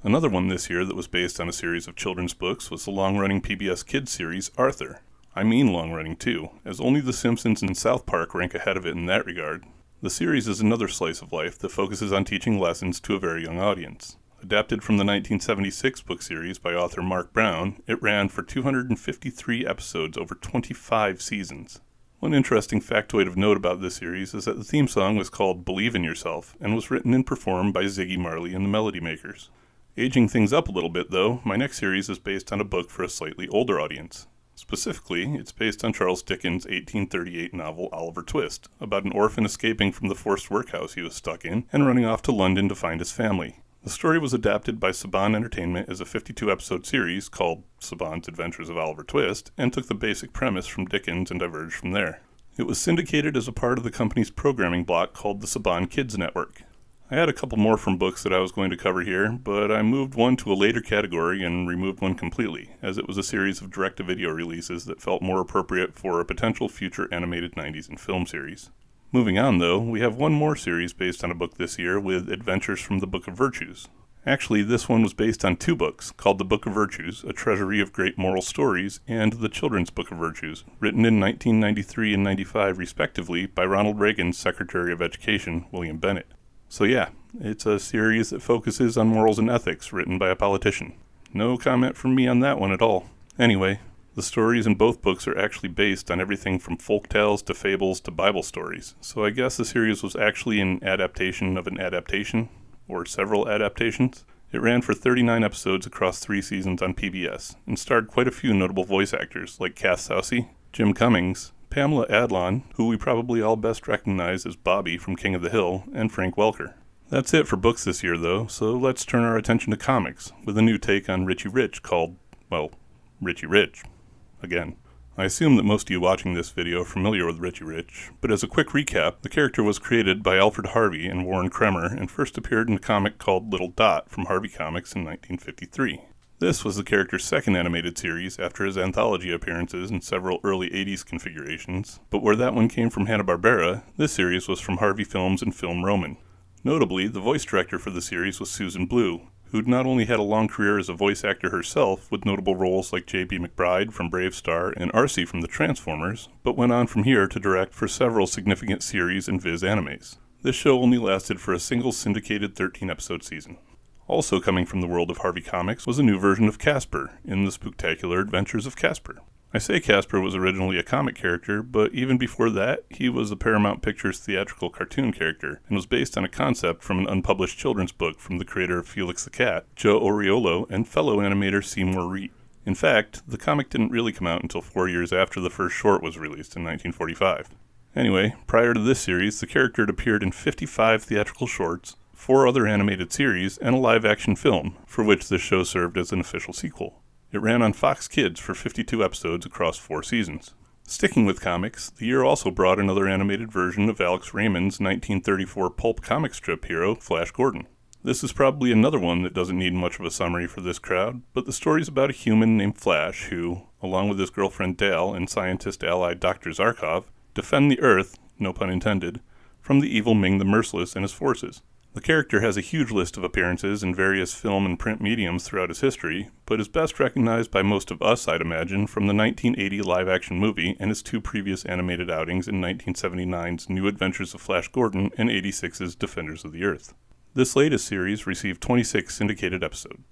Another one this year that was based on a series of children's books was the long-running PBS Kids series Arthur. I mean long-running too, as only The Simpsons and South Park rank ahead of it in that regard. The series is another slice of life that focuses on teaching lessons to a very young audience. Adapted from the 1976 book series by author Mark Brown, it ran for 253 episodes over 25 seasons. One interesting factoid of note about this series is that the theme song was called Believe in Yourself and was written and performed by Ziggy Marley and the Melody Makers. Aging things up a little bit though, my next series is based on a book for a slightly older audience. Specifically, it's based on Charles Dickens' 1838 novel Oliver Twist, about an orphan escaping from the forced workhouse he was stuck in and running off to London to find his family. The story was adapted by Saban Entertainment as a 52-episode series called Saban's Adventures of Oliver Twist, and took the basic premise from Dickens and diverged from there. It was syndicated as a part of the company's programming block called the Saban Kids Network. I had a couple more from books that I was going to cover here, but I moved one to a later category and removed one completely, as it was a series of direct-to-video releases that felt more appropriate for a potential future animated 90s and film series. Moving on though, we have one more series based on a book this year with Adventures from the Book of Virtues. Actually, this one was based on two books, called The Book of Virtues, A Treasury of Great Moral Stories, and The Children's Book of Virtues, written in 1993 and 95 respectively by Ronald Reagan's Secretary of Education, William Bennett. So yeah, it's a series that focuses on morals and ethics, written by a politician. No comment from me on that one at all. Anyway, the stories in both books are actually based on everything from folk tales to fables to Bible stories, so I guess the series was actually an adaptation of an adaptation, or several adaptations. It ran for 39 episodes across 3 seasons on PBS, and starred quite a few notable voice actors like Kath Soucie, Jim Cummings, Pamela Adlon, who we probably all best recognize as Bobby from King of the Hill, and Frank Welker. That's it for books this year though, so let's turn our attention to comics, with a new take on Richie Rich called, well, Richie Rich. Again. I assume that most of you watching this video are familiar with Richie Rich, but as a quick recap, the character was created by Alfred Harvey and Warren Kremer and first appeared in a comic called Little Dot from Harvey Comics in 1953. This was the character's second animated series after his anthology appearances in several early 80s configurations, but where that one came from Hanna-Barbera, this series was from Harvey Films and Film Roman. Notably, the voice director for the series was Susan Blue, who'd not only had a long career as a voice actor herself with notable roles like J.B. McBride from Brave Star and Arcee from The Transformers, but went on from here to direct for several significant series and Viz animes. This show only lasted for a single syndicated 13-episode season. Also coming from the world of Harvey Comics was a new version of Casper in The Spooktacular Adventures of Casper. I say Casper was originally a comic character, but even before that, he was the Paramount Pictures theatrical cartoon character, and was based on a concept from an unpublished children's book from the creator of Felix the Cat, Joe Oriolo, and fellow animator Seymour Reed. In fact, the comic didn't really come out until 4 years after the first short was released in 1945. Anyway, prior to this series, the character had appeared in 55 theatrical shorts, 4 other animated series, and a live-action film, for which this show served as an official sequel. It ran on Fox Kids for 52 episodes across 4 seasons. Sticking with comics, the year also brought another animated version of Alex Raymond's 1934 pulp comic strip hero, Flash Gordon. This is probably another one that doesn't need much of a summary for this crowd, but the story's about a human named Flash who, along with his girlfriend Dal and scientist ally Dr. Zarkov, defend the Earth, no pun intended, from the evil Ming the Merciless and his forces. The character has a huge list of appearances in various film and print mediums throughout his history, but is best recognized by most of us, I'd imagine, from the 1980 live-action movie and his 2 previous animated outings in 1979's New Adventures of Flash Gordon and 86's Defenders of the Earth. This latest series received 26 syndicated episodes.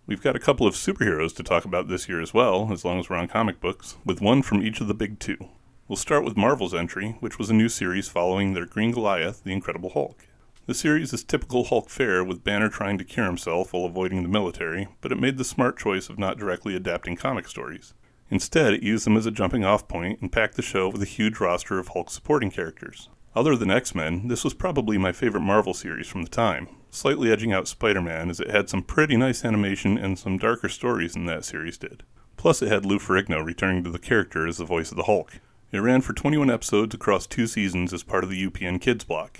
We've got a couple of superheroes to talk about this year as well, as long as we're on comic books, with one from each of the big 2. We'll start with Marvel's entry, which was a new series following their Green Goliath, the Incredible Hulk. The series is typical Hulk fare, with Banner trying to cure himself while avoiding the military, but it made the smart choice of not directly adapting comic stories. Instead, it used them as a jumping-off point and packed the show with a huge roster of Hulk supporting characters. Other than X-Men, this was probably my favorite Marvel series from the time, slightly edging out Spider-Man as it had some pretty nice animation and some darker stories than that series did. Plus it had Lou Ferrigno returning to the character as the voice of the Hulk. It ran for 21 episodes across 2 seasons as part of the UPN Kids block.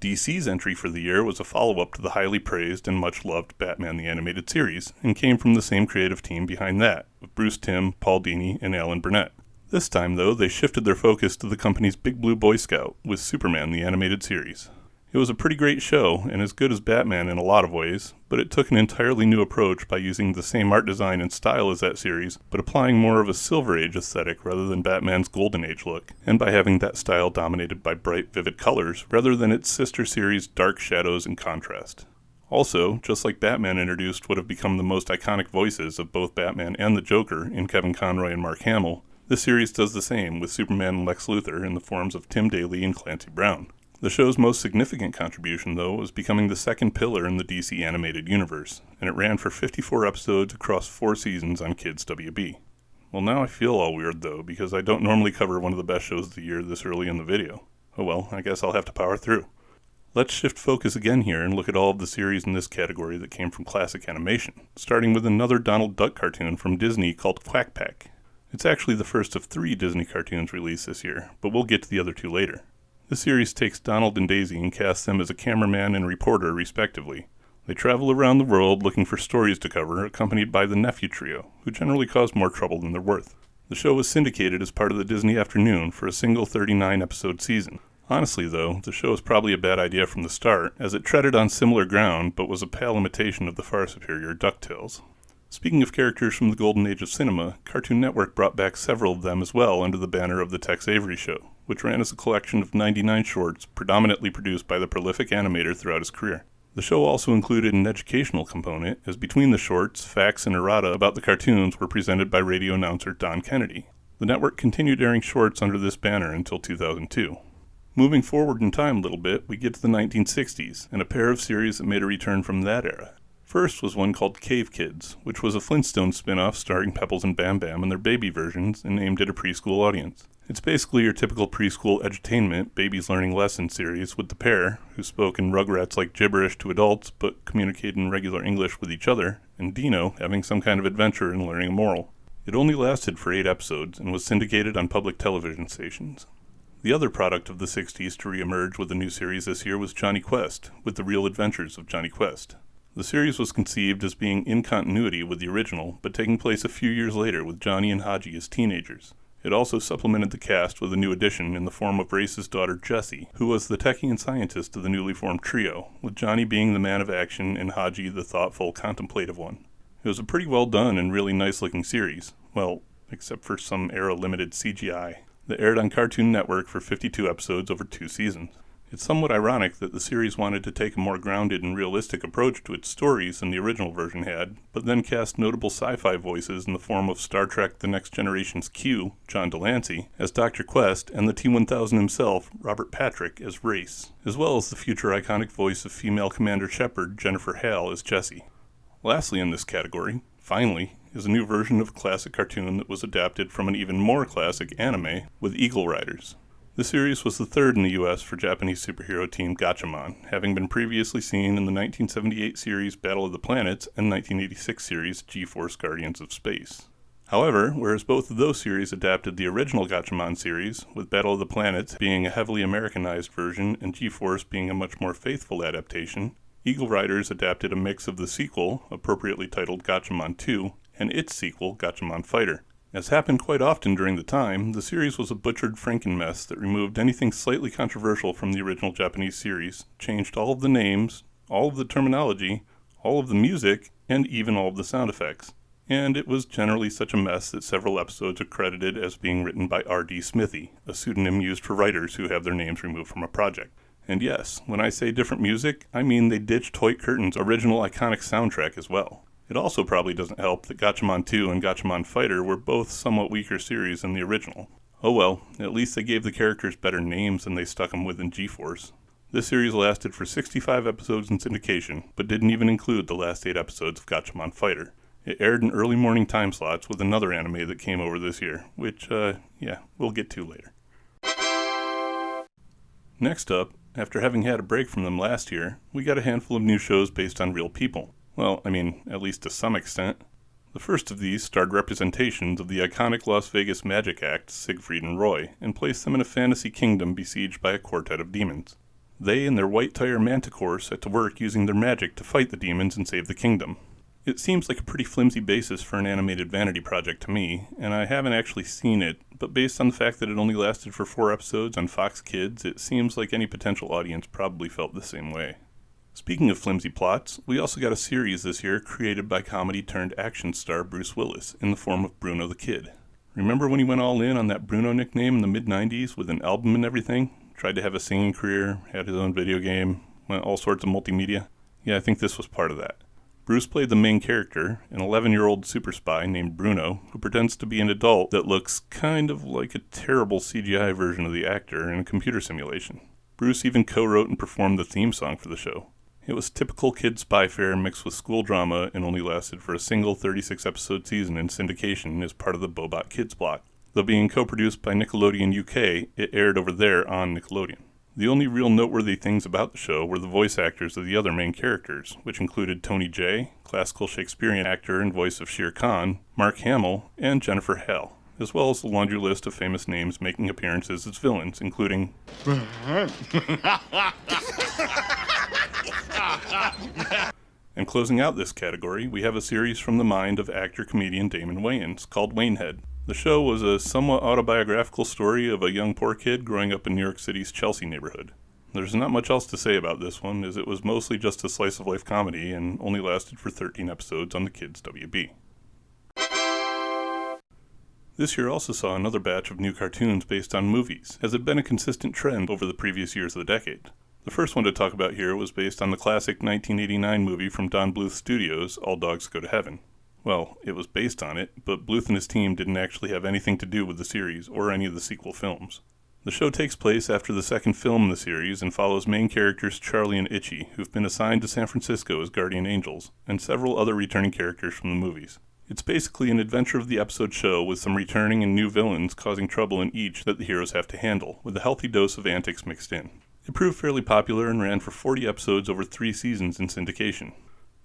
DC's entry for the year was a follow-up to the highly praised and much-loved Batman the Animated Series, and came from the same creative team behind that, with Bruce Timm, Paul Dini, and Alan Burnett. This time, though, they shifted their focus to the company's Big Blue Boy Scout with Superman the Animated Series. It was a pretty great show, and as good as Batman in a lot of ways, but it took an entirely new approach by using the same art design and style as that series, but applying more of a Silver Age aesthetic rather than Batman's Golden Age look, and by having that style dominated by bright, vivid colors, rather than its sister series' dark shadows and contrast. Also, just like Batman introduced what have become the most iconic voices of both Batman and the Joker in Kevin Conroy and Mark Hamill, this series does the same with Superman and Lex Luthor in the forms of Tim Daly and Clancy Brown. The show's most significant contribution, though, was becoming the second pillar in the DC animated universe, and it ran for 54 episodes across 4 seasons on Kids WB. Well, now I feel all weird, though, because I don't normally cover one of the best shows of the year this early in the video. Oh well, I guess I'll have to power through. Let's shift focus again here and look at all of the series in this category that came from classic animation, starting with another Donald Duck cartoon from Disney called Quack Pack. It's actually the first of 3 Disney cartoons released this year, but we'll get to the other 2 later. The series takes Donald and Daisy and casts them as a cameraman and reporter, respectively. They travel around the world looking for stories to cover, accompanied by the Nephew Trio, who generally cause more trouble than they're worth. The show was syndicated as part of the Disney Afternoon for a single 39-episode season. Honestly, though, the show was probably a bad idea from the start, as it treaded on similar ground, but was a pale imitation of the far superior DuckTales. Speaking of characters from the golden age of cinema, Cartoon Network brought back several of them as well under the banner of the Tex Avery Show, which ran as a collection of 99 shorts predominantly produced by the prolific animator throughout his career. The show also included an educational component, as between the shorts, facts and errata about the cartoons were presented by radio announcer Don Kennedy. The network continued airing shorts under this banner until 2002. Moving forward in time a little bit, we get to the 1960s, and a pair of series that made a return from that era. First was one called Cave Kids, which was a Flintstones spin-off starring Pebbles and Bam Bam and their baby versions and aimed at a preschool audience. It's basically your typical preschool edutainment, babies learning lessons series with the pair, who spoke in Rugrats-like gibberish to adults but communicated in regular English with each other, and Dino having some kind of adventure and learning a moral. It only lasted for 8 episodes and was syndicated on public television stations. The other product of the 60s to re-emerge with a new series this year was Johnny Quest, with the real adventures of Johnny Quest. The series was conceived as being in continuity with the original, but taking place a few years later with Johnny and Haji as teenagers. It also supplemented the cast with a new addition in the form of Race's daughter Jessie, who was the techie and scientist of the newly formed trio, with Johnny being the man of action and Haji the thoughtful, contemplative one. It was a pretty well done and really nice looking series, well, except for some era-limited CGI, that aired on Cartoon Network for 52 episodes over 2 seasons. It's somewhat ironic that the series wanted to take a more grounded and realistic approach to its stories than the original version had, but then cast notable sci-fi voices in the form of Star Trek The Next Generation's Q, John Delancey, as Dr. Quest, and the T-1000 himself, Robert Patrick, as Race, as well as the future iconic voice of female Commander Shepard, Jennifer Hale, as Jessie. Lastly in this category, finally, is a new version of a classic cartoon that was adapted from an even more classic anime with Eagle Riders. The series was the third in the US for Japanese superhero team Gatchaman, having been previously seen in the 1978 series Battle of the Planets and 1986 series G-Force Guardians of Space. However, whereas both of those series adapted the original Gatchaman series, with Battle of the Planets being a heavily Americanized version and G-Force being a much more faithful adaptation, Eagle Riders adapted a mix of the sequel, appropriately titled Gatchaman 2, and its sequel, Gatchaman Fighter. As happened quite often during the time, the series was a butchered Frankenmess that removed anything slightly controversial from the original Japanese series, changed all of the names, all of the terminology, all of the music, and even all of the sound effects. And it was generally such a mess that several episodes are credited as being written by R.D. Smithy, a pseudonym used for writers who have their names removed from a project. And yes, when I say different music, I mean they ditched Hoyt Curtin's original iconic soundtrack as well. It also probably doesn't help that Gatchaman 2 and Gatchaman Fighter were both somewhat weaker series than the original. Oh well, at least they gave the characters better names than they stuck them with in G-Force. This series lasted for 65 episodes in syndication, but didn't even include the last 8 episodes of Gatchaman Fighter. It aired in early morning time slots with another anime that came over this year, which, we'll get to later. Next up, after having had a break from them last year, we got a handful of new shows based on real people. Well, I mean, at least to some extent. The first of these starred representations of the iconic Las Vegas magic act, Siegfried and Roy, and placed them in a fantasy kingdom besieged by a quartet of demons. They and their white tire manticore set to work using their magic to fight the demons and save the kingdom. It seems like a pretty flimsy basis for an animated vanity project to me, and I haven't actually seen it, but based on the fact that it only lasted for 4 episodes on Fox Kids, it seems like any potential audience probably felt the same way. Speaking of flimsy plots, we also got a series this year created by comedy-turned-action star Bruce Willis in the form of Bruno the Kid. Remember when he went all in on that Bruno nickname in the mid-90s with an album and everything? Tried to have a singing career, had his own video game, all sorts of multimedia? Yeah, I think this was part of that. Bruce played the main character, an 11-year-old super spy named Bruno, who pretends to be an adult that looks kind of like a terrible CGI version of the actor in a computer simulation. Bruce even co-wrote and performed the theme song for the show. It was typical kid spy fare mixed with school drama and only lasted for a single 36-episode season in syndication as part of the Bobot Kids block. Though being co-produced by Nickelodeon UK, it aired over there on Nickelodeon. The only real noteworthy things about the show were the voice actors of the other main characters, which included Tony Jay, classical Shakespearean actor and voice of Shere Khan, Mark Hamill, and Jennifer Hale, as well as the laundry list of famous names making appearances as villains, including... And closing out this category, we have a series from the mind of actor-comedian Damon Wayans called Waynehead. The show was a somewhat autobiographical story of a young poor kid growing up in New York City's Chelsea neighborhood. There's not much else to say about this one, as it was mostly just a slice-of-life comedy and only lasted for 13 episodes on the Kids WB. This year also saw another batch of new cartoons based on movies, as had been a consistent trend over the previous years of the decade. The first one to talk about here was based on the classic 1989 movie from Don Bluth Studios, All Dogs Go to Heaven. Well, it was based on it, but Bluth and his team didn't actually have anything to do with the series or any of the sequel films. The show takes place after the second film in the series and follows main characters Charlie and Itchy, who've been assigned to San Francisco as guardian angels, and several other returning characters from the movies. It's basically an adventure of the episode show with some returning and new villains causing trouble in each that the heroes have to handle, with a healthy dose of antics mixed in. It proved fairly popular and ran for 40 episodes over 3 seasons in syndication.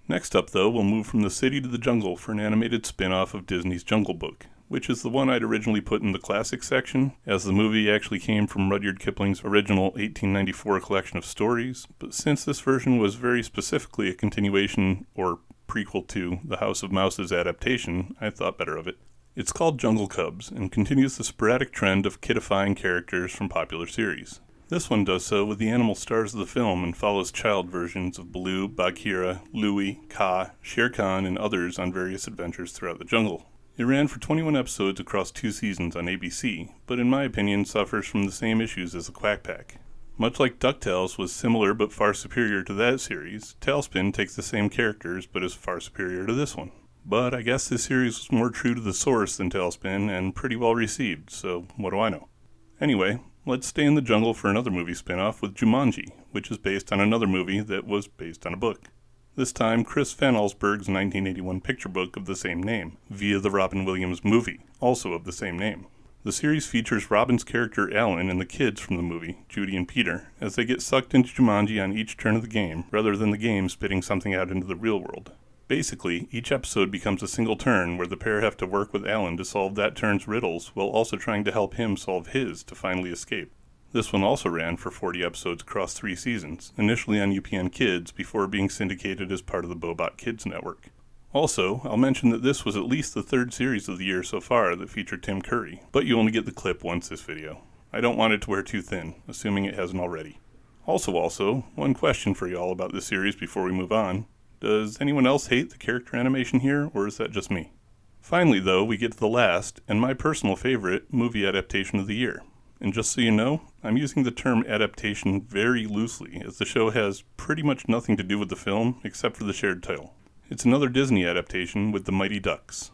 Next up, though, we'll move from the city to the jungle for an animated spin-off of Disney's Jungle Book, which is the one I'd originally put in the classic section, as the movie actually came from Rudyard Kipling's original 1894 collection of stories, but since this version was very specifically a continuation or prequel to The House of Mouse's adaptation, I thought better of it. It's called Jungle Cubs, and continues the sporadic trend of kidifying characters from popular series. This one does so with the animal stars of the film and follows child versions of Baloo, Bagheera, Louie, Kaa, Shere Khan, and others on various adventures throughout the jungle. It ran for 21 episodes across 2 seasons on ABC, but in my opinion suffers from the same issues as the Quack Pack. Much like DuckTales was similar but far superior to that series, Tailspin takes the same characters but is far superior to this one. But I guess this series was more true to the source than Tailspin and pretty well received, so what do I know? Anyway, let's stay in the jungle for another movie spin-off with Jumanji, which is based on another movie that was based on a book. This time, Chris Van Allsburg's 1981 picture book of the same name, via the Robin Williams movie, also of the same name. The series features Robin's character Alan and the kids from the movie, Judy and Peter, as they get sucked into Jumanji on each turn of the game, rather than the game spitting something out into the real world. Basically, each episode becomes a single turn where the pair have to work with Alan to solve that turn's riddles while also trying to help him solve his to finally escape. This one also ran for 40 episodes across 3 seasons, initially on UPN Kids before being syndicated as part of the Bobot Kids network. Also, I'll mention that this was at least the 3rd series of the year so far that featured Tim Curry, but you only get the clip once this video. I don't want it to wear too thin, assuming it hasn't already. Also, one question for y'all about this series before we move on. Does anyone else hate the character animation here, or is that just me? Finally, though, we get to the last, and my personal favorite, movie adaptation of the year. And just so you know, I'm using the term adaptation very loosely, as the show has pretty much nothing to do with the film, except for the shared title. It's another Disney adaptation with the Mighty Ducks.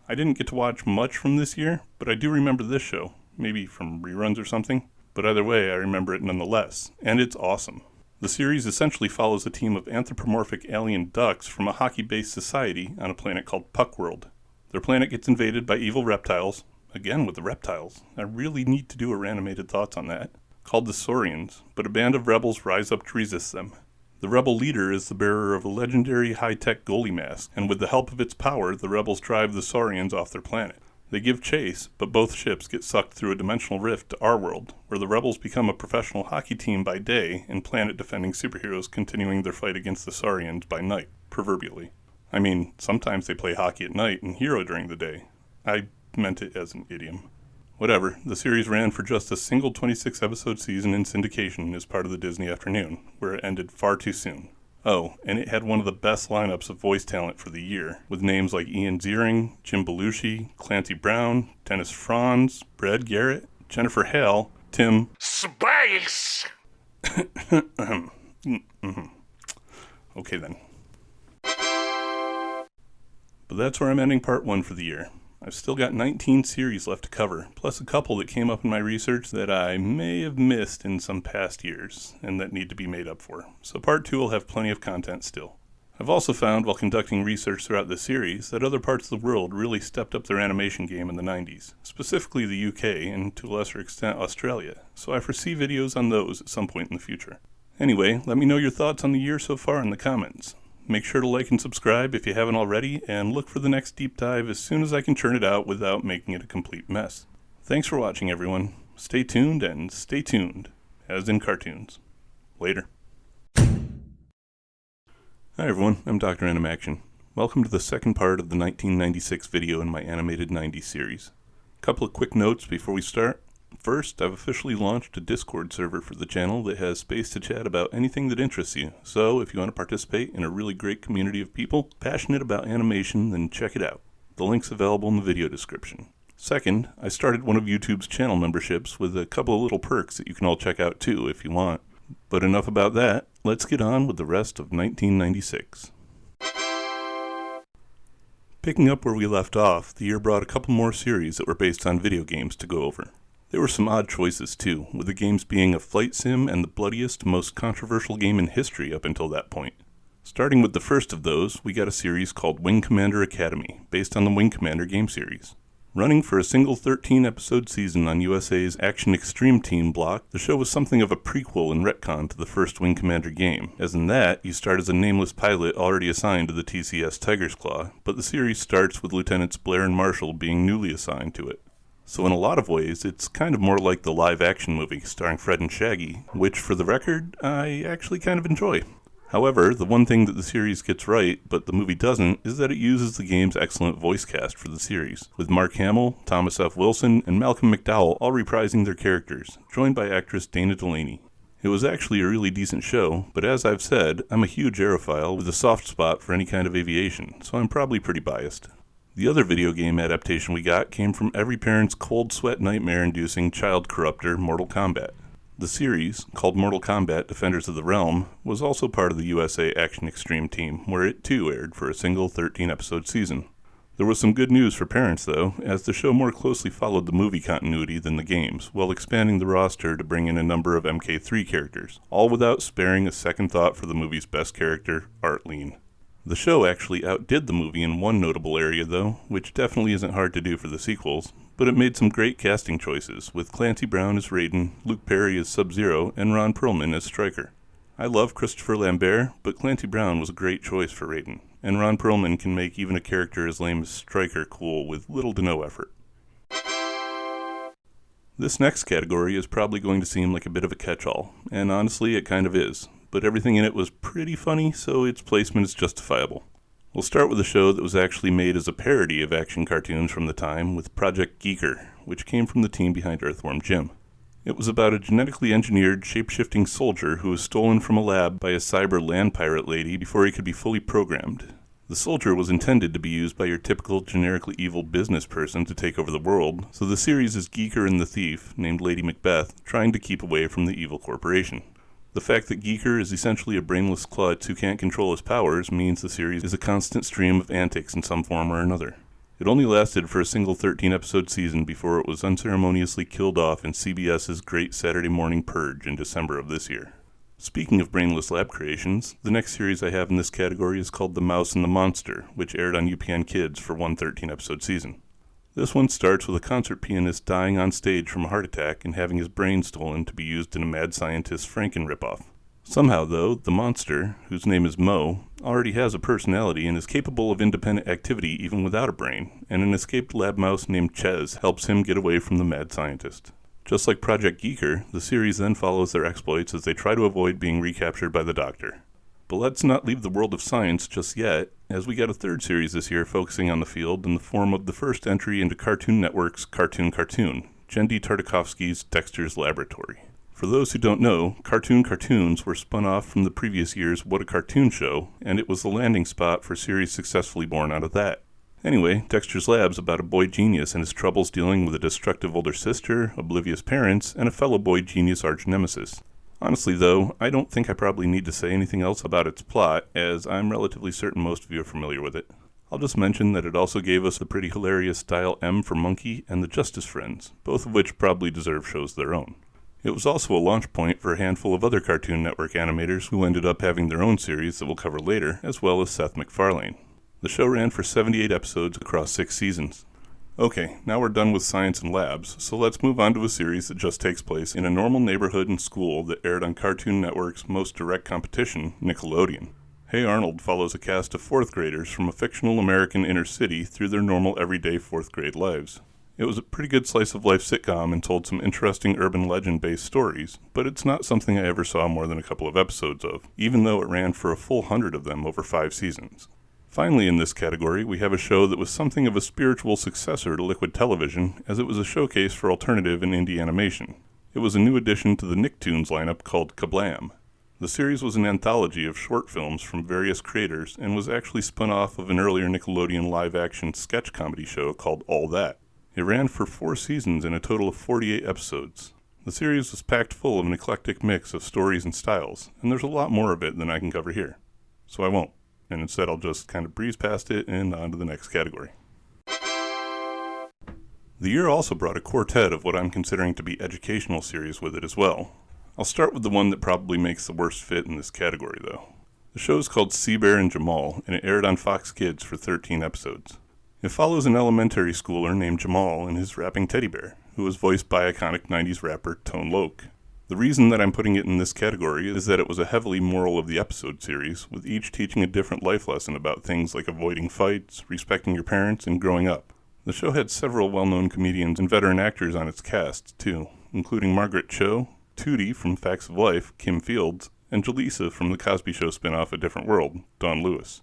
I didn't get to watch much from this year, but I do remember this show, maybe from reruns or something, but either way I remember it nonetheless, and it's awesome. The series essentially follows a team of anthropomorphic alien ducks from a hockey-based society on a planet called Puckworld. Their planet gets invaded by evil reptiles, again with the reptiles, I really need to do a Ranimated Thoughts on that, called the Saurians, but a band of rebels rise up to resist them. The rebel leader is the bearer of a legendary high-tech goalie mask, and with the help of its power, the rebels drive the Saurians off their planet. They give chase, but both ships get sucked through a dimensional rift to our world, where the rebels become a professional hockey team by day and planet-defending superheroes continuing their fight against the Saurians by night, proverbially. I mean, sometimes they play hockey at night and hero during the day. I meant it as an idiom. Whatever, the series ran for just a single 26-episode season in syndication as part of the Disney Afternoon, where it ended far too soon. Oh, and it had one of the best lineups of voice talent for the year, with names like Ian Ziering, Jim Belushi, Clancy Brown, Dennis Franz, Brad Garrett, Jennifer Hale, Tim Space! Okay then. But that's where I'm ending part 1 for the year. I've still got 19 series left to cover, plus a couple that came up in my research that I may have missed in some past years, and that need to be made up for. So part 2 will have plenty of content still. I've also found, while conducting research throughout this series, that other parts of the world really stepped up their animation game in the 90s, specifically the UK, and to a lesser extent Australia, so I foresee videos on those at some point in the future. Anyway, let me know your thoughts on the year so far in the comments. Make sure to like and subscribe if you haven't already, and look for the next deep dive as soon as I can churn it out without making it a complete mess. Thanks for watching, everyone. Stay tuned and stay tuned, as in cartoons. Later. Hi everyone, I'm Dr.Animaction. Welcome to the second part of the 1996 video in my animated 90s series. A couple of quick notes before we start. First, I've officially launched a Discord server for the channel that has space to chat about anything that interests you, so if you want to participate in a really great community of people passionate about animation, then check it out. The link's available in the video description. Second, I started one of YouTube's channel memberships with a couple of little perks that you can all check out too if you want. But enough about that, let's get on with the rest of 1996. Picking up where we left off, the year brought a couple more series that were based on video games to go over. There were some odd choices too, with the games being a flight sim and the bloodiest, most controversial game in history up until that point. Starting with the first of those, we got a series called Wing Commander Academy, based on the Wing Commander game series. Running for a single 13-episode season on USA's Action Extreme Team block, the show was something of a prequel and retcon to the first Wing Commander game, as in that, you start as a nameless pilot already assigned to the TCS Tiger's Claw, but the series starts with Lieutenants Blair and Marshall being newly assigned to it. So in a lot of ways, it's kind of more like the live-action movie starring Fred and Shaggy, which, for the record, I actually kind of enjoy. However, the one thing that the series gets right, but the movie doesn't, is that it uses the game's excellent voice cast for the series, with Mark Hamill, Thomas F. Wilson, and Malcolm McDowell all reprising their characters, joined by actress Dana Delaney. It was actually a really decent show, but as I've said, I'm a huge aerophile with a soft spot for any kind of aviation, so I'm probably pretty biased. The other video game adaptation we got came from every parent's cold sweat nightmare-inducing child corrupter, Mortal Kombat. The series, called Mortal Kombat Defenders of the Realm, was also part of the USA Action Extreme Team, where it too aired for a single 13-episode season. There was some good news for parents though, as the show more closely followed the movie continuity than the games, while expanding the roster to bring in a number of MK3 characters, all without sparing a second thought for the movie's best character, Arlene. The show actually outdid the movie in one notable area though, which definitely isn't hard to do for the sequels, but it made some great casting choices, with Clancy Brown as Raiden, Luke Perry as Sub-Zero, and Ron Perlman as Stryker. I love Christopher Lambert, but Clancy Brown was a great choice for Raiden, and Ron Perlman can make even a character as lame as Stryker cool with little to no effort. This next category is probably going to seem like a bit of a catch-all, and honestly it kind of is, but everything in it was pretty funny, so its placement is justifiable. We'll start with a show that was actually made as a parody of action cartoons from the time with Project Geeker, which came from the team behind Earthworm Jim. It was about a genetically engineered, shape-shifting soldier who was stolen from a lab by a cyber land pirate lady before he could be fully programmed. The soldier was intended to be used by your typical generically evil business person to take over the world, so the series is Geeker and the thief, named Lady Macbeth, trying to keep away from the evil corporation. The fact that Geeker is essentially a brainless klutz who can't control his powers means the series is a constant stream of antics in some form or another. It only lasted for a single 13-episode season before it was unceremoniously killed off in CBS's Great Saturday Morning Purge in December of this year. Speaking of brainless lab creations, the next series I have in this category is called The Mouse and the Monster, which aired on UPN Kids for one 13-episode season. This one starts with a concert pianist dying on stage from a heart attack and having his brain stolen to be used in a mad scientist Franken ripoff. Somehow, though, the monster, whose name is Mo, already has a personality and is capable of independent activity even without a brain, and an escaped lab mouse named Ches helps him get away from the mad scientist. Just like Project Geeker, the series then follows their exploits as they try to avoid being recaptured by the Doctor. But let's not leave the world of science just yet, as we get a third series this year focusing on the field in the form of the first entry into Cartoon Network's Cartoon, Jendi Tartakovsky's Dexter's Laboratory. For those who don't know, Cartoons were spun off from the previous year's What a Cartoon Show, and it was the landing spot for series successfully born out of that. Anyway, Dexter's Lab's about a boy genius and his troubles dealing with a destructive older sister, oblivious parents, and a fellow boy genius arch-nemesis. Honestly though, I don't think I probably need to say anything else about its plot, as I'm relatively certain most of you are familiar with it. I'll just mention that it also gave us the pretty hilarious Dial M for Monkey and the Justice Friends, both of which probably deserve shows of their own. It was also a launch point for a handful of other Cartoon Network animators who ended up having their own series that we'll cover later, as well as Seth MacFarlane. The show ran for 78 episodes across 6 seasons. Okay, now we're done with science and labs, so let's move on to a series that just takes place in a normal neighborhood and school that aired on Cartoon Network's most direct competition, Nickelodeon. Hey Arnold follows a cast of 4th graders from a fictional American inner city through their normal everyday 4th grade lives. It was a pretty good slice-of-life sitcom and told some interesting urban legend-based stories, but it's not something I ever saw more than a couple of episodes of, even though it ran for a full 100 of them over 5 seasons. Finally in this category, we have a show that was something of a spiritual successor to Liquid Television, as it was a showcase for alternative and indie animation. It was a new addition to the Nicktoons lineup called Kablam. The series was an anthology of short films from various creators and was actually spun off of an earlier Nickelodeon live-action sketch comedy show called All That. It ran for 4 seasons and a total of 48 episodes. The series was packed full of an eclectic mix of stories and styles, and there's a lot more of it than I can cover here. So I won't, and instead I'll just kind of breeze past it and on to the next category. The year also brought a quartet of what I'm considering to be educational series with it as well. I'll start with the one that probably makes the worst fit in this category though. The show is called Sea Bear and Jamal, and it aired on Fox Kids for 13 episodes. It follows an elementary schooler named Jamal and his rapping teddy bear, who was voiced by iconic 90s rapper Tone Loc. The reason that I'm putting it in this category is that it was a heavily moral of the episode series, with each teaching a different life lesson about things like avoiding fights, respecting your parents, and growing up. The show had several well-known comedians and veteran actors on its cast, too, including Margaret Cho, Tootie from Facts of Life, Kim Fields, and Jaleesa from the Cosby Show spin-off A Different World, Dawn Lewis.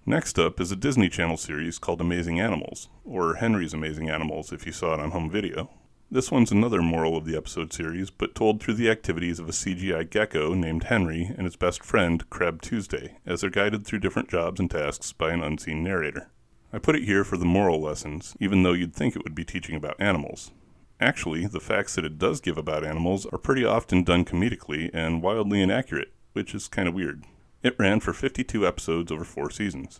Next up is a Disney Channel series called Amazing Animals, or Henry's Amazing Animals if you saw it on home video. This one's another moral of the episode series, but told through the activities of a CGI gecko named Henry and his best friend, Crab Tuesday, as they're guided through different jobs and tasks by an unseen narrator. I put it here for the moral lessons, even though you'd think it would be teaching about animals. Actually, the facts that it does give about animals are pretty often done comedically and wildly inaccurate, which is kind of weird. It ran for 52 episodes over 4 seasons.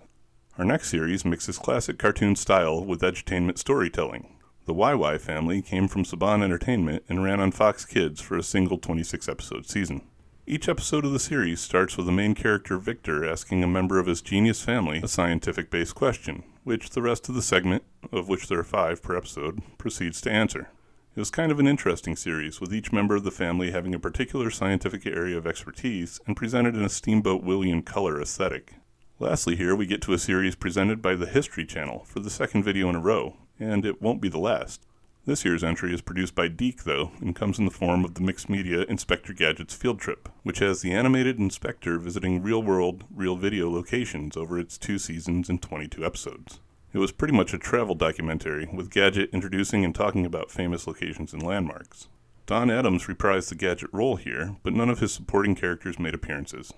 Our next series mixes classic cartoon style with edutainment storytelling. The YY family came from Saban Entertainment and ran on Fox Kids for a single 26-episode season. Each episode of the series starts with the main character Victor asking a member of his genius family a scientific-based question, which the rest of the segment, of which there are 5 per episode, proceeds to answer. It was kind of an interesting series, with each member of the family having a particular scientific area of expertise and presented in a Steamboat Willie color aesthetic. Lastly here, we get to a series presented by the History Channel for the second video in a row, and it won't be the last. This year's entry is produced by Deke, though, and comes in the form of the mixed media Inspector Gadget's Field Trip, which has the animated inspector visiting real-world, real-video locations over its 2 seasons and 22 episodes. It was pretty much a travel documentary, with Gadget introducing and talking about famous locations and landmarks. Don Adams reprised the Gadget role here, but none of his supporting characters made appearances.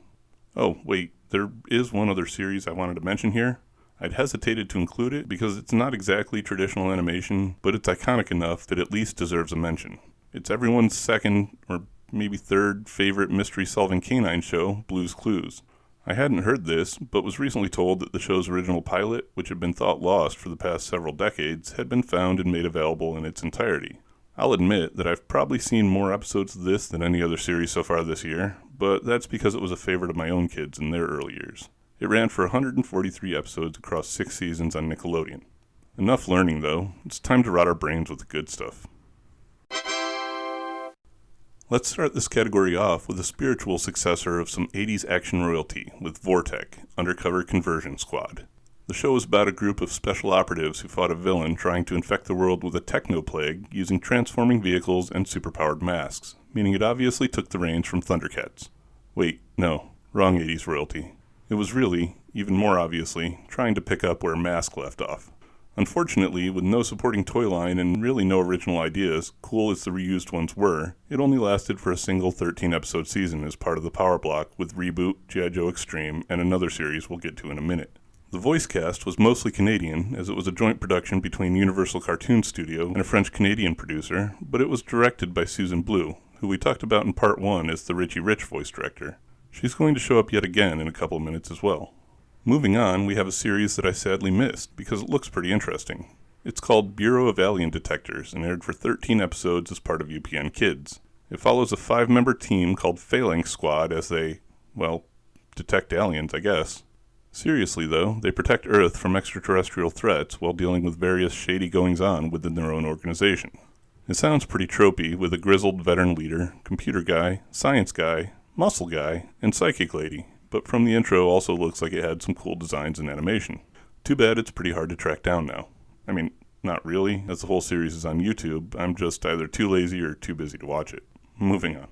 Oh, wait, there is one other series I wanted to mention here. I'd hesitated to include it because it's not exactly traditional animation, but it's iconic enough that it at least deserves a mention. It's everyone's second, or maybe third, favorite mystery-solving canine show, Blue's Clues. I hadn't heard this, but was recently told that the show's original pilot, which had been thought lost for the past several decades, had been found and made available in its entirety. I'll admit that I've probably seen more episodes of this than any other series so far this year, but that's because it was a favorite of my own kids in their early years. It ran for 143 episodes across 6 seasons on Nickelodeon. Enough learning, though. It's time to rot our brains with the good stuff. Let's start this category off with a spiritual successor of some 80s action royalty with Vortek, Undercover Conversion Squad. The show is about a group of special operatives who fought a villain trying to infect the world with a techno-plague using transforming vehicles and superpowered masks, meaning it obviously took the reins from Thundercats. Wait, no, wrong 80s royalty. It was really, even more obviously, trying to pick up where Mask left off. Unfortunately, with no supporting toy line and really no original ideas, cool as the reused ones were, it only lasted for a single 13-episode season as part of the Power Block with Reboot, G.I. Joe Extreme, and another series we'll get to in a minute. The voice cast was mostly Canadian, as it was a joint production between Universal Cartoon Studio and a French-Canadian producer, but it was directed by Susan Blue, who we talked about in Part 1 as the Richie Rich voice director. She's going to show up yet again in a couple of minutes as well. Moving on, we have a series that I sadly missed, because it looks pretty interesting. It's called Bureau of Alien Detectors, and aired for 13 episodes as part of UPN Kids. It follows a 5-member team called Phalanx Squad as they, well, detect aliens, I guess. Seriously, though, they protect Earth from extraterrestrial threats while dealing with various shady goings-on within their own organization. It sounds pretty tropey, with a grizzled veteran leader, computer guy, science guy, muscle guy, and psychic lady, but from the intro also looks like it had some cool designs and animation. Too bad it's pretty hard to track down now. I mean, not really, as the whole series is on YouTube. I'm just either too lazy or too busy to watch it. Moving on.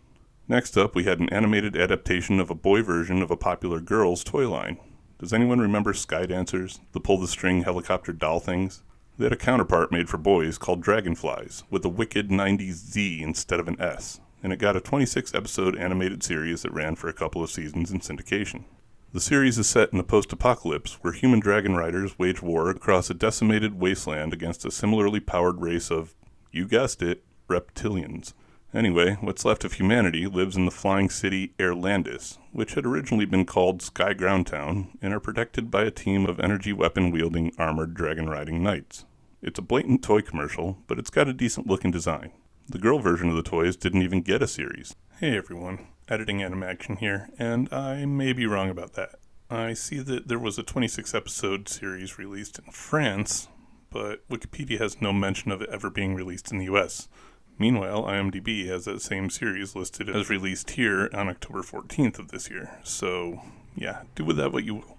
Next up, we had an animated adaptation of a boy version of a popular girls' toy line. Does anyone remember Sky Dancers, the pull-the-string helicopter doll things? They had a counterpart made for boys called Dragonflies, with a wicked 90s Z instead of an S, and it got a 26-episode animated series that ran for a couple of seasons in syndication. The series is set in a post-apocalypse where human dragon riders wage war across a decimated wasteland against a similarly powered race of, you guessed it, reptilians. Anyway, what's left of humanity lives in the flying city Airlandis, which had originally been called Sky Ground Town, and are protected by a team of energy weapon-wielding armored dragon-riding knights. It's a blatant toy commercial, but it's got a decent-looking design. The girl version of the toys didn't even get a series. Hey everyone, editing Animaction here, and I may be wrong about that. I see that there was a 26-episode series released in France, but Wikipedia has no mention of it ever being released in the US. Meanwhile, IMDb has that same series listed as released here on October 14th of this year, so yeah, do with that what you will.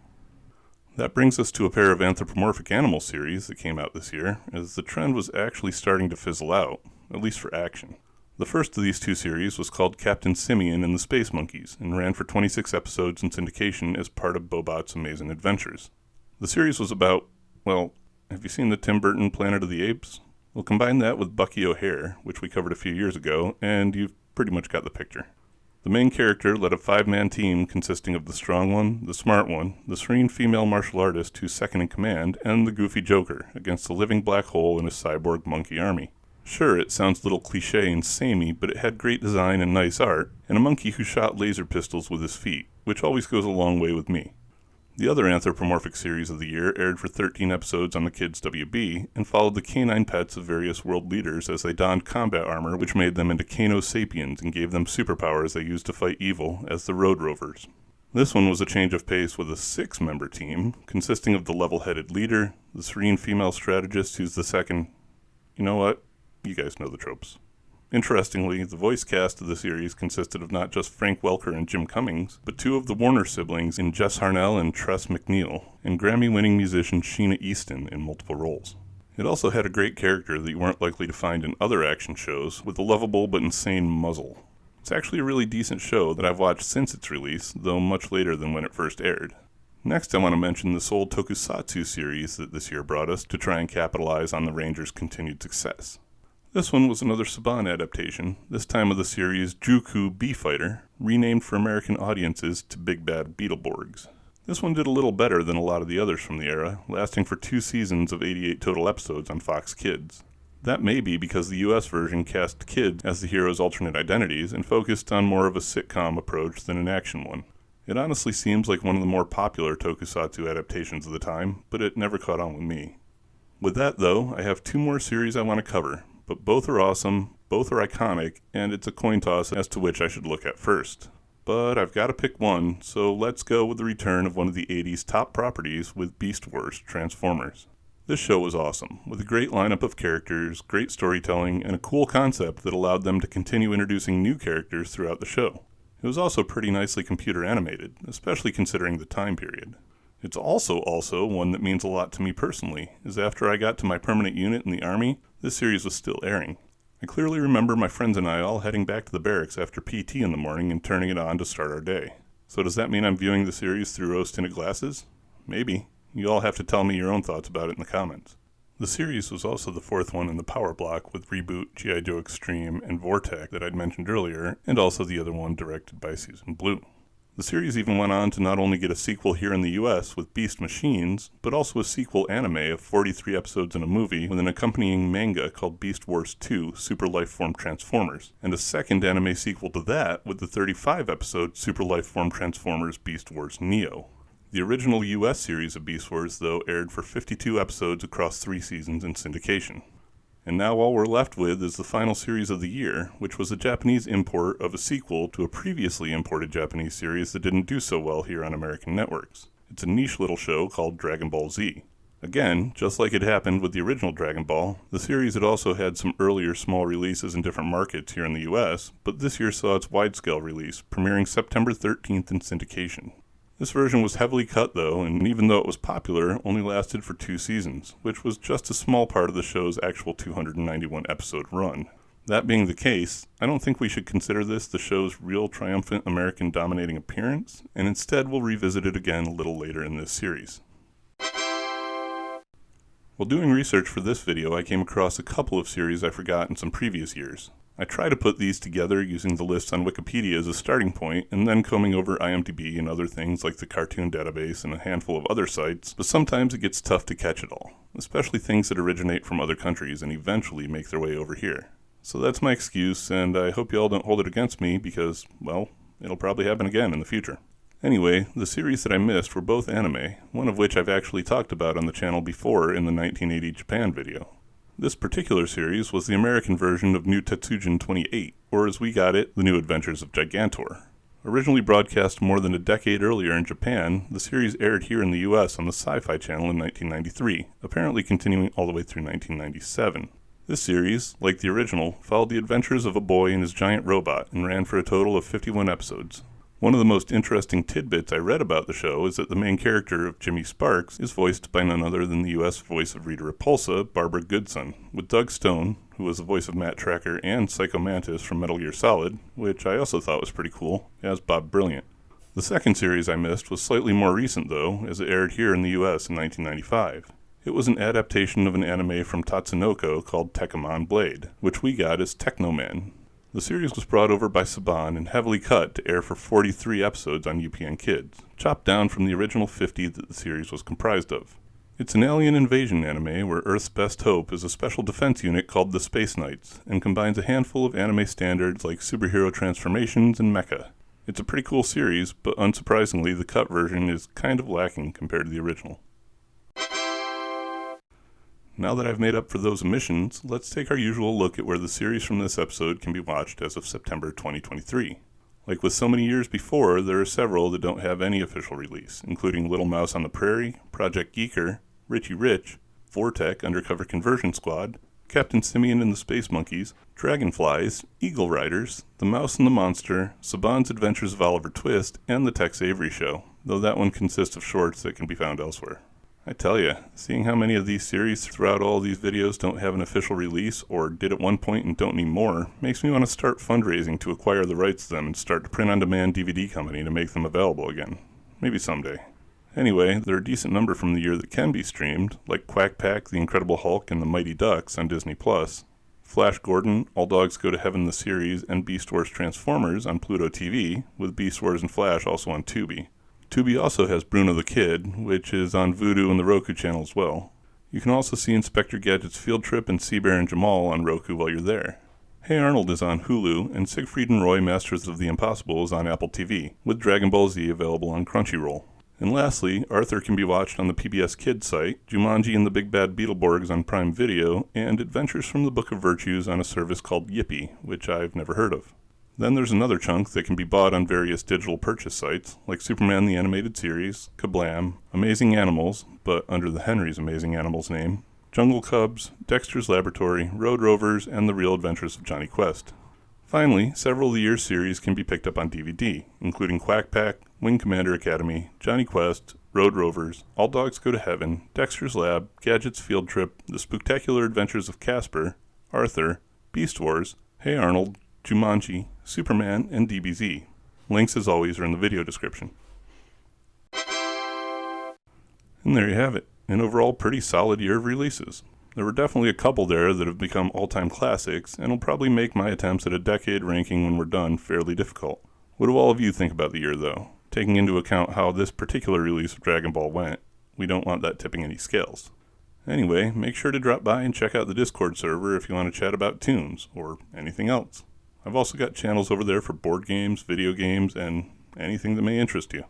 That brings us to a pair of anthropomorphic animal series that came out this year, as the trend was actually starting to fizzle out, at least for action. The first of these 2 series was called Captain Simeon and the Space Monkeys, and ran for 26 episodes in syndication as part of Bobot's Amazing Adventures. The series was about, well, have you seen the Tim Burton Planet of the Apes? We'll combine that with Bucky O'Hare, which we covered a few years ago, and you've pretty much got the picture. The main character led a 5-man team consisting of the strong one, the smart one, the serene female martial artist who's second in command, and the goofy Joker against the living black hole and a cyborg monkey army. Sure, it sounds a little cliche and samey, but it had great design and nice art, and a monkey who shot laser pistols with his feet, which always goes a long way with me. The other anthropomorphic series of the year aired for 13 episodes on the Kids WB and followed the canine pets of various world leaders as they donned combat armor which made them into Kano Sapiens and gave them superpowers they used to fight evil as the Road Rovers. This one was a change of pace with a 6-member team, consisting of the level-headed leader, the serene female strategist who's the second... You know what? You guys know the tropes. Interestingly, the voice cast of the series consisted of not just Frank Welker and Jim Cummings, but 2 of the Warner siblings in Jess Harnell and Tress MacNeille, and Grammy-winning musician Sheena Easton in multiple roles. It also had a great character that you weren't likely to find in other action shows, with a lovable but insane muzzle. It's actually a really decent show that I've watched since its release, though much later than when it first aired. Next, I want to mention the Seoul Tokusatsu series that this year brought us to try and capitalize on the Rangers' continued success. This one was another Saban adaptation, this time of the series Juku Bee-Fighter, renamed for American audiences to Big Bad Beetleborgs. This one did a little better than a lot of the others from the era, lasting for 2 seasons of 88 total episodes on Fox Kids. That may be because the US version cast kids as the heroes' alternate identities and focused on more of a sitcom approach than an action one. It honestly seems like one of the more popular tokusatsu adaptations of the time, but it never caught on with me. With that though, I have 2 more series I want to cover, but both are awesome, both are iconic, and it's a coin toss as to which I should look at first. But I've got to pick one, so let's go with the return of one of the 80s top properties with Beast Wars Transformers. This show was awesome, with a great lineup of characters, great storytelling, and a cool concept that allowed them to continue introducing new characters throughout the show. It was also pretty nicely computer animated, especially considering the time period. It's also one that means a lot to me personally, as after I got to my permanent unit in the Army, this series was still airing. I clearly remember my friends and I all heading back to the barracks after PT in the morning and turning it on to start our day. So does that mean I'm viewing the series through rose-tinted glasses? Maybe. You all have to tell me your own thoughts about it in the comments. The series was also the 4th one in the Power Block with Reboot, G.I. Joe Extreme, and Vortex that I'd mentioned earlier, and also the other one directed by Susan Blue. The series even went on to not only get a sequel here in the US with Beast Machines, but also a sequel anime of 43 episodes in a movie with an accompanying manga called Beast Wars 2 Super Lifeform Transformers, and a second anime sequel to that with the 35-episode Super Lifeform Transformers Beast Wars Neo. The original US series of Beast Wars, though, aired for 52 episodes across 3 seasons in syndication. And now all we're left with is the final series of the year, which was a Japanese import of a sequel to a previously imported Japanese series that didn't do so well here on American networks. It's a niche little show called Dragon Ball Z. Again, just like it happened with the original Dragon Ball, the series had also had some earlier small releases in different markets here in the US, but this year saw its wide-scale release, premiering September 13th in syndication. This version was heavily cut though, and even though it was popular, only lasted for 2 seasons, which was just a small part of the show's actual 291 episode run. That being the case, I don't think we should consider this the show's real triumphant American dominating appearance, and instead we'll revisit it again a little later in this series. While doing research for this video, I came across a couple of series I forgot in some previous years. I try to put these together using the lists on Wikipedia as a starting point, and then combing over IMDb and other things like the Cartoon Database and a handful of other sites, but sometimes it gets tough to catch it all, especially things that originate from other countries and eventually make their way over here. So that's my excuse, and I hope you all don't hold it against me because, well, it'll probably happen again in the future. Anyway, the series that I missed were both anime, one of which I've actually talked about on the channel before in the 1980 Japan video. This particular series was the American version of New Tetsujin 28, or as we got it, The New Adventures of Gigantor. Originally broadcast more than a decade earlier in Japan, the series aired here in the US on the Sci-Fi Channel in 1993, apparently continuing all the way through 1997. This series, like the original, followed the adventures of a boy and his giant robot and ran for a total of 51 episodes. One of the most interesting tidbits I read about the show is that the main character of Jimmy Sparks is voiced by none other than the US voice of Rita Repulsa, Barbara Goodson, with Doug Stone, who was the voice of Matt Tracker and Psycho Mantis from Metal Gear Solid, which I also thought was pretty cool, as Bob Brilliant. The second series I missed was slightly more recent though, as it aired here in the US in 1995. It was an adaptation of an anime from Tatsunoko called Tekkamon Blade, which we got as Technoman. The series was brought over by Saban and heavily cut to air for 43 episodes on UPN Kids, chopped down from the original 50 that the series was comprised of. It's an alien invasion anime where Earth's best hope is a special defense unit called the Space Knights, and combines a handful of anime standards like superhero transformations and mecha. It's a pretty cool series, but unsurprisingly the cut version is kind of lacking compared to the original. Now that I've made up for those omissions, let's take our usual look at where the series from this episode can be watched as of September 2023. Like with so many years before, there are several that don't have any official release, including Little Mouse on the Prairie, Project Geeker, Richie Rich, Vortec Undercover Conversion Squad, Captain Simeon and the Space Monkeys, Dragonflies, Eagle Riders, The Mouse and the Monster, Saban's Adventures of Oliver Twist, and The Tex Avery Show, though that one consists of shorts that can be found elsewhere. I tell ya, seeing how many of these series throughout all these videos don't have an official release, or did at one point and don't need more, makes me want to start fundraising to acquire the rights to them and start a print-on-demand DVD company to make them available again. Maybe someday. Anyway, there are a decent number from the year that can be streamed, like Quack Pack, The Incredible Hulk, and The Mighty Ducks on Disney+, Flash Gordon, All Dogs Go to Heaven the series, and Beast Wars Transformers on Pluto TV, with Beast Wars and Flash also on Tubi. Tubi also has Bruno the Kid, which is on Vudu and the Roku channel as well. You can also see Inspector Gadget's Field Trip and Sea Bear and Jamal on Roku while you're there. Hey Arnold is on Hulu, and Siegfried and Roy Masters of the Impossible is on Apple TV, with Dragon Ball Z available on Crunchyroll. And lastly, Arthur can be watched on the PBS Kids site, Jumanji and the Big Bad Beetleborgs on Prime Video, and Adventures from the Book of Virtues on a service called Yippee, which I've never heard of. Then there's another chunk that can be bought on various digital purchase sites, like Superman the Animated Series, Kablam, Amazing Animals, but under the Henry's Amazing Animals name, Jungle Cubs, Dexter's Laboratory, Road Rovers, and The Real Adventures of Johnny Quest. Finally, several of the year's series can be picked up on DVD, including Quack Pack, Wing Commander Academy, Johnny Quest, Road Rovers, All Dogs Go to Heaven, Dexter's Lab, Gadget's Field Trip, The Spooktacular Adventures of Casper, Arthur, Beast Wars, Hey Arnold, Jumanji, Superman, and DBZ. Links, as always, are in the video description. And there you have it. An overall pretty solid year of releases. There were definitely a couple there that have become all-time classics, and will probably make my attempts at a decade ranking when we're done fairly difficult. What do all of you think about the year, though? Taking into account how this particular release of Dragon Ball went, we don't want that tipping any scales. Anyway, make sure to drop by and check out the Discord server if you want to chat about tunes, or anything else. I've also got channels over there for board games, video games, and anything that may interest you.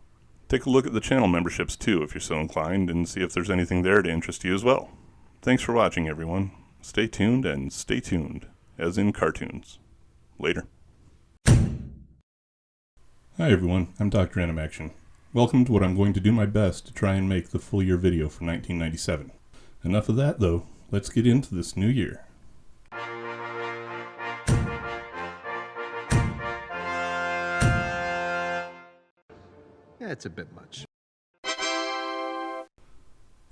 Take a look at the channel memberships too if you're so inclined, and see if there's anything there to interest you as well. Thanks for watching, everyone. Stay tuned and stay tuned, as in cartoons. Later. Hi everyone, I'm Dr.Animaction. Welcome to what I'm going to do my best to try and make the full year video for 1997. Enough of that though, let's get into this new year. Yeah, it's a bit much.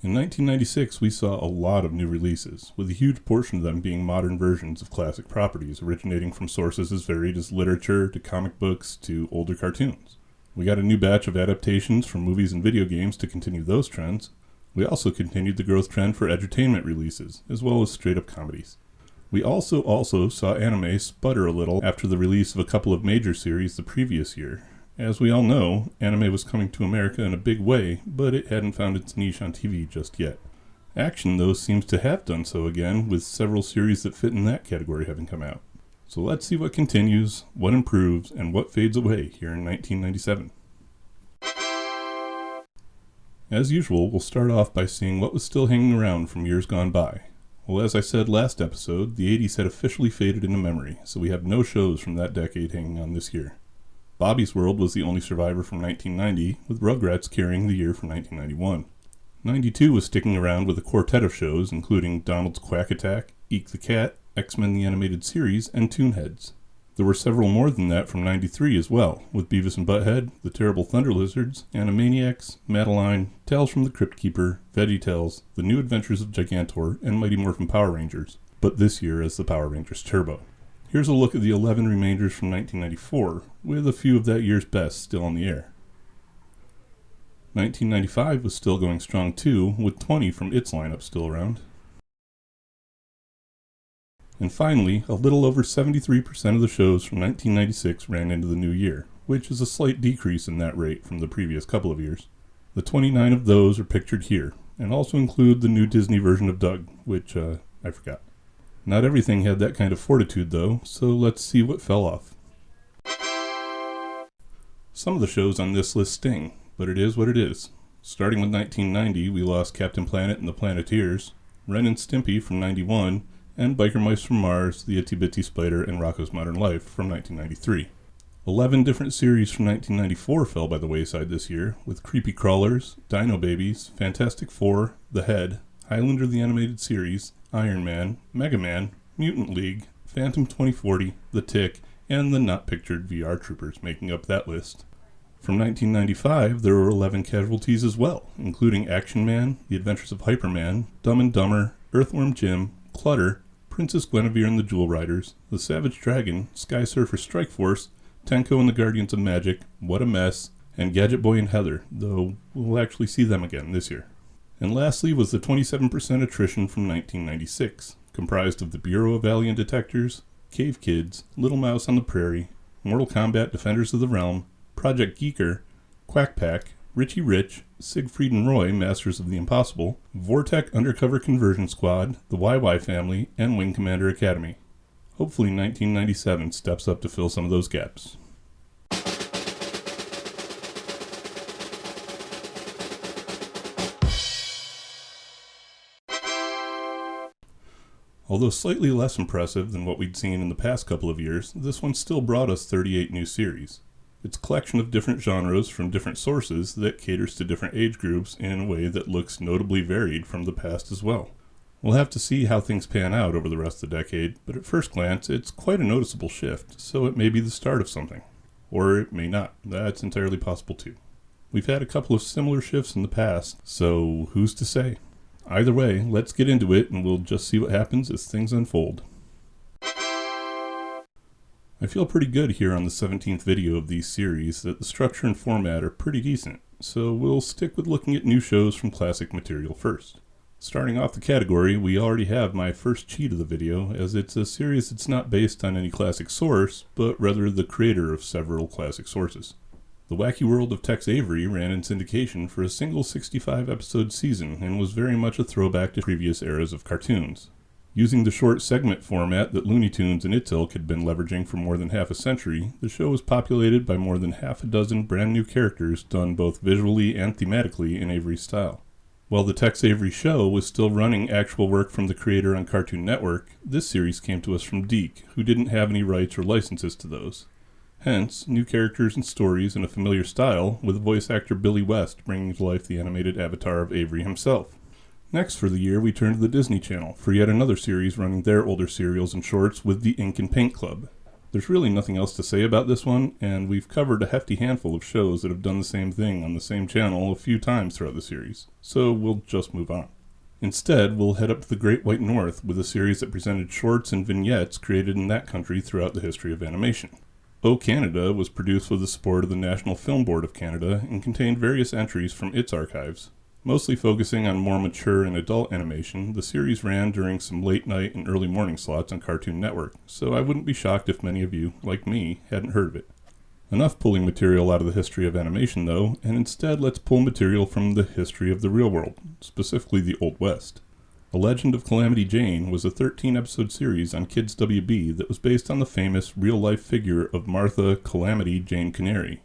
In 1996, we saw a lot of new releases, with a huge portion of them being modern versions of classic properties originating from sources as varied as literature to comic books to older cartoons. We got a new batch of adaptations from movies and video games to continue those trends. We also continued the growth trend for edutainment releases, as well as straight-up comedies. We also saw anime sputter a little after the release of a couple of major series the previous year. As we all know, anime was coming to America in a big way, but it hadn't found its niche on TV just yet. Action, though, seems to have done so again, with several series that fit in that category having come out. So let's see what continues, what improves, and what fades away here in 1997. As usual, we'll start off by seeing what was still hanging around from years gone by. Well, as I said last episode, the 80s had officially faded into memory, so we have no shows from that decade hanging on this year. Bobby's World was the only survivor from 1990, with Rugrats carrying the year from 1991. 92 was sticking around with a quartet of shows, including Donald's Quack Attack, Eek the Cat, X-Men the Animated Series, and Toonheads. There were several more than that from 93 as well, with Beavis and Butthead, The Terrible Thunder Lizards, Animaniacs, Madeline, Tales from the Crypt Keeper, VeggieTales, The New Adventures of Gigantor, and Mighty Morphin Power Rangers, but this year as the Power Rangers Turbo. Here's a look at the 11 remainders from 1994, with a few of that year's best still on the air. 1995 was still going strong too, with 20 from its lineup still around. And finally, a little over 73% of the shows from 1996 ran into the new year, which is a slight decrease in that rate from the previous couple of years. The 29 of those are pictured here, and also include the new Disney version of Doug, which I forgot. Not everything had that kind of fortitude though, so let's see what fell off. Some of the shows on this list sting, but it is what it is. Starting with 1990, we lost Captain Planet and the Planeteers, Ren and Stimpy from 91, and Biker Mice from Mars, The Itsy Bitsy Spider, and Rocko's Modern Life from 1993. 11 different series from 1994 fell by the wayside this year, with Creepy Crawlers, Dino Babies, Fantastic Four, The Head, Highlander the Animated Series, Iron Man, Mega Man, Mutant League, Phantom 2040, The Tick, and the not-pictured VR Troopers making up that list. From 1995, there were 11 casualties as well, including Action Man, The Adventures of Hyperman, Dumb and Dumber, Earthworm Jim, Clutter, Princess Guinevere and the Jewel Riders, The Savage Dragon, Sky Surfer Strike Force, Tenko and the Guardians of Magic, What a Mess, and Gadget Boy and Heather, though we'll actually see them again this year. And lastly was the 27% attrition from 1996, comprised of the Bureau of Alien Detectors, Cave Kids, Little Mouse on the Prairie, Mortal Kombat Defenders of the Realm, Project Geeker, Quack Pack, Richie Rich, Siegfried and Roy, Masters of the Impossible, Vortec Undercover Conversion Squad, the YY Family, and Wing Commander Academy. Hopefully 1997 steps up to fill some of those gaps. Although slightly less impressive than what we'd seen in the past couple of years, this one still brought us 38 new series. It's a collection of different genres from different sources that caters to different age groups in a way that looks notably varied from the past as well. We'll have to see how things pan out over the rest of the decade, but at first glance, it's quite a noticeable shift, so it may be the start of something. Or it may not. That's entirely possible too. We've had a couple of similar shifts in the past, so who's to say? Either way, let's get into it and we'll just see what happens as things unfold. I feel pretty good here on the 17th video of these series that the structure and format are pretty decent, so we'll stick with looking at new shows from classic material first. Starting off the category, we already have my first cheat of the video, as it's a series that's not based on any classic source, but rather the creator of several classic sources. The Wacky World of Tex Avery ran in syndication for a single 65-episode season and was very much a throwback to previous eras of cartoons. Using the short segment format that Looney Tunes and its ilk had been leveraging for more than half a century, the show was populated by more than half a dozen brand new characters done both visually and thematically in Avery's style. While the Tex Avery show was still running actual work from the creator on Cartoon Network, this series came to us from Deke, who didn't have any rights or licenses to those. Hence, new characters and stories in a familiar style, with voice actor Billy West bringing to life the animated avatar of Avery himself. Next for the year, we turn to the Disney Channel for yet another series running their older serials and shorts with the Ink and Paint Club. There's really nothing else to say about this one, and we've covered a hefty handful of shows that have done the same thing on the same channel a few times throughout the series, so we'll just move on. Instead, we'll head up to the Great White North with a series that presented shorts and vignettes created in that country throughout the history of animation. O Canada was produced with the support of the National Film Board of Canada and contained various entries from its archives. Mostly focusing on more mature and adult animation, the series ran during some late night and early morning slots on Cartoon Network, so I wouldn't be shocked if many of you, like me, hadn't heard of it. Enough pulling material out of the history of animation though, and instead let's pull material from the history of the real world, specifically the Old West. The Legend of Calamity Jane was a 13-episode series on Kids WB that was based on the famous real-life figure of Martha Calamity Jane Canary.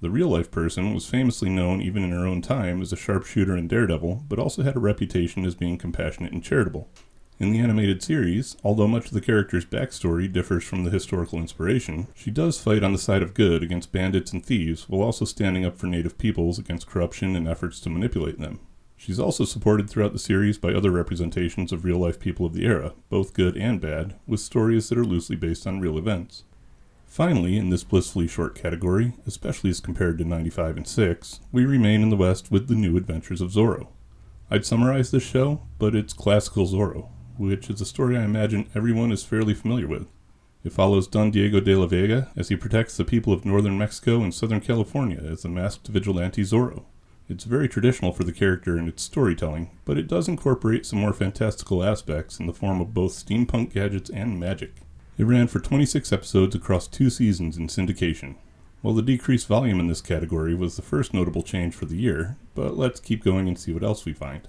The real-life person was famously known even in her own time as a sharpshooter and daredevil, but also had a reputation as being compassionate and charitable. In the animated series, although much of the character's backstory differs from the historical inspiration, she does fight on the side of good against bandits and thieves while also standing up for native peoples against corruption and efforts to manipulate them. She's also supported throughout the series by other representations of real-life people of the era, both good and bad, with stories that are loosely based on real events. Finally, in this blissfully short category, especially as compared to 95 and 6, we remain in the West with the New Adventures of Zorro. I'd summarize this show, but it's classical Zorro, which is a story I imagine everyone is fairly familiar with. It follows Don Diego de la Vega as he protects the people of northern Mexico and southern California as the masked vigilante Zorro. It's very traditional for the character in its storytelling, but it does incorporate some more fantastical aspects in the form of both steampunk gadgets and magic. It ran for 26 episodes across 2 seasons in syndication. While the decreased volume in this category was the first notable change for the year, but let's keep going and see what else we find.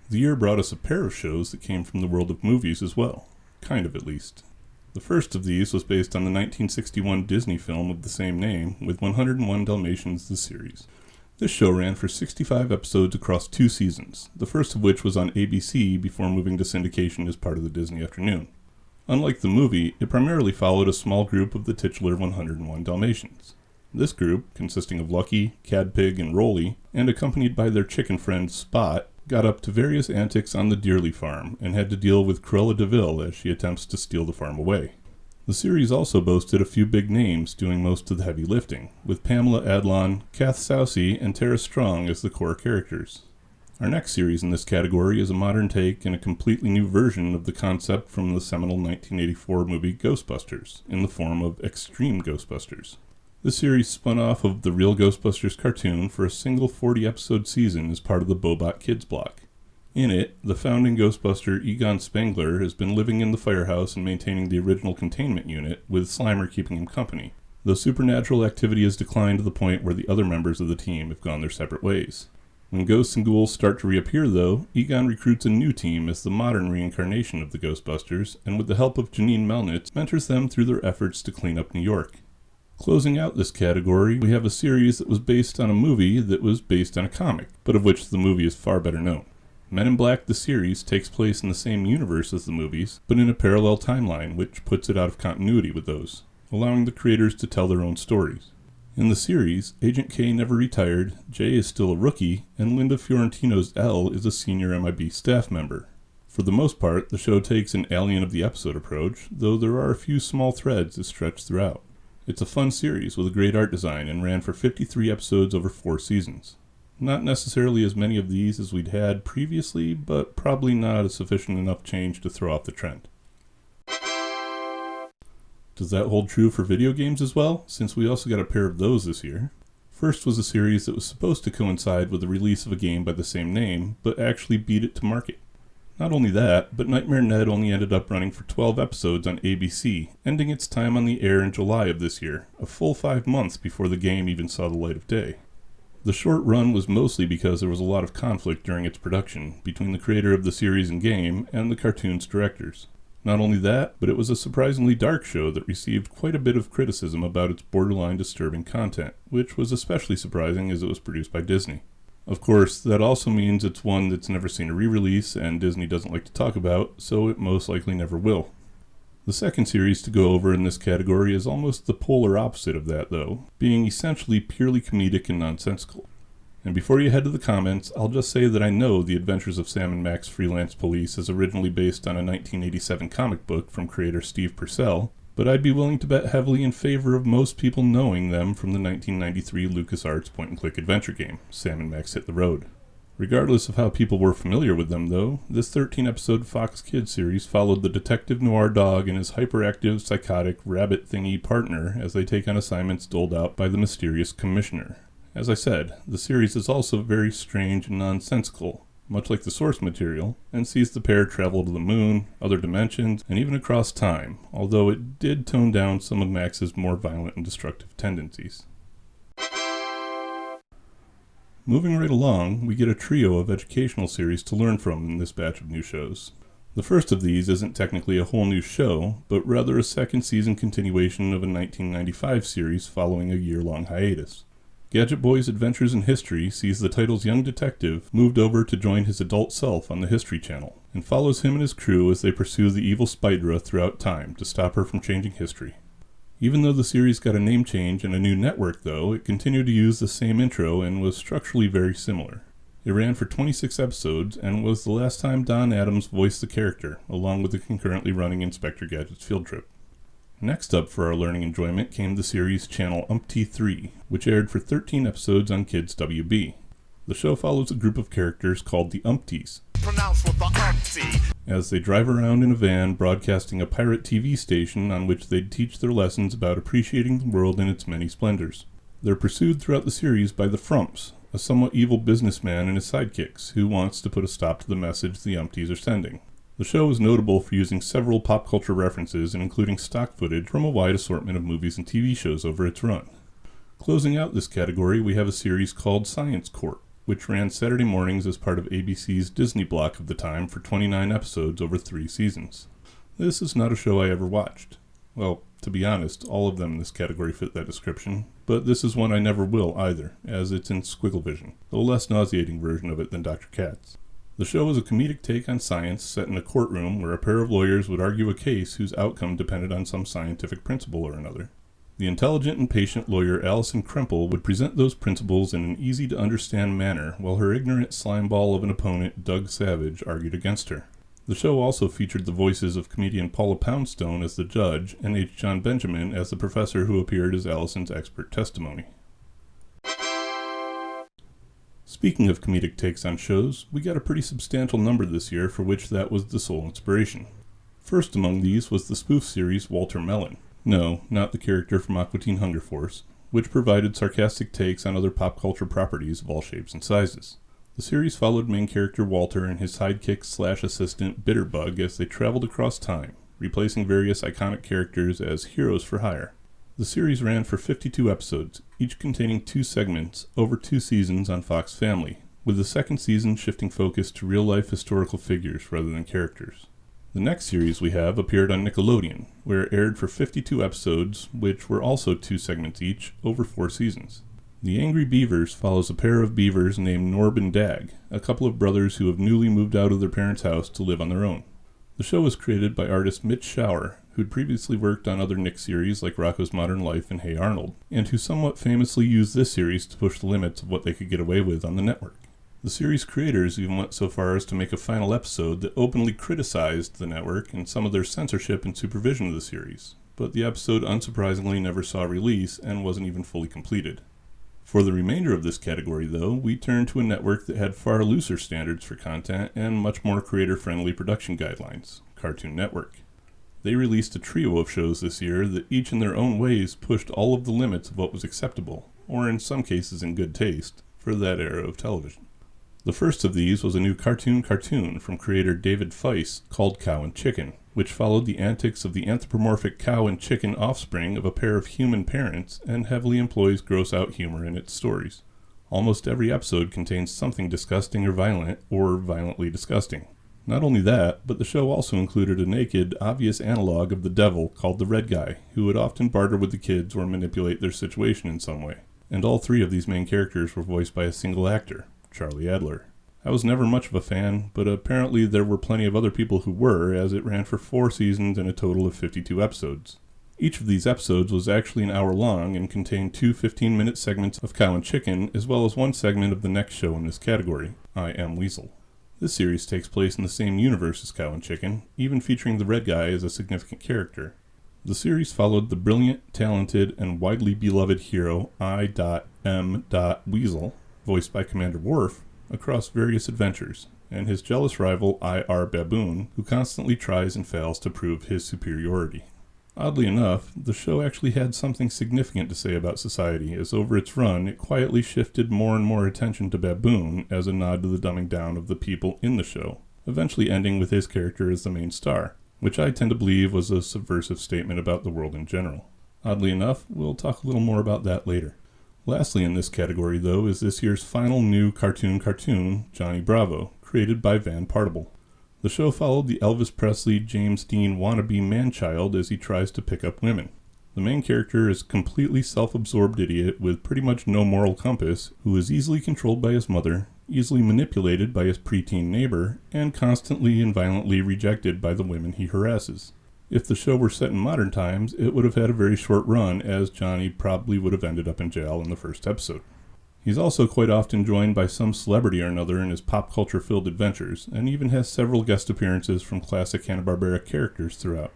The year brought us a pair of shows that came from the world of movies as well. Kind of, at least. The first of these was based on the 1961 Disney film of the same name, with 101 Dalmatians the series. This show ran for 65 episodes across 2 seasons, the first of which was on ABC before moving to syndication as part of the Disney Afternoon. Unlike the movie, it primarily followed a small group of the titular 101 Dalmatians. This group, consisting of Lucky, Cadpig, and Rolly, and accompanied by their chicken friend Spot, got up to various antics on the Dearly farm and had to deal with Cruella de Vil as she attempts to steal the farm away. The series also boasted a few big names doing most of the heavy lifting, with Pamela Adlon, Kath Soucie, and Tara Strong as the core characters. Our next series in this category is a modern take and a completely new version of the concept from the seminal 1984 movie Ghostbusters, in the form of Extreme Ghostbusters. This series spun off of the real Ghostbusters cartoon for a single 40-episode season as part of the Bobot Kids block. In it, the founding Ghostbuster Egon Spengler has been living in the firehouse and maintaining the original containment unit, with Slimer keeping him company, though supernatural activity has declined to the point where the other members of the team have gone their separate ways. When ghosts and ghouls start to reappear, though, Egon recruits a new team as the modern reincarnation of the Ghostbusters, and with the help of Janine Melnitz, mentors them through their efforts to clean up New York. Closing out this category, we have a series that was based on a movie that was based on a comic, but of which the movie is far better known. Men in Black the series takes place in the same universe as the movies, but in a parallel timeline, which puts it out of continuity with those, allowing the creators to tell their own stories. In the series, Agent K never retired, Jay is still a rookie, and Linda Fiorentino's Elle is a senior MIB staff member. For the most part, the show takes an alien of the episode approach, though there are a few small threads that stretch throughout. It's a fun series with a great art design and ran for 53 episodes over 4 seasons. Not necessarily as many of these as we'd had previously, but probably not a sufficient enough change to throw off the trend. Does that hold true for video games as well, since we also got a pair of those this year? First was a series that was supposed to coincide with the release of a game by the same name, but actually beat it to market. Not only that, but Nightmare Ned only ended up running for 12 episodes on ABC, ending its time on the air in July of this year, a full 5 months before the game even saw the light of day. The short run was mostly because there was a lot of conflict during its production between the creator of the series and game and the cartoon's directors. Not only that, but it was a surprisingly dark show that received quite a bit of criticism about its borderline disturbing content, which was especially surprising as it was produced by Disney. Of course, that also means it's one that's never seen a re-release and Disney doesn't like to talk about, so it most likely never will. The second series to go over in this category is almost the polar opposite of that, though, being essentially purely comedic and nonsensical. And before you head to the comments, I'll just say that I know The Adventures of Sam and Max Freelance Police is originally based on a 1987 comic book from creator Steve Purcell, but I'd be willing to bet heavily in favor of most people knowing them from the 1993 LucasArts point-and-click adventure game, Sam and Max Hit the Road. Regardless of how people were familiar with them, though, this 13-episode Fox Kids series followed the detective noir dog and his hyperactive, psychotic, rabbit-thingy partner as they take on assignments doled out by the mysterious commissioner. As I said, the series is also very strange and nonsensical, much like the source material, and sees the pair travel to the moon, other dimensions, and even across time, although it did tone down some of Max's more violent and destructive tendencies. Moving right along, we get a trio of educational series to learn from in this batch of new shows. The first of these isn't technically a whole new show, but rather a second season continuation of a 1995 series following a year-long hiatus. Gadget Boy's Adventures in History sees the title's young detective moved over to join his adult self on the History Channel, and follows him and his crew as they pursue the evil Spydra throughout time to stop her from changing history. Even though the series got a name change and a new network, though, it continued to use the same intro and was structurally very similar. It ran for 26 episodes and was the last time Don Adams voiced the character, along with the concurrently running Inspector Gadget's field trip. Next up for our learning enjoyment came the series Channel Umpty 3, which aired for 13 episodes on Kids WB. The show follows a group of characters called the Umpties, as they drive around in a van broadcasting a pirate TV station on which they'd teach their lessons about appreciating the world in its many splendors. They're pursued throughout the series by the Frumps, a somewhat evil businessman and his sidekicks, who wants to put a stop to the message the Umpties are sending. The show is notable for using several pop culture references and including stock footage from a wide assortment of movies and TV shows over its run. Closing out this category, we have a series called Science Court, which ran Saturday mornings as part of ABC's Disney block of the time for 29 episodes over 3 seasons. This is not a show I ever watched. Well, to be honest, all of them in this category fit that description, but this is one I never will either, as it's in squiggle vision, a less nauseating version of it than Dr. Katz. The show is a comedic take on science set in a courtroom where a pair of lawyers would argue a case whose outcome depended on some scientific principle or another. The intelligent and patient lawyer Allison Kremple would present those principles in an easy-to-understand manner while her ignorant slimeball of an opponent, Doug Savage, argued against her. The show also featured the voices of comedian Paula Poundstone as the judge and H. John Benjamin as the professor who appeared as Allison's expert testimony. Speaking of comedic takes on shows, we got a pretty substantial number this year for which that was the sole inspiration. First among these was the spoof series Walter Melon. No, not the character from Aqua Teen Hunger Force, which provided sarcastic takes on other pop culture properties of all shapes and sizes. The series followed main character Walter and his sidekick/assistant Bitterbug as they traveled across time, replacing various iconic characters as heroes for hire. The series ran for 52 episodes, each containing 2 segments, over 2 seasons on Fox Family, with the second season shifting focus to real-life historical figures rather than characters. The next series we have appeared on Nickelodeon, where it aired for 52 episodes, which were also 2 segments each, over 4 seasons. The Angry Beavers follows a pair of beavers named Norb and Dag, a couple of brothers who have newly moved out of their parents' house to live on their own. The show was created by artist Mitch Schauer, who'd previously worked on other Nick series like Rocko's Modern Life and Hey Arnold, and who somewhat famously used this series to push the limits of what they could get away with on the network. The series creators even went so far as to make a final episode that openly criticized the network and some of their censorship and supervision of the series, but the episode unsurprisingly never saw release and wasn't even fully completed. For the remainder of this category, though, we turned to a network that had far looser standards for content and much more creator-friendly production guidelines, Cartoon Network. They released a trio of shows this year that each in their own ways pushed all of the limits of what was acceptable, or in some cases in good taste, for that era of television. The first of these was a new cartoon from creator David Feiss called Cow and Chicken, which followed the antics of the anthropomorphic cow and chicken offspring of a pair of human parents and heavily employs gross-out humor in its stories. Almost every episode contains something disgusting or violently disgusting. Not only that, but the show also included a naked, obvious analog of the devil called the Red Guy, who would often barter with the kids or manipulate their situation in some way. And all 3 of these main characters were voiced by a single actor, Charlie Adler. I was never much of a fan, but apparently there were plenty of other people who were, as it ran for 4 seasons and a total of 52 episodes. Each of these episodes was actually an hour long and contained 2 15-minute segments of Cow and Chicken, as well as 1 segment of the next show in this category, I Am Weasel. This series takes place in the same universe as Cow and Chicken, even featuring the Red Guy as a significant character. The series followed the brilliant, talented, and widely beloved hero I.M. Weasel, voiced by Commander Worf, across various adventures, and his jealous rival I.R. Baboon, who constantly tries and fails to prove his superiority. Oddly enough, the show actually had something significant to say about society, as over its run it quietly shifted more and more attention to Baboon as a nod to the dumbing down of the people in the show, eventually ending with his character as the main star, which I tend to believe was a subversive statement about the world in general. Oddly enough, we'll talk a little more about that later. Lastly in this category, though, is this year's final new cartoon, Johnny Bravo, created by Van Partible. The show followed the Elvis Presley, James Dean wannabe man-child as he tries to pick up women. The main character is a completely self-absorbed idiot with pretty much no moral compass, who is easily controlled by his mother, easily manipulated by his preteen neighbor, and constantly and violently rejected by the women he harasses. If the show were set in modern times, it would have had a very short run, as Johnny probably would have ended up in jail in the first episode. He's also quite often joined by some celebrity or another in his pop culture-filled adventures, and even has several guest appearances from classic Hanna-Barbera characters throughout.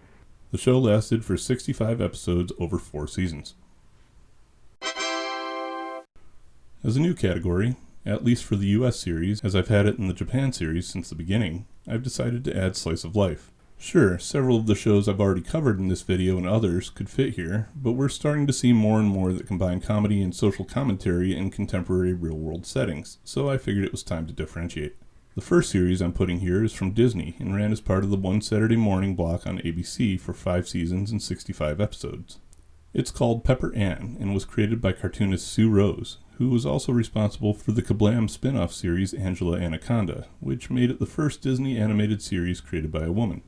The show lasted for 65 episodes over 4 seasons. As a new category, at least for the US series, as I've had it in the Japan series since the beginning, I've decided to add Slice of Life. Sure, several of the shows I've already covered in this video and others could fit here, but we're starting to see more and more that combine comedy and social commentary in contemporary real-world settings, so I figured it was time to differentiate. The first series I'm putting here is from Disney and ran as part of the One Saturday Morning block on ABC for 5 seasons and 65 episodes. It's called Pepper Ann and was created by cartoonist Sue Rose, who was also responsible for the Kablam spin-off series Angela Anaconda, which made it the first Disney animated series created by a woman.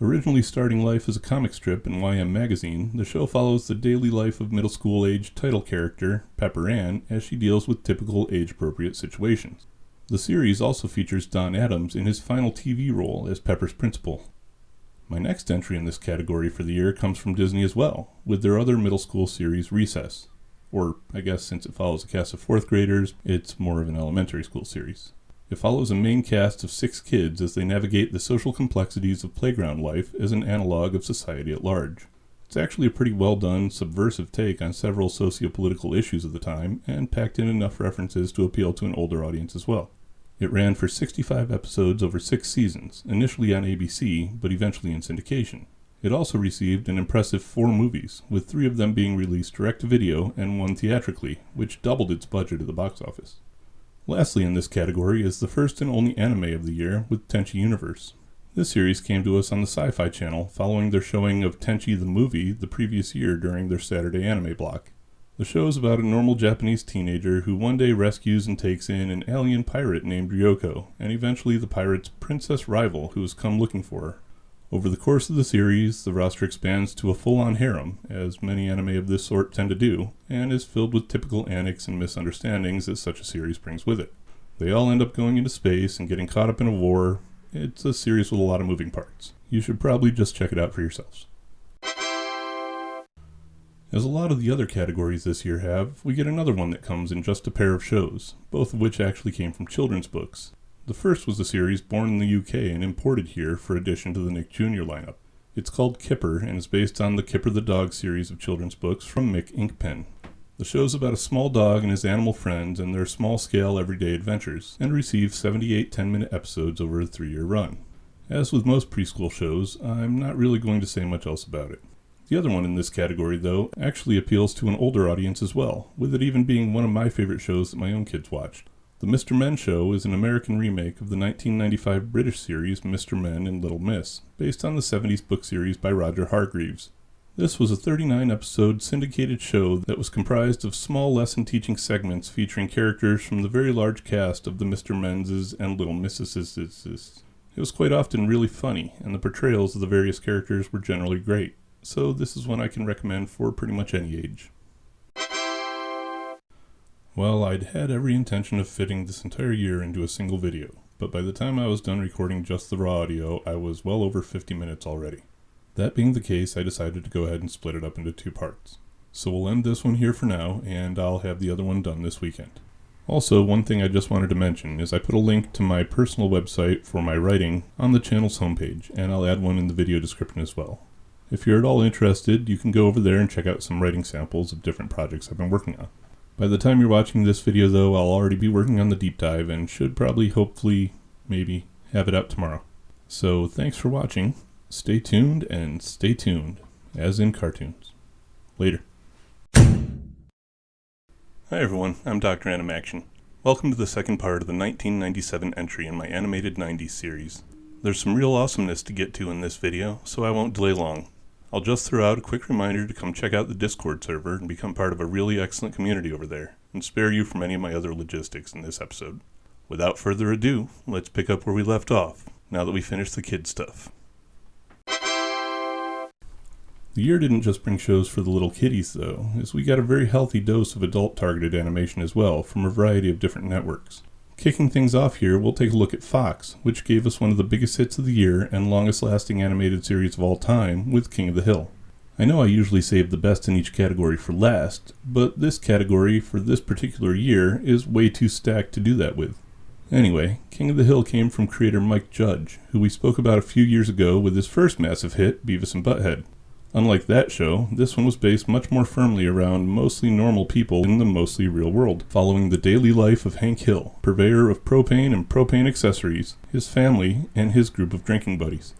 Originally starting life as a comic strip in YM Magazine, the show follows the daily life of middle school age title character, Pepper Ann, as she deals with typical age-appropriate situations. The series also features Don Adams in his final TV role as Pepper's principal. My next entry in this category for the year comes from Disney as well, with their other middle school series, Recess. Or, I guess since it follows a cast of 4th graders, it's more of an elementary school series. It follows a main cast of 6 kids as they navigate the social complexities of playground life as an analog of society at large. It's actually a pretty well done, subversive take on several socio-political issues of the time, and packed in enough references to appeal to an older audience as well. It ran for 65 episodes over 6 seasons, initially on ABC, but eventually in syndication. It also received an impressive 4 movies, with 3 of them being released direct-to-video and 1 theatrically, which doubled its budget at the box office. Lastly in this category is the first and only anime of the year with Tenchi Universe. This series came to us on the Sci-Fi Channel following their showing of Tenchi the movie the previous year during their Saturday anime block. The show is about a normal Japanese teenager who one day rescues and takes in an alien pirate named Ryoko, and eventually the pirate's princess rival who has come looking for her. Over the course of the series, the roster expands to a full-on harem, as many anime of this sort tend to do, and is filled with typical antics and misunderstandings that such a series brings with it. They all end up going into space and getting caught up in a war. It's a series with a lot of moving parts. You should probably just check it out for yourselves. As a lot of the other categories this year have, we get another one that comes in just a pair of shows, both of which actually came from children's books. The first was a series born in the UK and imported here for addition to the Nick Jr. lineup. It's called Kipper and is based on the Kipper the Dog series of children's books from Mick Inkpen. The show's about a small dog and his animal friends and their small-scale everyday adventures, and receives 78 10-minute episodes over a 3-year run. As with most preschool shows, I'm not really going to say much else about it. The other one in this category, though, actually appeals to an older audience as well, with it even being one of my favorite shows that my own kids watched. The Mr. Men Show is an American remake of the 1995 British series Mr. Men and Little Miss, based on the 70s book series by Roger Hargreaves. This was a 39-episode syndicated show that was comprised of small lesson-teaching segments featuring characters from the very large cast of the Mr. Men's and Little Misses'. It was quite often really funny, and the portrayals of the various characters were generally great. So this is one I can recommend for pretty much any age. Well, I'd had every intention of fitting this entire year into a single video, but by the time I was done recording just the raw audio, I was well over 50 minutes already. That being the case, I decided to go ahead and split it up into 2 parts. So we'll end this one here for now, and I'll have the other one done this weekend. Also, one thing I just wanted to mention is I put a link to my personal website for my writing on the channel's homepage, and I'll add one in the video description as well. If you're at all interested, you can go over there and check out some writing samples of different projects I've been working on. By the time you're watching this video, though, I'll already be working on the deep dive and should probably, hopefully, maybe, have it out tomorrow. So thanks for watching. Stay tuned and stay tuned, as in cartoons. Later. Hi everyone, I'm Dr.Animaction. Welcome to the second part of the 1997 entry in my animated 90s series. There's some real awesomeness to get to in this video, so I won't delay long. I'll just throw out a quick reminder to come check out the Discord server and become part of a really excellent community over there, and spare you from any of my other logistics in this episode. Without further ado, let's pick up where we left off, now that we finished the kid stuff. The year didn't just bring shows for the little kiddies, though, as we got a very healthy dose of adult-targeted animation as well from a variety of different networks. Kicking things off here, we'll take a look at Fox, which gave us one of the biggest hits of the year and longest-lasting animated series of all time with King of the Hill. I know I usually save the best in each category for last, but this category for this particular year is way too stacked to do that with. Anyway, King of the Hill came from creator Mike Judge, who we spoke about a few years ago with his first massive hit, Beavis and Butthead. Unlike that show, this one was based much more firmly around mostly normal people in the mostly real world, following the daily life of Hank Hill, purveyor of propane and propane accessories, his family, and his group of drinking buddies.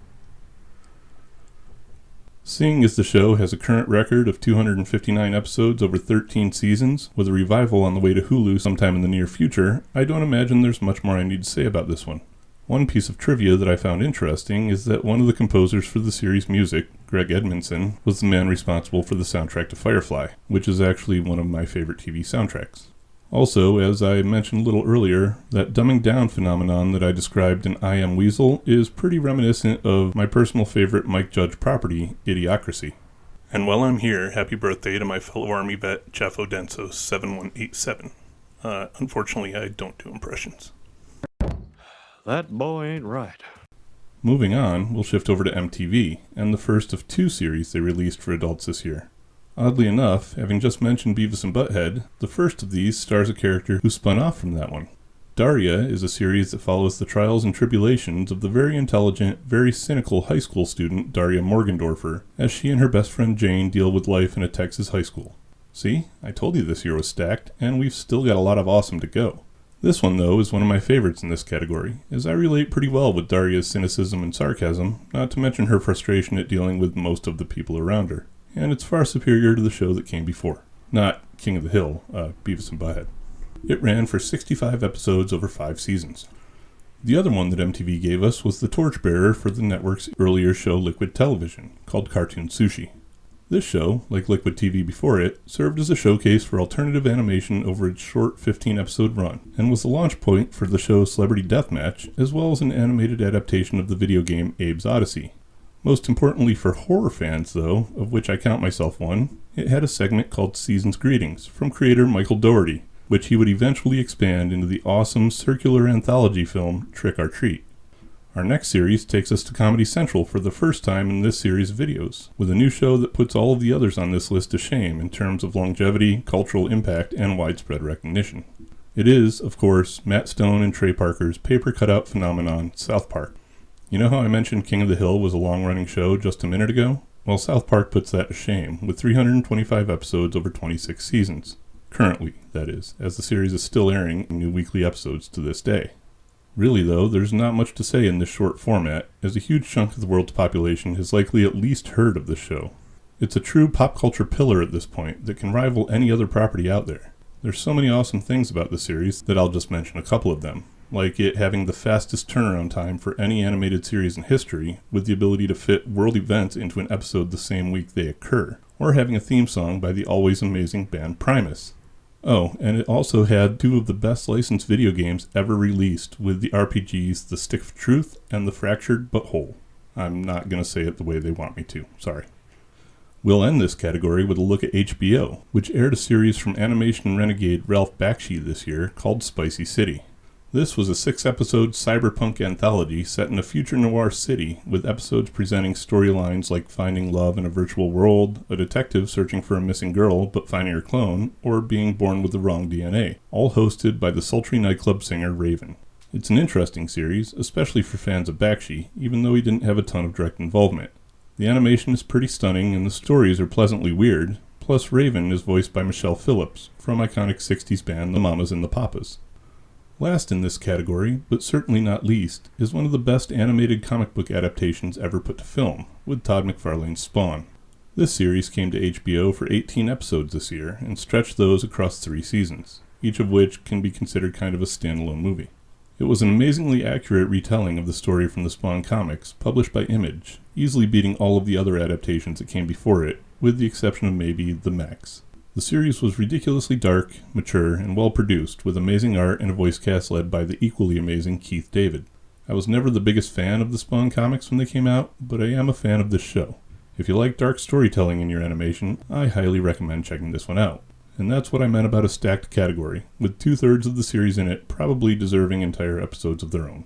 Seeing as the show has a current record of 259 episodes over 13 seasons, with a revival on the way to Hulu sometime in the near future, I don't imagine there's much more I need to say about this one. One piece of trivia that I found interesting is that one of the composers for the series' music, Greg Edmondson, was the man responsible for the soundtrack to Firefly, which is actually one of my favorite TV soundtracks. Also, as I mentioned a little earlier, that dumbing down phenomenon that I described in I Am Weasel is pretty reminiscent of my personal favorite Mike Judge property, Idiocracy. And while I'm here, happy birthday to my fellow Army vet, Jeff Odenso 7187. Unfortunately, I don't do impressions. That boy ain't right. Moving on, we'll shift over to MTV, and the first of 2 series they released for adults this year. Oddly enough, having just mentioned Beavis and Butthead, the first of these stars a character who spun off from that one. Daria is a series that follows the trials and tribulations of the very intelligent, very cynical high school student Daria Morgendorffer, as she and her best friend Jane deal with life in a Texas high school. See, I told you this year was stacked, and we've still got a lot of awesome to go. This one, though, is one of my favorites in this category, as I relate pretty well with Daria's cynicism and sarcasm, not to mention her frustration at dealing with most of the people around her, and it's far superior to the show that came before. Not King of the Hill, Beavis and Butthead. It ran for 65 episodes over 5 seasons. The other one that MTV gave us was the torchbearer for the network's earlier show Liquid Television, called Cartoon Sushi. This show, like Liquid TV before it, served as a showcase for alternative animation over its short 15-episode run, and was the launch point for the show Celebrity Deathmatch, as well as an animated adaptation of the video game Abe's Odyssey. Most importantly for horror fans, though, of which I count myself one, it had a segment called Season's Greetings from creator Michael Dougherty, which he would eventually expand into the awesome circular anthology film Trick or Treat. Our next series takes us to Comedy Central for the first time in this series of videos, with a new show that puts all of the others on this list to shame in terms of longevity, cultural impact, and widespread recognition. It is, of course, Matt Stone and Trey Parker's paper cutout phenomenon, South Park. You know how I mentioned King of the Hill was a long-running show just a minute ago? Well, South Park puts that to shame, with 325 episodes over 26 seasons. Currently, that is, as the series is still airing new weekly episodes to this day. Really, though, there's not much to say in this short format, as a huge chunk of the world's population has likely at least heard of this show. It's a true pop culture pillar at this point that can rival any other property out there. There's so many awesome things about the series that I'll just mention a couple of them, like it having the fastest turnaround time for any animated series in history, with the ability to fit world events into an episode the same week they occur, or having a theme song by the always amazing band Primus. Oh, and it also had 2 of the best licensed video games ever released, with the RPGs The Stick of Truth and The Fractured But Whole. I'm not going to say it the way they want me to, sorry. We'll end this category with a look at HBO, which aired a series from animation renegade Ralph Bakshi this year called Spicy City. This was a 6-episode cyberpunk anthology set in a future noir city, with episodes presenting storylines like finding love in a virtual world, a detective searching for a missing girl but finding her clone, or being born with the wrong DNA, all hosted by the sultry nightclub singer Raven. It's an interesting series, especially for fans of Bakshi, even though he didn't have a ton of direct involvement. The animation is pretty stunning and the stories are pleasantly weird, plus Raven is voiced by Michelle Phillips from iconic 60s band The Mamas and the Papas. Last in this category, but certainly not least, is one of the best animated comic book adaptations ever put to film, with Todd McFarlane's Spawn. This series came to HBO for 18 episodes this year, and stretched those across 3 seasons, each of which can be considered kind of a standalone movie. It was an amazingly accurate retelling of the story from the Spawn comics, published by Image, easily beating all of the other adaptations that came before it, with the exception of maybe The Max. The series was ridiculously dark, mature, and well-produced, with amazing art and a voice cast led by the equally amazing Keith David. I was never the biggest fan of the Spawn comics when they came out, but I am a fan of this show. If you like dark storytelling in your animation, I highly recommend checking this one out. And that's what I meant about a stacked category, with 2/3 of the series in it probably deserving entire episodes of their own.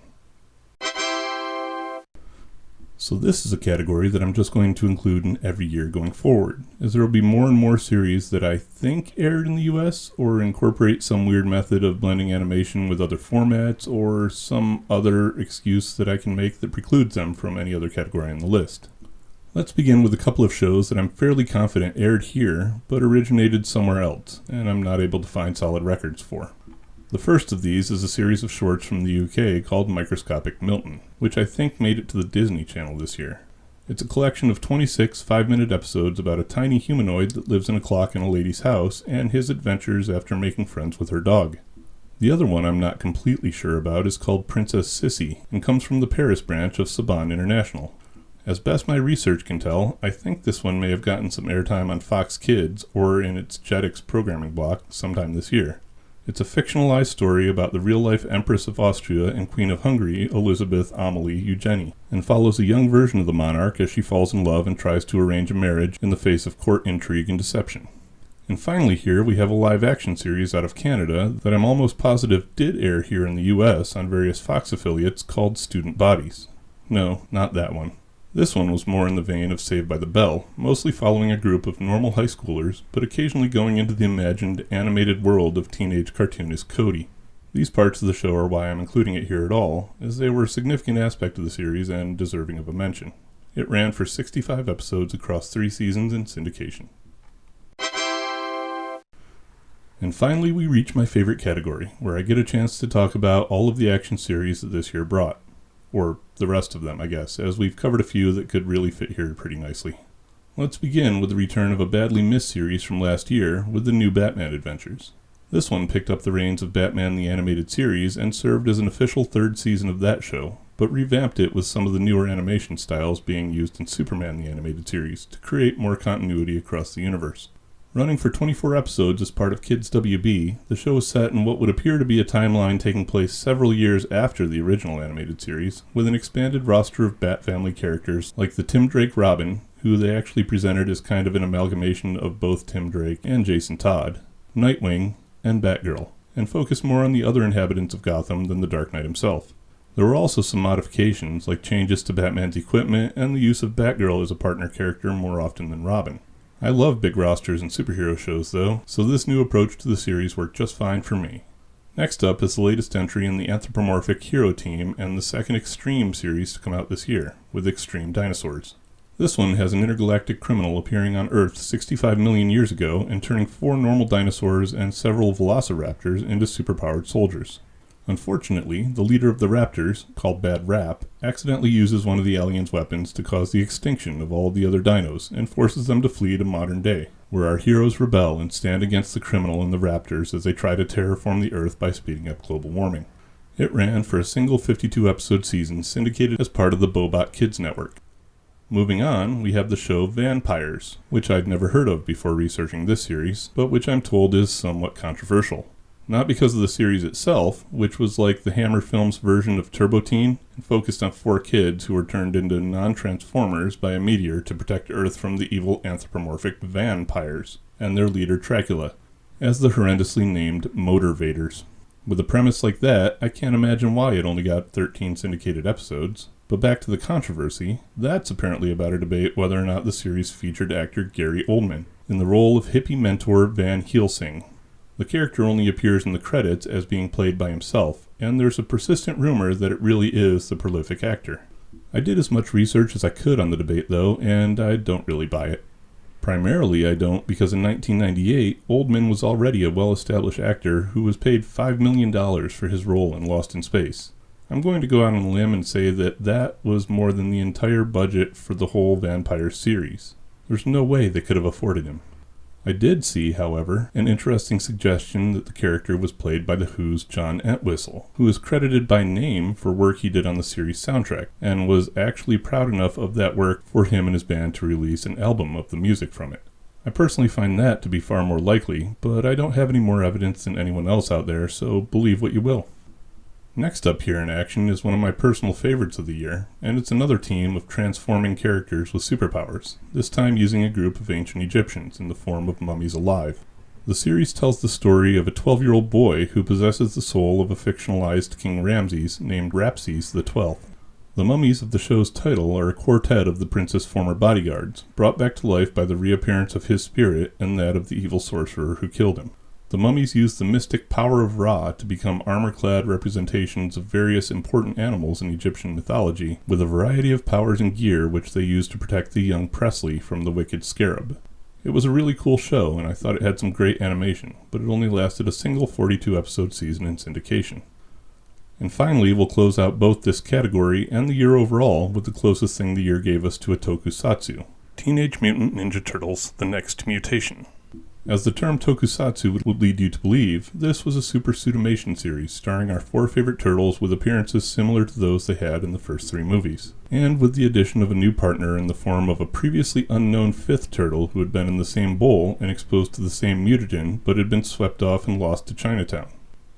So this is a category that I'm just going to include in every year going forward, as there will be more and more series that I think aired in the US or incorporate some weird method of blending animation with other formats or some other excuse that I can make that precludes them from any other category on the list. Let's begin with a couple of shows that I'm fairly confident aired here but originated somewhere else, and I'm not able to find solid records for. The first of these is a series of shorts from the UK called Microscopic Milton, which I think made it to the Disney Channel this year. It's a collection of 26 5-minute episodes about a tiny humanoid that lives in a clock in a lady's house and his adventures after making friends with her dog. The other one I'm not completely sure about is called Princess Sissy and comes from the Paris branch of Saban International. As best my research can tell, I think this one may have gotten some airtime on Fox Kids or in its Jetix programming block sometime this year. It's a fictionalized story about the real-life Empress of Austria and Queen of Hungary, Elizabeth Amalie Eugenie, and follows a young version of the monarch as she falls in love and tries to arrange a marriage in the face of court intrigue and deception. And finally here we have a live-action series out of Canada that I'm almost positive did air here in the US on various Fox affiliates called Student Bodies. No, not that one. This one was more in the vein of Saved by the Bell, mostly following a group of normal high schoolers, but occasionally going into the imagined animated world of teenage cartoonist Cody. These parts of the show are why I'm including it here at all, as they were a significant aspect of the series and deserving of a mention. It ran for 65 episodes across 3 seasons in syndication. And finally we reach my favorite category, where I get a chance to talk about all of the action series that this year brought. Or the rest of them, I guess, as we've covered a few that could really fit here pretty nicely. Let's begin with the return of a badly missed series from last year with the new Batman adventures. This one picked up the reins of Batman the Animated Series and served as an official 3rd season of that show, but revamped it with some of the newer animation styles being used in Superman the Animated Series to create more continuity across the universe. Running for 24 episodes as part of Kids WB, the show is set in what would appear to be a timeline taking place several years after the original animated series, with an expanded roster of Bat Family characters like the Tim Drake Robin, who they actually presented as kind of an amalgamation of both Tim Drake and Jason Todd, Nightwing, and Batgirl, and focus more on the other inhabitants of Gotham than the Dark Knight himself. There were also some modifications, like changes to Batman's equipment and the use of Batgirl as a partner character more often than Robin. I love big rosters in superhero shows though, so this new approach to the series worked just fine for me. Next up is the latest entry in the Anthropomorphic Hero Team and the second Extreme series to come out this year, with Extreme Dinosaurs. This one has an intergalactic criminal appearing on Earth 65 million years ago and turning 4 normal dinosaurs and several velociraptors into superpowered soldiers. Unfortunately, the leader of the Raptors, called Bad Rap, accidentally uses one of the aliens' weapons to cause the extinction of all of the other dinos and forces them to flee to modern day, where our heroes rebel and stand against the criminal and the Raptors as they try to terraform the Earth by speeding up global warming. It ran for a single 52-episode season syndicated as part of the Bobot Kids Network. Moving on, we have the show Vampires, which I'd never heard of before researching this series, but which I'm told is somewhat controversial. Not because of the series itself, which was like the Hammer Films version of Turbo Teen, and focused on 4 kids who were turned into non-transformers by a meteor to protect Earth from the evil anthropomorphic vampires, and their leader Dracula, as the horrendously named Motorvaders. With a premise like that, I can't imagine why it only got 13 syndicated episodes. But back to the controversy, that's apparently about a debate whether or not the series featured actor Gary Oldman in the role of hippie mentor Van Helsing. The character only appears in the credits as being played by himself, and there's a persistent rumor that it really is the prolific actor. I did as much research as I could on the debate though, and I don't really buy it. Primarily I don't because in 1998, Oldman was already a well-established actor who was paid $5 million for his role in Lost in Space. I'm going to go out on a limb and say that that was more than the entire budget for the whole Vampire series. There's no way they could have afforded him. I did see, however, an interesting suggestion that the character was played by The Who's John Entwistle, who is credited by name for work he did on the series soundtrack, and was actually proud enough of that work for him and his band to release an album of the music from it. I personally find that to be far more likely, but I don't have any more evidence than anyone else out there, so believe what you will. Next up here in action is one of my personal favorites of the year, and it's another team of transforming characters with superpowers, this time using a group of ancient Egyptians in the form of mummies alive. The series tells the story of a 12-year-old boy who possesses the soul of a fictionalized King Ramses named Rapses XII. The mummies of the show's title are a quartet of the prince's former bodyguards, brought back to life by the reappearance of his spirit and that of the evil sorcerer who killed him. The mummies use the mystic power of Ra to become armor-clad representations of various important animals in Egyptian mythology, with a variety of powers and gear which they use to protect the young Presley from the wicked scarab. It was a really cool show, and I thought it had some great animation, but it only lasted a single 42-episode season in syndication. And finally, we'll close out both this category and the year overall with the closest thing the year gave us to a tokusatsu: Teenage Mutant Ninja Turtles: The Next Mutation. As the term tokusatsu would lead you to believe, this was a super suitimation series starring our 4 favorite turtles with appearances similar to those they had in the first 3 movies, and with the addition of a new partner in the form of a previously unknown 5th turtle who had been in the same bowl and exposed to the same mutagen but had been swept off and lost to Chinatown.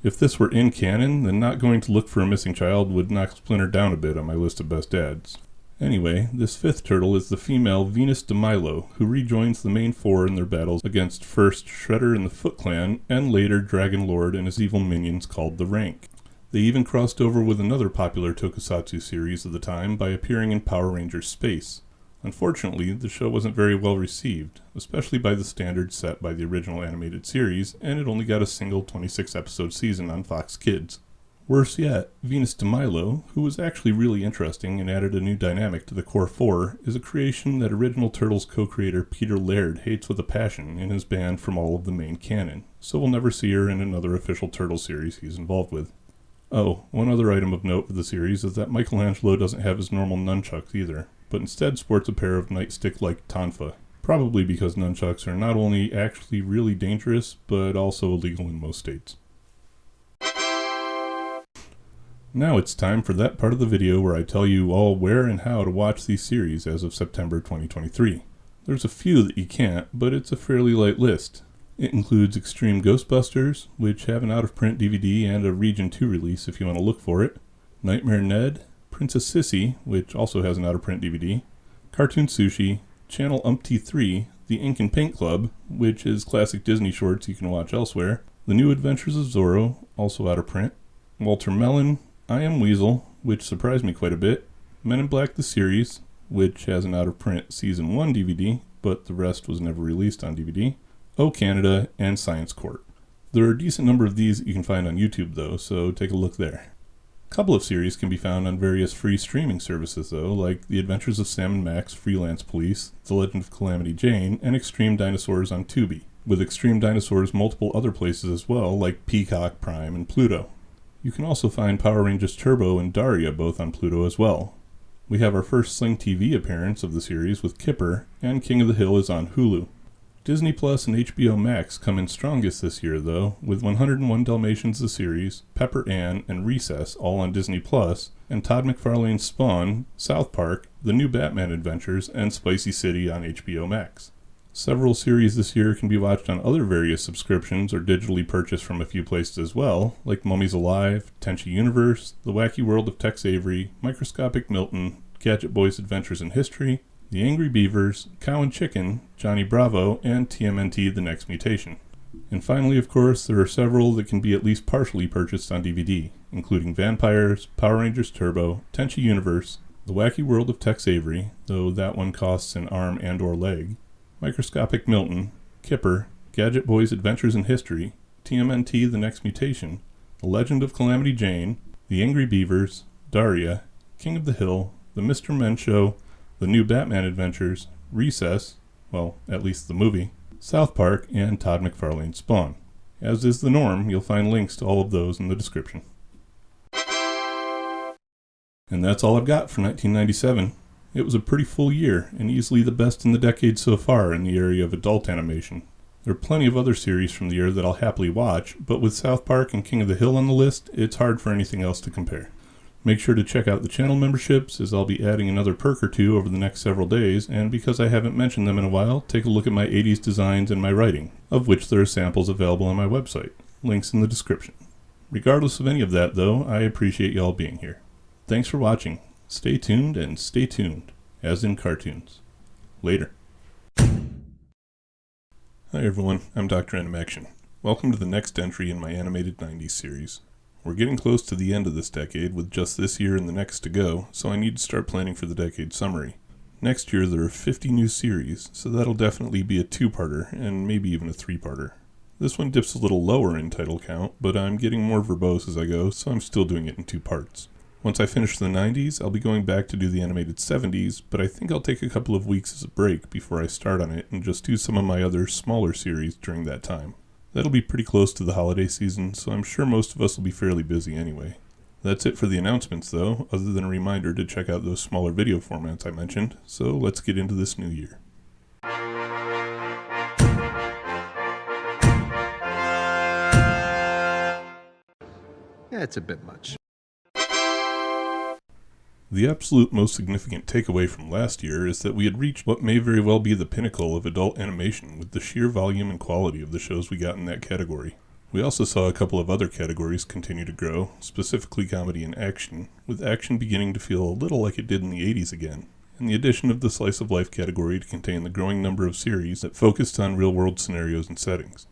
If this were in canon, then not going to look for a missing child would knock Splinter down a bit on my list of best dads. Anyway, this fifth turtle is the female Venus de Milo, who rejoins the main four in their battles against first Shredder and the Foot Clan, and later Dragon Lord and his evil minions called the Rank. They even crossed over with another popular tokusatsu series of the time by appearing in Power Rangers Space. Unfortunately, the show wasn't very well received, especially by the standards set by the original animated series, and it only got a single 26-episode season on Fox Kids. Worse yet, Venus de Milo, who was actually really interesting and added a new dynamic to the core four, is a creation that original Turtles co-creator Peter Laird hates with a passion and is banned from all of the main canon, so we'll never see her in another official Turtle series he's involved with. Oh, one other item of note for the series is that Michelangelo doesn't have his normal nunchucks either, but instead sports a pair of nightstick-like tonfa, probably because nunchucks are not only actually really dangerous, but also illegal in most states. Now it's time for that part of the video where I tell you all where and how to watch these series as of September 2023. There's a few that you can't, but it's a fairly light list. It includes Extreme Ghostbusters, which have an out-of-print DVD and a Region 2 release if you want to look for it, Nightmare Ned, Princess Sissy, which also has an out-of-print DVD, Cartoon Sushi, Channel Umpty 3, The Ink and Paint Club, which is classic Disney shorts you can watch elsewhere, The New Adventures of Zorro, also out of print, Walter Melon, I Am Weasel, which surprised me quite a bit, Men in Black the Series, which has an out-of-print Season 1 DVD, but the rest was never released on DVD, Oh Canada, and Science Court. There are a decent number of these that you can find on YouTube though, so take a look there. A couple of series can be found on various free streaming services though, like The Adventures of Sam and Max, Freelance Police, The Legend of Calamity Jane, and Extreme Dinosaurs on Tubi, with Extreme Dinosaurs multiple other places as well, like Peacock, Prime, and Pluto. You can also find Power Rangers Turbo and Daria both on Pluto as well. We have our first Sling TV appearance of the series with Kipper, and King of the Hill is on Hulu. Disney Plus and HBO Max come in strongest this year though, with 101 Dalmatians the series, Pepper Ann, and Recess all on Disney Plus, and Todd McFarlane's Spawn, South Park, The New Batman Adventures, and Spicy City on HBO Max. Several series this year can be watched on other various subscriptions or digitally purchased from a few places as well, like Mummies Alive, Tenchi Universe, The Wacky World of Tex Avery, Microscopic Milton, Gadget Boys Adventures in History, The Angry Beavers, Cow and Chicken, Johnny Bravo, and TMNT The Next Mutation. And finally, of course, there are several that can be at least partially purchased on DVD, including Vampires, Power Rangers Turbo, Tenchi Universe, The Wacky World of Tex Avery, though that one costs an arm and or leg, Microscopic Milton, Kipper, Gadget Boys Adventures in History, TMNT The Next Mutation, The Legend of Calamity Jane, The Angry Beavers, Daria, King of the Hill, The Mr. Men Show, The New Batman Adventures, Recess, well, at least the movie, South Park, and Todd McFarlane's Spawn. As is the norm, you'll find links to all of those in the description. And that's all I've got for 1997. It was a pretty full year, and easily the best in the decade so far in the area of adult animation. There are plenty of other series from the year that I'll happily watch, but with South Park and King of the Hill on the list, it's hard for anything else to compare. Make sure to check out the channel memberships, as I'll be adding another perk or two over the next several days, and because I haven't mentioned them in a while, take a look at my 80s designs and my writing, of which there are samples available on my website. Links in the description. Regardless of any of that though, I appreciate y'all being here. Thanks for watching. Stay tuned and stay tuned, as in cartoons. Later. Hi everyone, I'm Dr.Animaction. Welcome to the next entry in my animated 90s series. We're getting close to the end of this decade with just this year and the next to go, so I need to start planning for the decade summary. Next year there are 50 new series, so that'll definitely be a two-parter, and maybe even a three-parter. This one dips a little lower in title count, but I'm getting more verbose as I go, so I'm still doing it in two parts. Once I finish the 90s, I'll be going back to do the animated 70s, but I think I'll take a couple of weeks as a break before I start on it and just do some of my other smaller series during that time. That'll be pretty close to the holiday season, so I'm sure most of us will be fairly busy anyway. That's it for the announcements though, other than a reminder to check out those smaller video formats I mentioned, so let's get into this new year. Yeah, it's a bit much. The absolute most significant takeaway from last year is that we had reached what may very well be the pinnacle of adult animation with the sheer volume and quality of the shows we got in that category. We also saw a couple of other categories continue to grow, specifically comedy and action, with action beginning to feel a little like it did in the 80s again, and the addition of the slice of life category to contain the growing number of series that focused on real-world scenarios and settings.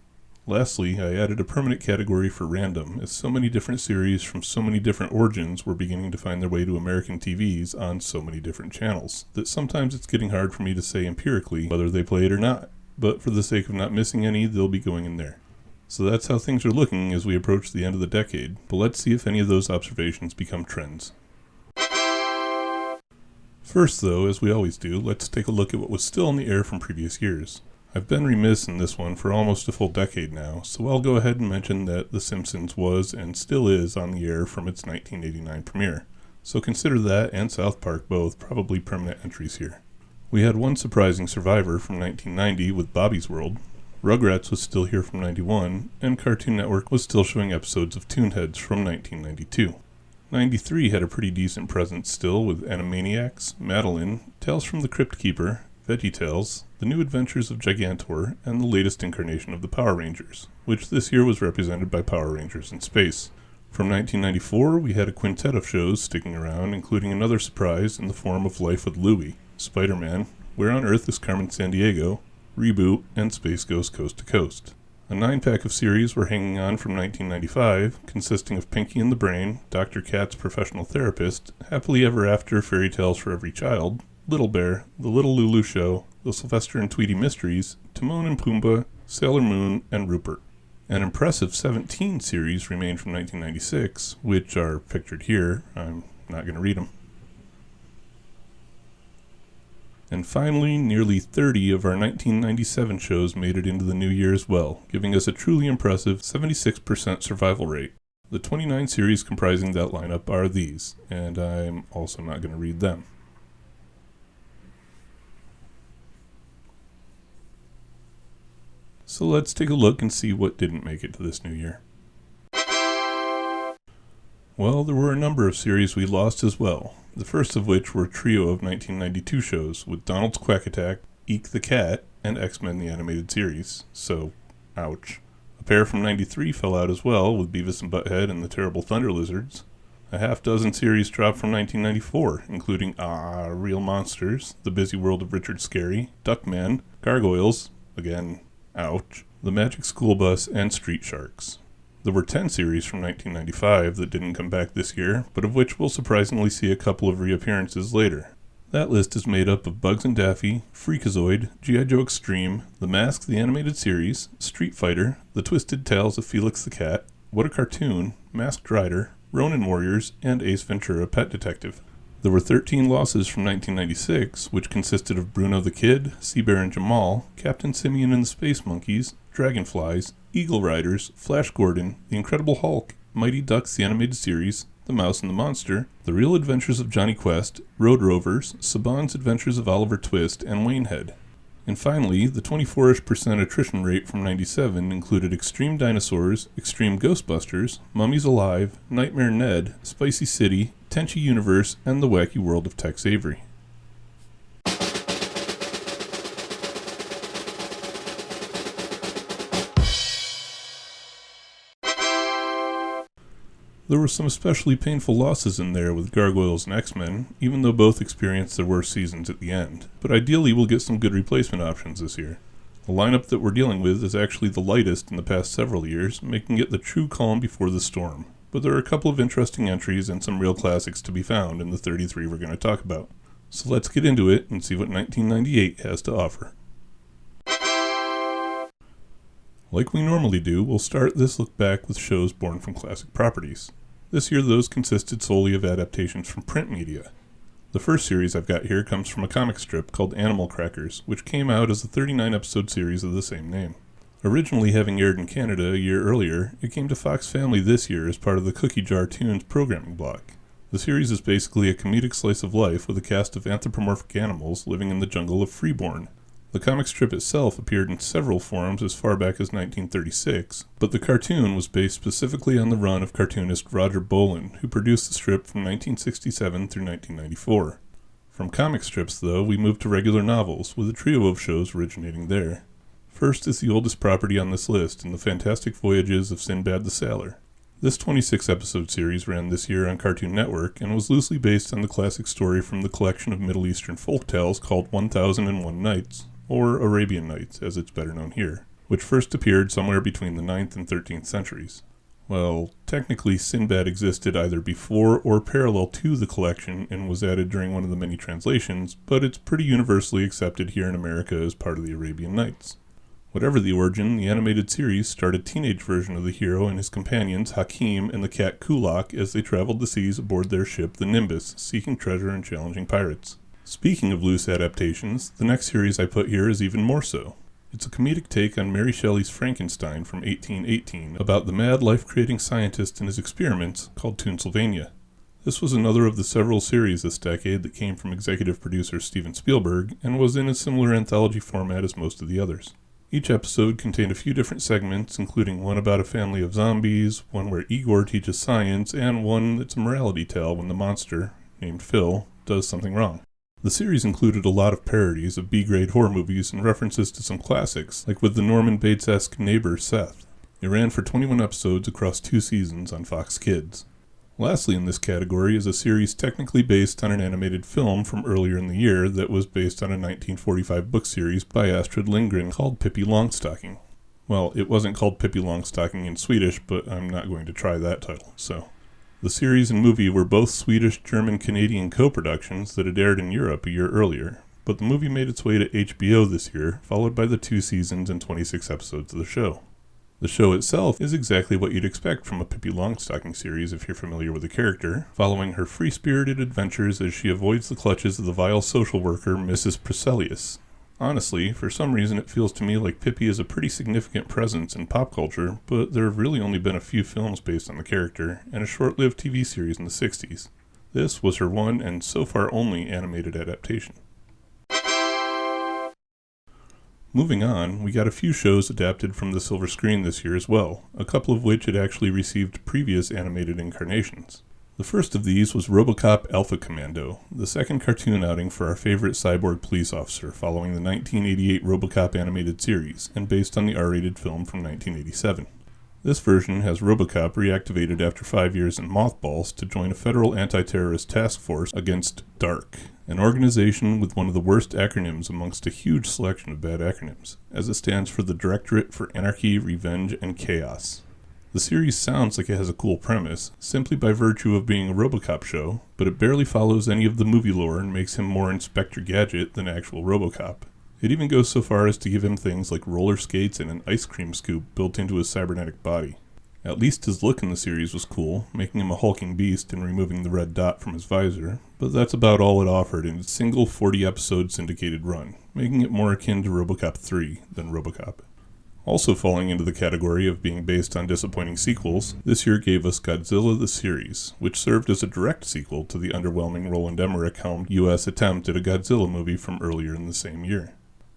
Lastly, I added a permanent category for random, as so many different series from so many different origins were beginning to find their way to American TVs on so many different channels, that sometimes it's getting hard for me to say empirically whether they play it or not, but for the sake of not missing any, they'll be going in there. So that's how things are looking as we approach the end of the decade, but let's see if any of those observations become trends. First though, as we always do, let's take a look at what was still in the air from previous years. I've been remiss in this one for almost a full decade now, so I'll go ahead and mention that The Simpsons was and still is on the air from its 1989 premiere, so consider that and South Park both probably permanent entries here. We had one surprising survivor from 1990 with Bobby's World, Rugrats was still here from 91, and Cartoon Network was still showing episodes of Toonheads from 1992. 93 had a pretty decent presence still with Animaniacs, Madeline, Tales from the Crypt Keeper, VeggieTales, The New Adventures of Gigantor, and the latest incarnation of the Power Rangers, which this year was represented by Power Rangers in Space. From 1994, we had a quintet of shows sticking around, including another surprise in the form of Life with Louie, Spider-Man, Where on Earth is Carmen Sandiego, Reboot, and Space Ghost Coast to Coast. A 9-pack of series were hanging on from 1995, consisting of Pinky and the Brain, Dr. Katz Professional Therapist, Happily Ever After Fairy Tales for Every Child, Little Bear, The Little Lulu Show, The Sylvester and Tweety Mysteries, Timon and Pumbaa, Sailor Moon, and Rupert. An impressive 17 series remained from 1996, which are pictured here. I'm not going to read them. And finally, nearly 30 of our 1997 shows made it into the new year as well, giving us a truly impressive 76% survival rate. The 29 series comprising that lineup are these, and I'm also not going to read them. So let's take a look and see what didn't make it to this new year. Well, there were a number of series we lost as well, the first of which were a trio of 1992 shows with Donald's Quack Attack, Eek the Cat, and X-Men the Animated Series, so ouch. A pair from 93 fell out as well with Beavis and Butthead and the Terrible Thunder Lizards. A half-dozen series dropped from 1994, including Real Monsters, The Busy World of Richard Scarry, Duckman, Gargoyles, again, ouch, The Magic School Bus, and Street Sharks. There were 10 series from 1995 that didn't come back this year, but of which we'll surprisingly see a couple of reappearances later. That list is made up of Bugs and Daffy, Freakazoid, G.I. Joe Extreme, The Mask the Animated Series, Street Fighter, The Twisted Tales of Felix the Cat, What a Cartoon, Masked Rider, Ronin Warriors, and Ace Ventura Pet Detective. There were 13 losses from 1996, which consisted of Bruno the Kid, Seabear and Jamal, Captain Simeon and the Space Monkeys, Dragonflies, Eagle Riders, Flash Gordon, The Incredible Hulk, Mighty Ducks the Animated Series, The Mouse and the Monster, The Real Adventures of Johnny Quest, Road Rovers, Saban's Adventures of Oliver Twist, and Waynehead. And finally, the 24% attrition rate from 97 included Extreme Dinosaurs, Extreme Ghostbusters, Mummies Alive, Nightmare Ned, Spicy City, Tenchi Universe, and The Wacky World of Tex Avery. There were some especially painful losses in there with Gargoyles and X-Men, even though both experienced their worst seasons at the end. But ideally we'll get some good replacement options this year. The lineup that we're dealing with is actually the lightest in the past several years, making it the true calm before the storm. But there are a couple of interesting entries and some real classics to be found in the 33 we're going to talk about. So let's get into it and see what 1998 has to offer. Like we normally do, we'll start this look back with shows born from classic properties. This year those consisted solely of adaptations from print media. The first series I've got here comes from a comic strip called Animal Crackers, which came out as a 39-episode series of the same name. Originally having aired in Canada a year earlier, it came to Fox Family this year as part of the Cookie Jar Tunes programming block. The series is basically a comedic slice of life with a cast of anthropomorphic animals living in the jungle of Freeborn. The comic strip itself appeared in several forms as far back as 1936, but the cartoon was based specifically on the run of cartoonist Roger Bolin, who produced the strip from 1967 through 1994. From comic strips, though, we moved to regular novels, with a trio of shows originating there. First is the oldest property on this list in the fantastic voyages of Sinbad the Sailor. This 26-episode series ran this year on Cartoon Network and was loosely based on the classic story from the collection of Middle Eastern folktales called 1001 Nights, or Arabian Nights as it's better known here, which first appeared somewhere between the 9th and 13th centuries. Well, technically Sinbad existed either before or parallel to the collection and was added during one of the many translations, but it's pretty universally accepted here in America as part of the Arabian Nights. Whatever the origin, the animated series starred a teenage version of the hero and his companions Hakim and the cat Kulak as they traveled the seas aboard their ship the Nimbus, seeking treasure and challenging pirates. Speaking of loose adaptations, the next series I put here is even more so. It's a comedic take on Mary Shelley's Frankenstein from 1818 about the mad life-creating scientist and his experiments called Toonsylvania. This was another of the several series this decade that came from executive producer Steven Spielberg and was in a similar anthology format as most of the others. Each episode contained a few different segments, including one about a family of zombies, one where Igor teaches science, and one that's a morality tale when the monster, named Phil, does something wrong. The series included a lot of parodies of B-grade horror movies and references to some classics, like with the Norman Bates-esque neighbor Seth. It ran for 21 episodes across 2 seasons on Fox Kids. Lastly in this category is a series technically based on an animated film from earlier in the year that was based on a 1945 book series by Astrid Lindgren called Pippi Longstocking. Well, it wasn't called Pippi Longstocking in Swedish, but I'm not going to try that title, so. The series and movie were both Swedish, German, Canadian co-productions that had aired in Europe a year earlier, but the movie made its way to HBO this year, followed by the 2 seasons and 26 episodes of the show. The show itself is exactly what you'd expect from a Pippi Longstocking series if you're familiar with the character, following her free-spirited adventures as she avoids the clutches of the vile social worker Mrs. Priscillius. Honestly, for some reason it feels to me like Pippi is a pretty significant presence in pop culture, but there have really only been a few films based on the character, and a short-lived TV series in the 60s. This was her one, and so far only, animated adaptation. Moving on, we got a few shows adapted from the silver screen this year as well, a couple of which had actually received previous animated incarnations. The first of these was RoboCop Alpha Commando, the second cartoon outing for our favorite cyborg police officer following the 1988 RoboCop animated series, and based on the R-rated film from 1987. This version has RoboCop reactivated after 5 years in mothballs to join a federal anti-terrorist task force against DARK, an organization with one of the worst acronyms amongst a huge selection of bad acronyms, as it stands for the Directorate for Anarchy, Revenge, and Chaos. The series sounds like it has a cool premise, simply by virtue of being a RoboCop show, but it barely follows any of the movie lore and makes him more Inspector Gadget than actual RoboCop. It even goes so far as to give him things like roller skates and an ice cream scoop built into his cybernetic body. At least his look in the series was cool, making him a hulking beast and removing the red dot from his visor, but that's about all it offered in its single 40-episode syndicated run, making it more akin to RoboCop 3 than RoboCop. Also falling into the category of being based on disappointing sequels, this year gave us Godzilla the Series, which served as a direct sequel to the underwhelming Roland Emmerich-helmed U.S. attempt at a Godzilla movie from earlier in the same year.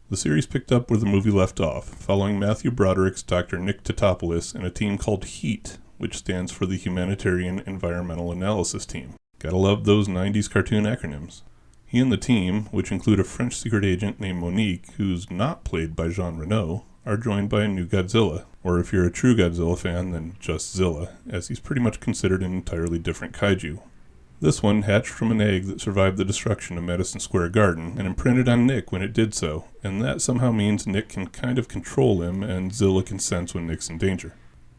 The series picked up where the movie left off, following Matthew Broderick's Dr. Nick Tatopoulos and a team called HEAT, which stands for the Humanitarian Environmental Analysis Team. Gotta love those 90s cartoon acronyms. He and the team, which include a French secret agent named Monique, who's not played by Jean Reno, are joined by a new Godzilla, or if you're a true Godzilla fan, then just Zilla, as he's pretty much considered an entirely different kaiju. This one hatched from an egg that survived the destruction of Madison Square Garden and imprinted on Nick when it did so, and that somehow means Nick can kind of control him and Zilla can sense when Nick's in danger.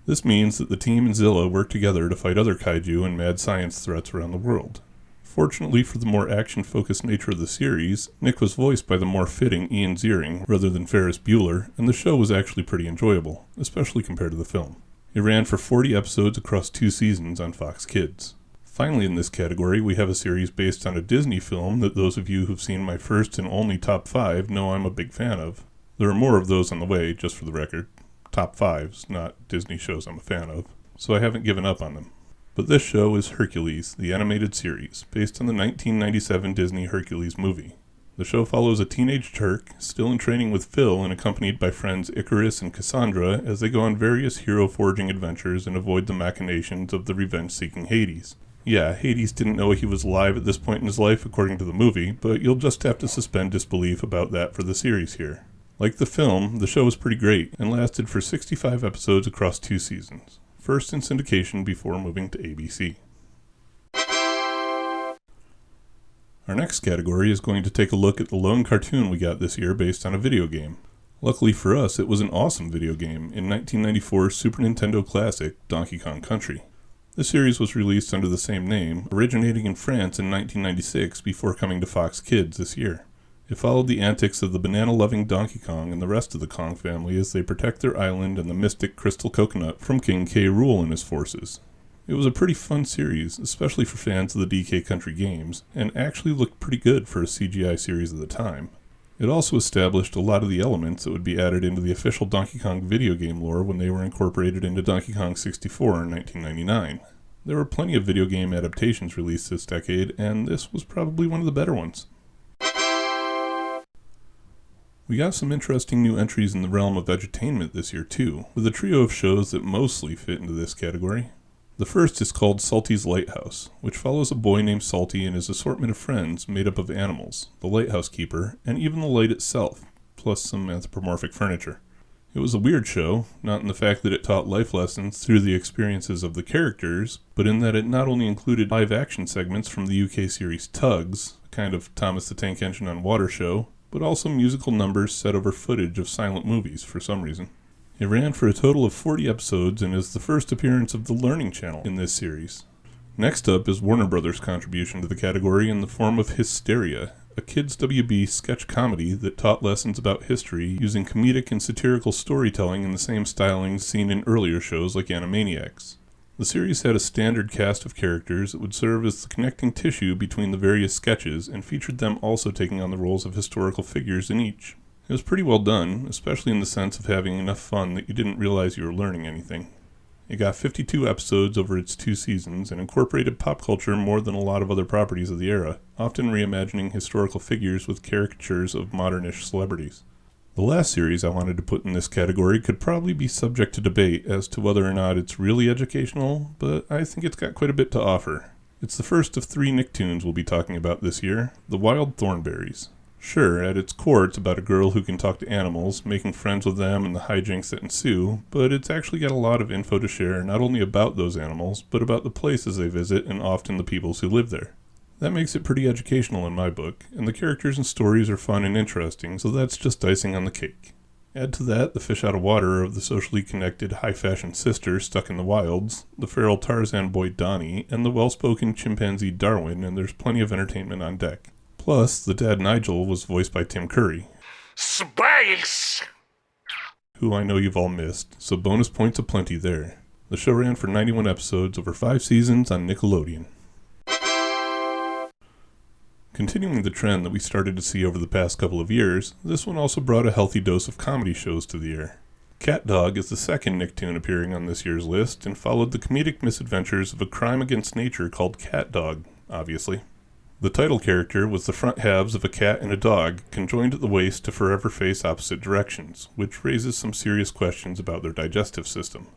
This means that the team and Zilla work together to fight other kaiju and mad science threats around the world. Fortunately for the more action-focused nature of the series, Nick was voiced by the more fitting Ian Ziering rather than Ferris Bueller, and the show was actually pretty enjoyable, especially compared to the film. It ran for 40 episodes across 2 seasons on Fox Kids. Finally in this category, we have a series based on a Disney film that those of you who've seen my first and only top 5 know I'm a big fan of. There are more of those on the way, just for the record. Top 5s, not Disney shows I'm a fan of, so I haven't given up on them. But this show is Hercules, the animated series, based on the 1997 Disney Hercules movie. The show follows a teenage Turk, still in training with Phil and accompanied by friends Icarus and Cassandra as they go on various hero-forging adventures and avoid the machinations of the revenge-seeking Hades. Yeah, Hades didn't know he was alive at this point in his life according to the movie, but you'll just have to suspend disbelief about that for the series here. Like the film, the show was pretty great and lasted for 65 episodes across 2 seasons, first in syndication before moving to ABC. Our next category is going to take a look at the lone cartoon we got this year based on a video game. Luckily for us, it was an awesome video game in 1994's Super Nintendo classic, Donkey Kong Country. The series was released under the same name, originating in France in 1996 before coming to Fox Kids this year. It followed the antics of the banana-loving Donkey Kong and the rest of the Kong family as they protect their island and the mystic Crystal Coconut from King K. Rool and his forces. It was a pretty fun series, especially for fans of the DK Country games, and actually looked pretty good for a CGI series of the time. It also established a lot of the elements that would be added into the official Donkey Kong video game lore when they were incorporated into Donkey Kong 64 in 1999. There were plenty of video game adaptations released this decade, and this was probably one of the better ones. We got some interesting new entries in the realm of edutainment this year too, with a trio of shows that mostly fit into this category. The first is called Salty's Lighthouse, which follows a boy named Salty and his assortment of friends made up of animals, the lighthouse keeper, and even the light itself, plus some anthropomorphic furniture. It was a weird show, not in the fact that it taught life lessons through the experiences of the characters, but in that it not only included live-action segments from the UK series Tugs, a kind of Thomas the Tank Engine on water show, but also musical numbers set over footage of silent movies for some reason. It ran for a total of 40 episodes and is the first appearance of the Learning Channel in this series. Next up is Warner Brothers' contribution to the category in the form of Hysteria, a kids' WB sketch comedy that taught lessons about history using comedic and satirical storytelling in the same stylings seen in earlier shows like Animaniacs. The series had a standard cast of characters that would serve as the connecting tissue between the various sketches and featured them also taking on the roles of historical figures in each. It was pretty well done, especially in the sense of having enough fun that you didn't realize you were learning anything. It got 52 episodes over its 2 seasons and incorporated pop culture more than a lot of other properties of the era, often reimagining historical figures with caricatures of modernish celebrities. The last series I wanted to put in this category could probably be subject to debate as to whether or not it's really educational, but I think it's got quite a bit to offer. It's the first of 3 Nicktoons we'll be talking about this year, The Wild Thornberrys. Sure, at its core it's about a girl who can talk to animals, making friends with them and the hijinks that ensue, but it's actually got a lot of info to share not only about those animals, but about the places they visit and often the peoples who live there. That makes it pretty educational in my book, and the characters and stories are fun and interesting, so that's just icing on the cake. Add to that the fish out of water of the socially connected high-fashion sister stuck in the wilds, the feral Tarzan boy Donnie, and the well-spoken chimpanzee Darwin, and there's plenty of entertainment on deck. Plus, the dad Nigel was voiced by Tim Curry. Space! Who I know you've all missed, so bonus points aplenty there. The show ran for 91 episodes over 5 seasons on Nickelodeon. Continuing the trend that we started to see over the past couple of years, this one also brought a healthy dose of comedy shows to the air. Cat Dog is the second Nicktoon appearing on this year's list and followed the comedic misadventures of a crime against nature called Cat Dog, obviously. The title character was the front halves of a cat and a dog, conjoined at the waist to forever face opposite directions, which raises some serious questions about their digestive system.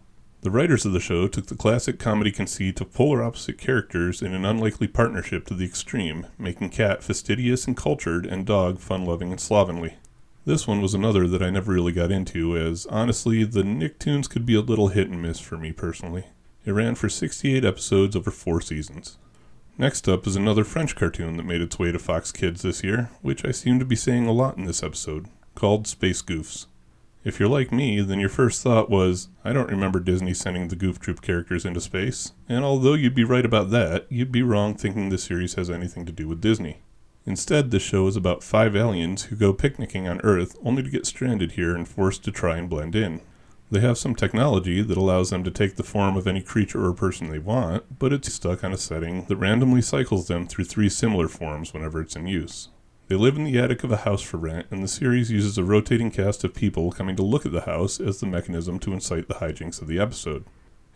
The writers of the show took the classic comedy conceit of polar opposite characters in an unlikely partnership to the extreme, making cat fastidious and cultured and dog fun-loving and slovenly. This one was another that I never really got into, as honestly, the Nicktoons could be a little hit and miss for me personally. It ran for 68 episodes over 4 seasons. Next up is another French cartoon that made its way to Fox Kids this year, which I seem to be saying a lot in this episode, called Space Goofs. If you're like me, then your first thought was, I don't remember Disney sending the Goof Troop characters into space, and although you'd be right about that, you'd be wrong thinking this series has anything to do with Disney. Instead, this show is about 5 aliens who go picnicking on Earth only to get stranded here and forced to try and blend in. They have some technology that allows them to take the form of any creature or person they want, but it's stuck on a setting that randomly cycles them through 3 similar forms whenever it's in use. They live in the attic of a house for rent, and the series uses a rotating cast of people coming to look at the house as the mechanism to incite the hijinks of the episode.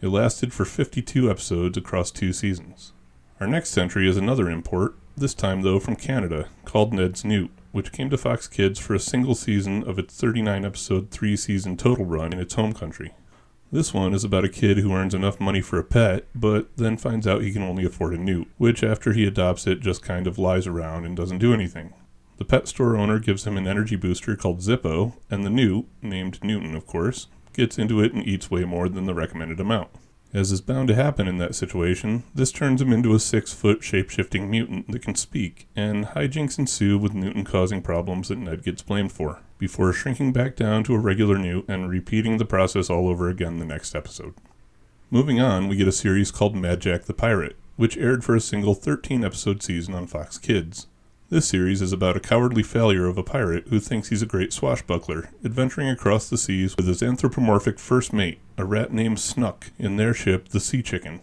It lasted for 52 episodes across 2 seasons. Our next entry is another import, this time though from Canada, called Ned's Newt, which came to Fox Kids for a single season of its 39-episode 3-season total run in its home country. This one is about a kid who earns enough money for a pet, but then finds out he can only afford a newt, which after he adopts it just kind of lies around and doesn't do anything. The pet store owner gives him an energy booster called Zippo, and the newt, named Newton of course, gets into it and eats way more than the recommended amount. As is bound to happen in that situation, this turns him into a 6-foot shape-shifting mutant that can speak, and hijinks ensue with Newton causing problems that Ned gets blamed for, before shrinking back down to a regular newt and repeating the process all over again the next episode. Moving on, we get a series called Mad Jack the Pirate, which aired for a single 13-episode season on Fox Kids. This series is about a cowardly failure of a pirate who thinks he's a great swashbuckler, adventuring across the seas with his anthropomorphic first mate, a rat named Snuck, in their ship, the Sea Chicken.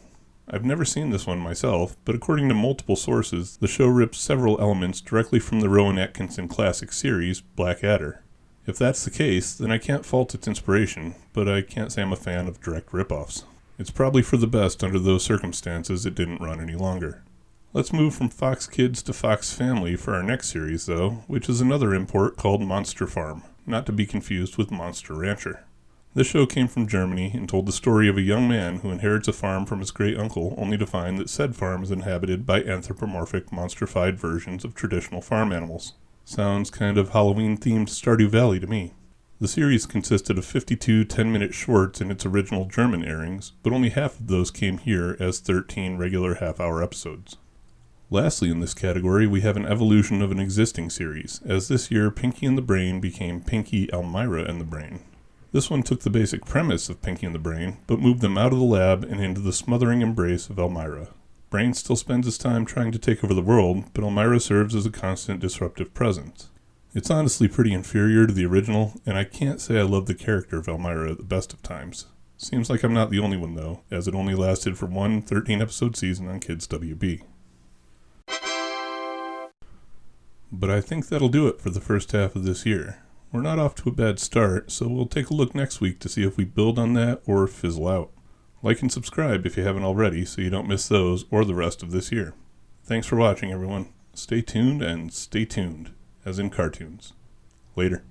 I've never seen this one myself, but according to multiple sources, the show rips several elements directly from the Rowan Atkinson classic series, Blackadder. If that's the case, then I can't fault its inspiration, but I can't say I'm a fan of direct rip-offs. It's probably for the best under those circumstances it didn't run any longer. Let's move from Fox Kids to Fox Family for our next series, though, which is another import called Monster Farm, not to be confused with Monster Rancher. This show came from Germany and told the story of a young man who inherits a farm from his great-uncle only to find that said farm is inhabited by anthropomorphic, monstrified versions of traditional farm animals. Sounds kind of Halloween-themed Stardew Valley to me. The series consisted of 52 10-minute shorts in its original German airings, but only half of those came here as 13 regular half-hour episodes. Lastly in this category, we have an evolution of an existing series, as this year Pinky and the Brain became Pinky, Elmira and the Brain. This one took the basic premise of Pinky and the Brain, but moved them out of the lab and into the smothering embrace of Elmira. Brain still spends his time trying to take over the world, but Elmira serves as a constant disruptive presence. It's honestly pretty inferior to the original, and I can't say I love the character of Elmira at the best of times. Seems like I'm not the only one though, as it only lasted for one 13-episode season on Kids WB. But I think that'll do it for the first half of this year. We're not off to a bad start, so we'll take a look next week to see if we build on that or fizzle out. Like and subscribe if you haven't already so you don't miss those or the rest of this year. Thanks for watching, everyone. Stay tuned and stay tuned, as in cartoons. Later.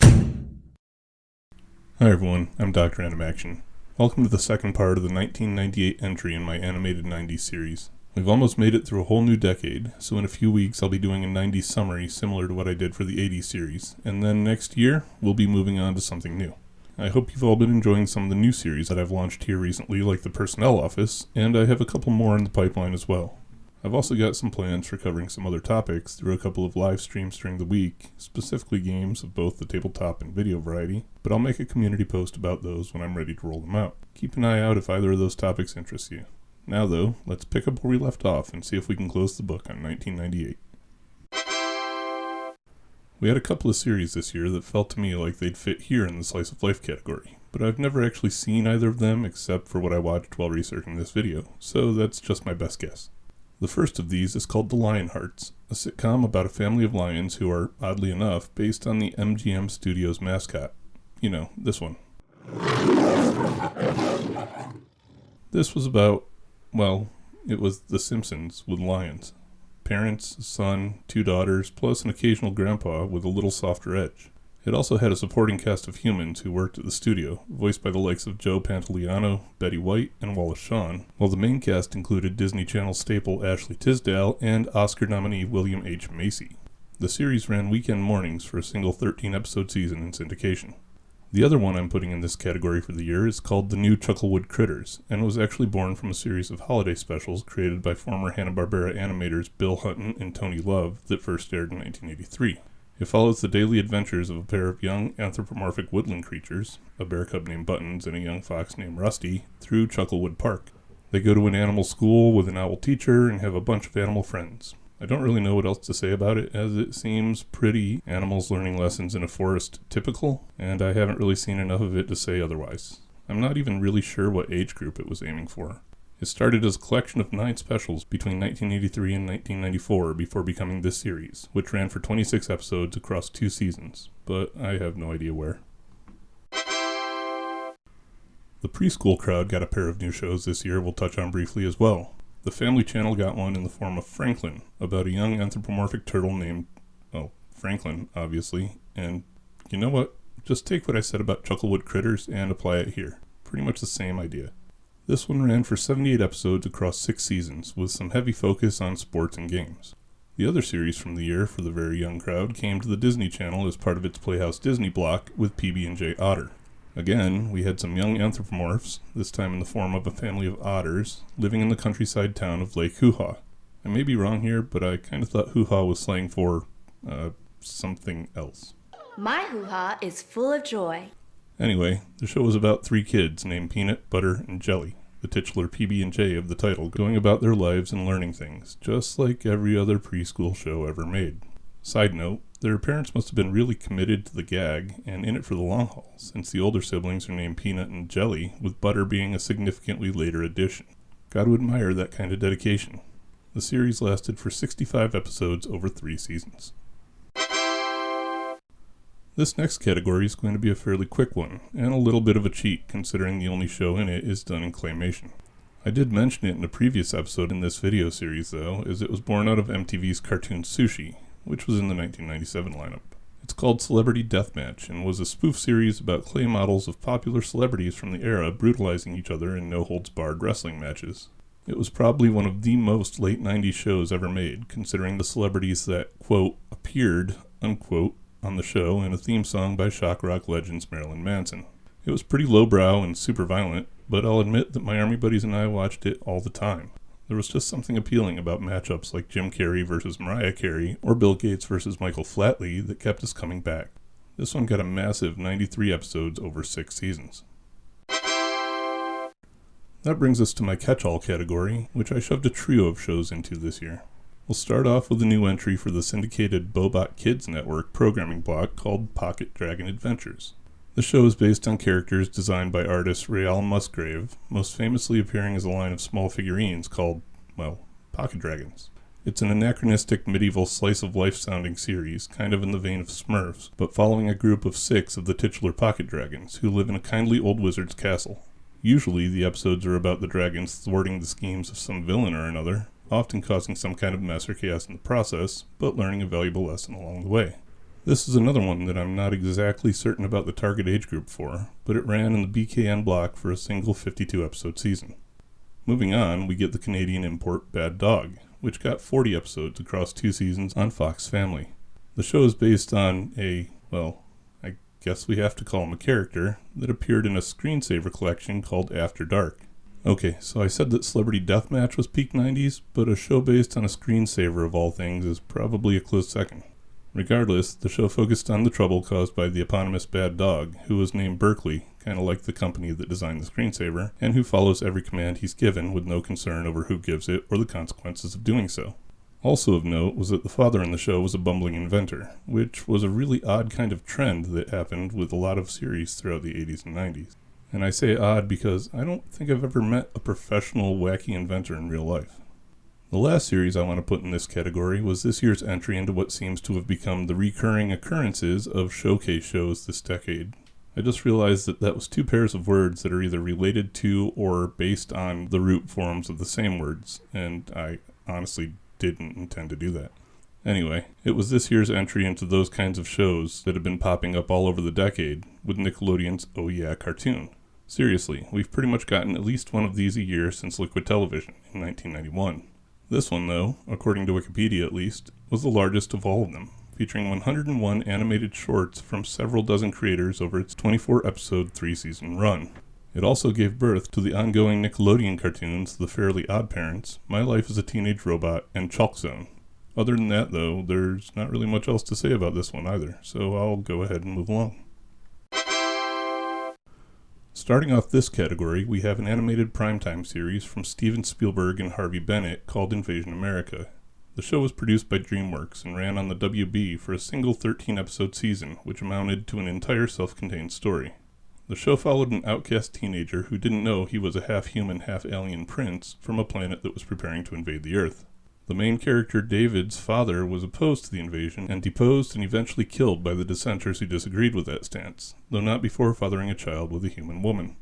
Hi everyone, I'm Dr.Animaction. Welcome to the second part of the 1998 entry in my animated 90s series. We've almost made it through a whole new decade, so in a few weeks I'll be doing a 90s summary similar to what I did for the 80s series, and then next year we'll be moving on to something new. I hope you've all been enjoying some of the new series that I've launched here recently, like the Personnel Office, and I have a couple more in the pipeline as well. I've also got some plans for covering some other topics through a couple of live streams during the week, specifically games of both the tabletop and video variety, but I'll make a community post about those when I'm ready to roll them out. Keep an eye out if either of those topics interest you. Now though, let's pick up where we left off and see if we can close the book on 1998. We had a couple of series this year that felt to me like they'd fit here in the slice of life category, but I've never actually seen either of them except for what I watched while researching this video, so that's just my best guess. The first of these is called The Lionhearts, a sitcom about a family of lions who are, oddly enough, based on the MGM Studios mascot. You know, this one. This was about, well, it was The Simpsons with lions. Parents, son, 2 daughters, plus an occasional grandpa with a little softer edge. It also had a supporting cast of humans who worked at the studio, voiced by the likes of Joe Pantoliano, Betty White, and Wallace Shawn, while the main cast included Disney Channel staple Ashley Tisdale and Oscar nominee William H. Macy. The series ran weekend mornings for a single 13-episode season in syndication. The other one I'm putting in this category for the year is called The New Chucklewood Critters, and was actually born from a series of holiday specials created by former Hanna-Barbera animators Bill Hutton and Tony Love that first aired in 1983. It follows the daily adventures of a pair of young anthropomorphic woodland creatures, a bear cub named Buttons and a young fox named Rusty, through Chucklewood Park. They go to an animal school with an owl teacher and have a bunch of animal friends. I don't really know what else to say about it, as it seems pretty animals learning lessons in a forest typical, and I haven't really seen enough of it to say otherwise. I'm not even really sure what age group it was aiming for. It started as a collection of 9 specials between 1983 and 1994 before becoming this series, which ran for 26 episodes across 2 seasons, but I have no idea where. The preschool crowd got a pair of new shows this year we'll touch on briefly as well. The Family Channel got one in the form of Franklin, about a young anthropomorphic turtle named, Franklin, obviously, and you know what? Just take what I said about Chucklewood Critters and apply it here. Pretty much the same idea. This one ran for 78 episodes across 6 seasons, with some heavy focus on sports and games. The other series from the year for the very young crowd came to the Disney Channel as part of its Playhouse Disney block with PB&J Otter. Again, we had some young anthropomorphs, this time in the form of a family of otters, living in the countryside town of Lake Hoo-Ha. I may be wrong here, but I kind of thought hoo-ha was slang for, something else. My hoo-ha is full of joy. Anyway, the show was about 3 kids named Peanut, Butter, and Jelly, the titular PB&J of the title, going about their lives and learning things, just like every other preschool show ever made. Side note, their parents must have been really committed to the gag and in it for the long haul, since the older siblings are named Peanut and Jelly, with Butter being a significantly later addition. Gotta admire that kind of dedication. The series lasted for 65 episodes over 3 seasons. This next category is going to be a fairly quick one, and a little bit of a cheat considering the only show in it is done in claymation. I did mention it in a previous episode in this video series though, as it was born out of MTV's cartoon Sushi, which was in the 1997 lineup. It's called Celebrity Deathmatch, and was a spoof series about clay models of popular celebrities from the era brutalizing each other in no-holds-barred wrestling matches. It was probably one of the most late 90s shows ever made, considering the celebrities that, quote, appeared, unquote, on the show and a theme song by shock rock legends Marilyn Manson. It was pretty lowbrow and super violent, but I'll admit that my army buddies and I watched it all the time. There was just something appealing about matchups like Jim Carrey versus Mariah Carey or Bill Gates versus Michael Flatley that kept us coming back. This one got a massive 93 episodes over 6 seasons. That brings us to my catch-all category, which I shoved a trio of shows into this year. We'll start off with a new entry for the syndicated Bobot Kids Network programming block called Pocket Dragon Adventures. The show is based on characters designed by artist Real Musgrave, most famously appearing as a line of small figurines called, well, Pocket Dragons. It's an anachronistic medieval slice-of-life sounding series, kind of in the vein of Smurfs, but following a group of 6 of the titular Pocket Dragons, who live in a kindly old wizard's castle. Usually, the episodes are about the dragons thwarting the schemes of some villain or another, often causing some kind of mess or chaos in the process, but learning a valuable lesson along the way. This is another one that I'm not exactly certain about the target age group for, but it ran in the BKN block for a single 52-episode season. Moving on, we get the Canadian import Bad Dog, which got 40 episodes across 2 seasons on Fox Family. The show is based on a, well, I guess we have to call him a character, that appeared in a screensaver collection called After Dark. Okay, so I said that Celebrity Deathmatch was peak 90s, but a show based on a screensaver of all things is probably a close second. Regardless, the show focused on the trouble caused by the eponymous Bad Dog, who was named Berkeley, kind of like the company that designed the screensaver, and who follows every command he's given with no concern over who gives it or the consequences of doing so. Also of note was that the father in the show was a bumbling inventor, which was a really odd kind of trend that happened with a lot of series throughout the 80s and 90s. And I say odd because I don't think I've ever met a professional wacky inventor in real life. The last series I want to put in this category was this year's entry into what seems to have become the recurring occurrences of showcase shows this decade. I just realized that that was 2 pairs of words that are either related to or based on the root forms of the same words, and I honestly didn't intend to do that. Anyway, it was this year's entry into those kinds of shows that have been popping up all over the decade with Nickelodeon's Oh Yeah cartoon. Seriously, we've pretty much gotten at least one of these a year since Liquid Television in 1991. This one, though, according to Wikipedia at least, was the largest of all of them, featuring 101 animated shorts from several dozen creators over its 24-episode 3-season run. It also gave birth to the ongoing Nickelodeon cartoons The Fairly Odd Parents, My Life as a Teenage Robot, and Chalk Zone. Other than that, though, there's not really much else to say about this one either, so I'll go ahead and move along. Starting off this category, we have an animated primetime series from Steven Spielberg and Harvey Bennett called Invasion America. The show was produced by DreamWorks and ran on the WB for a single 13-episode season, which amounted to an entire self-contained story. The show followed an outcast teenager who didn't know he was a half-human, half-alien prince from a planet that was preparing to invade the Earth. The main character, David's father, was opposed to the invasion and deposed and eventually killed by the dissenters who disagreed with that stance, though not before fathering a child with a human woman.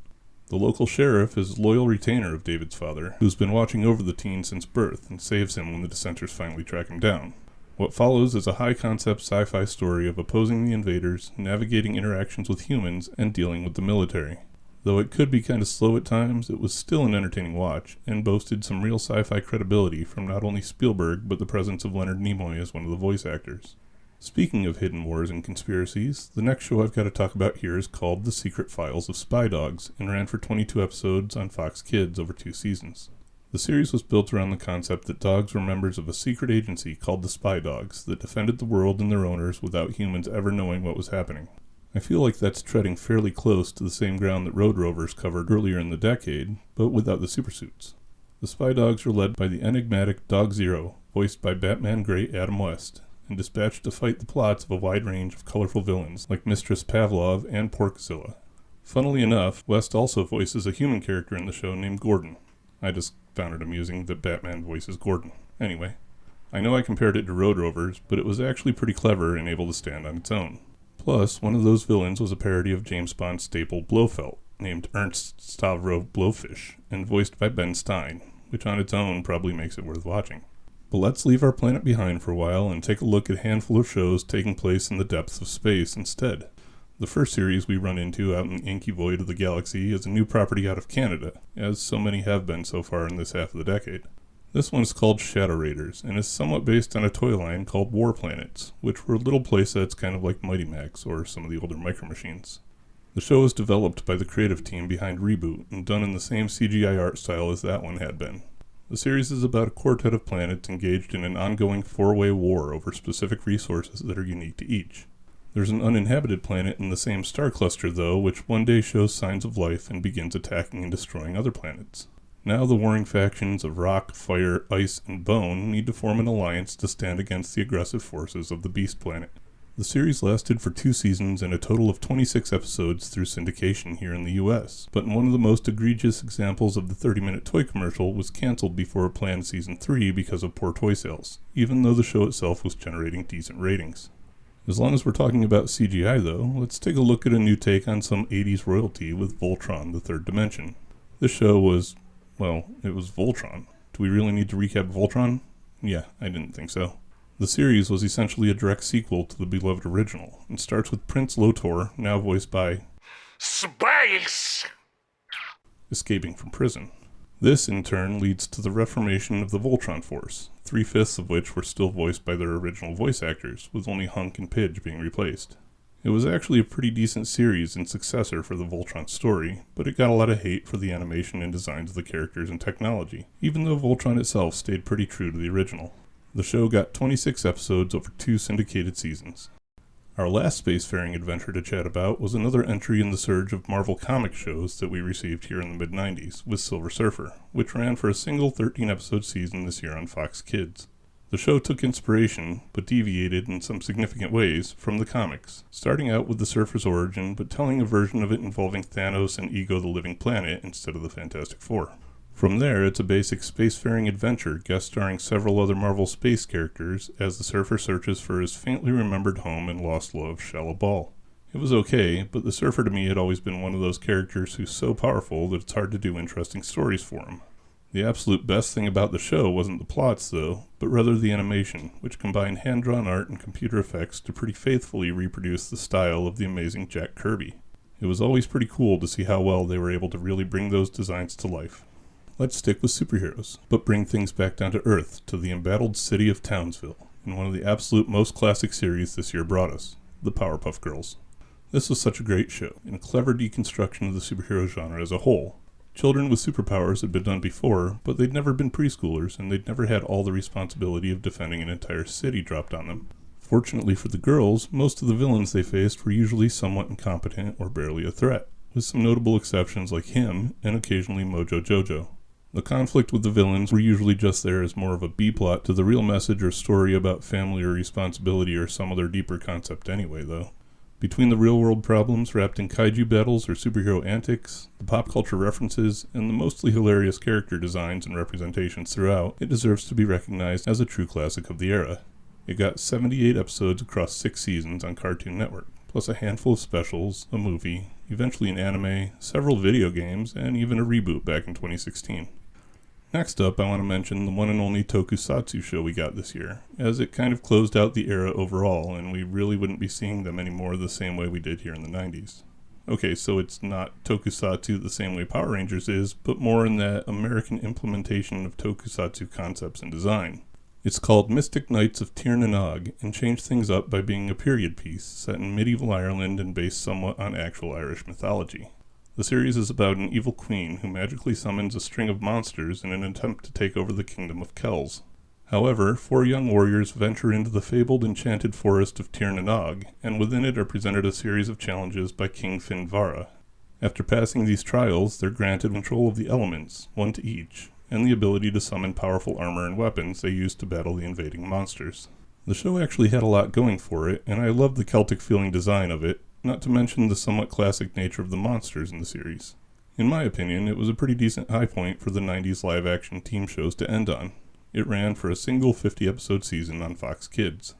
The local sheriff is a loyal retainer of David's father, who's been watching over the teen since birth and saves him when the dissenters finally track him down. What follows is a high-concept sci-fi story of opposing the invaders, navigating interactions with humans, and dealing with the military. Though it could be kind of slow at times, it was still an entertaining watch, and boasted some real sci-fi credibility from not only Spielberg, but the presence of Leonard Nimoy as one of the voice actors. Speaking of hidden wars and conspiracies, the next show I've got to talk about here is called The Secret Files of Spy Dogs, and ran for 22 episodes on Fox Kids over 2 seasons. The series was built around the concept that dogs were members of a secret agency called the Spy Dogs that defended the world and their owners without humans ever knowing what was happening. I feel like that's treading fairly close to the same ground that Road Rovers covered earlier in the decade, but without the supersuits. The Spy Dogs are led by the enigmatic Dog Zero, voiced by Batman great Adam West, and dispatched to fight the plots of a wide range of colorful villains like Mistress Pavlov and Porkzilla. Funnily enough, West also voices a human character in the show named Gordon. I just found it amusing that Batman voices Gordon. Anyway, I know I compared it to Road Rovers, but it was actually pretty clever and able to stand on its own. Plus, one of those villains was a parody of James Bond's staple Blofeld, named Ernst Stavro Blowfish, and voiced by Ben Stein, which on its own probably makes it worth watching. But let's leave our planet behind for a while and take a look at a handful of shows taking place in the depths of space instead. The first series we run into out in the inky void of the galaxy is a new property out of Canada, as so many have been so far in this half of the decade. This one is called Shadow Raiders, and is somewhat based on a toy line called War Planets, which were little playsets kind of like Mighty Max or some of the older Micro Machines. The show was developed by the creative team behind Reboot, and done in the same CGI art style as that one had been. The series is about a quartet of planets engaged in an ongoing 4-way war over specific resources that are unique to each. There's an uninhabited planet in the same star cluster, though, which one day shows signs of life and begins attacking and destroying other planets. Now the warring factions of rock, fire, ice, and bone need to form an alliance to stand against the aggressive forces of the Beast Planet. The series lasted for 2 seasons and a total of 26 episodes through syndication here in the US, but in one of the most egregious examples of the 30-minute toy commercial was cancelled before a planned season 3 because of poor toy sales, even though the show itself was generating decent ratings. As long as we're talking about CGI though, let's take a look at a new take on some 80s royalty with Voltron: The Third Dimension. This show was, well, it was Voltron. Do we really need to recap Voltron? Yeah, I didn't think so. The series was essentially a direct sequel to the beloved original, and starts with Prince Lotor, now voiced by Space! escaping from prison. This, in turn, leads to the reformation of the Voltron Force, 3/5 of which were still voiced by their original voice actors, with only Hunk and Pidge being replaced. It was actually a pretty decent series and successor for the Voltron story, but it got a lot of hate for the animation and designs of the characters and technology, even though Voltron itself stayed pretty true to the original. The show got 26 episodes over 2 syndicated seasons. Our last spacefaring adventure to chat about was another entry in the surge of Marvel comic shows that we received here in the mid-90s, with Silver Surfer, which ran for a single 13-episode season this year on Fox Kids. The show took inspiration, but deviated in some significant ways, from the comics, starting out with the Surfer's origin, but telling a version of it involving Thanos and Ego the Living Planet instead of the Fantastic Four. From there, it's a basic spacefaring adventure guest starring several other Marvel space characters as the Surfer searches for his faintly remembered home and lost love, Shallow Ball. It was okay, but the Surfer to me had always been one of those characters who's so powerful that it's hard to do interesting stories for him. The absolute best thing about the show wasn't the plots, though, but rather the animation, which combined hand-drawn art and computer effects to pretty faithfully reproduce the style of the amazing Jack Kirby. It was always pretty cool to see how well they were able to really bring those designs to life. Let's stick with superheroes, but bring things back down to Earth, to the embattled city of Townsville, in one of the absolute most classic series this year brought us, the Powerpuff Girls. This was such a great show, and a clever deconstruction of the superhero genre as a whole. Children with superpowers had been done before, but they'd never been preschoolers, and they'd never had all the responsibility of defending an entire city dropped on them. Fortunately for the girls, most of the villains they faced were usually somewhat incompetent or barely a threat, with some notable exceptions like him, and occasionally Mojo Jojo. The conflict with the villains were usually just there as more of a B-plot to the real message or story about family or responsibility or some other deeper concept anyway, though. Between the real-world problems wrapped in kaiju battles or superhero antics, the pop culture references, and the mostly hilarious character designs and representations throughout, it deserves to be recognized as a true classic of the era. It got 78 episodes across 6 seasons on Cartoon Network, plus a handful of specials, a movie, eventually an anime, several video games, and even a reboot back in 2016. Next up, I want to mention the one and only tokusatsu show we got this year, as it kind of closed out the era overall, and we really wouldn't be seeing them anymore the same way we did here in the 90s. Okay, so it's not tokusatsu the same way Power Rangers is, but more in that American implementation of tokusatsu concepts and design. It's called Mystic Knights of Tir na Nog, and changed things up by being a period piece set in medieval Ireland and based somewhat on actual Irish mythology. The series is about an evil queen who magically summons a string of monsters in an attempt to take over the kingdom of Kells. However, 4 young warriors venture into the fabled enchanted forest of Tir na Nog, and within it are presented a series of challenges by King Finvara. After passing these trials, they're granted control of the elements, 1 to each, and the ability to summon powerful armor and weapons they use to battle the invading monsters. The show actually had a lot going for it, and I loved the Celtic-feeling design of it, not to mention the somewhat classic nature of the monsters in the series. In my opinion, it was a pretty decent high point for the 90s live-action team shows to end on. It ran for a single 50-episode season on Fox Kids.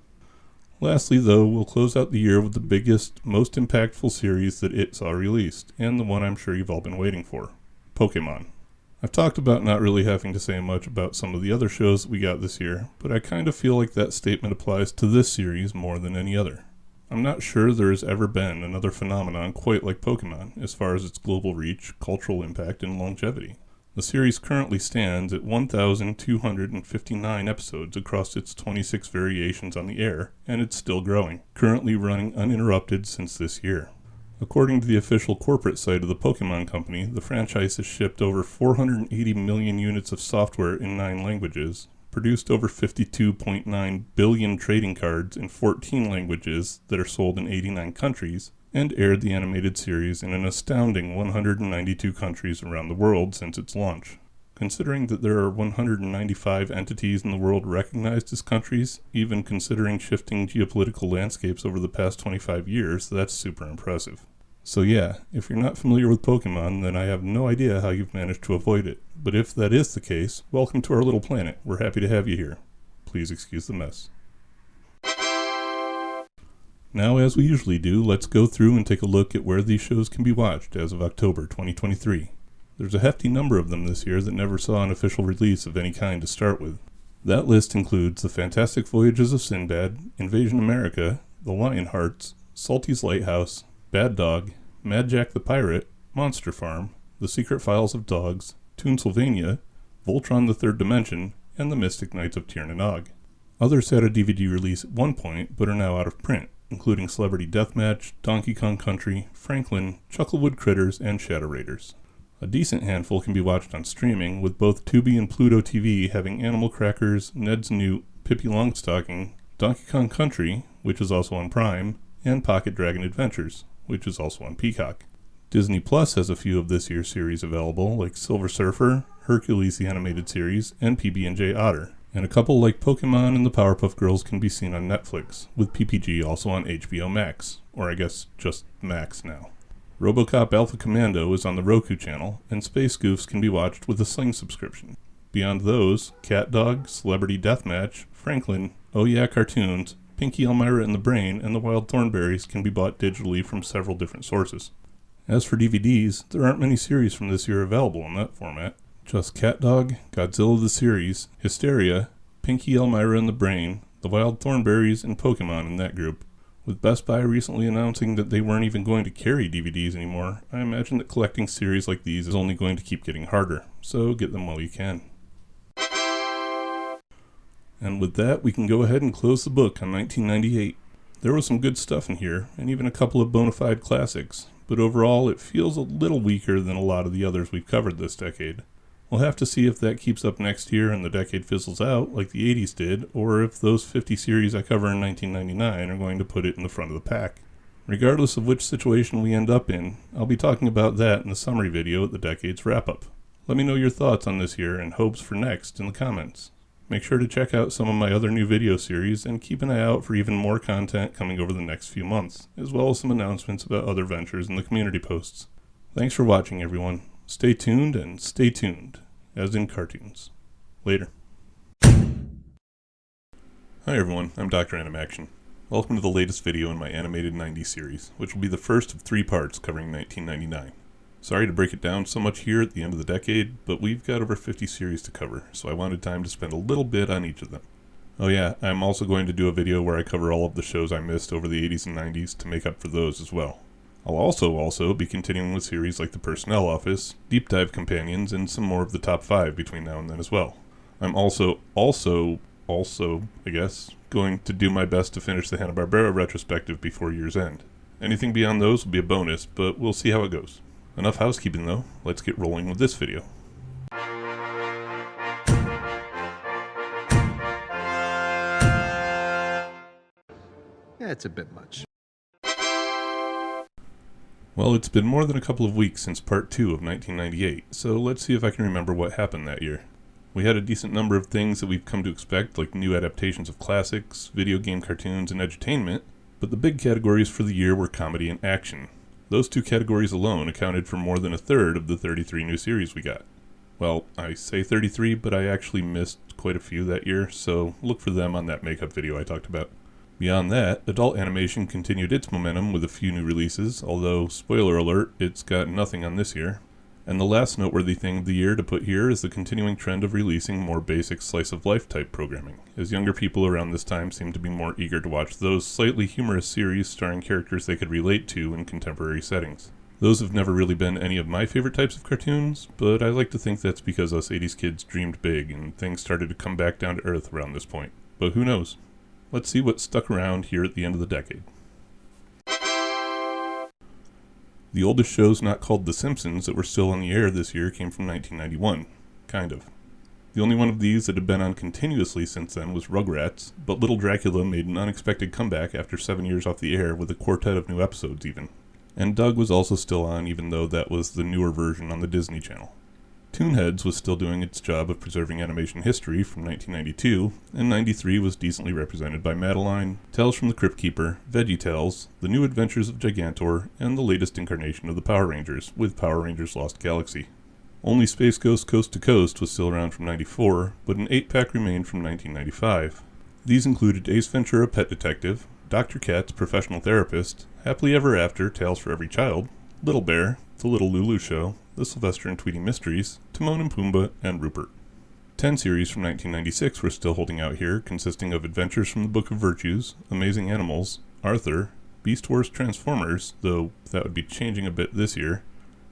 Lastly, though, we'll close out the year with the biggest, most impactful series that it saw released, and the one I'm sure you've all been waiting for, Pokemon. I've talked about not really having to say much about some of the other shows that we got this year, but I kind of feel like that statement applies to this series more than any other. I'm not sure there has ever been another phenomenon quite like Pokemon, as far as its global reach, cultural impact, and longevity. The series currently stands at 1,259 episodes across its 26 variations on the air, and it's still growing, currently running uninterrupted since this year. According to the official corporate site of the Pokemon Company, the franchise has shipped over 480 million units of software in 9 languages, produced over 52.9 billion trading cards in 14 languages that are sold in 89 countries, and aired the animated series in an astounding 192 countries around the world since its launch. Considering that there are 195 entities in the world recognized as countries, even considering shifting geopolitical landscapes over the past 25 years, that's super impressive. So yeah, if you're not familiar with Pokemon, then I have no idea how you've managed to avoid it. But if that is the case, welcome to our little planet. We're happy to have you here. Please excuse the mess. Now, as we usually do, let's go through and take a look at where these shows can be watched as of October 2023. There's a hefty number of them this year that never saw an official release of any kind to start with. That list includes The Fantastic Voyages of Sinbad, Invasion America, The Lionhearts, Salty's Lighthouse, Bad Dog, Mad Jack the Pirate, Monster Farm, The Secret Files of Dogs, Toonsylvania, Voltron the Third Dimension, and The Mystic Knights of Tir na Nog. Others had a DVD release at one point, but are now out of print, including Celebrity Deathmatch, Donkey Kong Country, Franklin, Chucklewood Critters, and Shadow Raiders. A decent handful can be watched on streaming, with both Tubi and Pluto TV having Animal Crackers, Ned's Newt, Pippi Longstocking, Donkey Kong Country, which is also on Prime, and Pocket Dragon Adventures, which is also on Peacock. Disney Plus has a few of this year's series available, like Silver Surfer, Hercules the Animated Series, and PB&J Otter. And a couple like Pokemon and the Powerpuff Girls can be seen on Netflix, with PPG also on HBO Max, or I guess just Max now. RoboCop Alpha Commando is on the Roku channel, and Space Goofs can be watched with a Sling subscription. Beyond those, Cat Dog, Celebrity Deathmatch, Franklin, Oh Yeah Cartoons, Pinky Elmira and the Brain, and the Wild Thornberrys can be bought digitally from several different sources. As for DVDs, there aren't many series from this year available in that format. Just Cat Dog, Godzilla the Series, Hysteria, Pinky Elmira and the Brain, the Wild Thornberrys, and Pokemon in that group. With Best Buy recently announcing that they weren't even going to carry DVDs anymore, I imagine that collecting series like these is only going to keep getting harder, so get them while you can. And with that, we can go ahead and close the book on 1998. There was some good stuff in here, and even a couple of bona fide classics, but overall it feels a little weaker than a lot of the others we've covered this decade. We'll have to see if that keeps up next year and the decade fizzles out like the 80s did, or if those 50 series I cover in 1999 are going to put it in the front of the pack. Regardless of which situation we end up in, I'll be talking about that in the summary video at the decade's wrap-up. Let me know your thoughts on this year and hopes for next in the comments. Make sure to check out some of my other new video series and keep an eye out for even more content coming over the next few months, as well as some announcements about other ventures in the community posts. Thanks for watching, everyone. Stay tuned and stay tuned, as in cartoons. Later. Hi everyone, I'm Dr.Animaction. Welcome to the latest video in my animated 90s series, which will be the first of 3 parts covering 1999. Sorry to break it down so much here at the end of the decade, but we've got over 50 series to cover, so I wanted time to spend a little bit on each of them. Oh yeah, I'm also going to do a video where I cover all of the shows I missed over the 80s and 90s to make up for those as well. I'll also be continuing with series like The Personnel Office, Deep Dive Companions, and some more of the top 5 between now and then as well. I'm also, I guess, going to do my best to finish the Hanna-Barbera retrospective before year's end. Anything beyond those will be a bonus, but we'll see how it goes. Enough housekeeping though, let's get rolling with this video. Yeah, it's a bit much. Well, it's been more than a couple of weeks since part 2 of 1998, so let's see if I can remember what happened that year. We had a decent number of things that we've come to expect, like new adaptations of classics, video game cartoons, and edutainment, but the big categories for the year were comedy and action. Those 2 categories alone accounted for more than a third of the 33 new series we got. Well, I say 33, but I actually missed quite a few that year, so look for them on that makeup video I talked about. Beyond that, adult animation continued its momentum with a few new releases, although, spoiler alert, it's got nothing on this year. And the last noteworthy thing of the year to put here is the continuing trend of releasing more basic slice-of-life type programming, as younger people around this time seem to be more eager to watch those slightly humorous series starring characters they could relate to in contemporary settings. Those have never really been any of my favorite types of cartoons, but I like to think that's because us 80s kids dreamed big and things started to come back down to earth around this point. But who knows? Let's see what stuck around here at the end of the decade. The oldest shows not called The Simpsons that were still on the air this year came from 1991. Kind of. The only one of these that had been on continuously since then was Rugrats, but Little Dracula made an unexpected comeback after 7 years off the air with a quartet of new episodes even. And Doug was also still on, even though that was the newer version on the Disney Channel. Toonheads was still doing its job of preserving animation history from 1992, and 93 was decently represented by Madeline, Tales from the Crypt Keeper, VeggieTales, The New Adventures of Gigantor, and the latest incarnation of the Power Rangers, with Power Rangers Lost Galaxy. Only Space Ghost Coast to Coast was still around from 94, but an 8-pack remained from 1995. These included Ace Ventura Pet Detective, Dr. Katz Professional Therapist, Happily Ever After Tales for Every Child, Little Bear, The Little Lulu Show, The Sylvester and Tweety Mysteries, Timon and Pumbaa, and Rupert. 10 series from 1996 were still holding out here, consisting of Adventures from the Book of Virtues, Amazing Animals, Arthur, Beast Wars Transformers, though that would be changing a bit this year,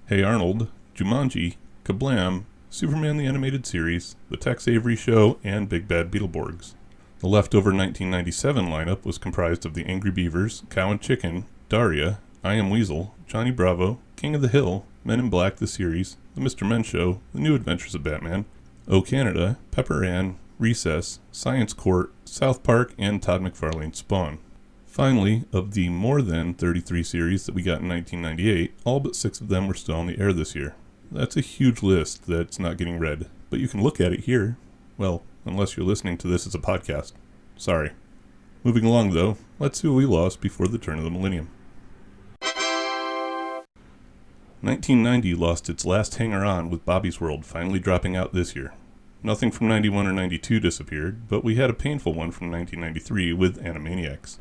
Hey Arnold, Jumanji, Kablam, Superman the Animated Series, The Tex Avery Show, and Big Bad Beetleborgs. The leftover 1997 lineup was comprised of The Angry Beavers, Cow and Chicken, Daria, I Am Weasel, Johnny Bravo, King of the Hill, Men in Black the Series, The Mr. Men Show, The New Adventures of Batman, O Canada, Pepper Ann, Recess, Science Court, South Park, and Todd McFarlane's Spawn. Finally, of the more than 33 series that we got in 1998, all but 6 of them were still on the air this year. That's a huge list that's not getting read, but you can look at it here. Well, unless you're listening to this as a podcast. Sorry. Moving along though, let's see what we lost before the turn of the millennium. 1990 lost its last hanger-on with Bobby's World finally dropping out this year. Nothing from 91 or 92 disappeared, but we had a painful one from 1993 with Animaniacs.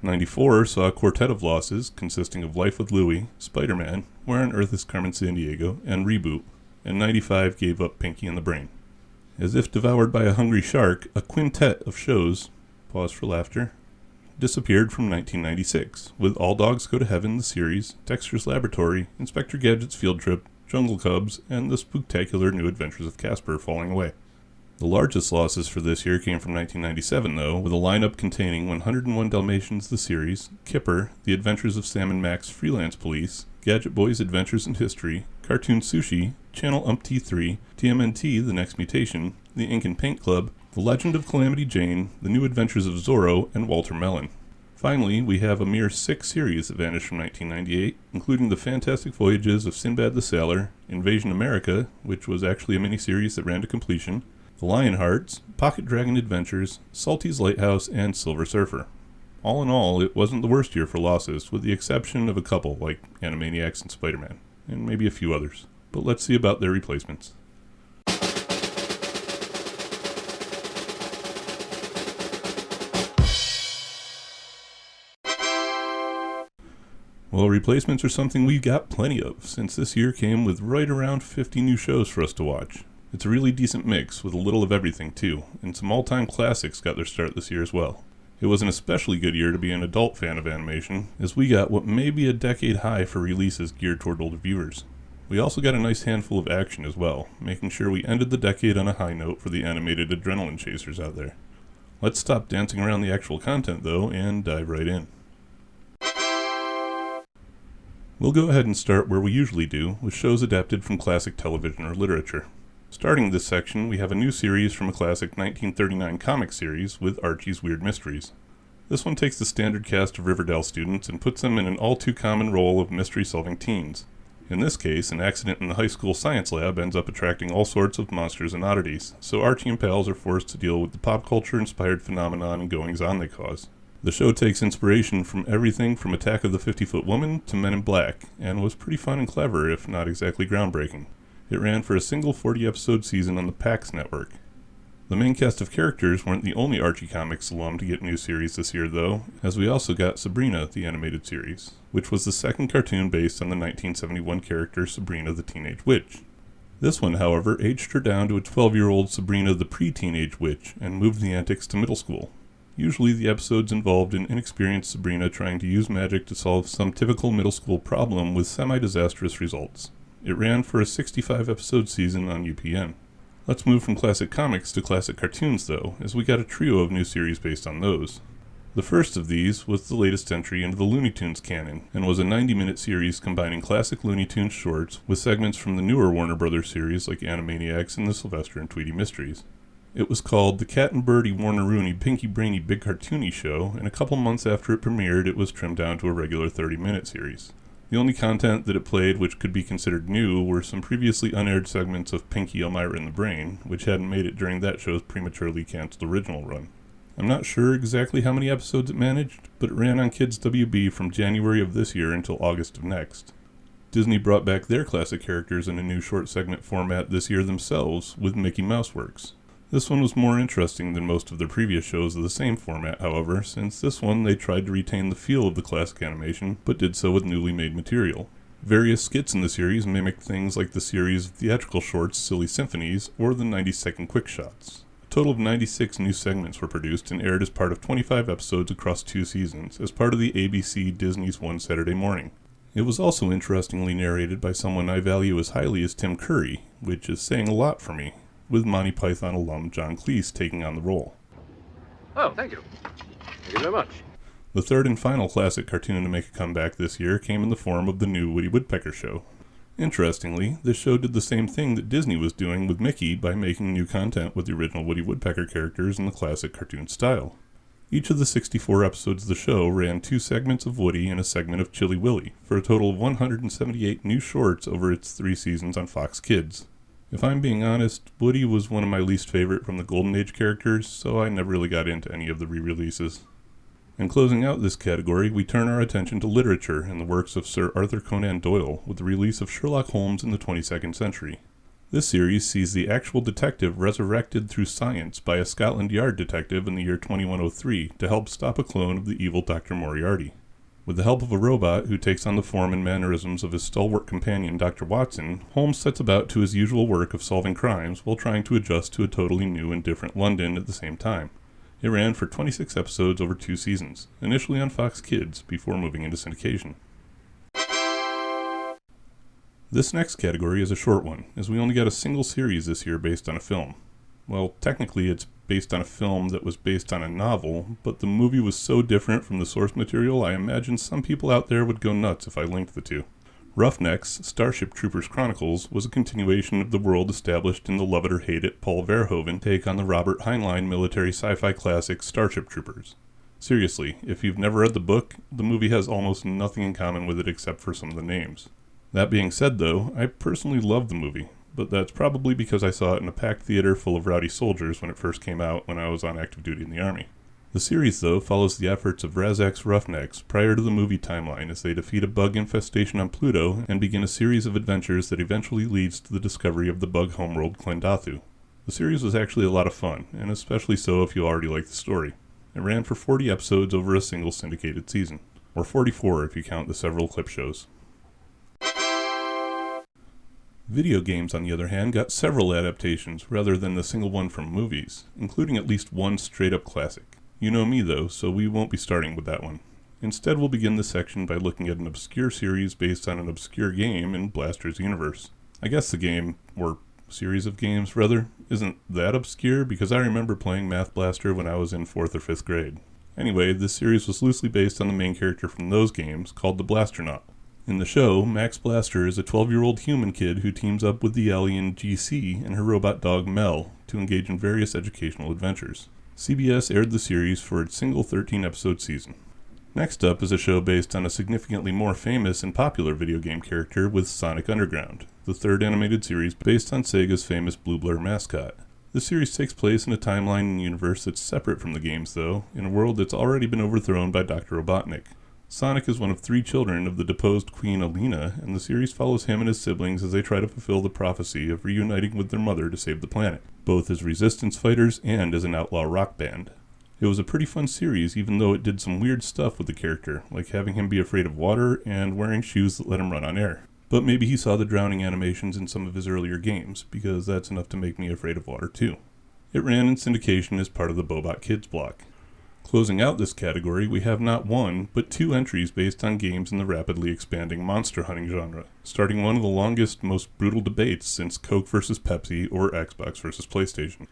94 saw a quartet of losses consisting of Life with Louie, Spider-Man, Where on Earth is Carmen Sandiego, and Reboot, and 95 gave up Pinky and the Brain. As if devoured by a hungry shark, a quintet of shows, pause for laughter, disappeared from 1996, with All Dogs Go to Heaven the series, Dexter's Laboratory, Inspector Gadget's Field Trip, Jungle Cubs, and the spooktacular New Adventures of Casper falling away. The largest losses for this year came from 1997, though, with a lineup containing 101 Dalmatians the series, Kipper, The Adventures of Sam and Max Freelance Police, Gadget Boys Adventures in History, Cartoon Sushi, Channel T3, TMNT The Next Mutation, The Ink and Paint Club, The Legend of Calamity Jane, The New Adventures of Zorro, and Walter Mellon. Finally, we have a mere 6 series that vanished from 1998, including The Fantastic Voyages of Sinbad the Sailor, Invasion America, which was actually a miniseries that ran to completion, The Lionhearts, Pocket Dragon Adventures, Salty's Lighthouse, and Silver Surfer. All in all, it wasn't the worst year for losses, with the exception of a couple like Animaniacs and Spider-Man, and maybe a few others. But let's see about their replacements. Well, replacements are something we've got plenty of, since this year came with right around 50 new shows for us to watch. It's a really decent mix, with a little of everything too, and some all-time classics got their start this year as well. It was an especially good year to be an adult fan of animation, as we got what may be a decade high for releases geared toward older viewers. We also got a nice handful of action as well, making sure we ended the decade on a high note for the animated adrenaline chasers out there. Let's stop dancing around the actual content though, and dive right in. We'll go ahead and start where we usually do, with shows adapted from classic television or literature. Starting this section, we have a new series from a classic 1939 comic series with Archie's Weird Mysteries. This one takes the standard cast of Riverdale students and puts them in an all-too-common role of mystery-solving teens. In this case, an accident in the high school science lab ends up attracting all sorts of monsters and oddities, so Archie and pals are forced to deal with the pop culture-inspired phenomenon and goings-on they cause. The show takes inspiration from everything from Attack of the 50-Foot Woman to Men in Black, and was pretty fun and clever, if not exactly groundbreaking. It ran for a single 40-episode season on the PAX network. The main cast of characters weren't the only Archie Comics alum to get a new series this year though, as we also got Sabrina, the animated series, which was the second cartoon based on the 1971 character Sabrina the Teenage Witch. This one, however, aged her down to a 12-year-old Sabrina the pre-teenage witch and moved the antics to middle school. Usually the episodes involved an inexperienced Sabrina trying to use magic to solve some typical middle school problem with semi-disastrous results. It ran for a 65-episode season on UPN. Let's move from classic comics to classic cartoons though, as we got a trio of new series based on those. The first of these was the latest entry into the Looney Tunes canon, and was a 90-minute series combining classic Looney Tunes shorts with segments from the newer Warner Brothers series like Animaniacs and the Sylvester and Tweety Mysteries. It was called The Cat and Birdie Warner Rooney Pinky Brainy Big Cartoony Show, and a couple months after it premiered it was trimmed down to a regular 30-minute series. The only content that it played which could be considered new were some previously unaired segments of Pinky, Elmira, and the Brain, which hadn't made it during that show's prematurely cancelled original run. I'm not sure exactly how many episodes it managed, but it ran on Kids WB from January of this year until August of next. Disney brought back their classic characters in a new short segment format this year themselves with Mickey Mouse Works. This one was more interesting than most of their previous shows of the same format, however, since this one they tried to retain the feel of the classic animation, but did so with newly made material. Various skits in the series mimicked things like the series of theatrical shorts Silly Symphonies or the 90-second quick shots. A total of 96 new segments were produced and aired as part of 25 episodes across 2 seasons, as part of the ABC Disney's One Saturday Morning. It was also interestingly narrated by someone I value as highly as Tim Curry, which is saying a lot for me, with Monty Python alum John Cleese taking on the role. Oh, thank you. Thank you very much. The third and final classic cartoon to make a comeback this year came in the form of the new Woody Woodpecker show. Interestingly, this show did the same thing that Disney was doing with Mickey by making new content with the original Woody Woodpecker characters in the classic cartoon style. Each of the 64 episodes of the show ran 2 segments of Woody and a segment of Chilly Willy, for a total of 178 new shorts over its 3 seasons on Fox Kids. If I'm being honest, Woody was one of my least favorite from the Golden Age characters, so I never really got into any of the re-releases. And closing out this category, we turn our attention to literature and the works of Sir Arthur Conan Doyle with the release of Sherlock Holmes in the 22nd century. This series sees the actual detective resurrected through science by a Scotland Yard detective in the year 2103 to help stop a clone of the evil Dr. Moriarty. With the help of a robot who takes on the form and mannerisms of his stalwart companion Dr. Watson, Holmes sets about to his usual work of solving crimes while trying to adjust to a totally new and different London at the same time. It ran for 26 episodes over 2 seasons, initially on Fox Kids before moving into syndication. This next category is a short one, as we only got a single series this year based on a film. Well, technically it's based on a film that was based on a novel, but the movie was so different from the source material I imagine some people out there would go nuts if I linked the two. Roughnecks, Starship Troopers Chronicles was a continuation of the world established in the Love It or Hate It Paul Verhoeven take on the Robert Heinlein military sci-fi classic Starship Troopers. Seriously, if you've never read the book, the movie has almost nothing in common with it except for some of the names. That being said though, I personally love the movie, but that's probably because I saw it in a packed theater full of rowdy soldiers when it first came out when I was on active duty in the Army. The series, though, follows the efforts of Razak's Roughnecks prior to the movie timeline as they defeat a bug infestation on Pluto and begin a series of adventures that eventually leads to the discovery of the bug homeworld Klendathu. The series was actually a lot of fun, and especially so if you already like the story. It ran for 40 episodes over a single syndicated season, or 44 if you count the several clip shows. Video games, on the other hand, got several adaptations rather than the single one from movies, including at least one straight-up classic. You know me though, so we won't be starting with that one. Instead, we'll begin this section by looking at an obscure series based on an obscure game in Blaster's universe. I guess the game, or series of games rather, isn't that obscure because I remember playing Math Blaster when I was in 4th or 5th grade. Anyway, this series was loosely based on the main character from those games, called the Blasternaut. In the show, Max Blaster is a 12-year-old human kid who teams up with the alien GC and her robot dog Mel to engage in various educational adventures. CBS aired the series for its single 13-episode season. Next up is a show based on a significantly more famous and popular video game character with Sonic Underground, the third animated series based on Sega's famous Blue Blur mascot. The series takes place in a timeline and universe that's separate from the games, though, in a world that's already been overthrown by Dr. Robotnik. Sonic is one of 3 children of the deposed Queen Alina, and the series follows him and his siblings as they try to fulfill the prophecy of reuniting with their mother to save the planet, both as resistance fighters and as an outlaw rock band. It was a pretty fun series, even though it did some weird stuff with the character, like having him be afraid of water and wearing shoes that let him run on air. But maybe he saw the drowning animations in some of his earlier games, because that's enough to make me afraid of water too. It ran in syndication as part of the Bobot Kids block. Closing out this category, we have not one, but 2 entries based on games in the rapidly expanding monster hunting genre, starting one of the longest, most brutal debates since Coke vs. Pepsi or Xbox vs. PlayStation.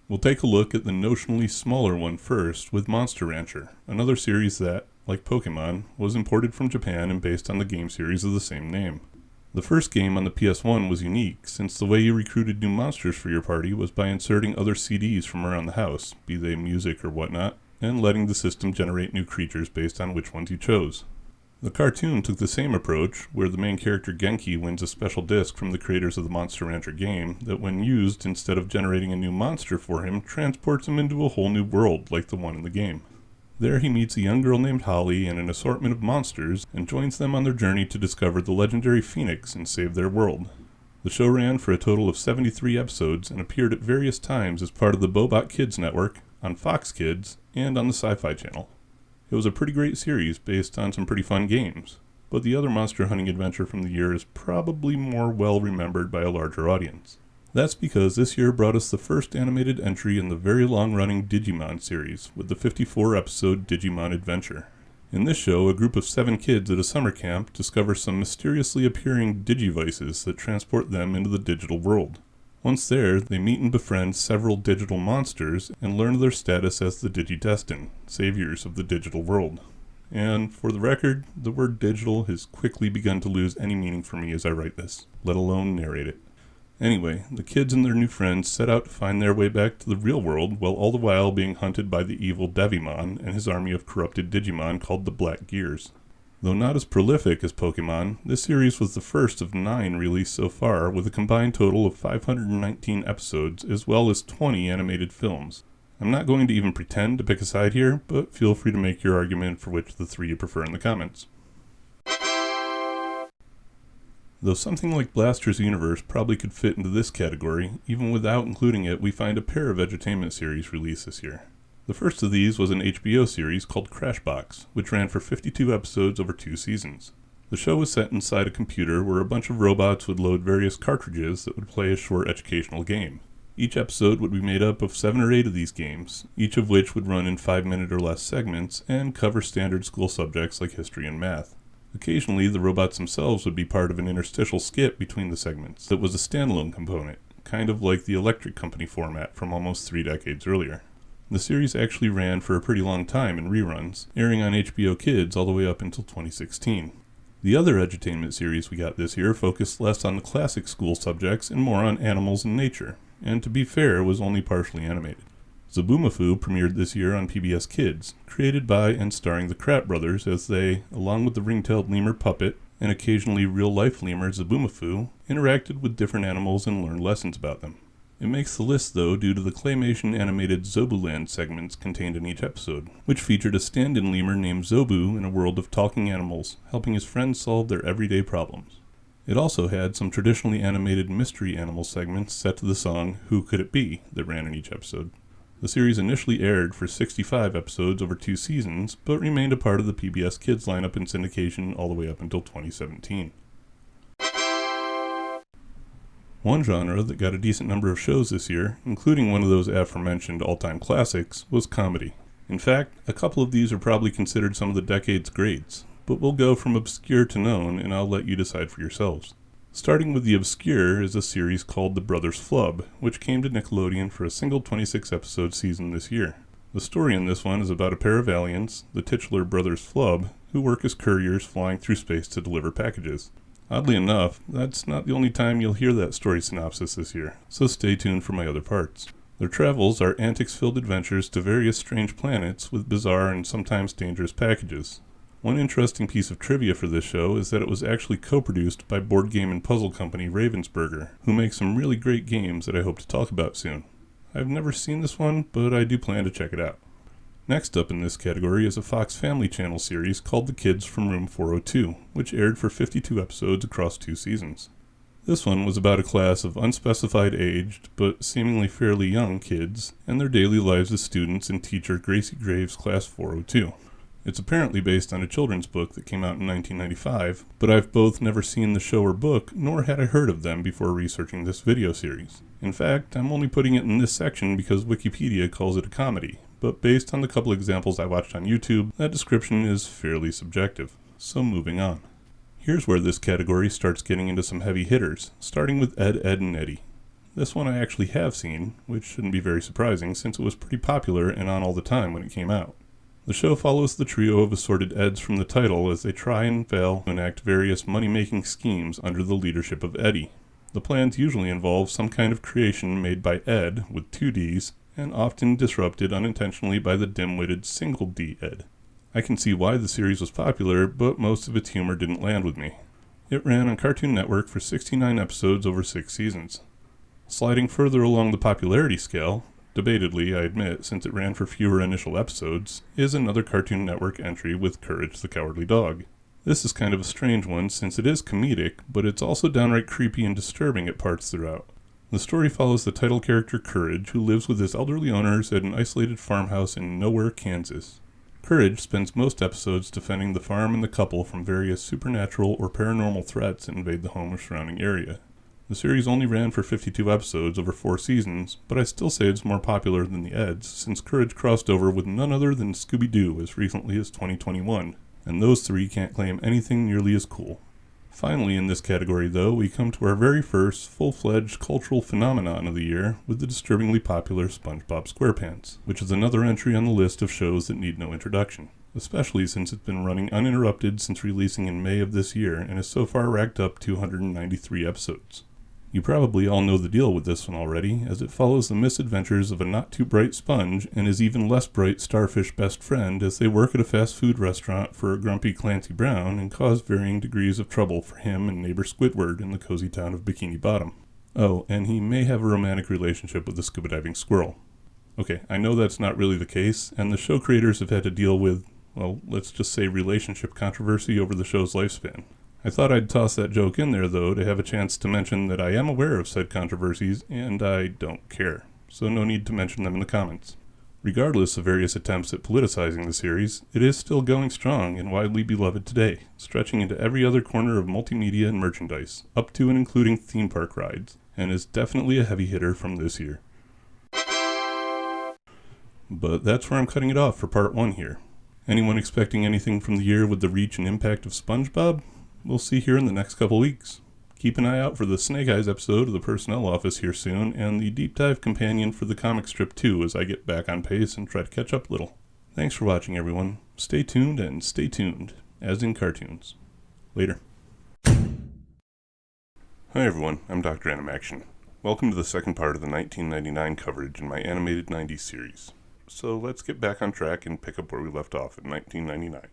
We'll take a look at the notionally smaller one first with Monster Rancher, another series that, like Pokemon, was imported from Japan and based on the game series of the same name. The first game on the PS1 was unique, since the way you recruited new monsters for your party was by inserting other CDs from around the house, be they music or whatnot, and letting the system generate new creatures based on which ones you chose. The cartoon took the same approach, where the main character Genki wins a special disc from the creators of the Monster Rancher game that when used, instead of generating a new monster for him, transports him into a whole new world like the one in the game. There he meets a young girl named Holly and an assortment of monsters, and joins them on their journey to discover the legendary Phoenix and save their world. The show ran for a total of 73 episodes and appeared at various times as part of the Bobot Kids network, on Fox Kids, and on the Sci-Fi Channel. It was a pretty great series based on some pretty fun games, but the other monster hunting adventure from the year is probably more well remembered by a larger audience. That's because this year brought us the first animated entry in the very long-running Digimon series, with the 54-episode Digimon Adventure. In this show, a group of 7 kids at a summer camp discover some mysteriously appearing digivices that transport them into the digital world. Once there, they meet and befriend several digital monsters and learn their status as the Digidestined, saviors of the digital world. And, for the record, the word digital has quickly begun to lose any meaning for me as I write this, let alone narrate it. Anyway, the kids and their new friends set out to find their way back to the real world, while all the while being hunted by the evil Devimon and his army of corrupted Digimon called the Black Gears. Though not as prolific as Pokemon, this series was the first of 9 released so far, with a combined total of 519 episodes, as well as 20 animated films. I'm not going to even pretend to pick a side here, but feel free to make your argument for which of the 3 you prefer in the comments. Though something like Blaster's universe probably could fit into this category, even without including it, we find a pair of edutainment series released this year. The first of these was an HBO series called Crashbox, which ran for 52 episodes over 2 seasons. The show was set inside a computer where a bunch of robots would load various cartridges that would play a short educational game. Each episode would be made up of 7 or 8 of these games, each of which would run in 5-minute or less segments and cover standard school subjects like history and math. Occasionally, the robots themselves would be part of an interstitial skit between the segments that was a standalone component, kind of like the Electric Company format from almost 3 decades earlier. The series actually ran for a pretty long time in reruns, airing on HBO Kids all the way up until 2016. The other edutainment series we got this year focused less on the classic school subjects and more on animals and nature, and to be fair, was only partially animated. Zaboomafoo premiered this year on PBS Kids, created by and starring the Kratt brothers as they, along with the ring-tailed lemur Puppet and occasionally real-life lemur Zaboomafoo, interacted with different animals and learned lessons about them. It makes the list, though, due to the claymation animated Zobuland segments contained in each episode, which featured a stand-in lemur named Zobu in a world of talking animals, helping his friends solve their everyday problems. It also had some traditionally animated mystery animal segments set to the song Who Could It Be that ran in each episode. The series initially aired for 65 episodes over 2 seasons, but remained a part of the PBS Kids lineup in syndication all the way up until 2017. One genre that got a decent number of shows this year, including one of those aforementioned all-time classics, was comedy. In fact, a couple of these are probably considered some of the decade's greats, but we'll go from obscure to known, and I'll let you decide for yourselves. Starting with the obscure is a series called The Brothers Flub, which came to Nickelodeon for a single 26-episode season this year. The story in this one is about a pair of aliens, the titular Brothers Flub, who work as couriers flying through space to deliver packages. Oddly enough, that's not the only time you'll hear that story synopsis this year, so stay tuned for my other parts. Their travels are antics-filled adventures to various strange planets with bizarre and sometimes dangerous packages. One interesting piece of trivia for this show is that it was actually co-produced by board game and puzzle company Ravensburger, who makes some really great games that I hope to talk about soon. I've never seen this one, but I do plan to check it out. Next up in this category is a Fox Family Channel series called The Kids from Room 402, which aired for 52 episodes across 2 seasons. This one was about a class of unspecified aged, but seemingly fairly young kids, and their daily lives as students in teacher Gracie Graves' Class 402. It's apparently based on a children's book that came out in 1995, but I've both never seen the show or book, nor had I heard of them before researching this video series. In fact, I'm only putting it in this section because Wikipedia calls it a comedy, but based on the couple examples I watched on YouTube, that description is fairly subjective. So moving on. Here's where this category starts getting into some heavy hitters, starting with Ed, Edd and Eddy. This one I actually have seen, which shouldn't be very surprising since it was pretty popular and on all the time when it came out. The show follows the trio of assorted Eds from the title as they try and fail to enact various money-making schemes under the leadership of Eddy. The plans usually involve some kind of creation made by Ed, with 2 Ds, and often disrupted unintentionally by the dim-witted single D Ed. I can see why the series was popular, but most of its humor didn't land with me. It ran on Cartoon Network for 69 episodes over 6 seasons. Sliding further along the popularity scale, debatedly I admit since it ran for fewer initial episodes, is another Cartoon Network entry with Courage the Cowardly Dog. This is kind of a strange one since it is comedic, but it's also downright creepy and disturbing at parts throughout. The story follows the title character Courage, who lives with his elderly owners at an isolated farmhouse in Nowhere, Kansas. Courage spends most episodes defending the farm and the couple from various supernatural or paranormal threats that invade the home or surrounding area. The series only ran for 52 episodes over 4 seasons, but I still say it's more popular than the Eds, since Courage crossed over with none other than Scooby-Doo as recently as 2021, and those 3 can't claim anything nearly as cool. Finally in this category though, we come to our very first full-fledged cultural phenomenon of the year with the disturbingly popular SpongeBob SquarePants, which is another entry on the list of shows that need no introduction, especially since it's been running uninterrupted since releasing in May of this year and has so far racked up 293 episodes. You probably all know the deal with this one already, as it follows the misadventures of a not-too-bright sponge and his even less bright starfish best friend as they work at a fast food restaurant for a grumpy Clancy Brown and cause varying degrees of trouble for him and neighbor Squidward in the cozy town of Bikini Bottom. Oh, and he may have a romantic relationship with the scuba diving squirrel. Okay, I know that's not really the case, and the show creators have had to deal with, well, let's just say relationship controversy over the show's lifespan. I thought I'd toss that joke in there, though, to have a chance to mention that I am aware of said controversies, and I don't care, so no need to mention them in the comments. Regardless of various attempts at politicizing the series, it is still going strong and widely beloved today, stretching into every other corner of multimedia and merchandise, up to and including theme park rides, and is definitely a heavy hitter from this year. But that's where I'm cutting it off for part 1 here. Anyone expecting anything from the year with the reach and impact of SpongeBob? We'll see here in the next couple weeks. Keep an eye out for the Snake Eyes episode of the Personnel Office here soon, and the deep dive companion for the comic strip too as I get back on pace and try to catch up a little. Thanks for watching everyone. Stay tuned and stay tuned, as in cartoons. Later. Hi everyone, I'm Dr.Animaction. Welcome to the second part of the 1999 coverage in my animated 90s series. So let's get back on track and pick up where we left off in 1999.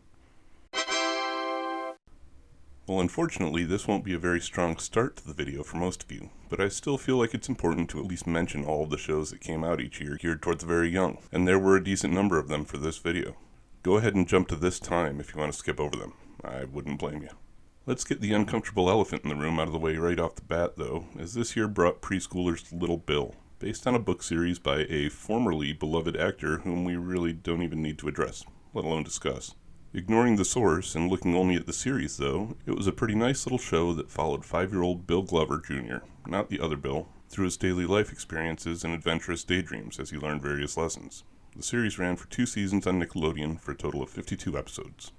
Well, unfortunately, this won't be a very strong start to the video for most of you, but I still feel like it's important to at least mention all of the shows that came out each year geared towards the very young, and there were a decent number of them for this video. Go ahead and jump to this time if you want to skip over them. I wouldn't blame you. Let's get the uncomfortable elephant in the room out of the way right off the bat, though, as this year brought preschoolers Little Bill, based on a book series by a formerly beloved actor whom we really don't even need to address, let alone discuss. Ignoring the source and looking only at the series, though, it was a pretty nice little show that followed 5-year-old Bill Glover Jr., not the other Bill, through his daily life experiences and adventurous daydreams as he learned various lessons. The series ran for 2 seasons on Nickelodeon for a total of 52 episodes.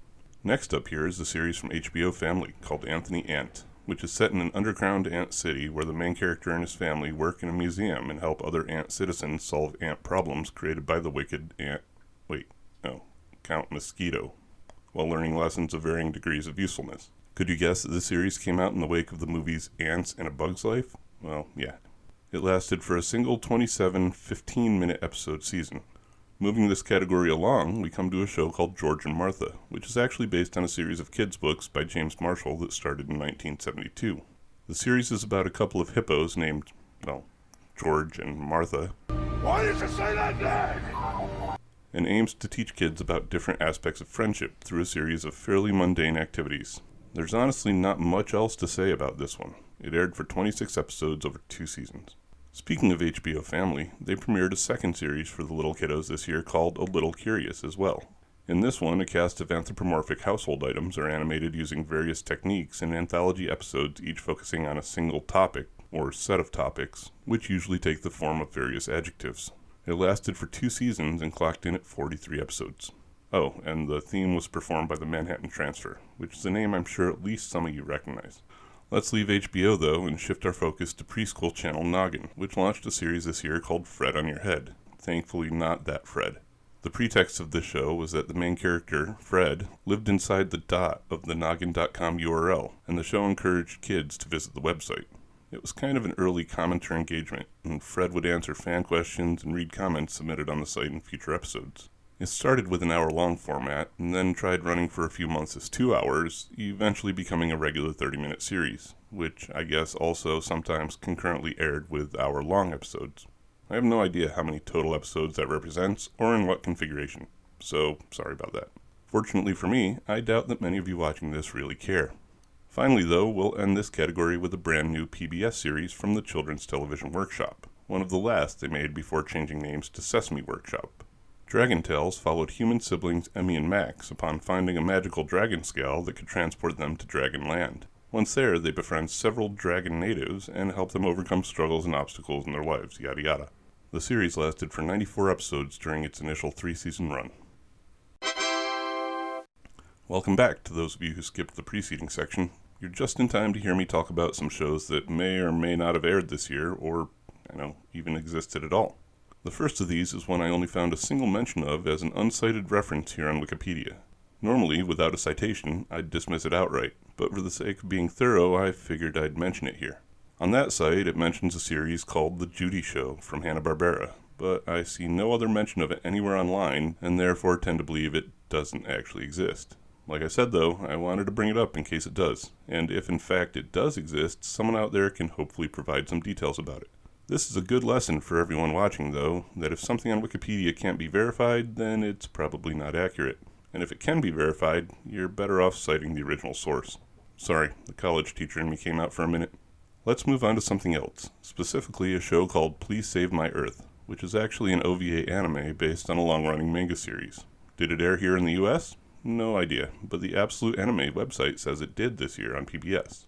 Next up here is the series from HBO Family called Anthony Ant, which is set in an underground ant city where the main character and his family work in a museum and help other ant citizens solve ant problems created by the wicked Count Mosquito, while learning lessons of varying degrees of usefulness. Could you guess that this series came out in the wake of the movies Ants and A Bug's Life? Well, yeah. It lasted for a single 27 15-minute episode season. Moving this category along, we come to a show called George and Martha, which is actually based on a series of kids' books by James Marshall that started in 1972. The series is about a couple of hippos named, George and Martha. Why did you say that name? And aims to teach kids about different aspects of friendship through a series of fairly mundane activities. There's honestly not much else to say about this one. It aired for 26 episodes over 2 seasons. Speaking of HBO Family, they premiered a second series for the little kiddos this year called A Little Curious as well. In this one, a cast of anthropomorphic household items are animated using various techniques in anthology episodes, each focusing on a single topic, or set of topics, which usually take the form of various adjectives. It lasted for 2 seasons and clocked in at 43 episodes. Oh, and the theme was performed by the Manhattan Transfer, which is a name I'm sure at least some of you recognize. Let's leave HBO, though, and shift our focus to preschool channel Noggin, which launched a series this year called Fred on Your Head. Thankfully not that Fred. The pretext of this show was that the main character, Fred, lived inside the dot of the noggin.com URL, and the show encouraged kids to visit the website. It was kind of an early commenter engagement, and Fred would answer fan questions and read comments submitted on the site in future episodes. It started with an hour-long format, and then tried running for a few months as 2 hours, eventually becoming a regular 30-minute series, which I guess also sometimes concurrently aired with hour-long episodes. I have no idea how many total episodes that represents, or in what configuration, so sorry about that. Fortunately for me, I doubt that many of you watching this really care. Finally, though, we'll end this category with a brand new PBS series from the Children's Television Workshop, one of the last they made before changing names to Sesame Workshop. Dragon Tales followed human siblings Emmy and Max upon finding a magical dragon scale that could transport them to Dragon Land. Once there, they befriend several dragon natives and help them overcome struggles and obstacles in their lives, yada yada. The series lasted for 94 episodes during its initial 3-season run. Welcome back to those of you who skipped the preceding section. You're just in time to hear me talk about some shows that may or may not have aired this year, or, even existed at all. The first of these is one I only found a single mention of as an uncited reference here on Wikipedia. Normally, without a citation, I'd dismiss it outright, but for the sake of being thorough, I figured I'd mention it here. On that site, it mentions a series called The Judy Show from Hanna-Barbera, but I see no other mention of it anywhere online, and therefore tend to believe it doesn't actually exist. Like I said though, I wanted to bring it up in case it does, and if in fact it does exist, someone out there can hopefully provide some details about it. This is a good lesson for everyone watching, though, that if something on Wikipedia can't be verified, then it's probably not accurate. And if it can be verified, you're better off citing the original source. Sorry, the college teacher in me came out for a minute. Let's move on to something else, specifically a show called Please Save My Earth, which is actually an OVA anime based on a long-running manga series. Did it air here in the US? No idea, but the Absolute Anime website says it did this year on PBS.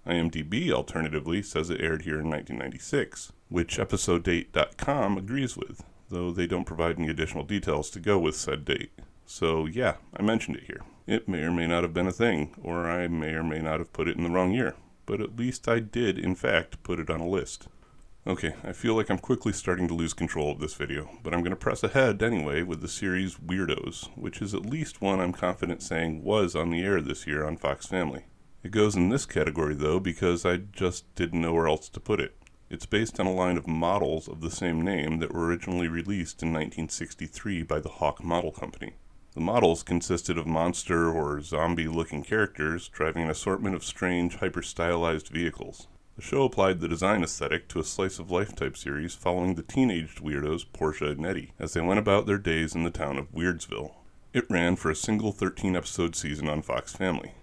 IMDb, alternatively, says it aired here in 1996, which episosedate.com agrees with, though they don't provide any additional details to go with said date. So yeah, I mentioned it here. It may or may not have been a thing, or I may or may not have put it in the wrong year, but at least I did, in fact, put it on a list. Okay, I feel like I'm quickly starting to lose control of this video, but I'm going to press ahead anyway with the series Weirdos, which is at least one I'm confident saying was on the air this year on Fox Family. It goes in this category, though, because I just didn't know where else to put it. It's based on a line of models of the same name that were originally released in 1963 by the Hawk Model Company. The models consisted of monster or zombie-looking characters driving an assortment of strange, hyper-stylized vehicles. The show applied the design aesthetic to a slice-of-life type series following the teenaged weirdos Portia and Eddie as they went about their days in the town of Weirdsville. It ran for a single 13-episode season on Fox Family.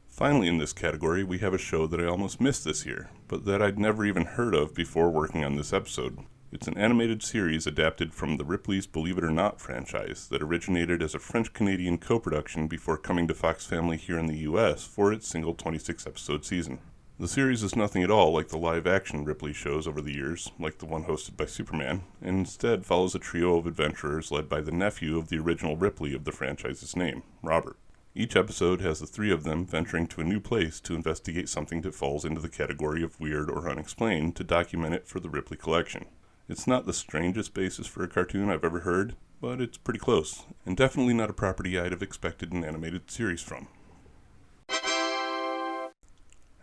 Finally in this category, we have a show that I almost missed this year, but that I'd never even heard of before working on this episode. It's an animated series adapted from the Ripley's Believe It or Not franchise that originated as a French-Canadian co-production before coming to Fox Family here in the US for its single 26-episode season. The series is nothing at all like the live-action Ripley shows over the years, like the one hosted by Superman, and instead follows a trio of adventurers led by the nephew of the original Ripley of the franchise's name, Robert. Each episode has the three of them venturing to a new place to investigate something that falls into the category of weird or unexplained to document it for the Ripley collection. It's not the strangest basis for a cartoon I've ever heard, but it's pretty close, and definitely not a property I'd have expected an animated series from.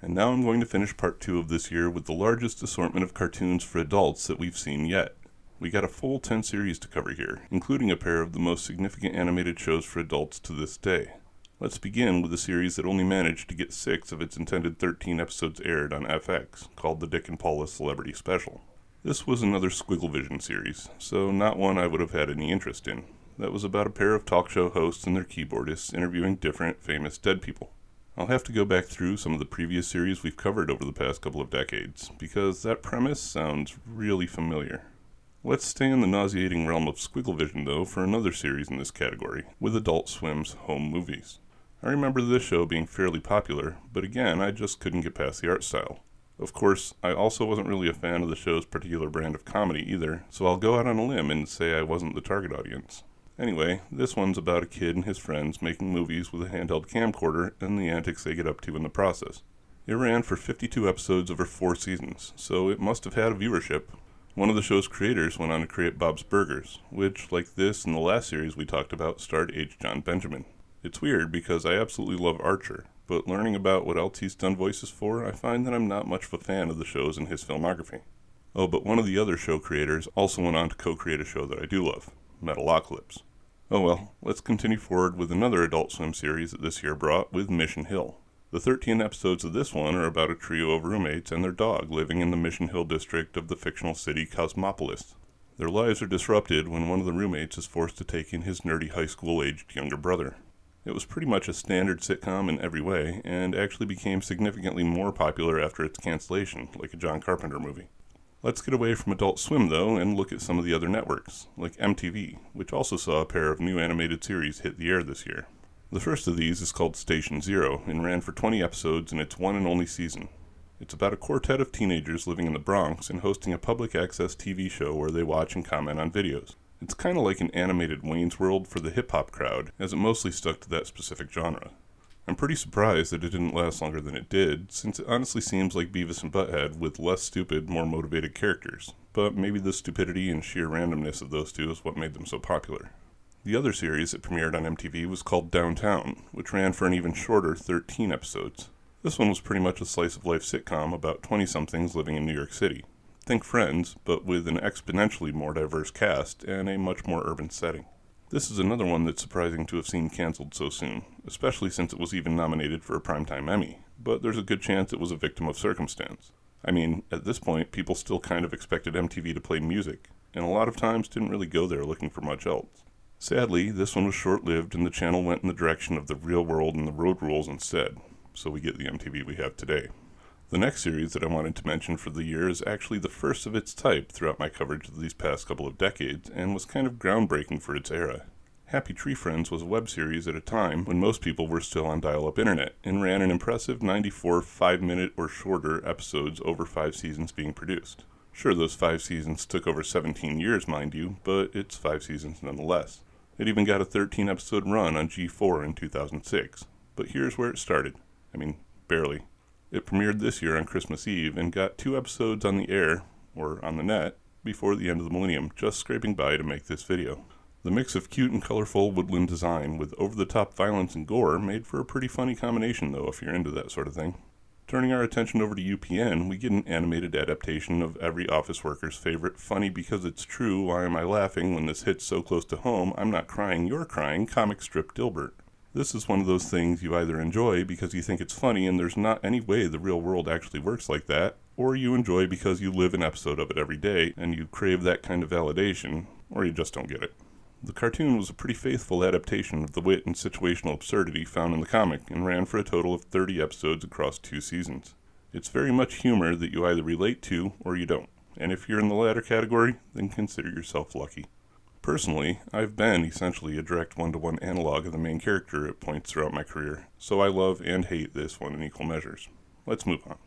And now I'm going to finish part 2 of this year with the largest assortment of cartoons for adults that we've seen yet. We got a full 10 series to cover here, including a pair of the most significant animated shows for adults to this day. Let's begin with a series that only managed to get 6 of its intended 13 episodes aired on FX, called the Dick and Paula Celebrity Special. This was another Squigglevision series, so not one I would have had any interest in. That was about a pair of talk show hosts and their keyboardists interviewing different, famous dead people. I'll have to go back through some of the previous series we've covered over the past couple of decades, because that premise sounds really familiar. Let's stay in the nauseating realm of Squigglevision, though, for another series in this category, with Adult Swim's Home Movies. I remember this show being fairly popular, but again, I just couldn't get past the art style. Of course, I also wasn't really a fan of the show's particular brand of comedy either, so I'll go out on a limb and say I wasn't the target audience. Anyway, this one's about a kid and his friends making movies with a handheld camcorder and the antics they get up to in the process. It ran for 52 episodes over 4 seasons, so it must have had a viewership. One of the show's creators went on to create Bob's Burgers, which, like this and the last series we talked about, starred H. John Benjamin. It's weird because I absolutely love Archer, but learning about what else he's done voices for, I find that I'm not much of a fan of the shows in his filmography. Oh, but one of the other show creators also went on to co-create a show that I do love, Metalocalypse. Oh well, let's continue forward with another Adult Swim series that this year brought with Mission Hill. The 13 episodes of this one are about a trio of roommates and their dog living in the Mission Hill district of the fictional city Cosmopolis. Their lives are disrupted when one of the roommates is forced to take in his nerdy high school-aged younger brother. It was pretty much a standard sitcom in every way, and actually became significantly more popular after its cancellation, like a John Carpenter movie. Let's get away from Adult Swim, though, and look at some of the other networks, like MTV, which also saw a pair of new animated series hit the air this year. The first of these is called Station Zero, and ran for 20 episodes in its one and only season. It's about a quartet of teenagers living in the Bronx and hosting a public access TV show where they watch and comment on videos. It's kind of like an animated Wayne's World for the hip-hop crowd, as it mostly stuck to that specific genre. I'm pretty surprised that it didn't last longer than it did, since it honestly seems like Beavis and Butthead with less stupid, more motivated characters, but maybe the stupidity and sheer randomness of those two is what made them so popular. The other series that premiered on MTV was called Downtown, which ran for an even shorter 13 episodes. This one was pretty much a slice-of-life sitcom about 20-somethings living in New York City. Think Friends, but with an exponentially more diverse cast and a much more urban setting. This is another one that's surprising to have seen canceled so soon, especially since it was even nominated for a Primetime Emmy, but there's a good chance it was a victim of circumstance. I mean, at this point, people still kind of expected MTV to play music, and a lot of times didn't really go there looking for much else. Sadly, this one was short-lived and the channel went in the direction of the real world and the road rules instead, so we get the MTV we have today. The next series that I wanted to mention for the year is actually the first of its type throughout my coverage of these past couple of decades, and was kind of groundbreaking for its era. Happy Tree Friends was a web series at a time when most people were still on dial-up internet, and ran an impressive 94 5-minute or shorter episodes over 5 seasons being produced. Sure, those 5 seasons took over 17 years, mind you, but it's 5 seasons nonetheless. It even got a 13-episode run on G4 in 2006, but here's where it started. I mean, barely. It premiered this year on Christmas Eve and got 2 episodes on the air, or on the net, before the end of the millennium, just scraping by to make this video. The mix of cute and colorful woodland design with over-the-top violence and gore made for a pretty funny combination, though, if you're into that sort of thing. Turning our attention over to UPN, we get an animated adaptation of every office worker's favorite funny because it's true, why am I laughing when this hits so close to home, I'm not crying, you're crying, comic strip Dilbert. This is one of those things you either enjoy because you think it's funny and there's not any way the real world actually works like that, or you enjoy because you live an episode of it every day and you crave that kind of validation, or you just don't get it. The cartoon was a pretty faithful adaptation of the wit and situational absurdity found in the comic and ran for a total of 30 episodes across 2 seasons. It's very much humor that you either relate to or you don't, and if you're in the latter category, then consider yourself lucky. Personally, I've been essentially a direct one-to-one analog of the main character at points throughout my career, so I love and hate this one in equal measures. Let's move on.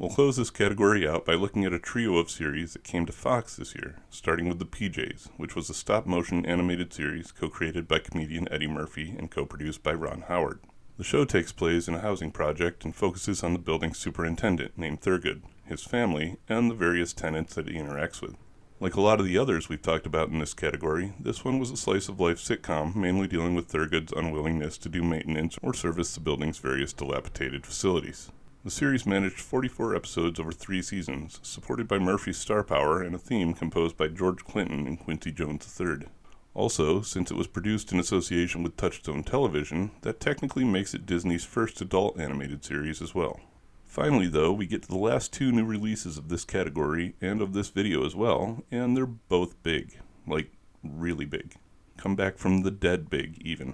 We'll close this category out by looking at a trio of series that came to Fox this year, starting with The PJs, which was a stop-motion animated series co-created by comedian Eddie Murphy and co-produced by Ron Howard. The show takes place in a housing project and focuses on the building's superintendent named Thurgood, his family, and the various tenants that he interacts with. Like a lot of the others we've talked about in this category, this one was a slice-of-life sitcom mainly dealing with Thurgood's unwillingness to do maintenance or service the building's various dilapidated facilities. The series managed 44 episodes over 3 seasons, supported by Murphy's star power and a theme composed by George Clinton and Quincy Jones III. Also, since it was produced in association with Touchstone Television, that technically makes it Disney's first adult animated series as well. Finally, though, we get to the last 2 new releases of this category and of this video as well, and they're both big. Like, really big. Come back from the dead big, even.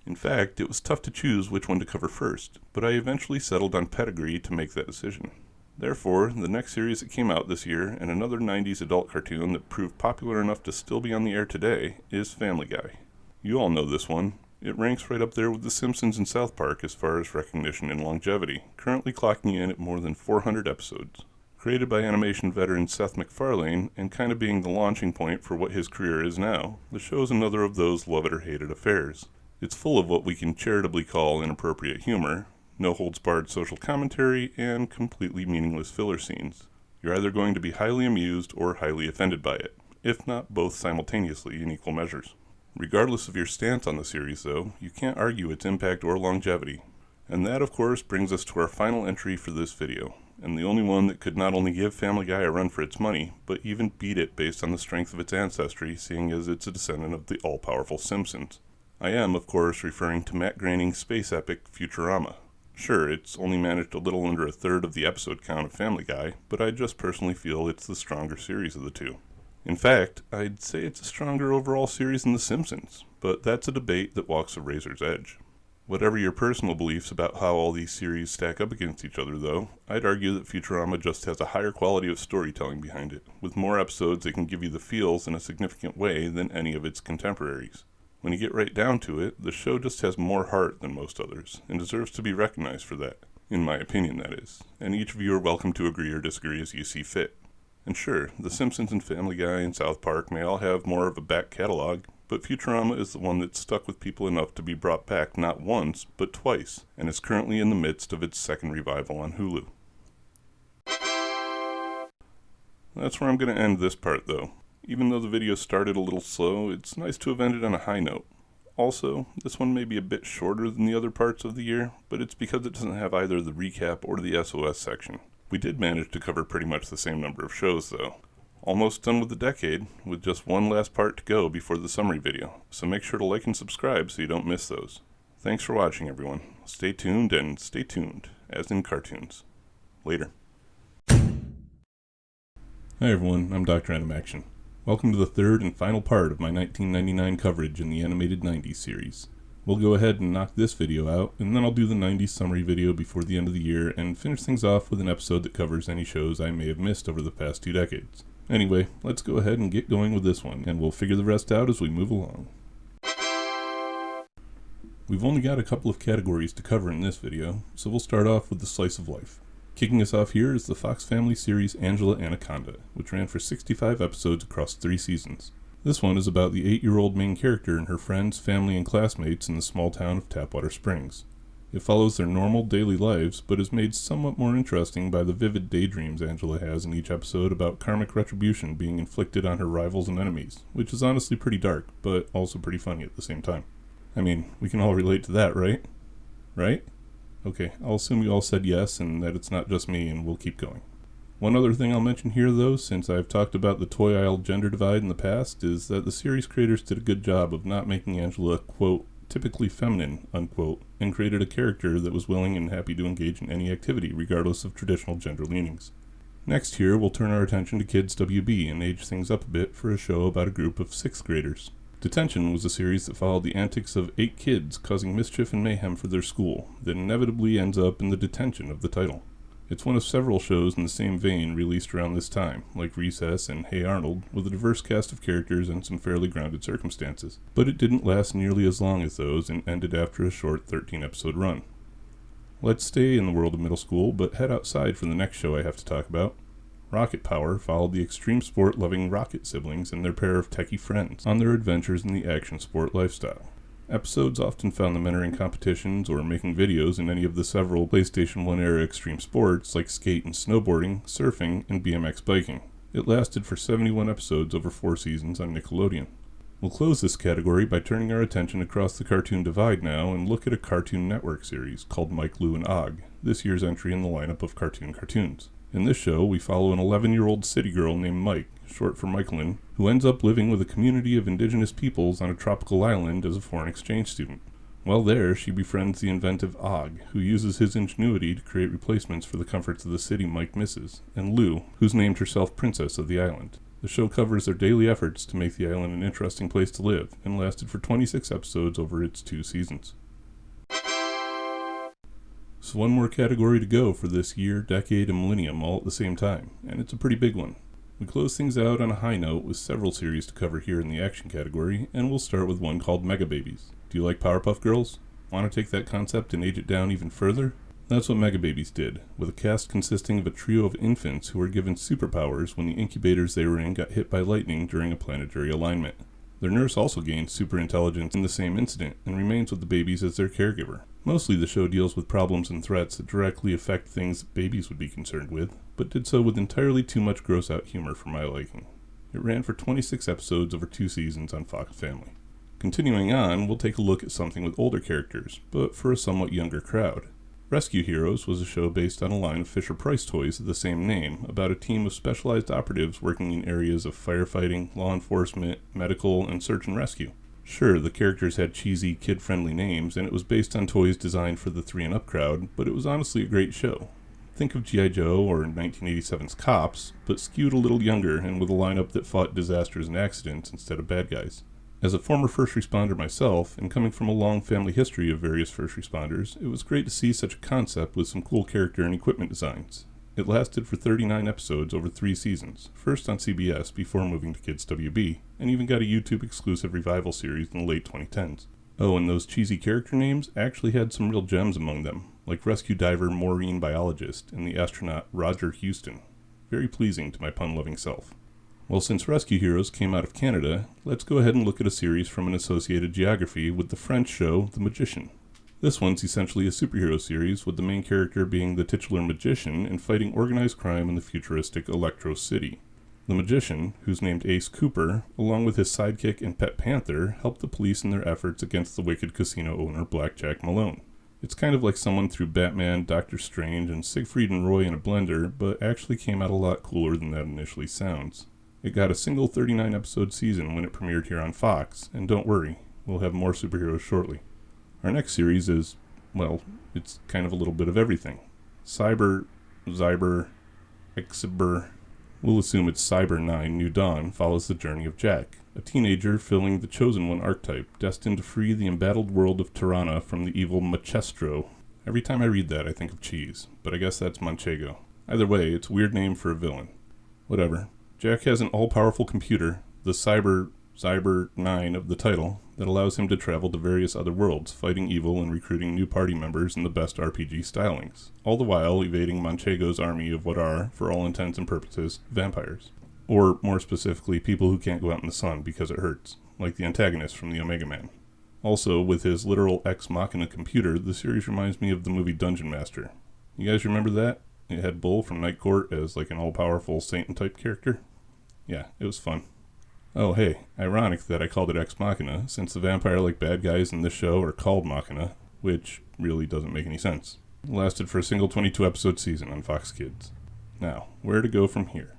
In fact, it was tough to choose which one to cover first, but I eventually settled on Pedigree to make that decision. Therefore, the next series that came out this year, and another 90s adult cartoon that proved popular enough to still be on the air today, is Family Guy. You all know this one. It ranks right up there with The Simpsons and South Park as far as recognition and longevity, currently clocking in at more than 400 episodes. Created by animation veteran Seth MacFarlane, and kind of being the launching point for what his career is now, the show's another of those love-it-or-hate-it affairs. It's full of what we can charitably call inappropriate humor, no-holds-barred social commentary, and completely meaningless filler scenes. You're either going to be highly amused or highly offended by it, if not both simultaneously in equal measures. Regardless of your stance on the series, though, you can't argue its impact or longevity. And that, of course, brings us to our final entry for this video, and the only one that could not only give Family Guy a run for its money, but even beat it based on the strength of its ancestry, seeing as it's a descendant of the all-powerful Simpsons. I am, of course, referring to Matt Groening's space epic Futurama. Sure, it's only managed a little under a third of the episode count of Family Guy, but I just personally feel it's the stronger series of the two. In fact, I'd say it's a stronger overall series than The Simpsons, but that's a debate that walks a razor's edge. Whatever your personal beliefs about how all these series stack up against each other, though, I'd argue that Futurama just has a higher quality of storytelling behind it, with more episodes that can give you the feels in a significant way than any of its contemporaries. When you get right down to it, the show just has more heart than most others, and deserves to be recognized for that. In my opinion, that is. And each of you are welcome to agree or disagree as you see fit. And sure, The Simpsons and Family Guy and South Park may all have more of a back catalog, but Futurama is the one that's stuck with people enough to be brought back not once, but twice, and is currently in the midst of its second revival on Hulu. That's where I'm going to end this part, though. Even though the video started a little slow, it's nice to have ended on a high note. Also, this one may be a bit shorter than the other parts of the year, but it's because it doesn't have either the recap or the SOS section. We did manage to cover pretty much the same number of shows, though. Almost done with the decade, with just one last part to go before the summary video, so make sure to like and subscribe so you don't miss those. Thanks for watching, everyone. Stay tuned, and stay tuned, as in cartoons. Later. Hi everyone, I'm Dr.Animaction. Welcome to the third and final part of my 1999 coverage in the animated 90s series. We'll go ahead and knock this video out, and then I'll do the 90s summary video before the end of the year and finish things off with an episode that covers any shows I may have missed over the past 2 decades. Anyway, let's go ahead and get going with this one, and we'll figure the rest out as we move along. We've only got a couple of categories to cover in this video, so we'll start off with the slice of life. Kicking us off here is the Fox Family series Angela Anaconda, which ran for 65 episodes across 3 seasons. This one is about the 8-year-old main character and her friends, family, and classmates in the small town of Tapwater Springs. It follows their normal daily lives, but is made somewhat more interesting by the vivid daydreams Angela has in each episode about karmic retribution being inflicted on her rivals and enemies, which is honestly pretty dark, but also pretty funny at the same time. I mean, we can all relate to that, right? Right? Okay, I'll assume you all said yes, and that it's not just me, and we'll keep going. One other thing I'll mention here, though, since I've talked about the toy aisle gender divide in the past, is that the series creators did a good job of not making Angela, quote, typically feminine, unquote, and created a character that was willing and happy to engage in any activity, regardless of traditional gender leanings. Next here, we'll turn our attention to Kids WB and age things up a bit for a show about a group of 6th graders. Detention was a series that followed the antics of 8 kids causing mischief and mayhem for their school, that inevitably ends up in the detention of the title. It's one of several shows in the same vein released around this time, like Recess and Hey Arnold, with a diverse cast of characters and some fairly grounded circumstances. But it didn't last nearly as long as those and ended after a short 13-episode run. Let's stay in the world of middle school, but head outside for the next show I have to talk about. Rocket Power followed the extreme sport-loving Rocket siblings and their pair of techie friends on their adventures in the action sport lifestyle. Episodes often found them entering competitions or making videos in any of the several PlayStation 1 era extreme sports like skate and snowboarding, surfing, and BMX biking. It lasted for 71 episodes over 4 seasons on Nickelodeon. We'll close this category by turning our attention across the cartoon divide now and look at a Cartoon Network series called Mike, Lou, and Og, this year's entry in the lineup of cartoons. In this show, we follow an 11-year-old city girl named Mike, short for Michaelin, who ends up living with a community of indigenous peoples on a tropical island as a foreign exchange student. While there, she befriends the inventive Og, who uses his ingenuity to create replacements for the comforts of the city Mike misses, and Lou, who's named herself Princess of the Island. The show covers their daily efforts to make the island an interesting place to live, and lasted for 26 episodes over its 2 seasons. So one more category to go for this year, decade, and millennium all at the same time, and it's a pretty big one. We close things out on a high note with several series to cover here in the action category, and we'll start with one called Mega Babies. Do you like Powerpuff Girls? Want to take that concept and age it down even further? That's what Mega Babies did, with a cast consisting of a trio of infants who were given superpowers when the incubators they were in got hit by lightning during a planetary alignment. Their nurse also gained super intelligence in the same incident and remains with the babies as their caregiver. Mostly the show deals with problems and threats that directly affect things that babies would be concerned with, but did so with entirely too much gross-out humor for my liking. It ran for 26 episodes over 2 seasons on Fox Family. Continuing on, we'll take a look at something with older characters, but for a somewhat younger crowd. Rescue Heroes was a show based on a line of Fisher-Price toys of the same name, about a team of specialized operatives working in areas of firefighting, law enforcement, medical, and search and rescue. Sure, the characters had cheesy, kid-friendly names, and it was based on toys designed for the 3-and-up crowd, but it was honestly a great show. Think of G.I. Joe or 1987's Cops, but skewed a little younger and with a lineup that fought disasters and accidents instead of bad guys. As a former first responder myself, and coming from a long family history of various first responders, it was great to see such a concept with some cool character and equipment designs. It lasted for 39 episodes over 3 seasons, first on CBS before moving to Kids WB, and even got a YouTube-exclusive revival series in the late 2010s. Oh, and those cheesy character names actually had some real gems among them, like rescue diver Maureen Biologist and the astronaut Roger Houston. Very pleasing to my pun-loving self. Well, since Rescue Heroes came out of Canada, let's go ahead and look at a series from an Associated Geography with the French show The Magician. This one's essentially a superhero series, with the main character being the titular magician and fighting organized crime in the futuristic Electro City. The magician, who's named Ace Cooper, along with his sidekick and pet panther, help the police in their efforts against the wicked casino owner Blackjack Malone. It's kind of like someone threw Batman, Doctor Strange, and Siegfried and Roy in a blender, but actually came out a lot cooler than that initially sounds. It got a single 39-episode season when it premiered here on Fox, and don't worry, we'll have more superheroes shortly. Our next series is, well, it's kind of a little bit of everything. Cyber, we'll assume it's Cyber 9 New Dawn follows the journey of Jack, a teenager filling the Chosen One archetype, destined to free the embattled world of Tirana from the evil Machestro. Every time I read that, I think of cheese, but I guess that's Manchego. Either way, it's a weird name for a villain. Whatever. Jack has an all-powerful computer, the Cyber 9 of the title, that allows him to travel to various other worlds, fighting evil and recruiting new party members in the best RPG stylings, all the while evading Manchego's army of what are, for all intents and purposes, vampires. Or, more specifically, people who can't go out in the sun because it hurts, like the antagonist from the Omega Man. Also, with his literal ex machina computer, the series reminds me of the movie Dungeon Master. You guys remember that? It had Bull from Night Court as like an all-powerful Satan-type character. Yeah, it was fun. Oh hey, ironic that I called it Ex Machina, since the vampire-like bad guys in this show are called Machina, which really doesn't make any sense. It lasted for a single 22-episode season on Fox Kids. Now, where to go from here?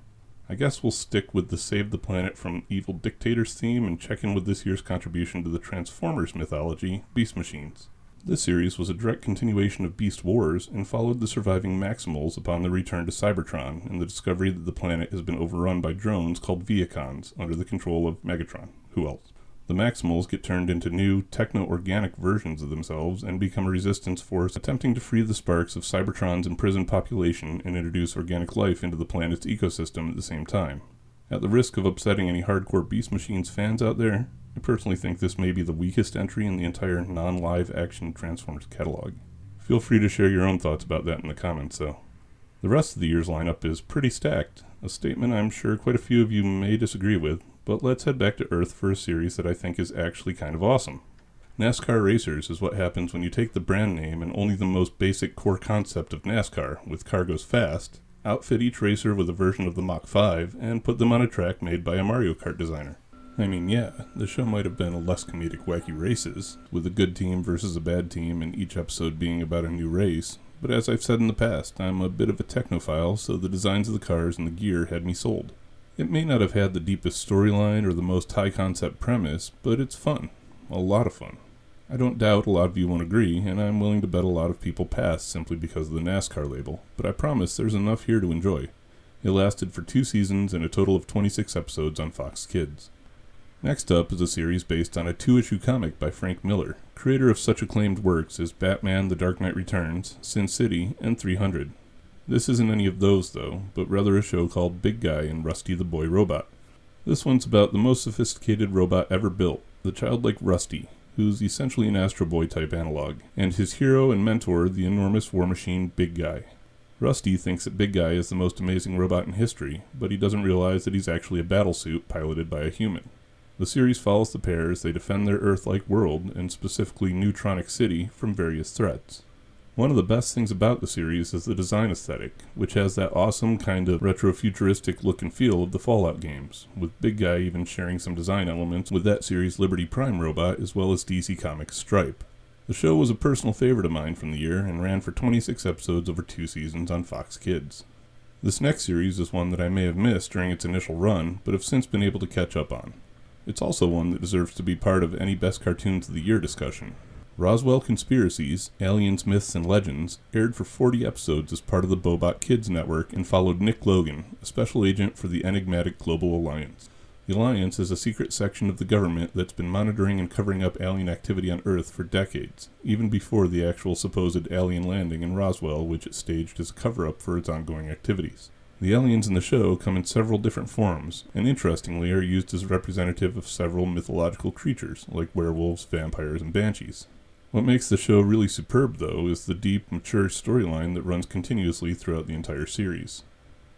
I guess we'll stick with the Save the Planet from Evil Dictators theme and check in with this year's contribution to the Transformers mythology, Beast Machines. This series was a direct continuation of Beast Wars and followed the surviving Maximals upon their return to Cybertron and the discovery that the planet has been overrun by drones called Viacons under the control of Megatron. Who else? The Maximals get turned into new, techno-organic versions of themselves and become a resistance force attempting to free the sparks of Cybertron's imprisoned population and introduce organic life into the planet's ecosystem at the same time. At the risk of upsetting any hardcore Beast Machines fans out there, I personally think this may be the weakest entry in the entire non-live action Transformers catalog. Feel free to share your own thoughts about that in the comments, though. The rest of the year's lineup is pretty stacked, a statement I'm sure quite a few of you may disagree with, but let's head back to Earth for a series that I think is actually kind of awesome. NASCAR Racers is what happens when you take the brand name and only the most basic core concept of NASCAR, with car goes fast, outfit each racer with a version of the Mach 5, and put them on a track made by a Mario Kart designer. I mean, yeah, the show might have been a less comedic wacky races, with a good team versus a bad team and each episode being about a new race, but as I've said in the past, I'm a bit of a technophile, so the designs of the cars and the gear had me sold. It may not have had the deepest storyline or the most high-concept premise, but it's fun. A lot of fun. I don't doubt a lot of you won't agree, and I'm willing to bet a lot of people pass simply because of the NASCAR label, but I promise there's enough here to enjoy. It lasted for 2 seasons and a total of 26 episodes on Fox Kids. Next up is a series based on a 2-issue comic by Frank Miller, creator of such acclaimed works as Batman: The Dark Knight Returns, Sin City, and 300. This isn't any of those, though, but rather a show called Big Guy and Rusty the Boy Robot. This one's about the most sophisticated robot ever built, the childlike Rusty, who's essentially an Astro Boy type analog, and his hero and mentor, the enormous war machine Big Guy. Rusty thinks that Big Guy is the most amazing robot in history, but he doesn't realize that he's actually a battlesuit piloted by a human. The series follows the pair as they defend their Earth-like world, and specifically Neutronic City, from various threats. One of the best things about the series is the design aesthetic, which has that awesome kind of retro-futuristic look and feel of the Fallout games, with Big Guy even sharing some design elements with that series' Liberty Prime robot as well as DC Comics' Stripe. The show was a personal favorite of mine from the year and ran for 26 episodes over 2 seasons on Fox Kids. This next series is one that I may have missed during its initial run, but have since been able to catch up on. It's also one that deserves to be part of any Best Cartoons of the Year discussion. Roswell Conspiracies, Aliens, Myths, and Legends aired for 40 episodes as part of the Bobot Kids Network and followed Nick Logan, a special agent for the enigmatic Global Alliance. The Alliance is a secret section of the government that's been monitoring and covering up alien activity on Earth for decades, even before the actual supposed alien landing in Roswell, which it staged as a cover-up for its ongoing activities. The aliens in the show come in several different forms, and interestingly are used as representative of several mythological creatures, like werewolves, vampires, and banshees. What makes the show really superb, though, is the deep, mature storyline that runs continuously throughout the entire series.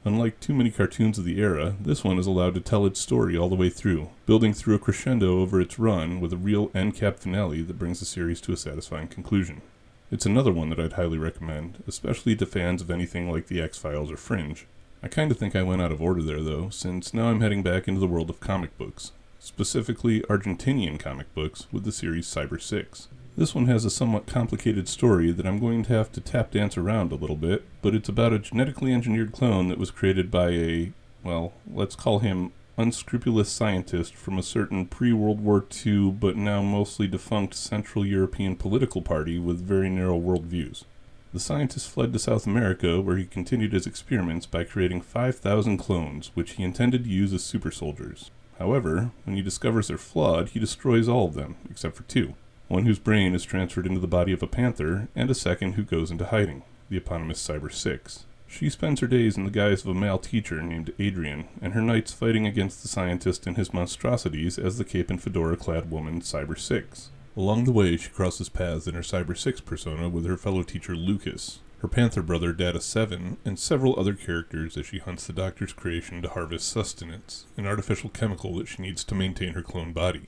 Unlike too many cartoons of the era, this one is allowed to tell its story all the way through, building through a crescendo over its run with a real end-cap finale that brings the series to a satisfying conclusion. It's another one that I'd highly recommend, especially to fans of anything like The X-Files or Fringe. I kinda think I went out of order there, though, since now I'm heading back into the world of comic books, specifically Argentinian comic books with the series Cyber 6. This one has a somewhat complicated story that I'm going to have to tap dance around a little bit, but it's about a genetically engineered clone that was created by a, well, let's call him unscrupulous scientist from a certain pre-World War II but now mostly defunct Central European political party with very narrow worldviews. The scientist fled to South America, where he continued his experiments by creating 5,000 clones, which he intended to use as super soldiers. However, when he discovers they're flawed, he destroys all of them, except for 2. One whose brain is transferred into the body of a panther, and a second who goes into hiding, the eponymous Cyber 6. She spends her days in the guise of a male teacher named Adrian, and her nights fighting against the scientist and his monstrosities as the cape and fedora-clad woman Cyber 6. Along the way, she crosses paths in her Cyber 6 persona with her fellow teacher Lucas, her panther brother Data 7, and several other characters as she hunts the Doctor's creation to harvest sustenance, an artificial chemical that she needs to maintain her clone body.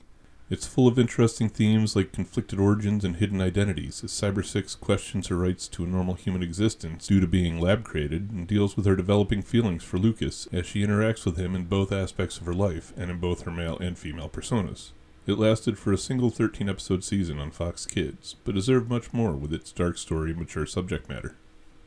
It's full of interesting themes like conflicted origins and hidden identities, as Cyber 6 questions her rights to a normal human existence due to being lab-created, and deals with her developing feelings for Lucas as she interacts with him in both aspects of her life and in both her male and female personas. It lasted for a single 13-episode season on Fox Kids, but deserved much more with its dark story and mature subject matter.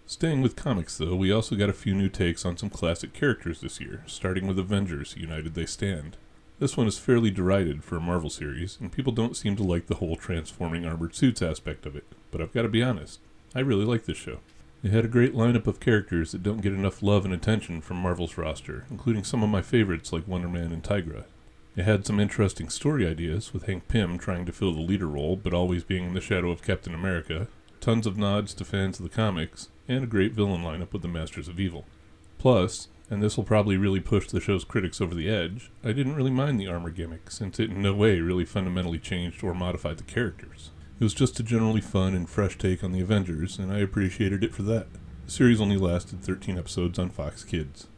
Staying with comics, though, we also got a few new takes on some classic characters this year, starting with Avengers, United They Stand. This one is fairly derided for a Marvel series, and people don't seem to like the whole transforming armored suits aspect of it, but I've got to be honest, I really like this show. It had a great lineup of characters that don't get enough love and attention from Marvel's roster, including some of my favorites like Wonder Man and Tigra. It had some interesting story ideas, with Hank Pym trying to fill the leader role, but always being in the shadow of Captain America, tons of nods to fans of the comics, and a great villain lineup with the Masters of Evil. Plus, and this will probably really push the show's critics over the edge, I didn't really mind the armor gimmick, since it in no way really fundamentally changed or modified the characters. It was just a generally fun and fresh take on the Avengers, and I appreciated it for that. The series only lasted 13 episodes on Fox Kids.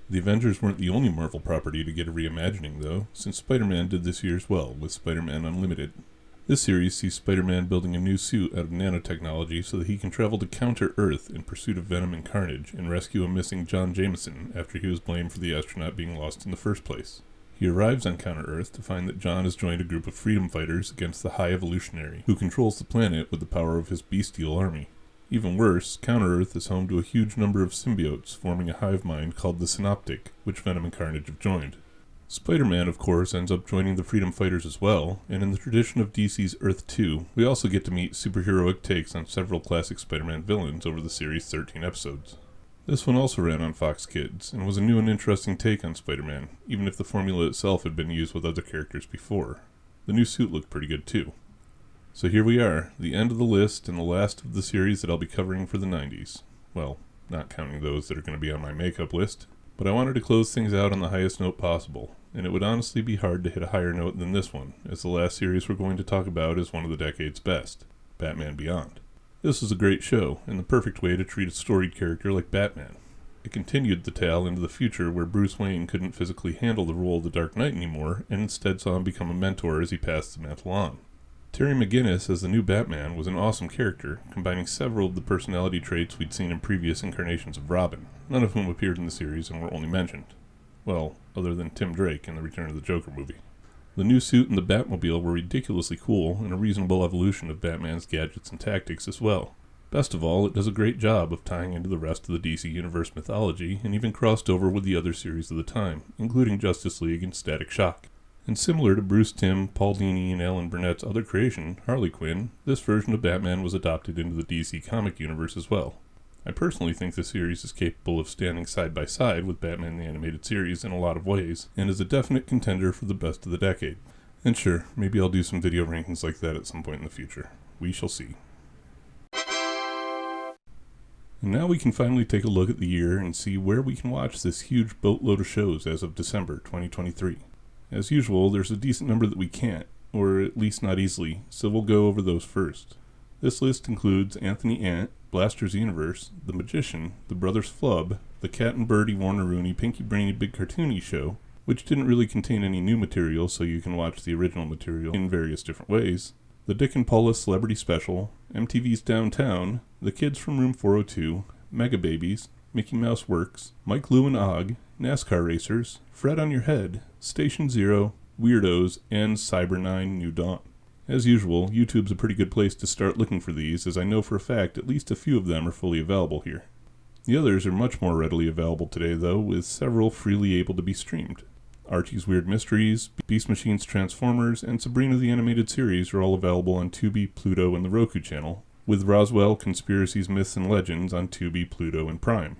The Avengers weren't the only Marvel property to get a reimagining, though, since Spider-Man did this year as well, with Spider-Man Unlimited. This series sees Spider-Man building a new suit out of nanotechnology so that he can travel to counter-Earth in pursuit of Venom and Carnage and rescue a missing John Jameson after he was blamed for the astronaut being lost in the first place. He arrives on counter-Earth to find that John has joined a group of freedom fighters against the High Evolutionary, who controls the planet with the power of his bestial army. Even worse, counter-Earth is home to a huge number of symbiotes forming a hive mind called the Synoptic, which Venom and Carnage have joined. Spider-Man, of course, ends up joining the freedom fighters as well, and in the tradition of DC's Earth 2, we also get to meet superheroic takes on several classic Spider-Man villains over the series' 13 episodes. This one also ran on Fox Kids, and was a new and interesting take on Spider-Man, even if the formula itself had been used with other characters before. The new suit looked pretty good too. So here we are, the end of the list and the last of the series that I'll be covering for the 90s. Well, not counting those that are going to be on my makeup list. But I wanted to close things out on the highest note possible, and it would honestly be hard to hit a higher note than this one, as the last series we're going to talk about is one of the decade's best, Batman Beyond. This was a great show, and the perfect way to treat a storied character like Batman. It continued the tale into the future where Bruce Wayne couldn't physically handle the role of the Dark Knight anymore, and instead saw him become a mentor as he passed the mantle on. Terry McGinnis as the new Batman was an awesome character, combining several of the personality traits we'd seen in previous incarnations of Robin, none of whom appeared in the series and were only mentioned. Well, other than Tim Drake in the Return of the Joker movie. The new suit and the Batmobile were ridiculously cool and a reasonable evolution of Batman's gadgets and tactics as well. Best of all, it does a great job of tying into the rest of the DC Universe mythology and even crossed over with the other series of the time, including Justice League and Static Shock. And similar to Bruce Timm, Paul Dini, and Alan Burnett's other creation, Harley Quinn, this version of Batman was adopted into the DC comic universe as well. I personally think the series is capable of standing side by side with Batman the Animated Series in a lot of ways, and is a definite contender for the best of the decade. And sure, maybe I'll do some video rankings like that at some point in the future. We shall see. And now we can finally take a look at the year and see where we can watch this huge boatload of shows as of December 2023. As usual, there's a decent number that we can't, or at least not easily, so we'll go over those first. This list includes Anthony Ant, Blaster's Universe, The Magician, The Brothers Flub, The Cat and Birdie Warner Rooney Pinky Brainy Big Cartoony Show, which didn't really contain any new material so you can watch the original material in various different ways, The Dick and Paula Celebrity Special, MTV's Downtown, The Kids from Room 402, Mega Babies, Mickey Mouse Works, Mike Lou and Og, NASCAR Racers, Fred on Your Head, Station Zero, Weirdos, and Cyber 9 New Dawn. As usual, YouTube's a pretty good place to start looking for these, as I know for a fact at least a few of them are fully available here. The others are much more readily available today though, with several freely able to be streamed. Archie's Weird Mysteries, Beast Machine's Transformers, and Sabrina the Animated Series are all available on Tubi, Pluto, and the Roku channel, with Roswell, Conspiracies, Myths, and Legends on Tubi, Pluto, and Prime.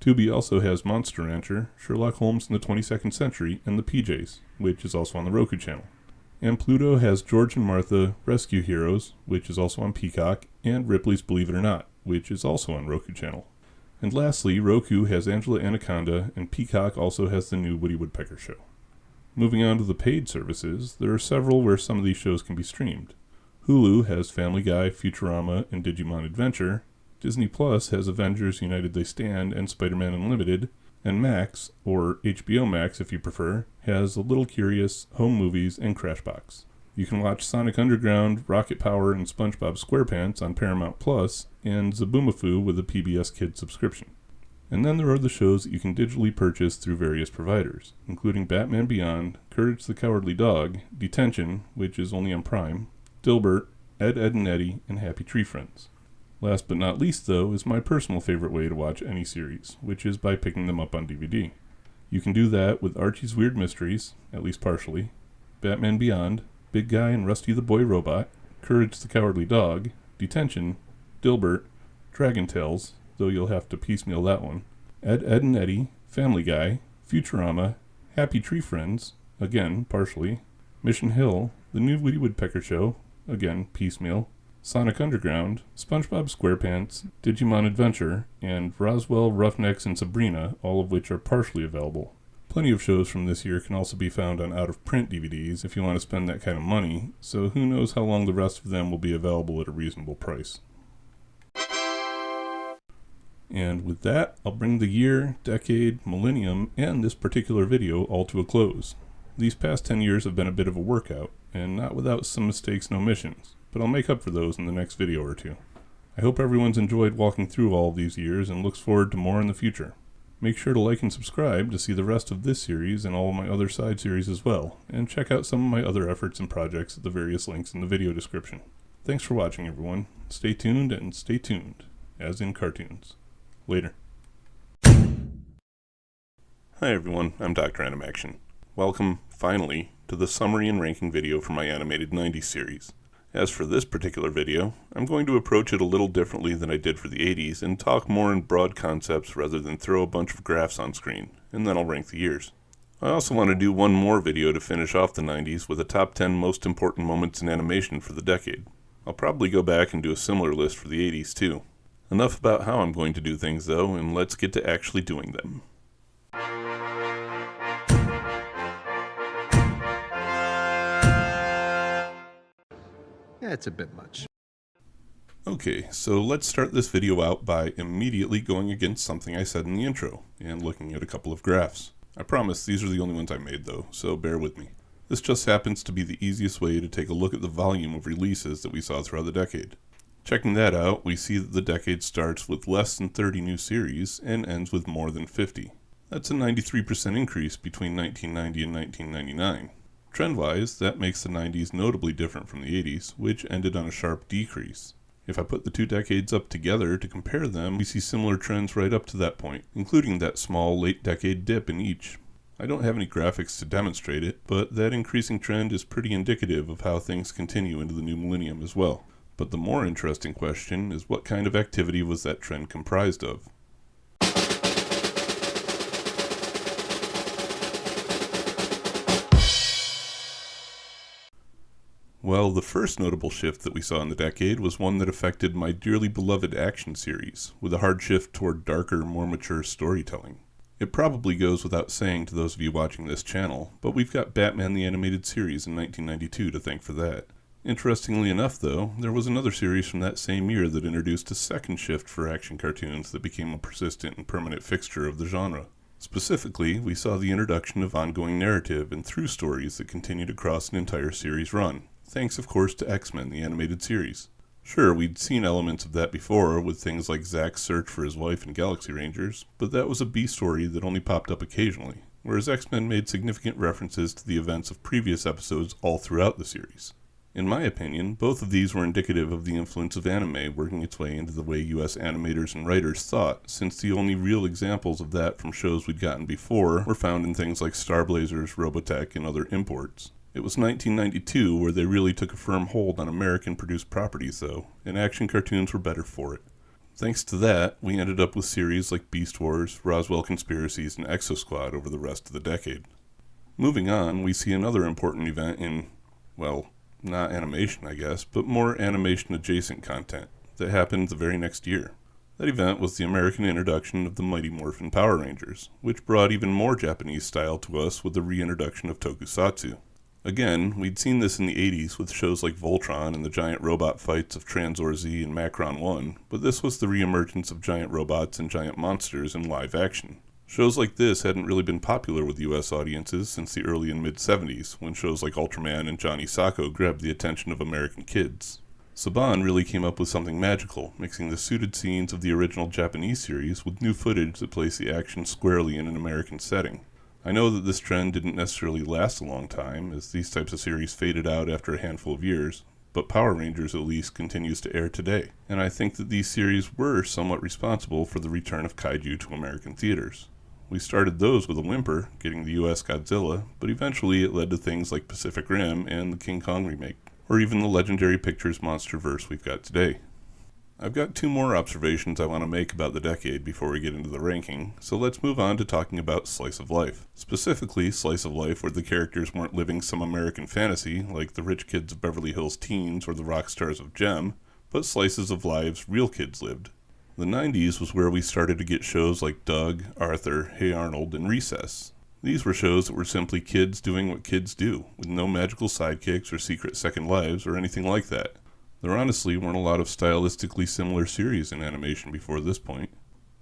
Tubi also has Monster Rancher, Sherlock Holmes in the 22nd Century, and The PJs, which is also on the Roku channel. And Pluto has George and Martha, Rescue Heroes, which is also on Peacock, and Ripley's Believe It or Not, which is also on Roku channel. And lastly, Roku has Angela Anaconda, and Peacock also has the new Woody Woodpecker Show. Moving on to the paid services, there are several where some of these shows can be streamed. Hulu has Family Guy, Futurama, and Digimon Adventure. Disney Plus has Avengers United They Stand and Spider-Man Unlimited, and Max, or HBO Max if you prefer, has A Little Curious, Home Movies, and Crashbox. You can watch Sonic Underground, Rocket Power, and SpongeBob SquarePants on Paramount Plus, and Zaboomafoo with a PBS Kids subscription. And then there are the shows that you can digitally purchase through various providers, including Batman Beyond, Courage the Cowardly Dog, Detention, which is only on Prime, Dilbert, Ed, Edd and Eddy, and Happy Tree Friends. Last but not least, though, is my personal favorite way to watch any series, which is by picking them up on DVD. You can do that with Archie's Weird Mysteries, at least partially, Batman Beyond, Big Guy and Rusty the Boy Robot, Courage the Cowardly Dog, Detention, Dilbert, Dragon Tales, though you'll have to piecemeal that one, Ed, Edd and Eddy, Family Guy, Futurama, Happy Tree Friends, again, partially, Mission Hill, The New Woody Woodpecker Show, again, piecemeal, Sonic Underground, SpongeBob SquarePants, Digimon Adventure, and Roswell, Roughnecks, and Sabrina, all of which are partially available. Plenty of shows from this year can also be found on out-of-print DVDs if you want to spend that kind of money, so who knows how long the rest of them will be available at a reasonable price. And with that, I'll bring the year, decade, millennium, and this particular video all to a close. These past 10 years have been a bit of a workout, and not without some mistakes and omissions, but I'll make up for those in the next video or two. I hope everyone's enjoyed walking through all of these years and looks forward to more in the future. Make sure to like and subscribe to see the rest of this series and all of my other side series as well, and check out some of my other efforts and projects at the various links in the video description. Thanks for watching, everyone. Stay tuned and stay tuned, as in cartoons. Later. Hi everyone, I'm Dr.Animaction. Welcome, finally, to the summary and ranking video for my animated 90s series. As for this particular video, I'm going to approach it a little differently than I did for the 80s and talk more in broad concepts rather than throw a bunch of graphs on screen, and then I'll rank the years. I also want to do one more video to finish off the 90s with a top 10 most important moments in animation for the decade. I'll probably go back and do a similar list for the 80s too. Enough about how I'm going to do things though, and let's get to actually doing them. Yeah, it's a bit much. Okay, so let's start this video out by immediately going against something I said in the intro, and looking at a couple of graphs. I promise these are the only ones I made though, so bear with me. This just happens to be the easiest way to take a look at the volume of releases that we saw throughout the decade. Checking that out, we see that the decade starts with less than 30 new series and ends with more than 50. That's a 93% increase between 1990 and 1999. Trend-wise, that makes the 90s notably different from the 80s, which ended on a sharp decrease. If I put the two decades up together to compare them, we see similar trends right up to that point, including that small late-decade dip in each. I don't have any graphics to demonstrate it, but that increasing trend is pretty indicative of how things continue into the new millennium as well. But the more interesting question is what kind of activity was that trend comprised of? Well, the first notable shift that we saw in the decade was one that affected my dearly beloved action series, with a hard shift toward darker, more mature storytelling. It probably goes without saying to those of you watching this channel, but we've got Batman the Animated Series in 1992 to thank for that. Interestingly enough, though, there was another series from that same year that introduced a second shift for action cartoons that became a persistent and permanent fixture of the genre. Specifically, we saw the introduction of ongoing narrative and through stories that continued across an entire series run. Thanks, of course, to X-Men, the animated series. Sure, we'd seen elements of that before with things like Zack's search for his wife in Galaxy Rangers, but that was a B-story that only popped up occasionally, whereas X-Men made significant references to the events of previous episodes all throughout the series. In my opinion, both of these were indicative of the influence of anime working its way into the way US animators and writers thought, since the only real examples of that from shows we'd gotten before were found in things like Star Blazers, Robotech, and other imports. It was 1992 where they really took a firm hold on American-produced properties, though, and action cartoons were better for it. Thanks to that, we ended up with series like Beast Wars, Roswell Conspiracies, and Exo Squad over the rest of the decade. Moving on, we see another important event in, well, not animation I guess, but more animation-adjacent content that happened the very next year. That event was the American introduction of the Mighty Morphin Power Rangers, which brought even more Japanese style to us with the reintroduction of tokusatsu. Again, we'd seen this in the 80s with shows like Voltron and the giant robot fights of Tranzor Z and Macron 1, but this was the reemergence of giant robots and giant monsters in live action. Shows like this hadn't really been popular with US audiences since the early and mid-70s, when shows like Ultraman and Johnny Sacco grabbed the attention of American kids. Saban really came up with something magical, mixing the suited scenes of the original Japanese series with new footage that placed the action squarely in an American setting. I know that this trend didn't necessarily last a long time, as these types of series faded out after a handful of years, but Power Rangers at least continues to air today, and I think that these series were somewhat responsible for the return of kaiju to American theaters. We started those with a whimper, getting the US Godzilla, but eventually it led to things like Pacific Rim and the King Kong remake, or even the legendary Pictures monsterverse we've got today. I've got two more observations I want to make about the decade before we get into the ranking, so let's move on to talking about slice of life. Specifically, slice of life where the characters weren't living some American fantasy, like the rich kids of Beverly Hills Teens or the rock stars of Gem, but slices of lives real kids lived. The 90s was where we started to get shows like Doug, Arthur, Hey Arnold, and Recess. These were shows that were simply kids doing what kids do, with no magical sidekicks or secret second lives or anything like that. There honestly weren't a lot of stylistically similar series in animation before this point.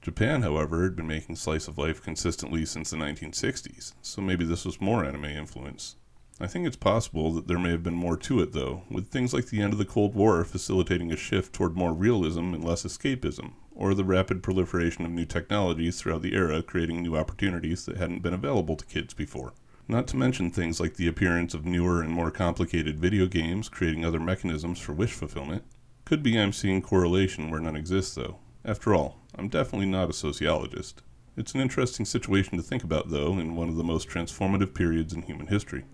Japan, however, had been making slice of life consistently since the 1960s, so maybe this was more anime influence. I think it's possible that there may have been more to it, though, with things like the end of the Cold War facilitating a shift toward more realism and less escapism, or the rapid proliferation of new technologies throughout the era creating new opportunities that hadn't been available to kids before. Not to mention things like the appearance of newer and more complicated video games creating other mechanisms for wish fulfillment. Could be I'm seeing correlation where none exists, though. After all, I'm definitely not a sociologist. It's an interesting situation to think about, though, in one of the most transformative periods in human history.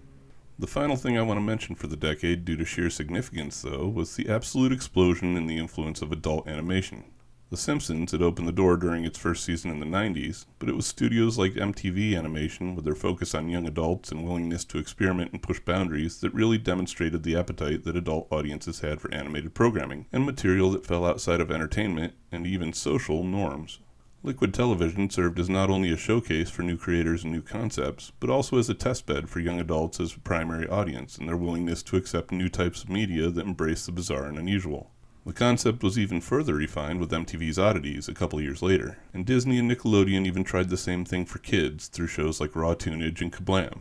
The final thing I want to mention for the decade, due to sheer significance, though, was the absolute explosion in the influence of adult animation. The Simpsons had opened the door during its first season in the 90s, but it was studios like MTV Animation, with their focus on young adults and willingness to experiment and push boundaries, that really demonstrated the appetite that adult audiences had for animated programming, and material that fell outside of entertainment and even social norms. Liquid Television served as not only a showcase for new creators and new concepts, but also as a testbed for young adults as a primary audience and their willingness to accept new types of media that embrace the bizarre and unusual. The concept was even further refined with MTV's Oddities a couple years later, and Disney and Nickelodeon even tried the same thing for kids through shows like Raw Toonage and Kablam.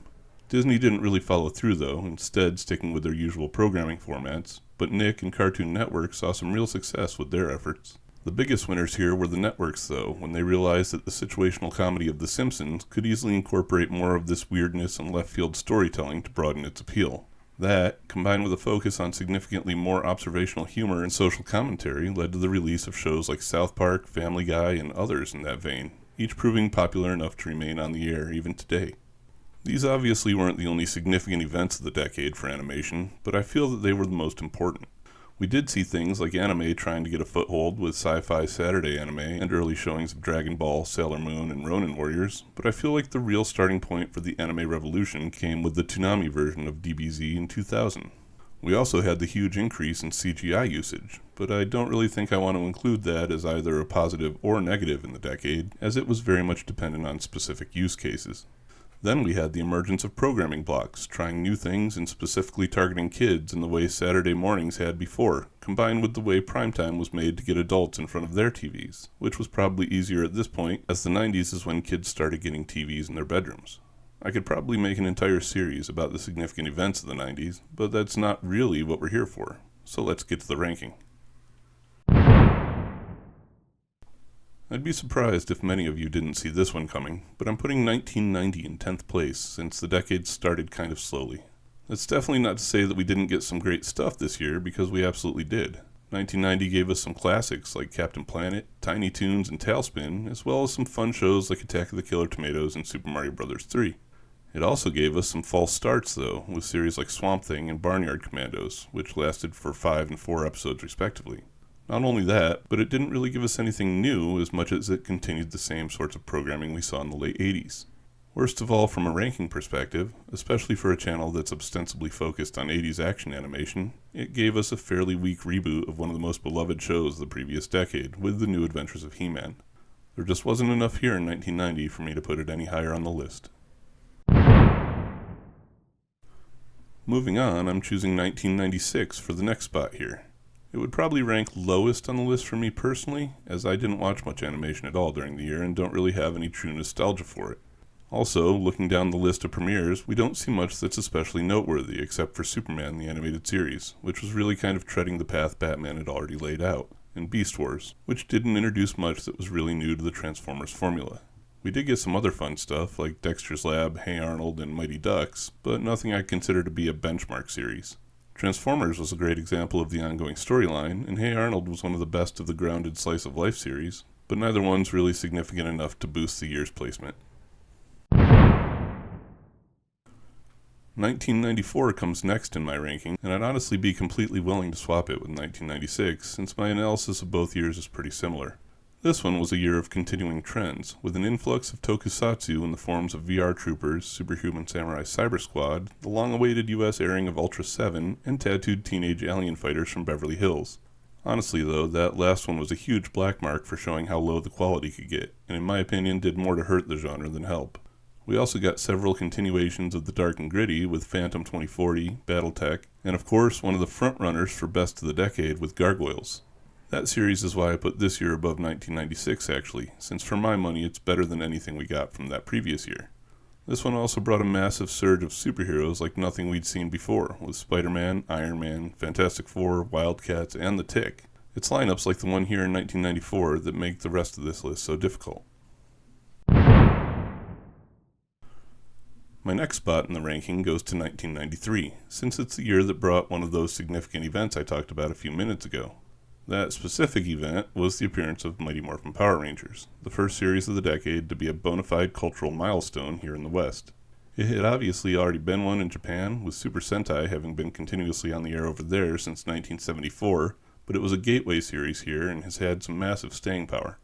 Disney didn't really follow through, though, instead sticking with their usual programming formats, but Nick and Cartoon Network saw some real success with their efforts. The biggest winners here were the networks, though, when they realized that the situational comedy of The Simpsons could easily incorporate more of this weirdness and left-field storytelling to broaden its appeal. That, combined with a focus on significantly more observational humor and social commentary, led to the release of shows like South Park, Family Guy, and others in that vein, each proving popular enough to remain on the air even today. These obviously weren't the only significant events of the decade for animation, but I feel that they were the most important. We did see things like anime trying to get a foothold with Sci-Fi Saturday anime and early showings of Dragon Ball, Sailor Moon, and Ronin Warriors, but I feel like the real starting point for the anime revolution came with the Toonami version of DBZ in 2000. We also had the huge increase in CGI usage, but I don't really think I want to include that as either a positive or negative in the decade, as it was very much dependent on specific use cases. Then we had the emergence of programming blocks, trying new things and specifically targeting kids in the way Saturday mornings had before, combined with the way primetime was made to get adults in front of their TVs, which was probably easier at this point, as the 90s is when kids started getting TVs in their bedrooms. I could probably make an entire series about the significant events of the 90s, but that's not really what we're here for, so let's get to the ranking. I'd be surprised if many of you didn't see this one coming, but I'm putting 1990 in 10th place since the decade started kind of slowly. That's definitely not to say that we didn't get some great stuff this year, because we absolutely did. 1990 gave us some classics like Captain Planet, Tiny Toons, and Tailspin, as well as some fun shows like Attack of the Killer Tomatoes and Super Mario Bros. 3. It also gave us some false starts, though, with series like Swamp Thing and Barnyard Commandos, which lasted for 5 and 4 episodes respectively. Not only that, but it didn't really give us anything new as much as it continued the same sorts of programming we saw in the late 80s. Worst of all, from a ranking perspective, especially for a channel that's ostensibly focused on 80s action animation, it gave us a fairly weak reboot of one of the most beloved shows of the previous decade, with The New Adventures of He-Man. There just wasn't enough here in 1990 for me to put it any higher on the list. Moving on, I'm choosing 1996 for the next spot here. It would probably rank lowest on the list for me personally, as I didn't watch much animation at all during the year and don't really have any true nostalgia for it. Also, looking down the list of premieres, we don't see much that's especially noteworthy except for Superman the Animated Series, which was really kind of treading the path Batman had already laid out, and Beast Wars, which didn't introduce much that was really new to the Transformers formula. We did get some other fun stuff like Dexter's Lab, Hey Arnold, and Mighty Ducks, but nothing I'd consider to be a benchmark series. Transformers was a great example of the ongoing storyline, and Hey Arnold was one of the best of the grounded slice-of-life series, but neither one's really significant enough to boost the year's placement. 1994 comes next in my ranking, and I'd honestly be completely willing to swap it with 1996, since my analysis of both years is pretty similar. This one was a year of continuing trends, with an influx of tokusatsu in the forms of VR Troopers, Superhuman Samurai Cyber Squad, the long-awaited US airing of Ultra 7, and tattooed teenage alien fighters from Beverly Hills. Honestly though, that last one was a huge black mark for showing how low the quality could get, and in my opinion did more to hurt the genre than help. We also got several continuations of the Dark and Gritty with Phantom 2040, Battletech, and of course one of the frontrunners for Best of the Decade with Gargoyles. That series is why I put this year above 1996 actually, since for my money it's better than anything we got from that previous year. This one also brought a massive surge of superheroes like nothing we'd seen before, with Spider-Man, Iron Man, Fantastic Four, Wildcats, and The Tick. It's lineups like the one here in 1994 that make the rest of this list so difficult. My next spot in the ranking goes to 1993, since it's the year that brought one of those significant events I talked about a few minutes ago. That specific event was the appearance of Mighty Morphin Power Rangers, the first series of the decade to be a bona fide cultural milestone here in the West. It had obviously already been one in Japan, with Super Sentai having been continuously on the air over there since 1974, but it was a gateway series here and has had some massive staying power.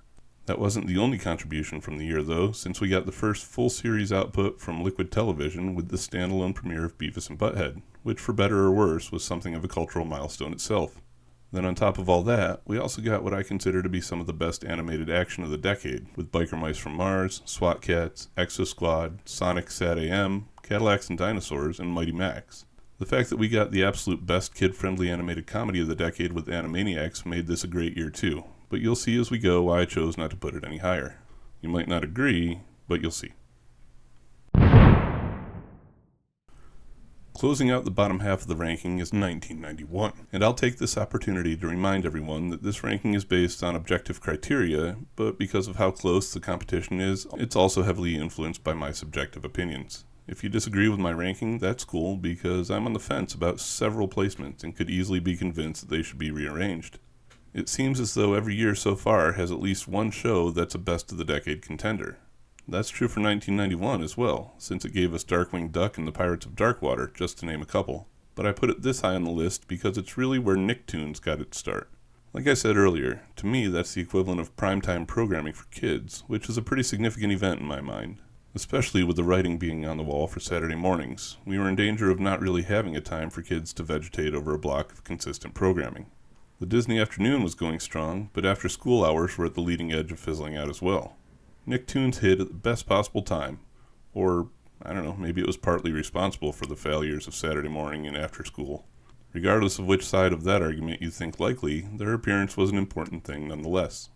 That wasn't the only contribution from the year though, since we got the first full series output from Liquid Television with the standalone premiere of Beavis and Butthead, which for better or worse was something of a cultural milestone itself. Then on top of all that, we also got what I consider to be some of the best animated action of the decade, with Biker Mice from Mars, SWAT Cats, Exo Squad, Sonic Sat AM, Cadillacs and Dinosaurs, and Mighty Max. The fact that we got the absolute best kid-friendly animated comedy of the decade with Animaniacs made this a great year too, but you'll see as we go why I chose not to put it any higher. You might not agree, but you'll see. Closing out the bottom half of the ranking is 1991, and I'll take this opportunity to remind everyone that this ranking is based on objective criteria, but because of how close the competition is, it's also heavily influenced by my subjective opinions. If you disagree with my ranking, that's cool, because I'm on the fence about several placements and could easily be convinced that they should be rearranged. It seems as though every year so far has at least one show that's a best of the decade contender. That's true for 1991 as well, since it gave us Darkwing Duck and the Pirates of Darkwater, just to name a couple. But I put it this high on the list because it's really where Nicktoons got its start. Like I said earlier, to me that's the equivalent of primetime programming for kids, which is a pretty significant event in my mind. Especially with the writing being on the wall for Saturday mornings, we were in danger of not really having a time for kids to vegetate over a block of consistent programming. The Disney afternoon was going strong, but after school hours were at the leading edge of fizzling out as well. Nicktoons hit at the best possible time, or, I don't know, maybe it was partly responsible for the failures of Saturday morning and after school. Regardless of which side of that argument you think likely, their appearance was an important thing nonetheless.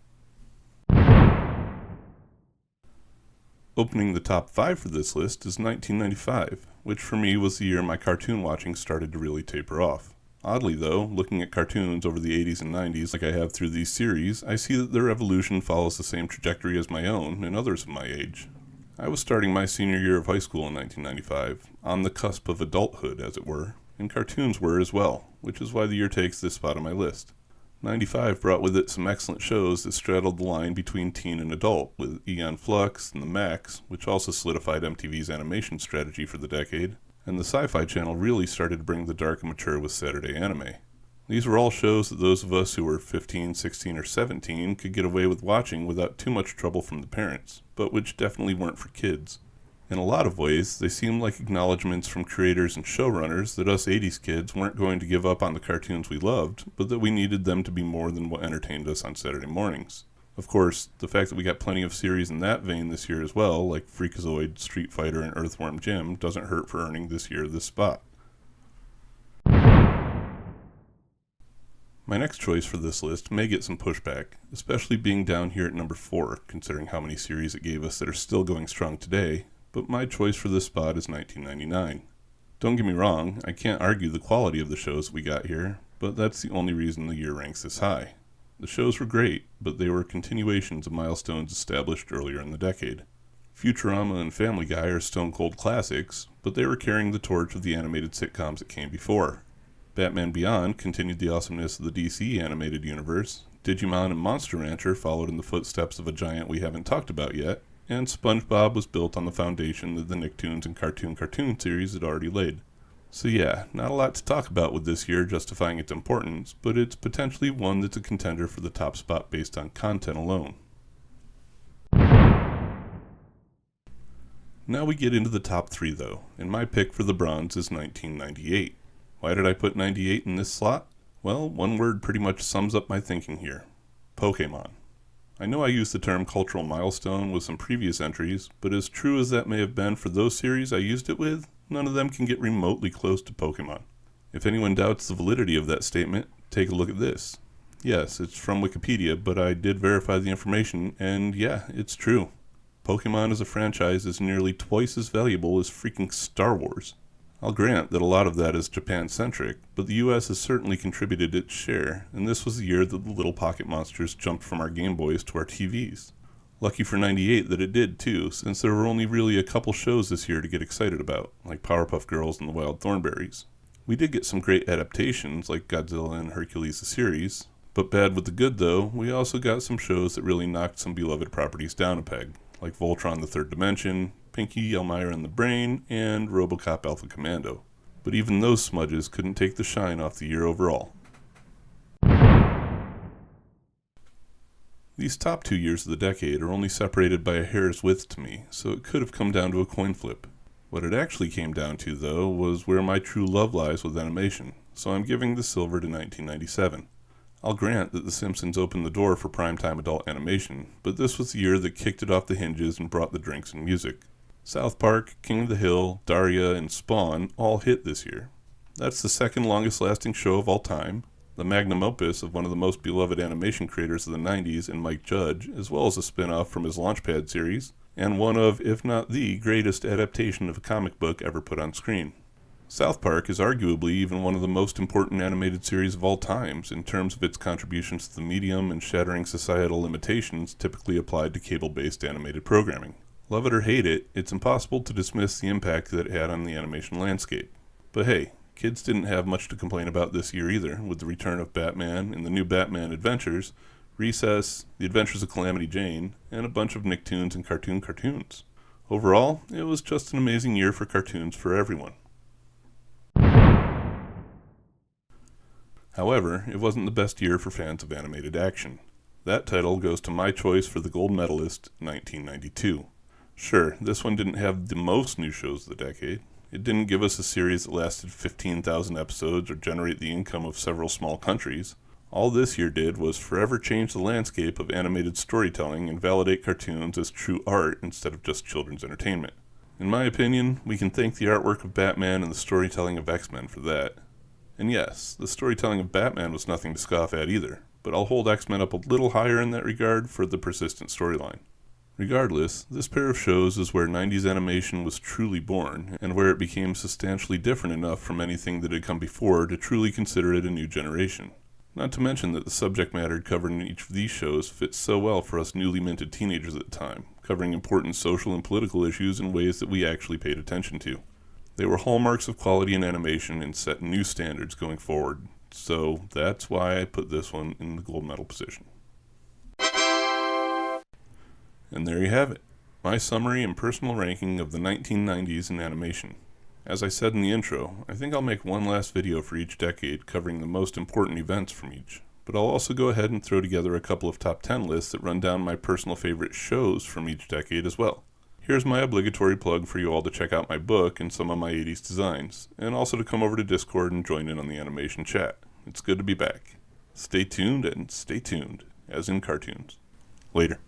Opening the top 5 for this list is 1995, which for me was the year my cartoon watching started to really taper off. Oddly though, looking at cartoons over the 80s and 90s like I have through these series, I see that their evolution follows the same trajectory as my own and others of my age. I was starting my senior year of high school in 1995, on the cusp of adulthood as it were, and cartoons were as well, which is why the year takes this spot on my list. 95 brought with it some excellent shows that straddled the line between teen and adult, with Eon Flux and The Max, which also solidified MTV's animation strategy for the decade, and the Sci-Fi Channel really started to bring the dark and mature with Saturday Anime. These were all shows that those of us who were 15, 16, or 17 could get away with watching without too much trouble from the parents, but which definitely weren't for kids. In a lot of ways, they seemed like acknowledgments from creators and showrunners that us 80s kids weren't going to give up on the cartoons we loved, but that we needed them to be more than what entertained us on Saturday mornings. Of course, the fact that we got plenty of series in that vein this year as well, like Freakazoid, Street Fighter, and Earthworm Jim, doesn't hurt for earning this year this spot. My next choice for this list may get some pushback, especially being down here at number 4, considering how many series it gave us that are still going strong today, but my choice for this spot is 1999. Don't get me wrong, I can't argue the quality of the shows we got here, but that's the only reason the year ranks this high. The shows were great, but they were continuations of milestones established earlier in the decade. Futurama and Family Guy are stone-cold classics, but they were carrying the torch of the animated sitcoms that came before. Batman Beyond continued the awesomeness of the DC animated universe, Digimon and Monster Rancher followed in the footsteps of a giant we haven't talked about yet, and SpongeBob was built on the foundation that the Nicktoons and Cartoon series had already laid. So yeah, not a lot to talk about with this year justifying its importance, but it's potentially one that's a contender for the top spot based on content alone. Now we get into the top 3 though, and my pick for the bronze is 1998. Why did I put 98 in this slot? Well, one word pretty much sums up my thinking here. Pokemon. I know I used the term cultural milestone with some previous entries, but as true as that may have been for those series I used it with, none of them can get remotely close to Pokemon. If anyone doubts the validity of that statement, take a look at this. Yes, it's from Wikipedia, but I did verify the information, and yeah, it's true. Pokemon as a franchise is nearly twice as valuable as freaking Star Wars. I'll grant that a lot of that is Japan-centric, but the US has certainly contributed its share, and this was the year that the little pocket monsters jumped from our Game Boys to our TVs. Lucky for 98 that it did too, since there were only really a couple shows this year to get excited about, like Powerpuff Girls and the Wild Thornberrys. We did get some great adaptations, like Godzilla and Hercules the series, but bad with the good though, we also got some shows that really knocked some beloved properties down a peg, like Voltron the Third Dimension, Pinky, Elmira and the Brain, and RoboCop Alpha Commando. But even those smudges couldn't take the shine off the year overall. These top 2 years of the decade are only separated by a hair's width to me, so it could have come down to a coin flip. What it actually came down to, though, was where my true love lies with animation, so I'm giving the silver to 1997. I'll grant that The Simpsons opened the door for primetime adult animation, but this was the year that kicked it off the hinges and brought the drinks and music. South Park, King of the Hill, Daria, and Spawn all hit this year. That's the second longest lasting show of all time, the magnum opus of one of the most beloved animation creators of the 90s in Mike Judge, as well as a spin-off from his Launchpad series, and one of, if not the greatest adaptation of a comic book ever put on screen. South Park is arguably even one of the most important animated series of all times in terms of its contributions to the medium and shattering societal limitations typically applied to cable-based animated programming. Love it or hate it, it's impossible to dismiss the impact that it had on the animation landscape. But hey, kids didn't have much to complain about this year either, with the return of Batman and the new Batman Adventures, Recess, The Adventures of Calamity Jane, and a bunch of Nicktoons and cartoons. Overall, it was just an amazing year for cartoons for everyone. However, it wasn't the best year for fans of animated action. That title goes to my choice for the gold medalist, 1992. Sure, this one didn't have the most new shows of the decade. It didn't give us a series that lasted 15,000 episodes or generate the income of several small countries. All this year did was forever change the landscape of animated storytelling and validate cartoons as true art instead of just children's entertainment. In my opinion, we can thank the artwork of Batman and the storytelling of X-Men for that. And yes, the storytelling of Batman was nothing to scoff at either, but I'll hold X-Men up a little higher in that regard for the persistent storyline. Regardless, this pair of shows is where 90s animation was truly born, and where it became substantially different enough from anything that had come before to truly consider it a new generation. Not to mention that the subject matter covered in each of these shows fits so well for us newly minted teenagers at the time, covering important social and political issues in ways that we actually paid attention to. They were hallmarks of quality in animation and set new standards going forward, so that's why I put this one in the gold medal position. And there you have it, my summary and personal ranking of the 1990s in animation. As I said in the intro, I think I'll make one last video for each decade covering the most important events from each, but I'll also go ahead and throw together a couple of top 10 lists that run down my personal favorite shows from each decade as well. Here's my obligatory plug for you all to check out my book and some of my 80s designs, and also to come over to Discord and join in on the animation chat. It's good to be back. Stay tuned and stay tuned, as in cartoons. Later.